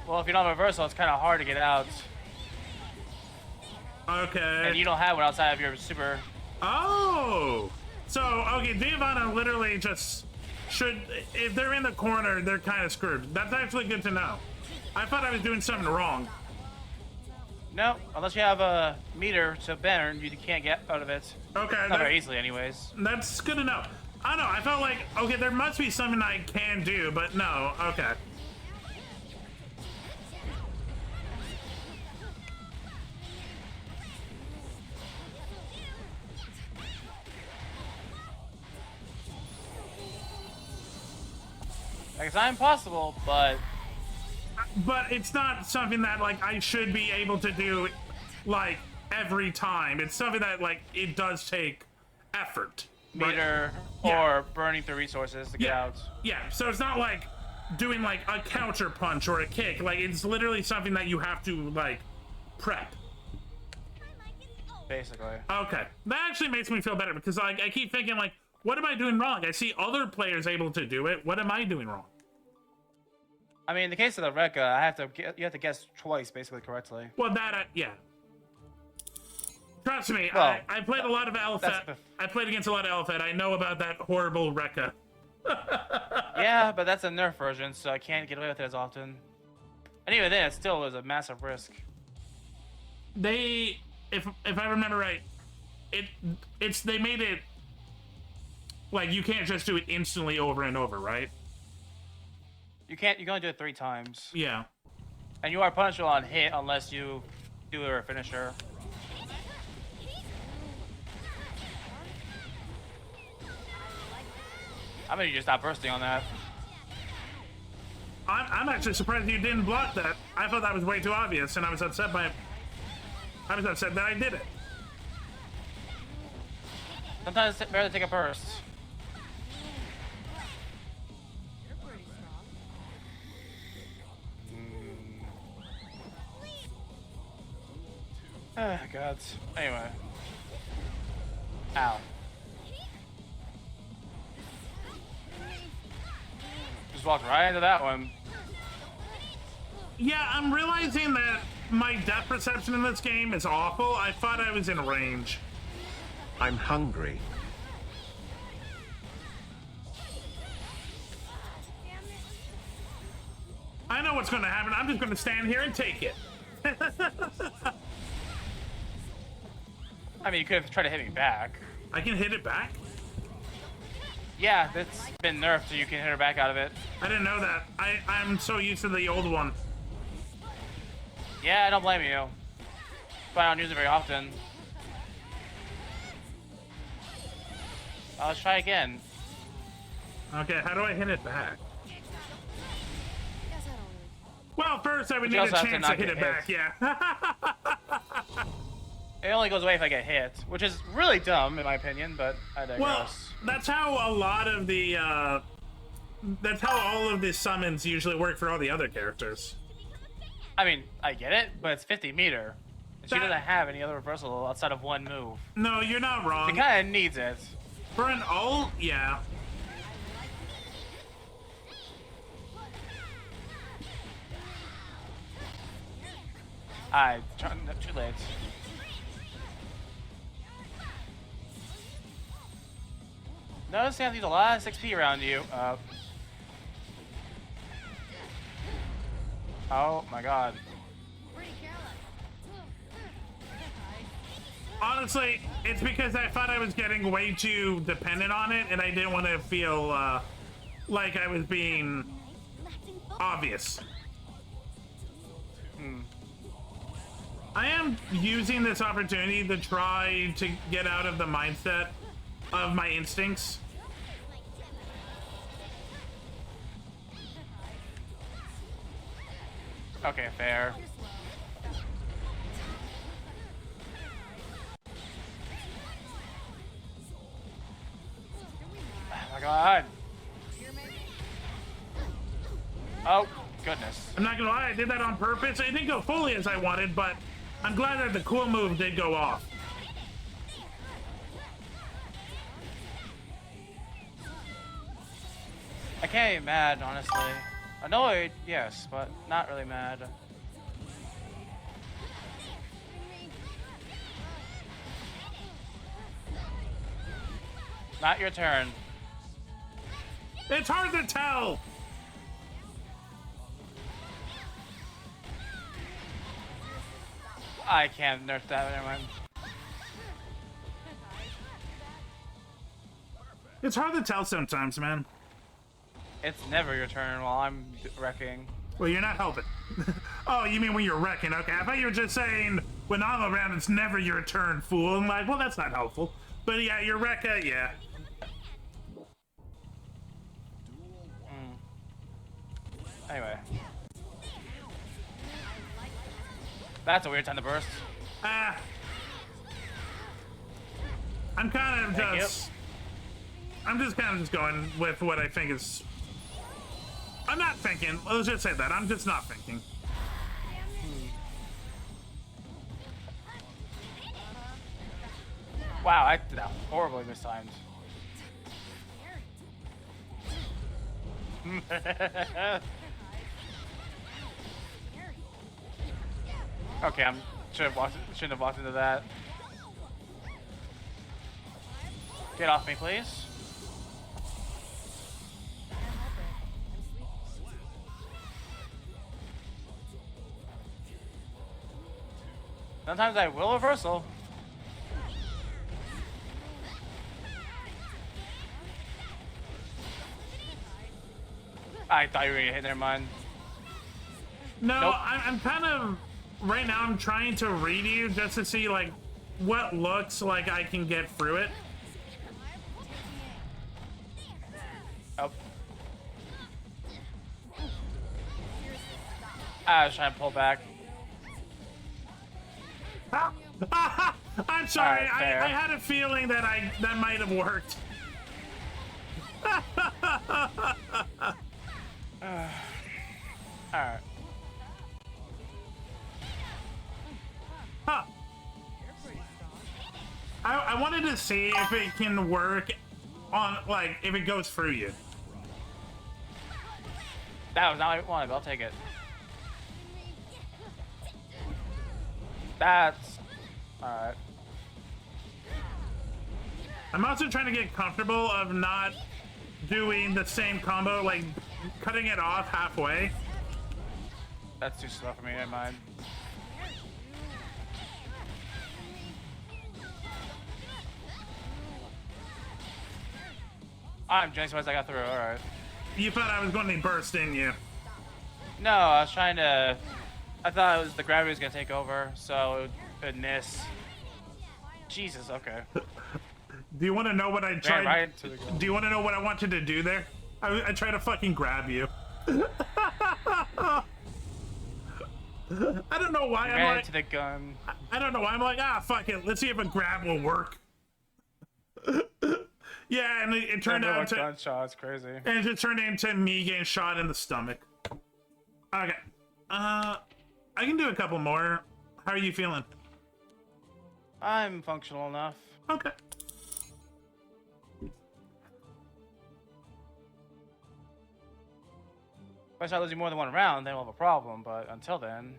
Well, if you don't have reversal, it's kind of hard to get out. Okay. And you don't have one outside of your super. Oh! So, okay, Giovanna literally just should, if they're in the corner, they're kind of screwed. That's actually good to know. I thought I was doing something wrong. No, unless you have a meter to burn, you can't get out of it. Okay. Not very easily, anyways. That's good to know. I don't know, I felt like, okay, there must be something I can do, but no, okay. Like, it's not impossible, but it's not something that, like, I should be able to do, like, every time. It's something that, like, it does take effort. meter or burning through resources to get out. Yeah, so it's not like doing, like, a counter punch or a kick. Like, it's literally something that you have to, like, prep. Basically. Okay. That actually makes me feel better because, like, I keep thinking, like, what am I doing wrong? I see other players able to do it. What am I doing wrong? I mean, in the case of the Rekka, you have to guess twice, basically, correctly. Well, that, yeah. Trust me, Well, I played a lot of Alpha. I played against a lot of Alpha. I know about that horrible Rekka. Yeah, but that's a nerf version, so I can't get away with it as often. And even then, it still was a massive risk. They, if I remember right, they made it like you can't just do it instantly over and over, right? You can only do it 3 times. Yeah. And you are punishable on hit unless you do a finisher. I mean, you just stop bursting on that. I'm actually surprised you didn't block that. I thought that was way too obvious, and I was upset that I did it. Sometimes it's better to take a burst. Oh, God. Anyway. Ow. Just walked right into that one. Yeah, I'm realizing that my depth perception in this game is awful. I thought I was in range. I'm hungry. I know what's gonna happen. I'm just gonna stand here and take it. I mean, you could have tried to hit me back. I can hit it back? Yeah, that's been nerfed, so you can hit her back out of it. I didn't know that. I'm so used to the old one. Yeah, I don't blame you. But I don't use it very often. Let's try again. Okay, how do I hit it back? Well, first I would But you need a also have to chance to not hit get it back, yeah. It only goes away if I get hit, which is really dumb in my opinion, but I digress. Well, that's how a lot of the, that's how all of the summons usually work for all the other characters. I mean, I get it, but it's 50 meter. And she doesn't have any other reversal outside of one move. No, you're not wrong. She kind of needs it. For an ult, yeah. Too late. Notice you have to use a lot of XP around you. Oh my god. Honestly, it's because I thought I was getting way too dependent on it, and I didn't want to feel like I was being obvious. I am using this opportunity to try to get out of the mindset of my instincts. Okay, fair. Oh my god. Oh, goodness. I'm not gonna lie, I did that on purpose. It didn't go fully as I wanted, but I'm glad that the cool move did go off. I can't be mad, honestly. Annoyed, yes, but not really mad. Not your turn. It's hard to tell. I can't nerf that, never mind. It's hard to tell sometimes, man. It's never your turn while I'm wrecking. Well, you're not helping. Oh, you mean when you're wrecking? Okay, I thought you were just saying when I'm around, it's never your turn, fool. I'm like, well, that's not helpful. But yeah, you're wrecking, yeah. Anyway. That's a weird time to burst. I'm kind of just... I'm just kind of just going with what I think is... I'm not thinking. Let's just say that. I'm just not thinking. Wow, I did that horribly mistimed. Okay, shouldn't have walked into that. Get off me, please. Sometimes I will reversal. I thought you were gonna hit their mind. No, Nope. I'm kind of... Right now, I'm trying to read you just to see, like, what looks like I can get through it. Oh. I was trying to pull back. I'm sorry. Alright, fair. I had a feeling that that might have worked. Alright. Huh. I wanted to see if it can work on, like, if it goes through you. That was not what I wanted, but I'll take it. That's... Alright. I'm also trying to get comfortable of not doing the same combo, like cutting it off halfway. That's too slow for me, never mind. I'm just surprised I got through, alright. You thought I was going to burst, didn't you? No, I was trying to... I thought it was the gravity was going to take over, so it would miss. Jesus, okay. Do you want to know what I tried? Right to the goal. Do you want to know what I wanted to do there? I tried to fucking grab you. I don't know why I'm like... to the gun. I don't know why I'm like, fuck it. Let's see if a grab will work. Yeah, and it turned out to... Gunshots, crazy. And it turned into me getting shot in the stomach. Okay. I can do a couple more. How are you feeling? I'm functional enough. Okay. If I start losing more than one round, then we'll have a problem, but until then...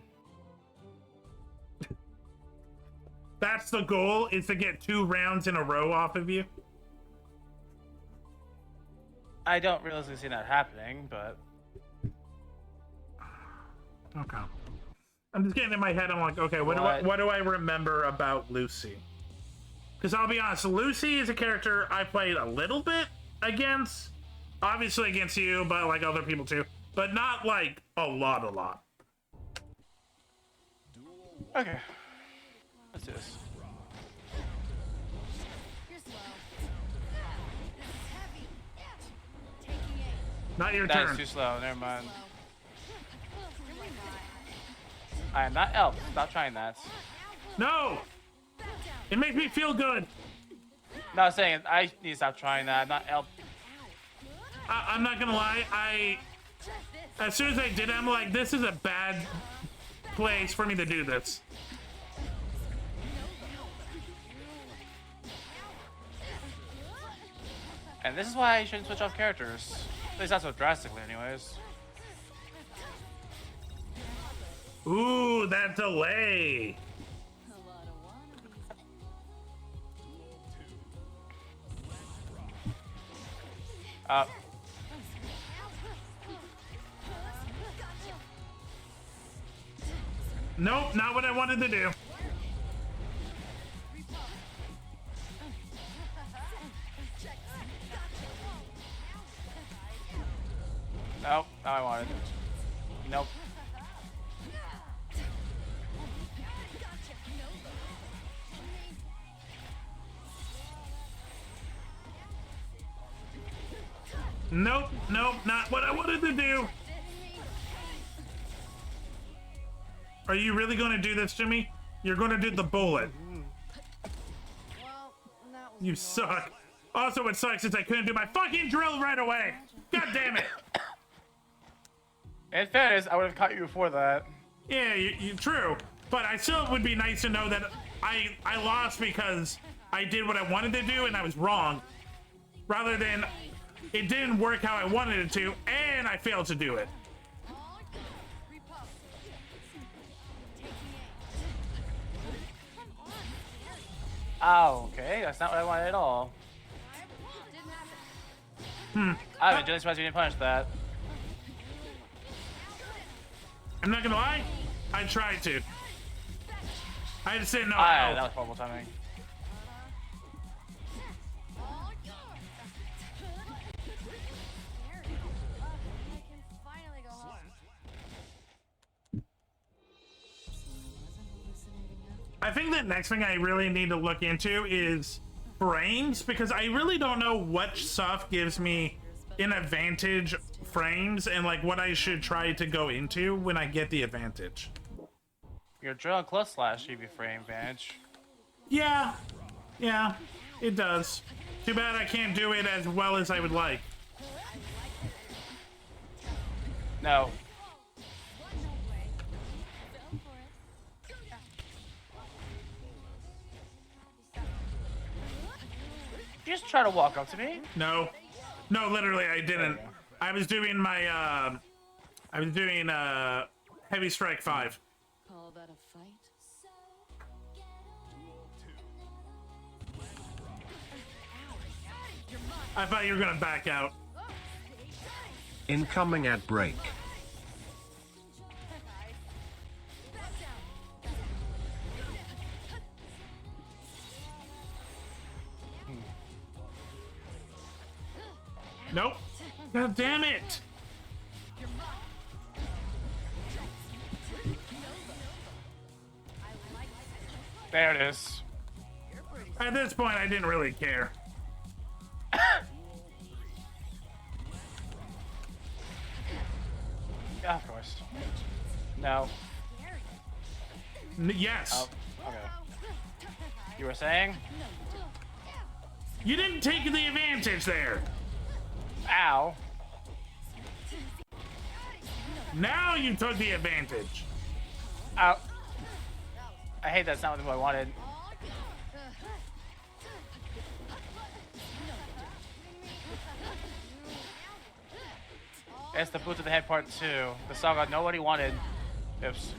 That's the goal, is to get 2 rounds in a row off of you? I don't realistically see that happening, but... Okay. I'm just getting in my head, I'm like, okay, what do I remember about Lucy? Because I'll be honest, Lucy is a character I played a little bit against. Obviously against you, but like other people too. But not like a lot. Okay. Let's do this. Not your turn. That's too slow, never mind. I am not elf. Stop trying that. No! It makes me feel good. No, I'm saying I need to stop trying that. Not elf. I'm not gonna lie, as soon as I did it, I'm like, this is a bad place for me to do this. And this is why I shouldn't switch off characters. At least not so drastically, anyways. Ooh, that delay. Nope, not what I wanted to do. Nope, not I wanted. Nope. Nope, not what I wanted to do. Are you really going to do this to me? You're going to do the bullet. You suck. Also, it sucks since I couldn't do my fucking drill right away. God damn it. In fairness, I would have caught you before that. Yeah, you true. But I still would be nice to know that I lost because I did what I wanted to do and I was wrong. Rather than it didn't work how I wanted it to and I failed to do it. Oh, okay. That's not what I wanted at all. I'm genuinely surprised you didn't punish that. I'm not gonna lie, I tried to. I had to say no. That was horrible timing. I think the next thing I really need to look into is frames, because I really don't know what stuff gives me an advantage frames and like what I should try to go into when I get the advantage. Your drill and close slash give you frame advantage. Yeah, it does. Too bad I can't do it as well as I would like. No. You just try to walk up to me? No, literally I didn't. I was doing my heavy strike 5. Call that a fight? I thought you were gonna back out. Incoming ad break. Nope. God damn it. There it is. At this point, I didn't really care. Yeah, of course. No. Yes. Oh, okay. You were saying? You didn't take the advantage there. Ow. Now you took the advantage. Ow. I hate that's not what I wanted. It's the boot to the head part 2. The saga nobody wanted. Oops.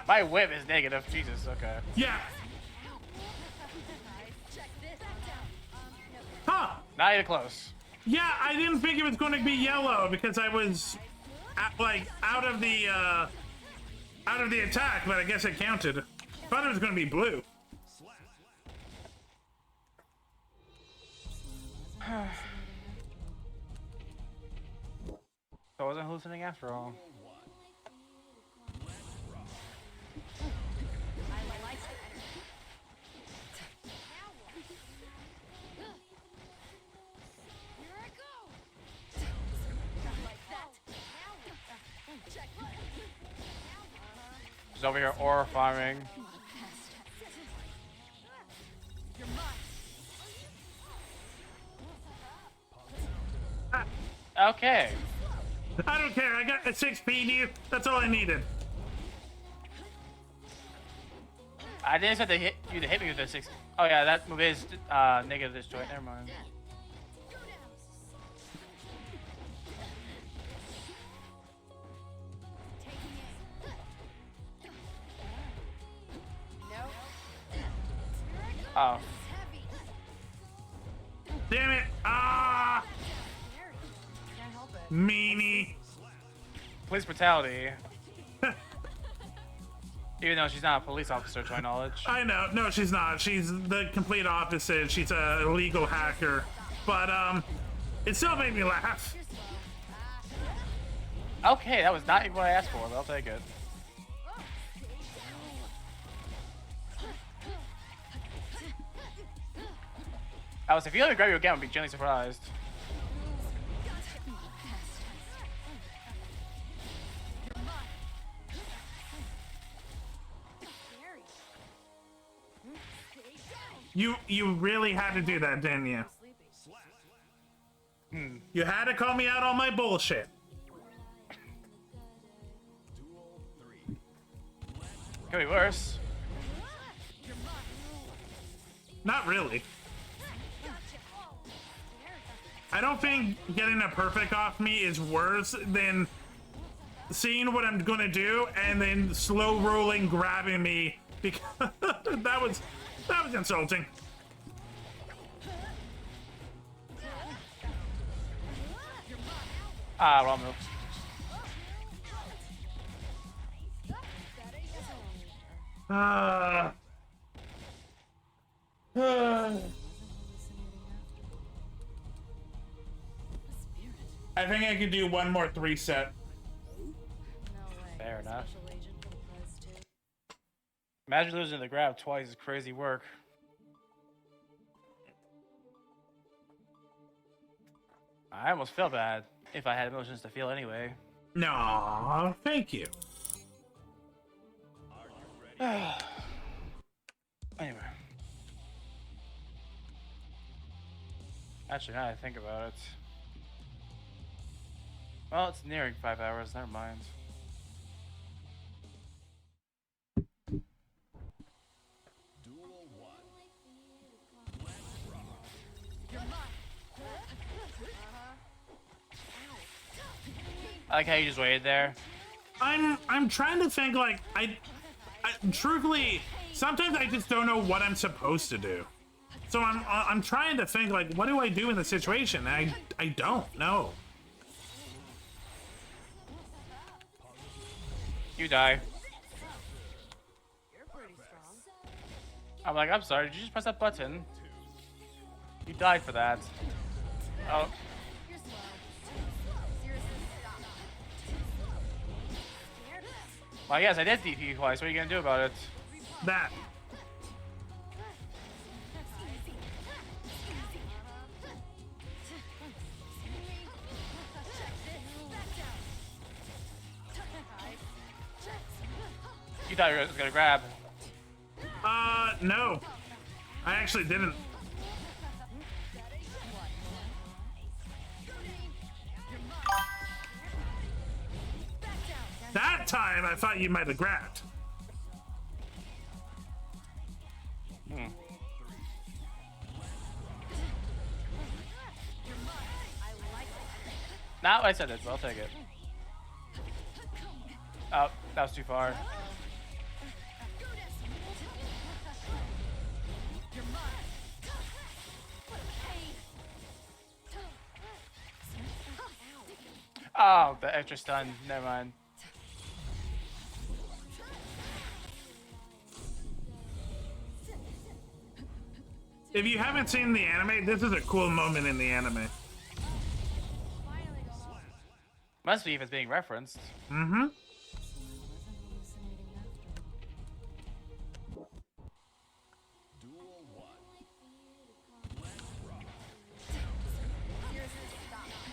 My whip is negative. Jesus, okay. Yeah. Huh. Not even close. Yeah, I didn't think it was going to be yellow because I was out of the attack, but I guess it counted. Thought it was going to be blue. So I wasn't hallucinating after all. She's over here aura farming. Okay. I don't care. I got a 6P you. That's all I needed. I didn't expect you to hit me with a 6. Oh yeah, that move is negative destroy. Never mind. Oh. Damn it! Ah! Meanie. Police brutality. Even though she's not a police officer, to my knowledge. I know. No, she's not. She's the complete opposite. She's a illegal hacker. But, it still made me laugh. Okay, that was not even what I asked for, but I'll take it. I was, if you let me grab you again, I'd be genuinely surprised. You really had to do that, didn't you? You had to call me out on my bullshit. Could be worse. Not really. I don't think getting a perfect off me is worse than seeing what I'm gonna do and then slow rolling grabbing me because that was insulting. Ah, wrong move. I think I could do one more 3-set. Fair enough. Imagine losing the grab twice is crazy work. I almost feel bad if I had emotions to feel anyway. No, thank you. Anyway. Actually, now that I think about it. Well, it's nearing 5 hours, never mind. I like how you just waited there. I'm trying to think, like, I truthfully, sometimes I just don't know what I'm supposed to do. So I'm trying to think, like, what do I do in the situation? I don't know. You die. I'm like, I'm sorry, did you just press that button? You died for that. Oh. Well, yes, I did DP twice. What are you gonna do about it? That. You thought you were gonna grab. No. I actually didn't. That time, I thought you might have grabbed. Not what I said it, but I'll take it. Oh, that was too far. Oh, the extra stun. Never mind. If you haven't seen the anime, this is a cool moment in the anime. Must be if it's being referenced. Mm-hmm.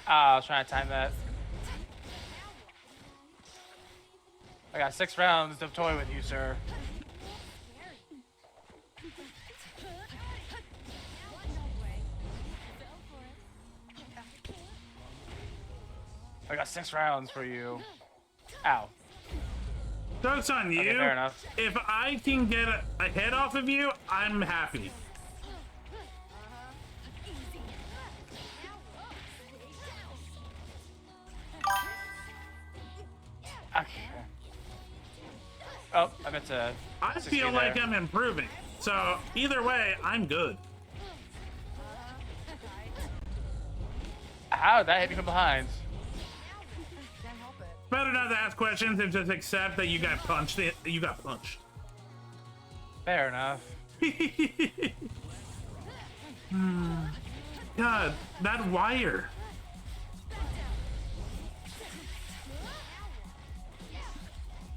I was trying to time that. I got 6 rounds to toy with you, sir. I got 6 rounds for you. Ow. Joke's on you. Okay, fair enough. If I can get a hit off of you, I'm happy. Okay. Oh, I meant to. I feel like I'm improving. So either way, I'm good. How did that hit me from behind? Better not to ask questions and just accept that you got punched. You got punched. Fair enough. God, that wire.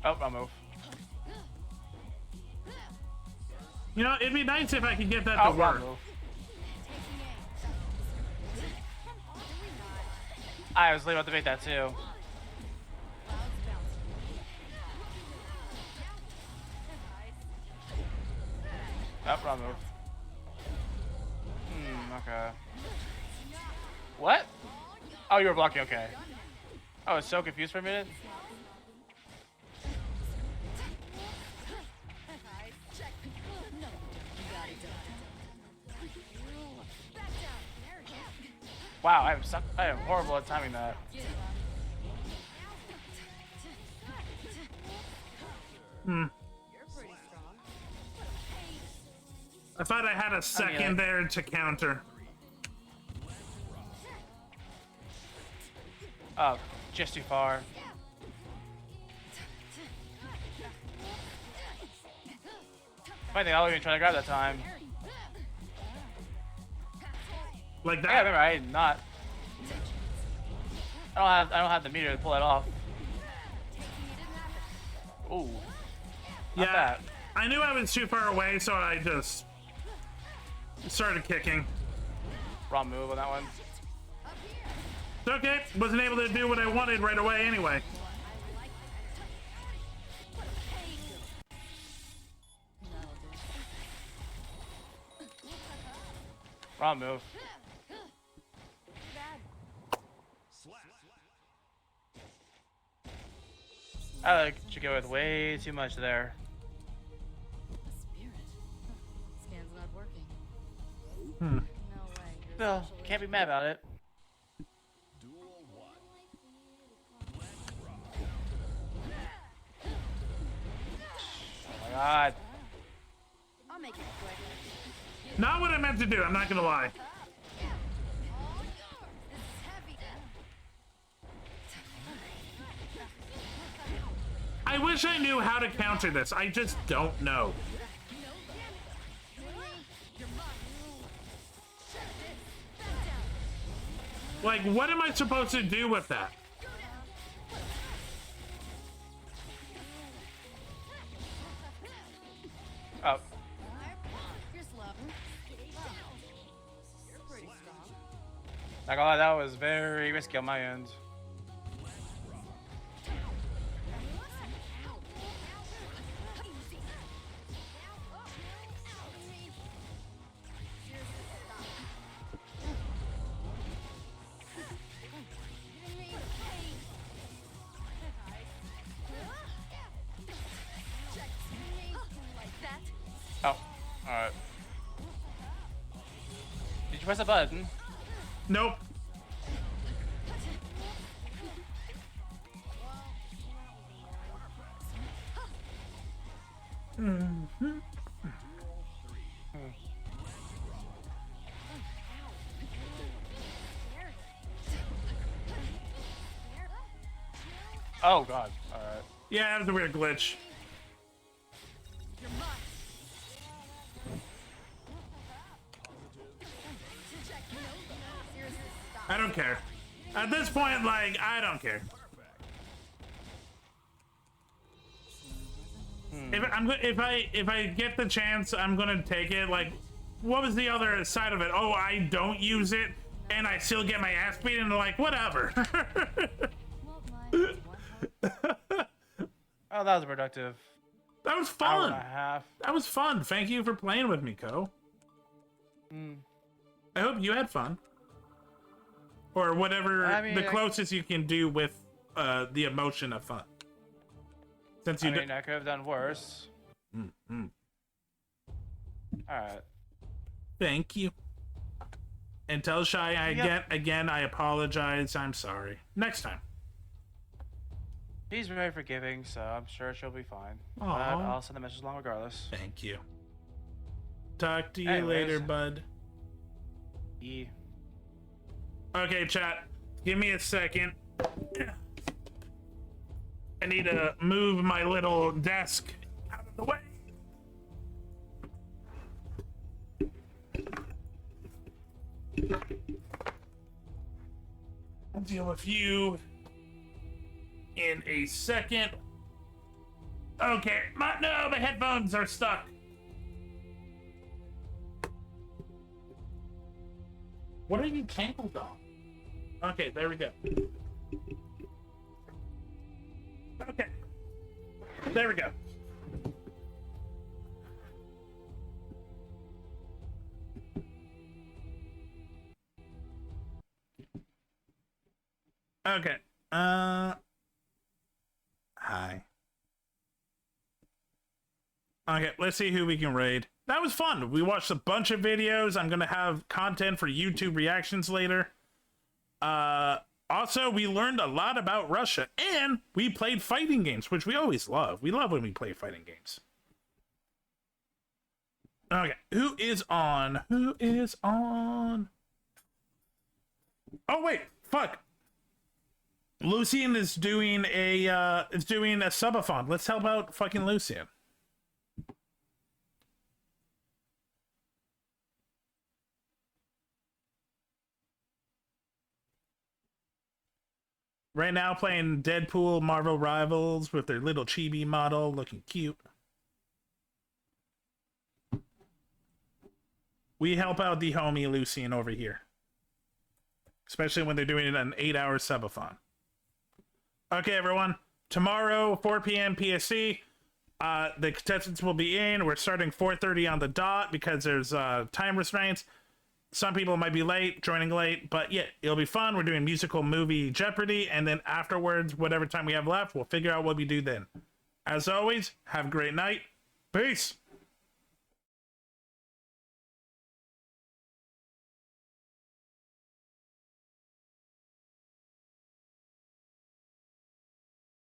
Oh, I'll move. You know, it'd be nice if I could get that to work. I was literally about to make that too. Oh, wrong move. Okay. What? Oh, you were blocking, okay. I was so confused for a minute. Wow, I am horrible at timing that. I thought I had a second there to counter. Oh, just too far. I think I was even trying to grab that time. Like that? Yeah, remember, I did not. I don't have the meter to pull it off. Ooh. Yeah, bad. I knew I was too far away, so I just started kicking. Wrong move on that one. It's okay. Wasn't able to do what I wanted right away anyway. Wrong move. I like to go with way too much there. Scan's not working. Hmm. No, can't be mad about it. Oh my god. I'll make it quick. Not what I meant to do, I'm not gonna lie. I wish I knew how to counter this. I just don't know. Like, what am I supposed to do with that? Oh. You're slow. You're pretty strong. Not gonna lie, that was very risky on my end. Oh, alright. Did you press a button? Nope. Mm-hmm. Oh god. Alright. Yeah, that was a weird glitch. I don't care. At this point, like, I don't care. If I get the chance, I'm gonna take it. Like, what was the other side of it? Oh, I don't use it, and I still get my ass beat, and like, whatever. Oh, that was productive. That was Hour fun. and a half. That was fun. Thank you for playing with me, Ko. I hope you had fun. Or whatever, I mean, the closest you can do with the emotion of fun. Since you I mean, I could have done worse. Alright. Thank you. And tell Shy again, I apologize. I'm sorry. Next time. She's very forgiving, so I'm sure she'll be fine. But Aw. I'll send the message along regardless. Thank you. Talk to you Anyways. later, bud. Yeah. Okay, chat. Give me a second. I need to move my little desk out of the way. I'll deal with you in a second. Okay. No, the headphones are stuck. What are you tangled on? Okay, there we go. Okay. There we go. Okay. Hi. Okay, let's see who we can raid. That was fun. We watched a bunch of videos. I'm gonna have content for YouTube reactions later. Also, we learned a lot about Russia, and we played fighting games, which we always love. We love when we play fighting games. Okay, who is on? Who is on? Oh wait, fuck. Lucian is doing a subathon. Let's help out fucking Lucian. Right now playing Deadpool Marvel Rivals with their little chibi model looking cute. We help out the homie Lucian over here. Especially when they're doing an 8-hour subathon. Okay, everyone. Tomorrow, 4 p.m. PST, the contestants will be in. We're starting 4:30 on the dot because there's time restraints. Some people might be late, joining late, but yeah, it'll be fun. We're doing musical movie Jeopardy, and then afterwards, whatever time we have left, we'll figure out what we do then. As always, have a great night. Peace!